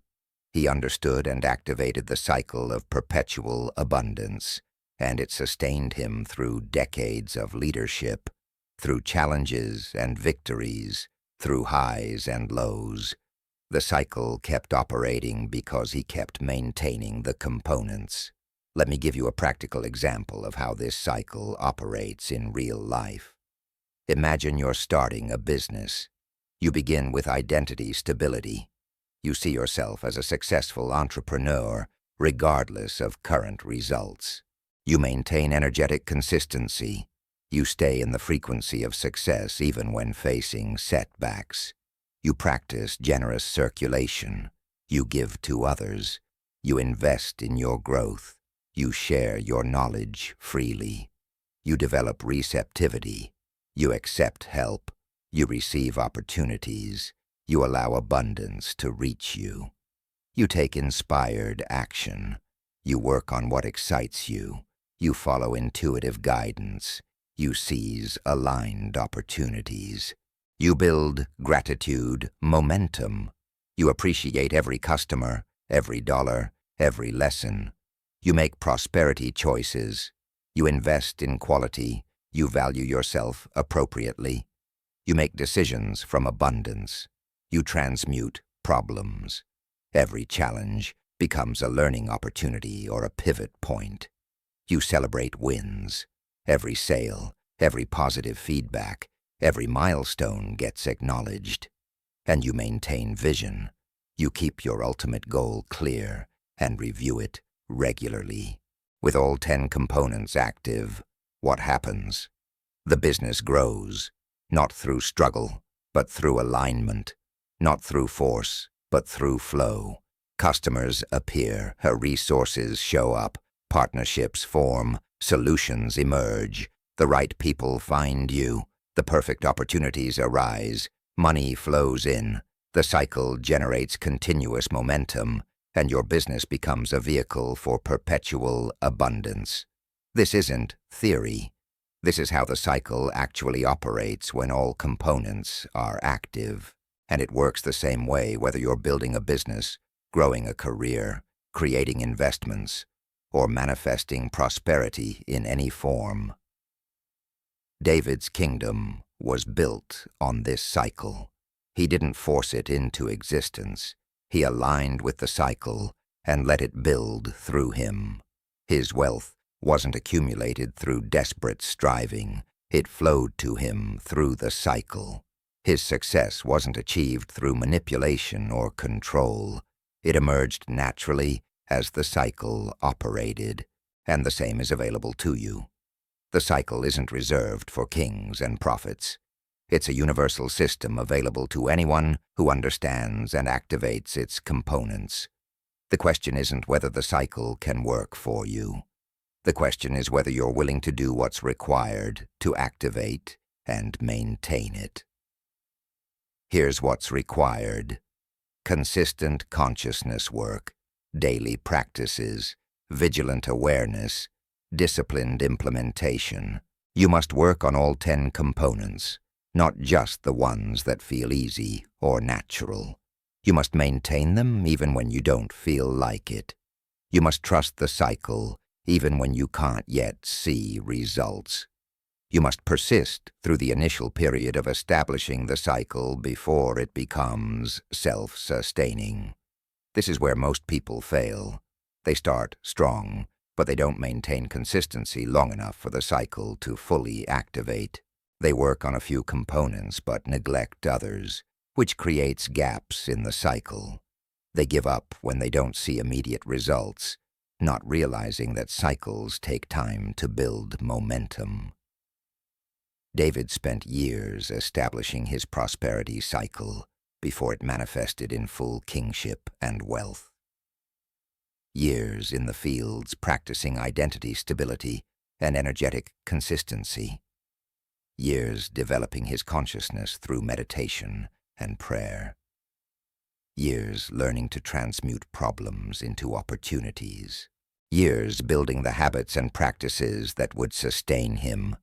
He understood and activated the cycle of perpetual abundance, and it sustained him through decades of leadership, through challenges and victories, through highs and lows. The cycle kept operating because he kept maintaining the components. Let me give you a practical example of how this cycle operates in real life. Imagine you're starting a business. You begin with identity stability. You see yourself as a successful entrepreneur, regardless of current results. You maintain energetic consistency. You stay in the frequency of success even when facing setbacks. You practice generous circulation. You give to others. You invest in your growth. You share your knowledge freely. You develop receptivity. You accept help. You receive opportunities. You allow abundance to reach you. You take inspired action. You work on what excites you. You follow intuitive guidance. You seize aligned opportunities. You build gratitude momentum. You appreciate every customer, every dollar, every lesson. You make prosperity choices. You invest in quality. You value yourself appropriately. You make decisions from abundance. You transmute problems. Every challenge becomes a learning opportunity or a pivot point. You celebrate wins. Every sale, every positive feedback, every milestone gets acknowledged. And you maintain vision. You keep your ultimate goal clear and review it regularly. With all 10 components active, what happens? The business grows, not through struggle, but through alignment, not through force, but through flow. Customers appear, resources show up, partnerships form, solutions emerge, the right people find you, the perfect opportunities arise, money flows in, the cycle generates continuous momentum, and your business becomes a vehicle for perpetual abundance. This isn't theory. This is how the cycle actually operates when all components are active, and it works the same way whether you're building a business, growing a career, creating investments, or manifesting prosperity in any form. David's kingdom was built on this cycle. He didn't force it into existence. He aligned with the cycle and let it build through him. His wealth wasn't accumulated through desperate striving. It flowed to him through the cycle. His success wasn't achieved through manipulation or control. It emerged naturally as the cycle operated, and the same is available to you. The cycle isn't reserved for kings and prophets. It's a universal system available to anyone who understands and activates its components. The question isn't whether the cycle can work for you. The question is whether you're willing to do what's required to activate and maintain it. Here's what's required: consistent consciousness work, daily practices, vigilant awareness, disciplined implementation. You must work on all 10 components, not just the ones that feel easy or natural. You must maintain them even when you don't feel like it. You must trust the cycle even when you can't yet see results. You must persist through the initial period of establishing the cycle before it becomes self-sustaining. This is where most people fail. They start strong, but they don't maintain consistency long enough for the cycle to fully activate. They work on a few components but neglect others, which creates gaps in the cycle. They give up when they don't see immediate results, not realizing that cycles take time to build momentum. David spent years establishing his prosperity cycle before it manifested in full kingship and wealth. Years in the fields practicing identity stability and energetic consistency. Years developing his consciousness through meditation and prayer. Years learning to transmute problems into opportunities. Years building the habits and practices that would sustain him.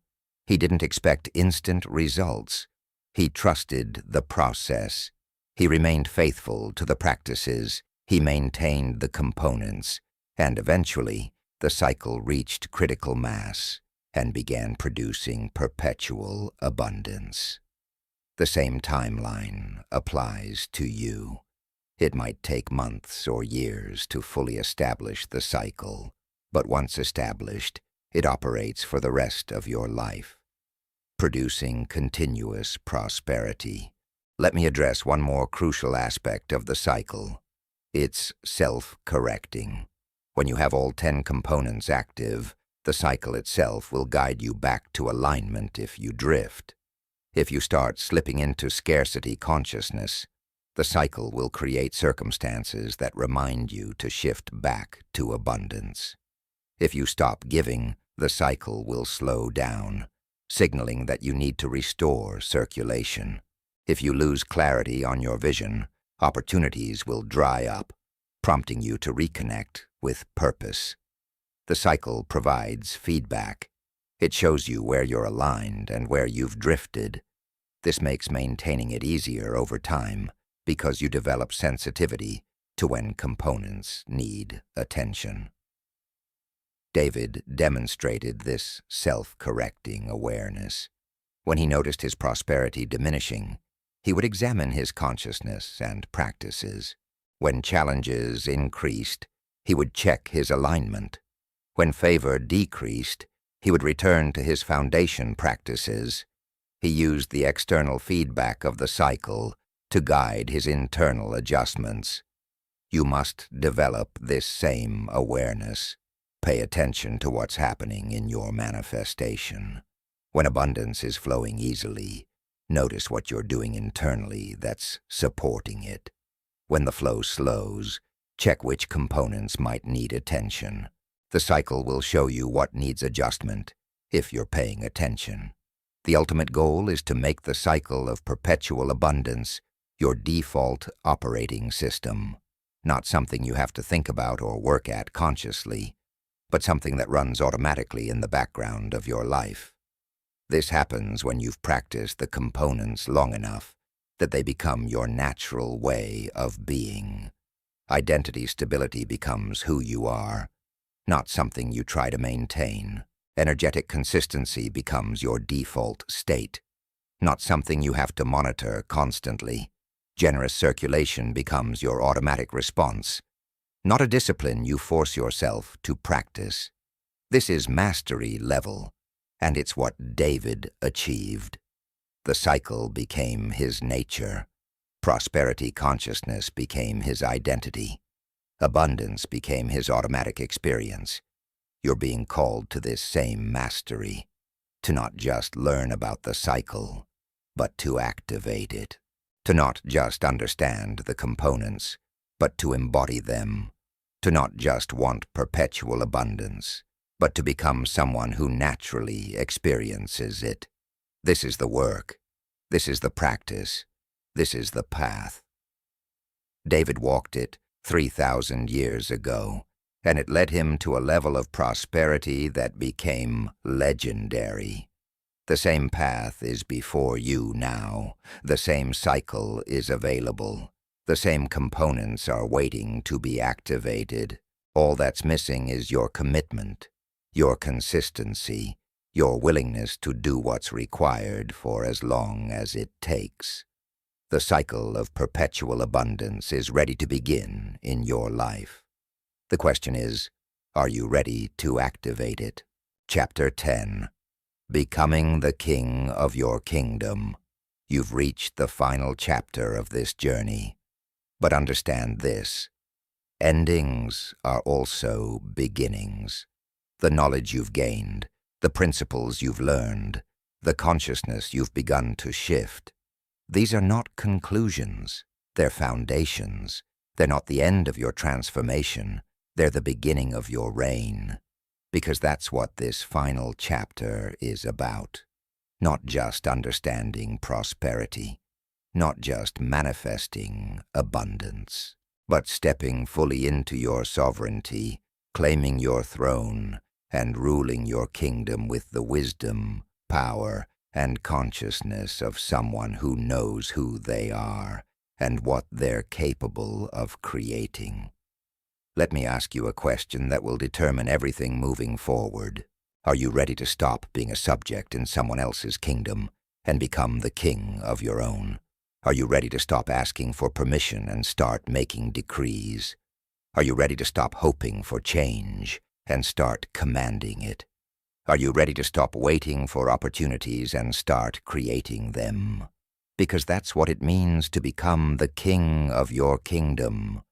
He didn't expect instant results. He trusted the process. He remained faithful to the practices. He maintained the components, and eventually the cycle reached critical mass and began producing perpetual abundance. The same timeline applies to you. It might take months or years to fully establish the cycle, but once established, it operates for the rest of your life, producing continuous prosperity. Let me address one more crucial aspect of the cycle. It's self-correcting. When you have all 10 components active, the cycle itself will guide you back to alignment if you drift. If you start slipping into scarcity consciousness, the cycle will create circumstances that remind you to shift back to abundance. If you stop giving, the cycle will slow down, signaling that you need to restore circulation. If you lose clarity on your vision, opportunities will dry up, prompting you to reconnect with purpose. The cycle provides feedback. It shows you where you're aligned and where you've drifted. This makes maintaining it easier over time because you develop sensitivity to when components need attention. David demonstrated this self-correcting awareness. When he noticed his prosperity diminishing, he would examine his consciousness and practices. When challenges increased, he would check his alignment. When favor decreased, he would return to his foundation practices. He used the external feedback of the cycle to guide his internal adjustments. You must develop this same awareness. Pay attention to what's happening in your manifestation. When abundance is flowing easily, notice what you're doing internally that's supporting it. When the flow slows, Check which components might need attention. The cycle will show you what needs adjustment, if you're paying attention. The ultimate goal is to make the cycle of perpetual abundance your default operating system, not something you have to think about or work at consciously, but something that runs automatically in the background of your life. This happens when you've practiced the components long enough that they become your natural way of being. Identity stability becomes who you are, not something you try to maintain. Energetic consistency becomes your default state, not something you have to monitor constantly. Generous circulation becomes your automatic response, not a discipline you force yourself to practice. This is mastery level, and it's what David achieved. The cycle became his nature. Prosperity consciousness became his identity. Abundance became his automatic experience. You're being called to this same mastery, to not just learn about the cycle, but to activate it. To not just understand the components, but to embody them. To not just want perpetual abundance, but to become someone who naturally experiences it. This is the work. This is the practice. This is the path. David walked it 3,000 years ago, and it led him to a level of prosperity that became legendary. The same path is before you now. The same cycle is available. The same components are waiting to be activated. All that's missing is your commitment, your consistency, your willingness to do what's required for as long as it takes. The cycle of perpetual abundance is ready to begin in your life. The question is, are you ready to activate it? Chapter 10. Becoming the King of Your Kingdom. You've reached the final chapter of this journey. But understand this: endings are also beginnings. The knowledge you've gained, the principles you've learned, the consciousness you've begun to shift, these are not conclusions, they're foundations. They're not the end of your transformation, they're the beginning of your reign. Because that's what this final chapter is about. Not just understanding prosperity, not just manifesting abundance, but stepping fully into your sovereignty, claiming your throne, and ruling your kingdom with the wisdom, power, and consciousness of someone who knows who they are and what they're capable of creating. Let me ask you a question that will determine everything moving forward. Are you ready to stop being a subject in someone else's kingdom and become the king of your own? Are you ready to stop asking for permission and start making decrees? Are you ready to stop hoping for change and start commanding it? Are you ready to stop waiting for opportunities and start creating them? Because that's what it means to become the king of your kingdom.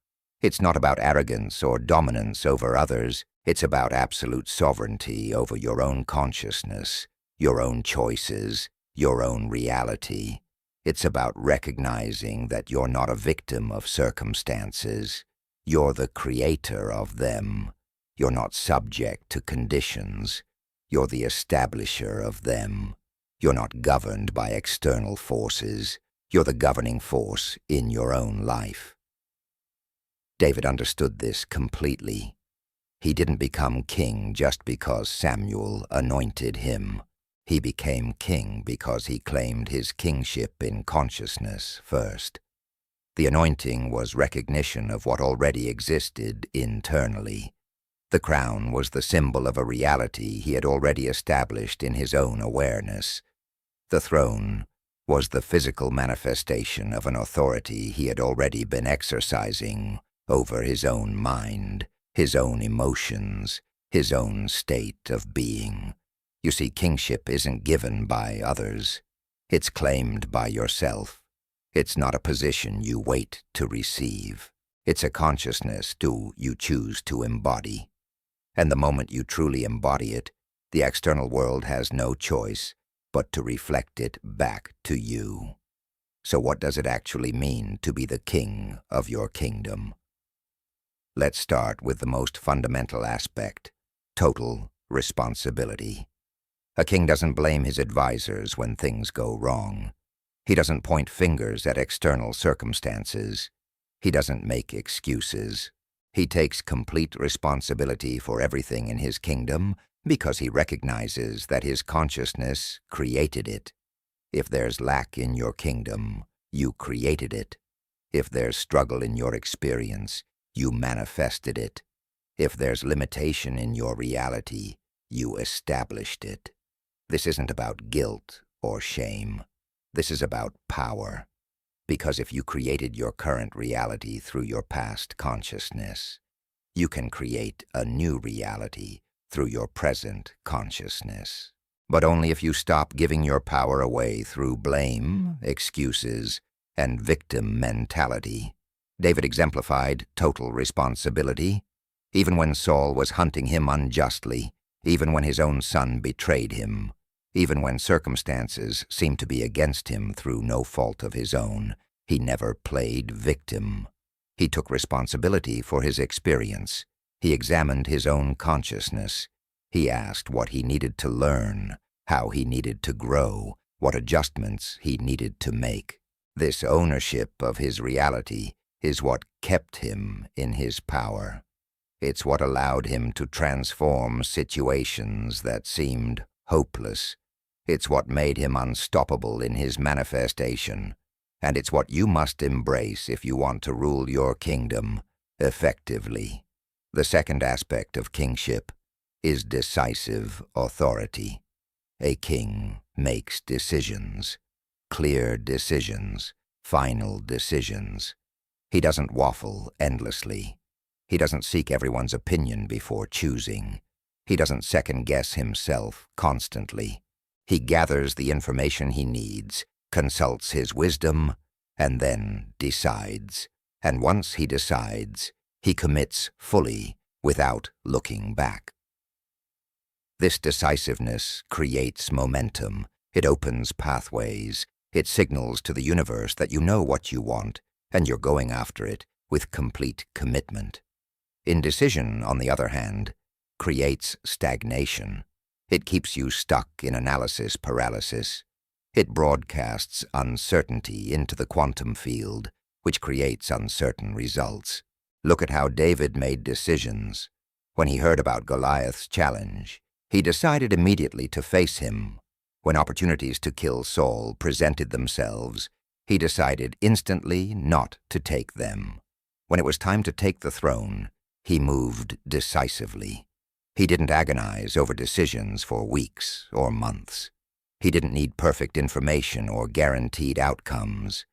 It's not about arrogance or dominance over others. It's about absolute sovereignty over your own consciousness, your own choices, your own reality. It's about recognizing that you're not a victim of circumstances. You're the creator of them. You're not subject to conditions. You're the establisher of them. You're not governed by external forces. You're the governing force in your own life. David understood this completely. He didn't become king just because Samuel anointed him. He became king because he claimed his kingship in consciousness first. The anointing was recognition of what already existed internally. The crown was the symbol of a reality he had already established in his own awareness. The throne was the physical manifestation of an authority he had already been exercising over his own mind, his own emotions, his own state of being. You see, kingship isn't given by others. It's claimed by yourself. It's not a position you wait to receive. It's a consciousness you choose to embody. And the moment you truly embody it, the external world has no choice but to reflect it back to you. So what does it actually mean to be the king of your kingdom? Let's start with the most fundamental aspect: total responsibility. A king doesn't blame his advisors when things go wrong. He doesn't point fingers at external circumstances. He doesn't make excuses. He takes complete responsibility for everything in his kingdom because he recognizes that his consciousness created it. If there's lack in your kingdom, you created it. If there's struggle in your experience, you manifested it. If there's limitation in your reality, you established it. This isn't about guilt or shame. This is about power. Because if you created your current reality through your past consciousness, you can create a new reality through your present consciousness. But only if you stop giving your power away through blame, excuses, and victim mentality. David exemplified total responsibility, even when Saul was hunting him unjustly, even when his own son betrayed him, even when circumstances seemed to be against him through no fault of his own. He never played victim. He took responsibility for his experience. He examined his own consciousness. He asked what he needed to learn, how he needed to grow, what adjustments he needed to make. This ownership of his reality is what kept him in his power. It's what allowed him to transform situations that seemed hopeless. It's what made him unstoppable in his manifestation. And it's what you must embrace if you want to rule your kingdom effectively. The second aspect of kingship is decisive authority. A king makes decisions, clear decisions, final decisions. He doesn't waffle endlessly. He doesn't seek everyone's opinion before choosing. He doesn't second-guess himself constantly. He gathers the information he needs, consults his wisdom, and then decides. And once he decides, he commits fully without looking back. This decisiveness creates momentum. It opens pathways. It signals to the universe that you know what you want, and you're going after it with complete commitment. Indecision, on the other hand, creates stagnation. It keeps you stuck in analysis paralysis. It broadcasts uncertainty into the quantum field, which creates uncertain results. Look at how David made decisions. When he heard about Goliath's challenge, he decided immediately to face him. When opportunities to kill Saul presented themselves, he decided instantly not to take them. When it was time to take the throne, he moved decisively. He didn't agonize over decisions for weeks or months. He didn't need perfect information or guaranteed outcomes.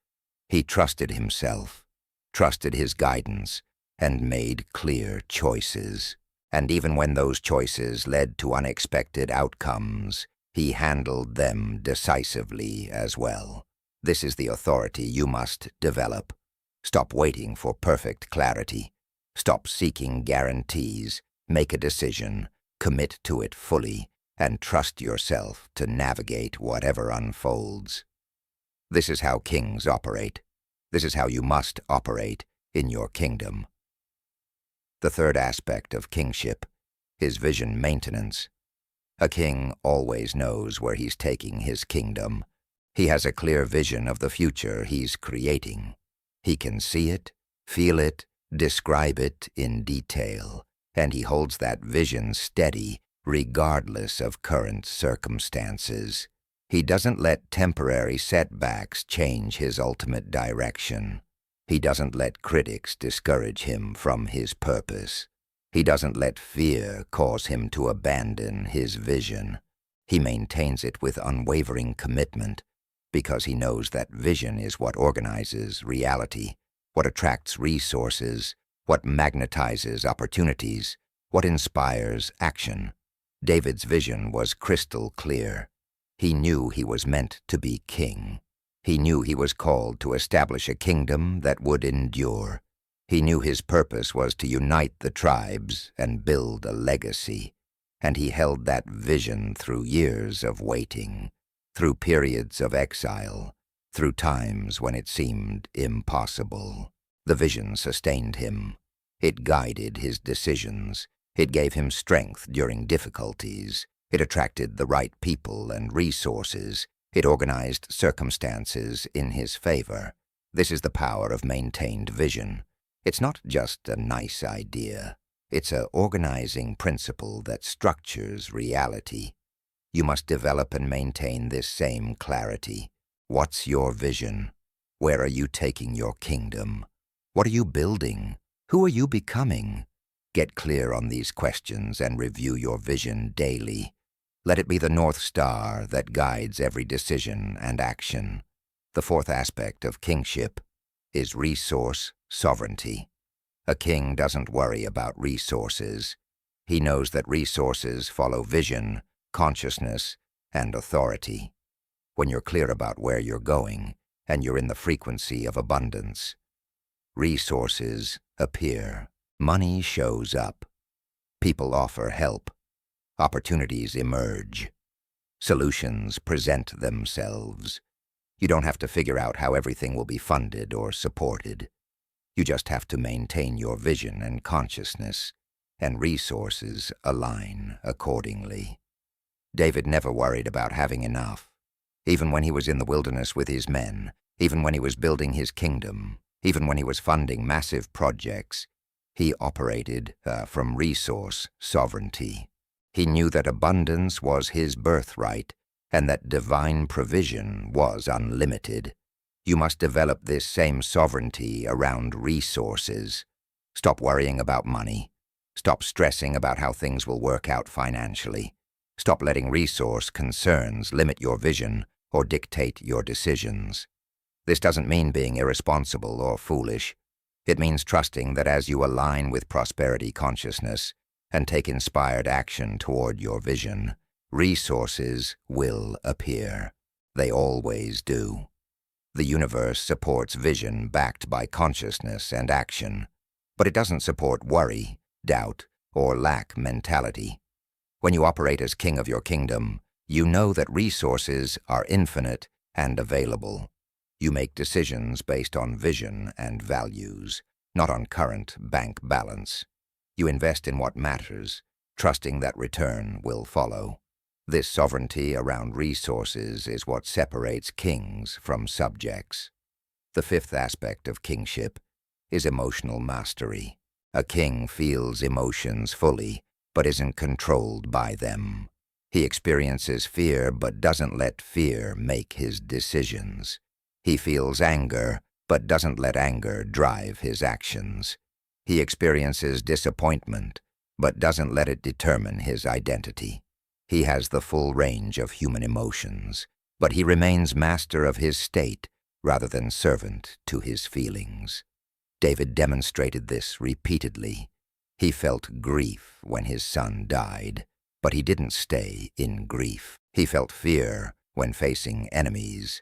He trusted himself, trusted his guidance, and made clear choices. And even when those choices led to unexpected outcomes, he handled them decisively as well. This is the authority you must develop. Stop waiting for perfect clarity. Stop seeking guarantees. Make a decision, commit to it fully, and trust yourself to navigate whatever unfolds. This is how kings operate. This is how you must operate in your kingdom. The third aspect of kingship is vision maintenance. A king always knows where he's taking his kingdom. He has a clear vision of the future he's creating. He can see it, feel it, describe it in detail, and he holds that vision steady regardless of current circumstances. He doesn't let temporary setbacks change his ultimate direction. He doesn't let critics discourage him from his purpose. He doesn't let fear cause him to abandon his vision. He maintains it with unwavering commitment because he knows that vision is what organizes reality, what attracts resources, what magnetizes opportunities, what inspires action. David's vision was crystal clear. He knew he was meant to be king. He knew he was called to establish a kingdom that would endure. He knew his purpose was to unite the tribes and build a legacy. And he held that vision through years of waiting, through periods of exile, through times when it seemed impossible. The vision sustained him. It guided his decisions. It gave him strength during difficulties. It attracted the right people and resources. It organized circumstances in his favor. This is the power of maintained vision. It's not just a nice idea. It's an organizing principle that structures reality. You must develop and maintain this same clarity. What's your vision? Where are you taking your kingdom? What are you building? Who are you becoming? Get clear on these questions and review your vision daily. Let it be the North Star that guides every decision and action. The fourth aspect of kingship is resource sovereignty. A king doesn't worry about resources. He knows that resources follow vision, consciousness, and authority. When you're clear about where you're going, and you're in the frequency of abundance, resources appear. Money shows up. People offer help. Opportunities emerge. Solutions present themselves. You don't have to figure out how everything will be funded or supported. You just have to maintain your vision and consciousness, and resources align accordingly. David never worried about having enough. Even when he was in the wilderness with his men, even when he was building his kingdom, even when he was funding massive projects, he operated from resource sovereignty. He knew that abundance was his birthright and that divine provision was unlimited. You must develop this same sovereignty around resources. Stop worrying about money. Stop stressing about how things will work out financially. Stop letting resource concerns limit your vision or dictate your decisions. This doesn't mean being irresponsible or foolish. It means trusting that as you align with prosperity consciousness and take inspired action toward your vision, resources will appear. They always do. The universe supports vision backed by consciousness and action, but it doesn't support worry, doubt, or lack mentality. When you operate as king of your kingdom, you know that resources are infinite and available. You make decisions based on vision and values, not on current bank balance. You invest in what matters, trusting that return will follow. This sovereignty around resources is what separates kings from subjects. The fifth aspect of kingship is emotional mastery. A king feels emotions fully, but isn't controlled by them. He experiences fear, but doesn't let fear make his decisions. He feels anger, but doesn't let anger drive his actions. He experiences disappointment, but doesn't let it determine his identity. He has the full range of human emotions, but he remains master of his state rather than servant to his feelings. David demonstrated this repeatedly. He felt grief when his son died, but he didn't stay in grief. He felt fear when facing enemies,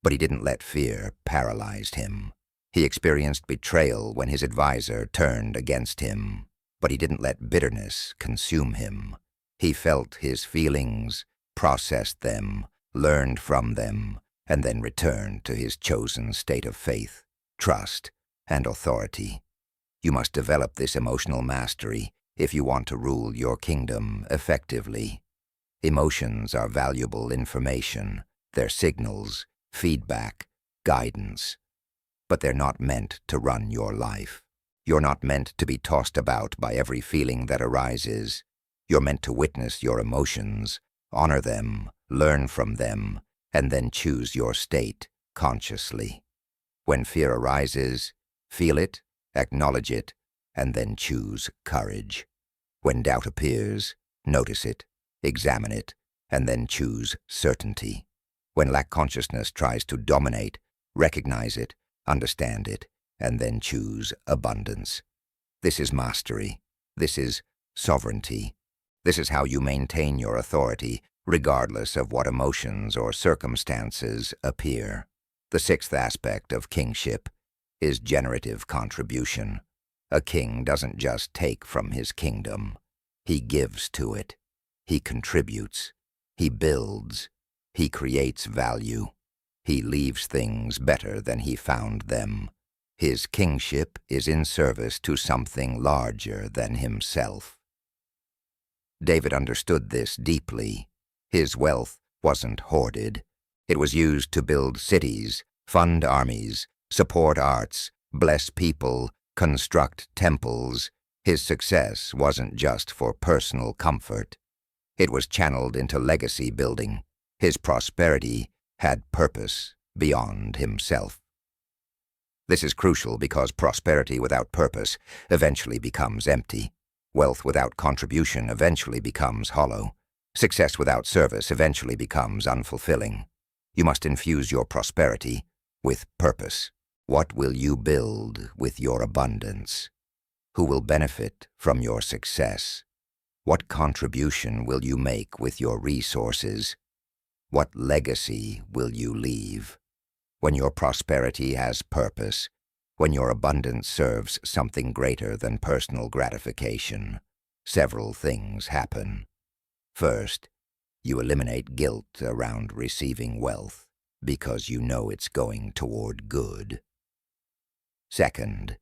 but he didn't let fear paralyze him. He experienced betrayal when his advisor turned against him, but he didn't let bitterness consume him. He felt his feelings, processed them, learned from them, and then returned to his chosen state of faith, trust, and authority. You must develop this emotional mastery if you want to rule your kingdom effectively. Emotions are valuable information. They're signals, feedback, guidance. But they're not meant to run your life. You're not meant to be tossed about by every feeling that arises. You're meant to witness your emotions, honor them, learn from them, and then choose your state consciously. When fear arises, feel it, acknowledge it, and then choose courage. When doubt appears, notice it, examine it, and then choose certainty. When lack consciousness tries to dominate, recognize it, understand it, and then choose abundance. This is mastery. This is sovereignty. This is how you maintain your authority, regardless of what emotions or circumstances appear. The sixth aspect of kingship is generative contribution. A king doesn't just take from his kingdom. He gives to it. He contributes. He builds. He creates value. He leaves things better than he found them. His kingship is in service to something larger than himself. David understood this deeply. His wealth wasn't hoarded. It was used to build cities, fund armies, support arts, bless people, construct temples. His success wasn't just for personal comfort. It was channeled into legacy building. His prosperity had purpose beyond himself. This is crucial because prosperity without purpose eventually becomes empty. Wealth without contribution eventually becomes hollow. Success without service eventually becomes unfulfilling. You must infuse your prosperity with purpose. What will you build with your abundance? Who will benefit from your success? What contribution will you make with your resources? What legacy will you leave? When your prosperity has purpose, when your abundance serves something greater than personal gratification, several things happen. First, you eliminate guilt around receiving wealth because you know it's going toward good. Second,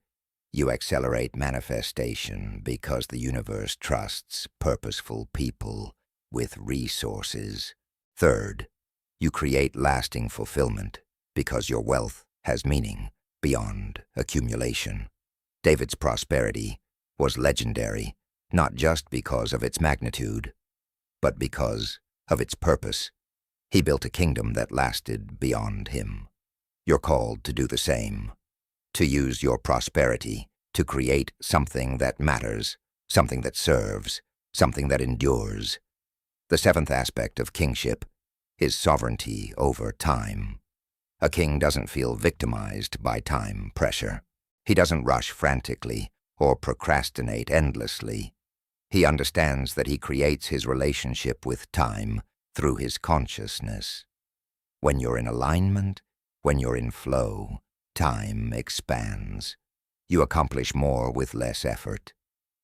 you accelerate manifestation because the universe trusts purposeful people with resources. Third, you create lasting fulfillment because your wealth has meaning beyond accumulation. David's prosperity was legendary, not just because of its magnitude, but because of its purpose. He built a kingdom that lasted beyond him. You're called to do the same, to use your prosperity to create something that matters, something that serves, something that endures. The seventh aspect of kingship is sovereignty over time. A king doesn't feel victimized by time pressure. He doesn't rush frantically or procrastinate endlessly. He understands that he creates his relationship with time through his consciousness. When you're in alignment, when you're in flow, time expands. You accomplish more with less effort.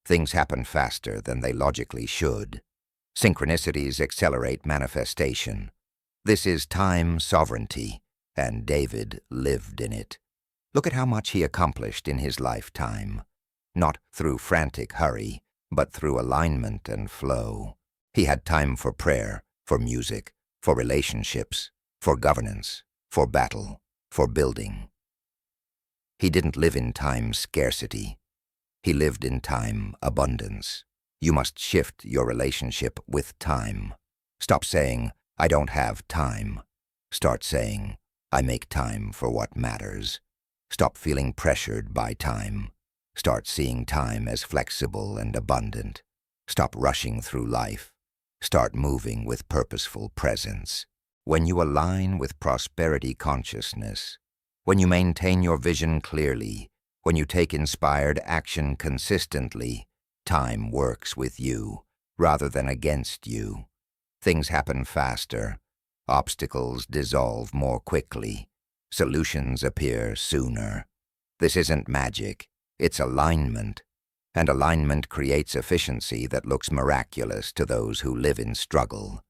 Things happen faster than they logically should. Synchronicities accelerate manifestation. This is time sovereignty, and David lived in it. Look at how much he accomplished in his lifetime, not through frantic hurry, but through alignment and flow. He had time for prayer, for music, for relationships, for governance, for battle, for building. He didn't live in time scarcity. He lived in time abundance. You must shift your relationship with time. Stop saying, "I don't have time." Start saying, "I make time for what matters." Stop feeling pressured by time. Start seeing time as flexible and abundant. Stop rushing through life. Start moving with purposeful presence. When you align with prosperity consciousness, when you maintain your vision clearly, when you take inspired action consistently, time works with you rather than against you. Things happen faster. Obstacles dissolve more quickly. Solutions appear sooner. This isn't magic, it's alignment. And alignment creates efficiency that looks miraculous to those who live in struggle.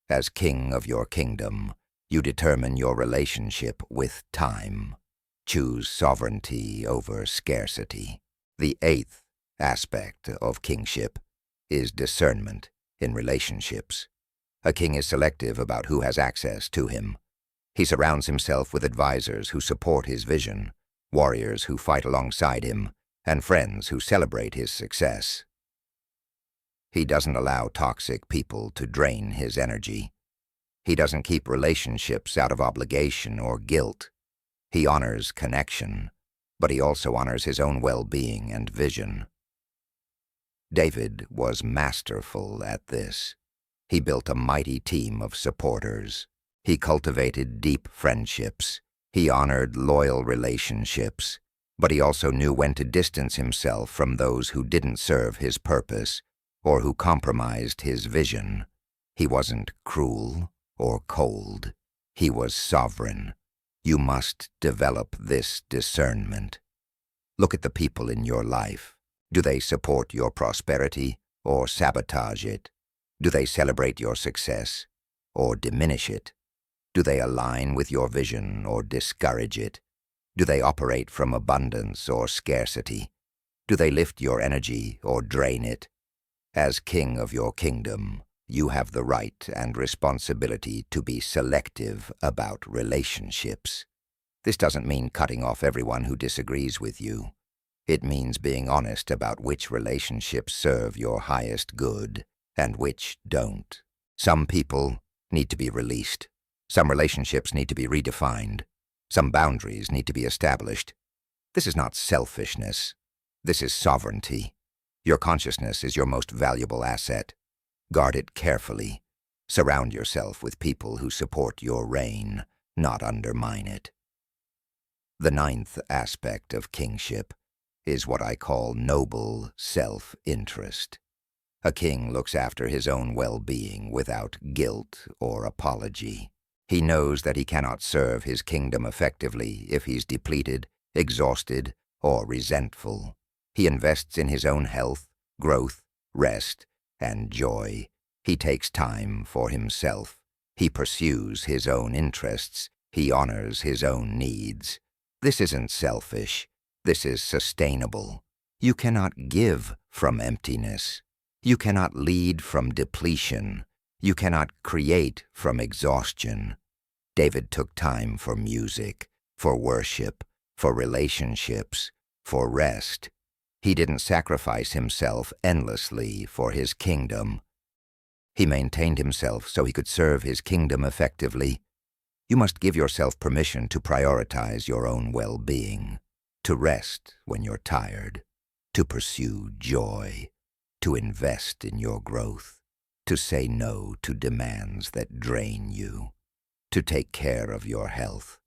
As king of your kingdom, you determine your relationship with time. Choose sovereignty over scarcity. The eighth aspect of kingship is discernment in relationships. A king is selective about who has access to him. He surrounds himself with advisors who support his vision, warriors who fight alongside him, and friends who celebrate his success. He doesn't allow toxic people to drain his energy. He doesn't keep relationships out of obligation or guilt. He honors connection, but he also honors his own well-being and vision. David was masterful at this. He built a mighty team of supporters. He cultivated deep friendships. He honored loyal relationships, but he also knew when to distance himself from those who didn't serve his purpose or who compromised his vision. He wasn't cruel or cold. He was sovereign. You must develop this discernment. Look at the people in your life. Do they support your prosperity or sabotage it? Do they celebrate your success or diminish it? Do they align with your vision or discourage it? Do they operate from abundance or scarcity? Do they lift your energy or drain it? As king of your kingdom, you have the right and responsibility to be selective about relationships. This doesn't mean cutting off everyone who disagrees with you. It means being honest about which relationships serve your highest good and which don't. Some people need to be released. Some relationships need to be redefined. Some boundaries need to be established. This is not selfishness. This is sovereignty. Your consciousness is your most valuable asset. Guard it carefully. Surround yourself with people who support your reign, not undermine it. The ninth aspect of kingship is what I call noble self-interest. A king looks after his own well-being without guilt or apology. He knows that he cannot serve his kingdom effectively if he's depleted, exhausted, or resentful. He invests in his own health, growth, rest, and joy. He takes time for himself. He pursues his own interests. He honors his own needs. This isn't selfish. This is sustainable. You cannot give from emptiness. You cannot lead from depletion. You cannot create from exhaustion. David took time for music, for worship, for relationships, for rest. He didn't sacrifice himself endlessly for his kingdom. He maintained himself so he could serve his kingdom effectively. You must give yourself permission to prioritize your own well-being, to rest when you're tired, to pursue joy, to invest in your growth, to say no to demands that drain you, to take care of your health,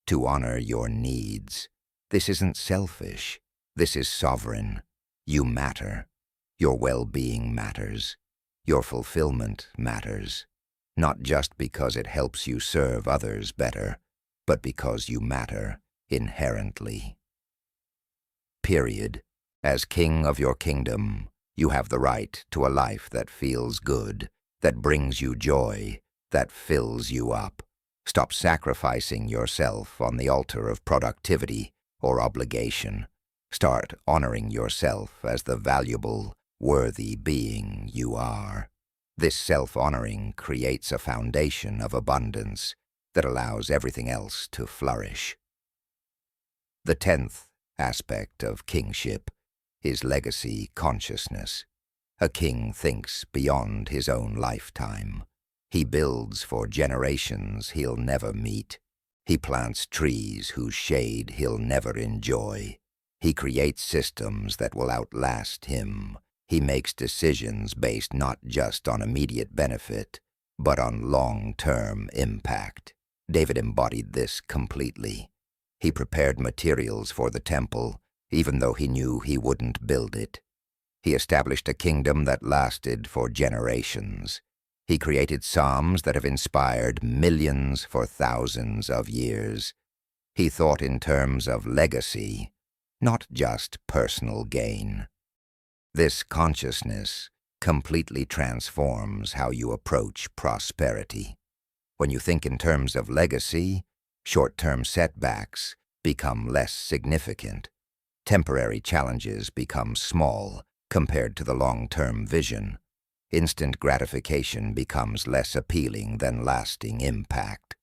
to honor your needs. This isn't selfish. This is sovereign. You matter. Your well-being matters. Your fulfillment matters. Not just because it helps you serve others better, but because you matter inherently. Period. As king of your kingdom, you have the right to a life that feels good, that brings you joy, that fills you up. Stop sacrificing yourself on the altar of productivity or obligation. Start honoring yourself as the valuable, worthy being you are. This self-honoring creates a foundation of abundance that allows everything else to flourish. The 10th aspect of kingship is legacy consciousness. A king thinks beyond his own lifetime. He builds for generations he'll never meet. He plants trees whose shade he'll never enjoy. He creates systems that will outlast him. He makes decisions based not just on immediate benefit, but on long-term impact. David embodied this completely. He prepared materials for the temple, even though he knew he wouldn't build it. He established a kingdom that lasted for generations. He created psalms that have inspired millions for thousands of years. He thought in terms of legacy, not just personal gain. This consciousness completely transforms how you approach prosperity. When you think in terms of legacy, short-term setbacks become less significant. Temporary challenges become small compared to the long-term vision. Instant gratification becomes less appealing than lasting impact.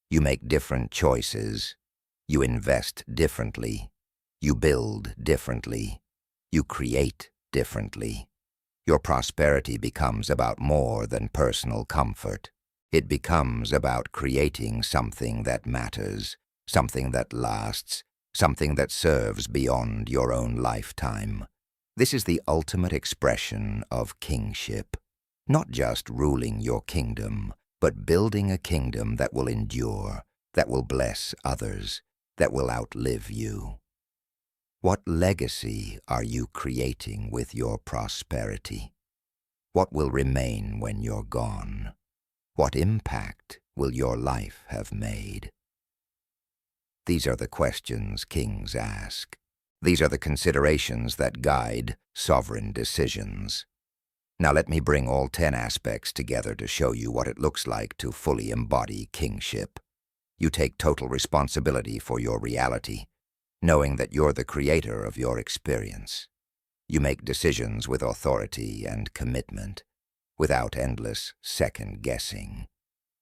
You make different choices. You invest differently. You build differently. You create differently. Your prosperity becomes about more than personal comfort. It becomes about creating something that matters, something that lasts, something that serves beyond your own lifetime. This is the ultimate expression of kingship. Not just ruling your kingdom, but building a kingdom that will endure, that will bless others, that will outlive you. What legacy are you creating with your prosperity? What will remain when you're gone? What impact will your life have made? These are the questions kings ask. These are the considerations that guide sovereign decisions. Now let me bring all 10 aspects together to show you what it looks like to fully embody kingship. You take total responsibility for your reality, knowing that you're the creator of your experience. You make decisions with authority and commitment, without endless second-guessing.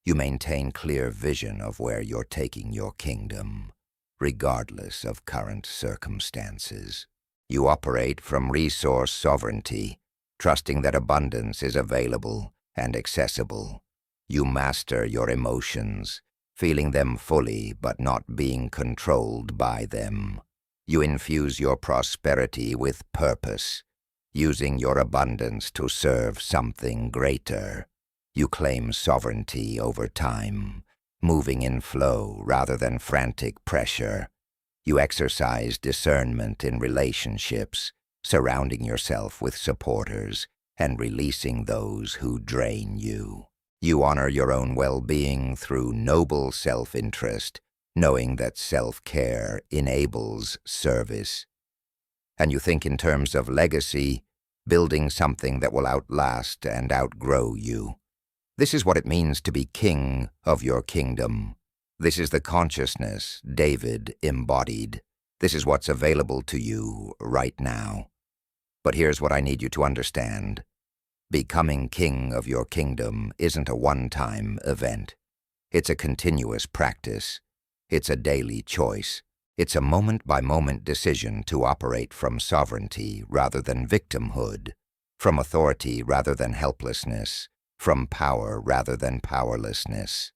You maintain clear vision of where you're taking your kingdom, regardless of current circumstances. You operate from resource sovereignty, trusting that abundance is available and accessible. You master your emotions, feeling them fully but not being controlled by them. You infuse your prosperity with purpose, using your abundance to serve something greater. You claim sovereignty over time, moving in flow rather than frantic pressure. You exercise discernment in relationships, surrounding yourself with supporters and releasing those who drain you. You honor your own well-being through noble self-interest, knowing that self-care enables service. And you think in terms of legacy, building something that will outlast and outgrow you. This is what it means to be king of your kingdom. This is the consciousness David embodied. This is what's available to you right now. But here's what I need you to understand. Becoming king of your kingdom isn't a one-time event. It's a continuous practice. It's a daily choice. It's a moment-by-moment decision to operate from sovereignty rather than victimhood, from authority rather than helplessness, from power rather than powerlessness.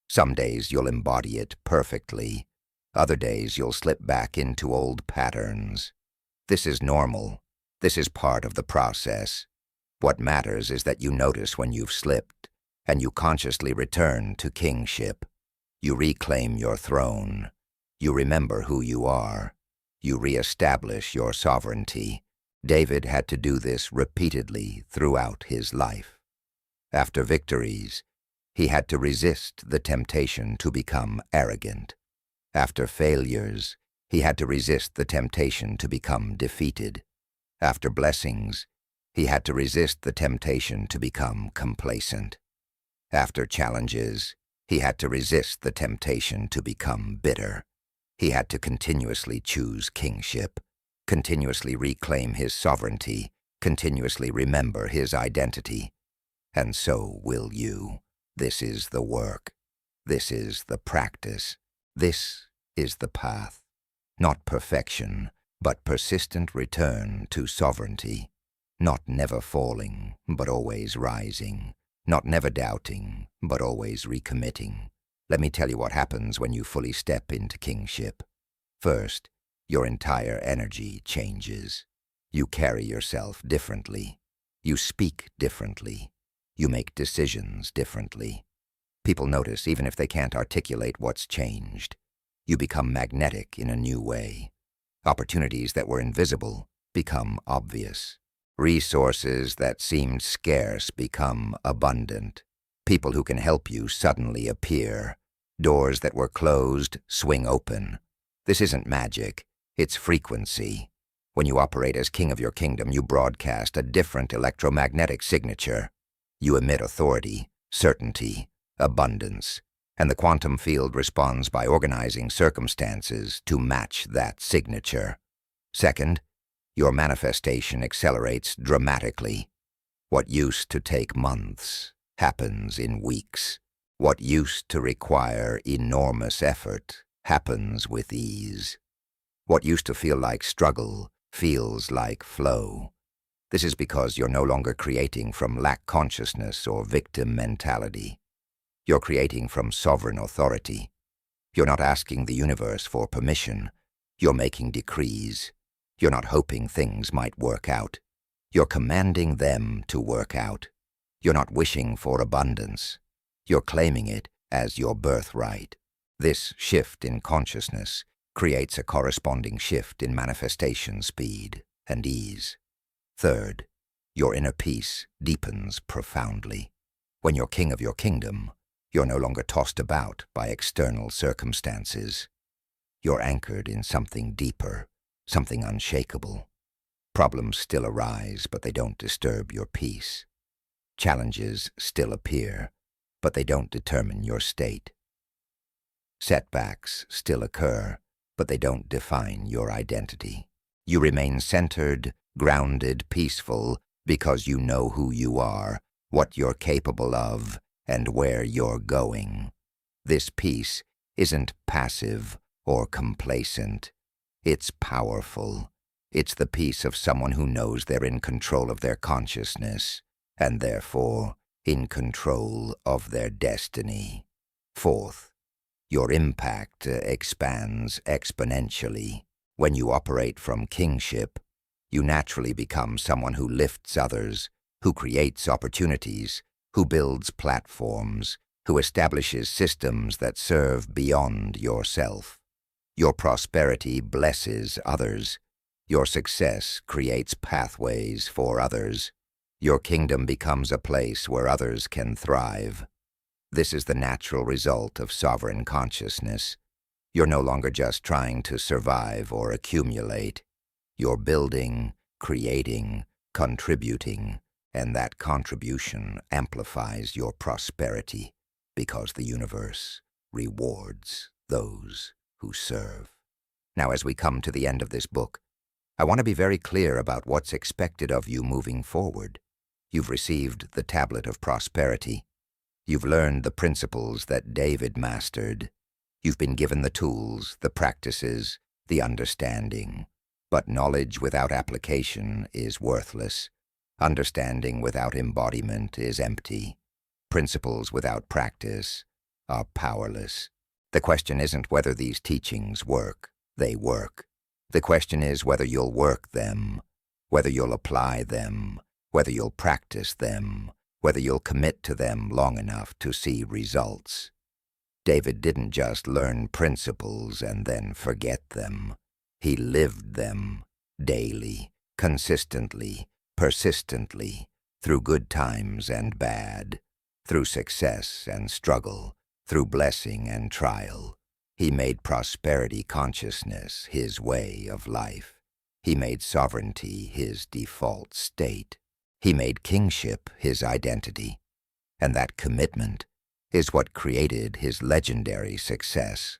Some days you'll embody it perfectly. Other days you'll slip back into old patterns. This is normal. This is part of the process. What matters is that you notice when you've slipped, and you consciously return to kingship. You reclaim your throne. You remember who you are. You reestablish your sovereignty. David had to do this repeatedly throughout his life. After victories, he had to resist the temptation to become arrogant. After failures, he had to resist the temptation to become defeated. After blessings, he had to resist the temptation to become complacent. After challenges, he had to resist the temptation to become bitter. He had to continuously choose kingship, continuously reclaim his sovereignty, continuously remember his identity. And so will you. This is the work. This is the practice. This is the path. Not perfection, but persistent return to sovereignty. Not never falling, but always rising. Not never doubting, but always recommitting. Let me tell you what happens when you fully step into kingship. First, your entire energy changes. You carry yourself differently. You speak differently. You make decisions differently. People notice even if they can't articulate what's changed. You become magnetic in a new way. Opportunities that were invisible become obvious. Resources that seemed scarce become abundant. People who can help you suddenly appear. Doors that were closed swing open. This isn't magic, it's frequency. When you operate as king of your kingdom, you broadcast a different electromagnetic signature. You emit authority, certainty, abundance, and the quantum field responds by organizing circumstances to match that signature. Second, your manifestation accelerates dramatically. What used to take months happens in weeks. What used to require enormous effort happens with ease. What used to feel like struggle feels like flow. This is because you're no longer creating from lack consciousness or victim mentality. You're creating from sovereign authority. You're not asking the universe for permission. You're making decrees. You're not hoping things might work out. You're commanding them to work out. You're not wishing for abundance. You're claiming it as your birthright. This shift in consciousness creates a corresponding shift in manifestation speed and ease. Third, your inner peace deepens profoundly. When you're king of your kingdom, you're no longer tossed about by external circumstances. You're anchored in something deeper, something unshakable. Problems still arise, but they don't disturb your peace. Challenges still appear, but they don't determine your state. Setbacks still occur, but they don't define your identity. You remain centered, grounded, peaceful, because you know who you are, what you're capable of, and where you're going. This peace isn't passive or complacent. It's powerful. It's the peace of someone who knows they're in control of their consciousness, and therefore in control of their destiny. Fourth, your impact expands exponentially. When you operate from kingship, you naturally become someone who lifts others, who creates opportunities, who builds platforms, who establishes systems that serve beyond yourself. Your prosperity blesses others. Your success creates pathways for others. Your kingdom becomes a place where others can thrive. This is the natural result of sovereign consciousness. You're no longer just trying to survive or accumulate. You're building, creating, contributing, and that contribution amplifies your prosperity because the universe rewards those who serve. Now, as we come to the end of this book, I want to be very clear about what's expected of you moving forward. You've received the tablet of prosperity. You've learned the principles that David mastered. You've been given the tools, the practices, the understanding. But knowledge without application is worthless. Understanding without embodiment is empty. Principles without practice are powerless. The question isn't whether these teachings work. They work. The question is whether you'll work them, whether you'll apply them, whether you'll practice them, whether you'll commit to them long enough to see results. David didn't just learn principles and then forget them. He lived them daily, consistently, persistently, through good times and bad, through success and struggle, through blessing and trial. He made prosperity consciousness his way of life. He made sovereignty his default state. He made kingship his identity. And that commitment is what created his legendary success.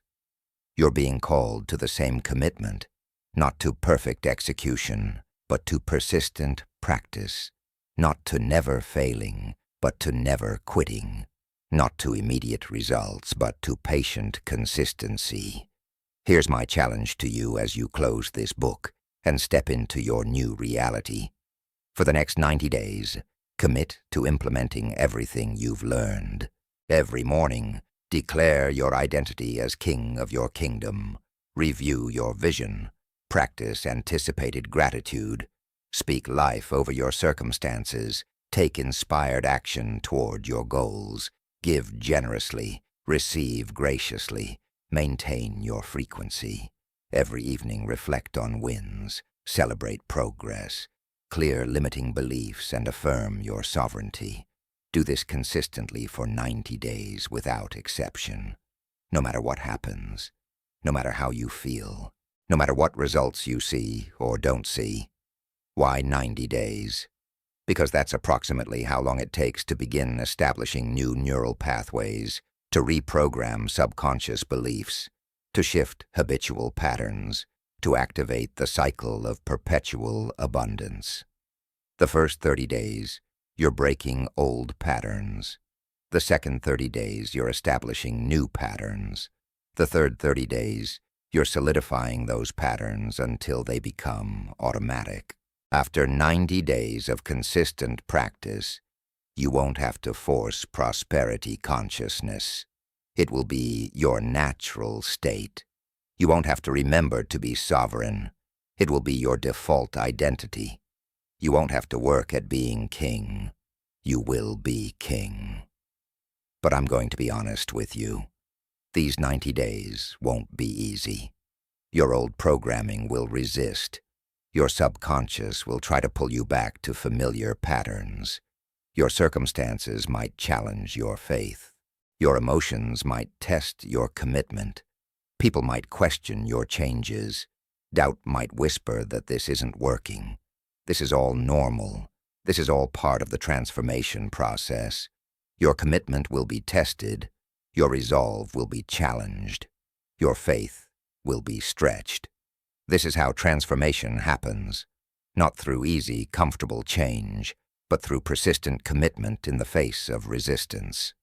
You're being called to the same commitment, not to perfect execution, but to persistent practice, not to never failing, but to never quitting, not to immediate results, but to patient consistency. Here's my challenge to you as you close this book and step into your new reality. For the next 90 days, commit to implementing everything you've learned. Every morning, declare your identity as king of your kingdom. Review your vision. Practice anticipated gratitude. Speak life over your circumstances. Take inspired action toward your goals. Give generously. Receive graciously. Maintain your frequency. Every evening, reflect on wins. Celebrate progress. Clear limiting beliefs and affirm your sovereignty. Do this consistently for 90 days without exception. No matter what happens, no matter how you feel, no matter what results you see or don't see. Why 90 days? Because that's approximately how long it takes to begin establishing new neural pathways, to reprogram subconscious beliefs, to shift habitual patterns, to activate the cycle of perpetual abundance. The first 30 days, you're breaking old patterns. The second 30 days, you're establishing new patterns. The third 30 days, you're solidifying those patterns until they become automatic. After 90 days of consistent practice, you won't have to force prosperity consciousness. It will be your natural state. You won't have to remember to be sovereign. It will be your default identity. You won't have to work at being king. You will be king. But I'm going to be honest with you. These 90 days won't be easy. Your old programming will resist. Your subconscious will try to pull you back to familiar patterns. Your circumstances might challenge your faith. Your emotions might test your commitment. People might question your changes. Doubt might whisper that this isn't working. This is all normal. This is all part of the transformation process. Your commitment will be tested. Your resolve will be challenged. Your faith will be stretched. This is how transformation happens, not through easy, comfortable change, but through persistent commitment in the face of resistance.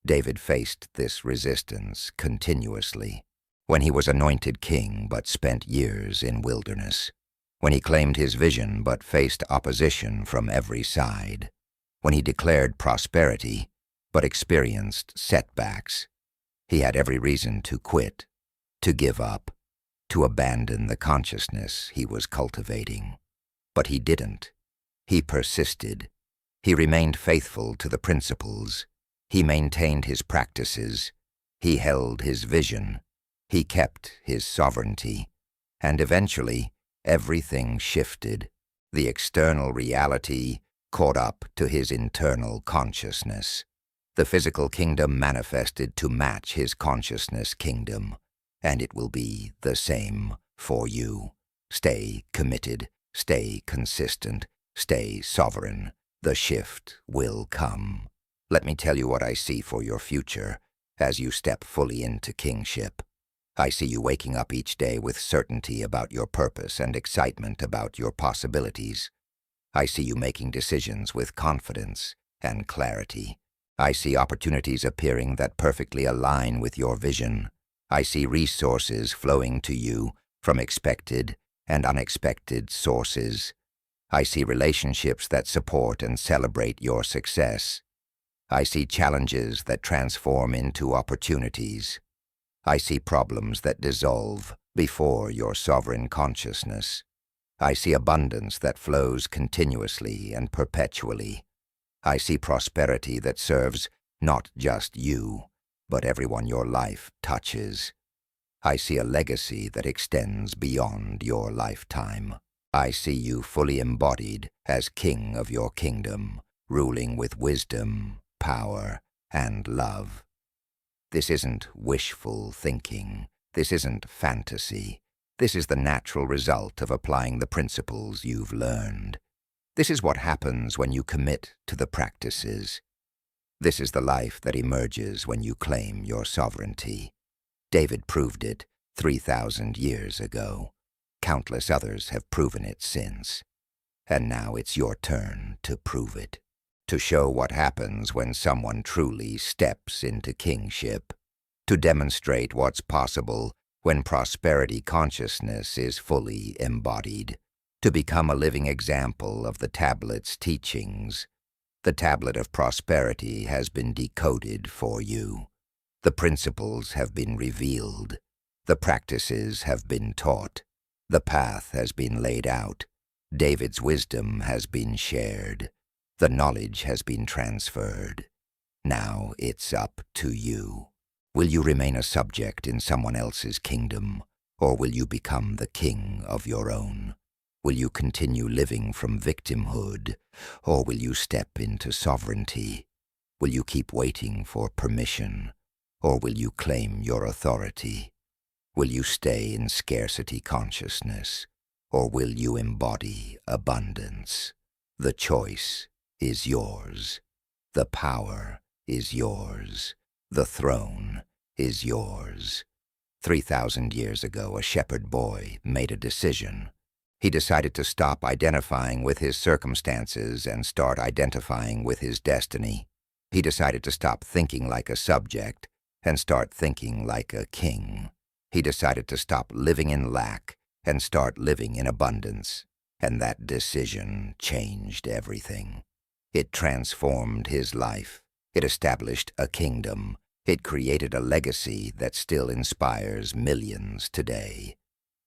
David faced this resistance continuously. When he was anointed king but spent years in wilderness. When he claimed his vision but faced opposition from every side. When he declared prosperity but experienced setbacks. He had every reason to quit, to give up, to abandon the consciousness he was cultivating. But he didn't. He persisted. He remained faithful to the principles. He maintained his practices. He held his vision. He kept his sovereignty. And eventually, everything shifted. The external reality caught up to his internal consciousness. The physical kingdom manifested to match his consciousness kingdom. And it will be the same for you. Stay committed. Stay consistent. Stay sovereign. The shift will come. Let me tell you what I see for your future as you step fully into kingship. I see you waking up each day with certainty about your purpose and excitement about your possibilities. I see you making decisions with confidence and clarity. I see opportunities appearing that perfectly align with your vision. I see resources flowing to you from expected and unexpected sources. I see relationships that support and celebrate your success. I see challenges that transform into opportunities. I see problems that dissolve before your sovereign consciousness. I see abundance that flows continuously and perpetually. I see prosperity that serves not just you, but everyone your life touches. I see a legacy that extends beyond your lifetime. I see you fully embodied as king of your kingdom, ruling with wisdom, power, and love. This isn't wishful thinking. This isn't fantasy. This is the natural result of applying the principles you've learned. This is what happens when you commit to the practices. This is the life that emerges when you claim your sovereignty. David proved it 3,000 years ago. Countless others have proven it since. And now it's your turn to prove it. To show what happens when someone truly steps into kingship, to demonstrate what's possible when prosperity consciousness is fully embodied, to become a living example of the tablet's teachings. The tablet of prosperity has been decoded for you. The principles have been revealed. The practices have been taught. The path has been laid out. David's wisdom has been shared. The knowledge has been transferred. Now it's up to you. Will you remain a subject in someone else's kingdom, or will you become the king of your own? Will you continue living from victimhood, or will you step into sovereignty? Will you keep waiting for permission, or will you claim your authority? Will you stay in scarcity consciousness, or will you embody abundance? The choice is yours. The power is yours. The throne is yours. 3,000 years ago, a shepherd boy made a decision. He decided to stop identifying with his circumstances and start identifying with his destiny. He decided to stop thinking like a subject and start thinking like a king. He decided to stop living in lack and start living in abundance. And that decision changed everything. It transformed his life. It established a kingdom. It created a legacy that still inspires millions today.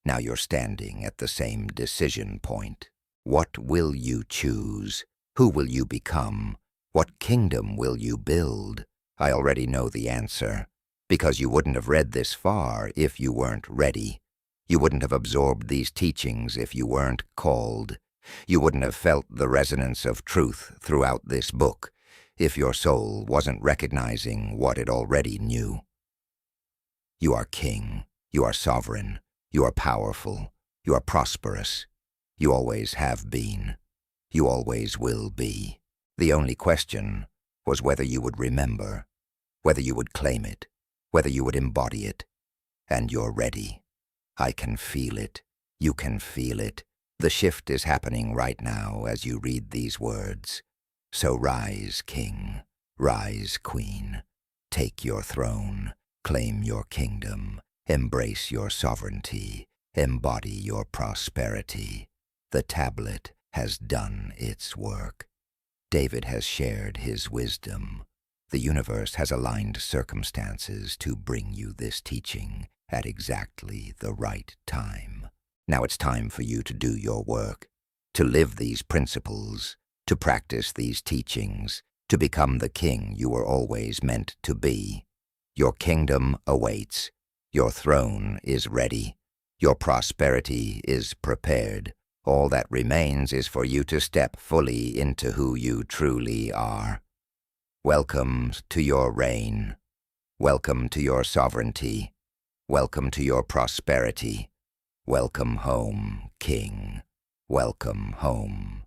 Now you're standing at the same decision point. What will you choose? Who will you become? What kingdom will you build? I already know the answer, because you wouldn't have read this far if you weren't ready. You wouldn't have absorbed these teachings if you weren't called. You wouldn't have felt the resonance of truth throughout this book if your soul wasn't recognizing what it already knew. You are king. You are sovereign. You are powerful. You are prosperous. You always have been. You always will be. The only question was whether you would remember, whether you would claim it, whether you would embody it, and you're ready. I can feel it. You can feel it. The shift is happening right now as you read these words. So rise, King. Rise, Queen. Take your throne. Claim your kingdom. Embrace your sovereignty. Embody your prosperity. The tablet has done its work. David has shared his wisdom. The universe has aligned circumstances to bring you this teaching at exactly the right time. Now it's time for you to do your work, to live these principles, to practice these teachings, to become the king you were always meant to be. Your kingdom awaits. Your throne is ready. Your prosperity is prepared. All that remains is for you to step fully into who you truly are. Welcome to your reign. Welcome to your sovereignty. Welcome to your prosperity. Welcome home, King. Welcome home.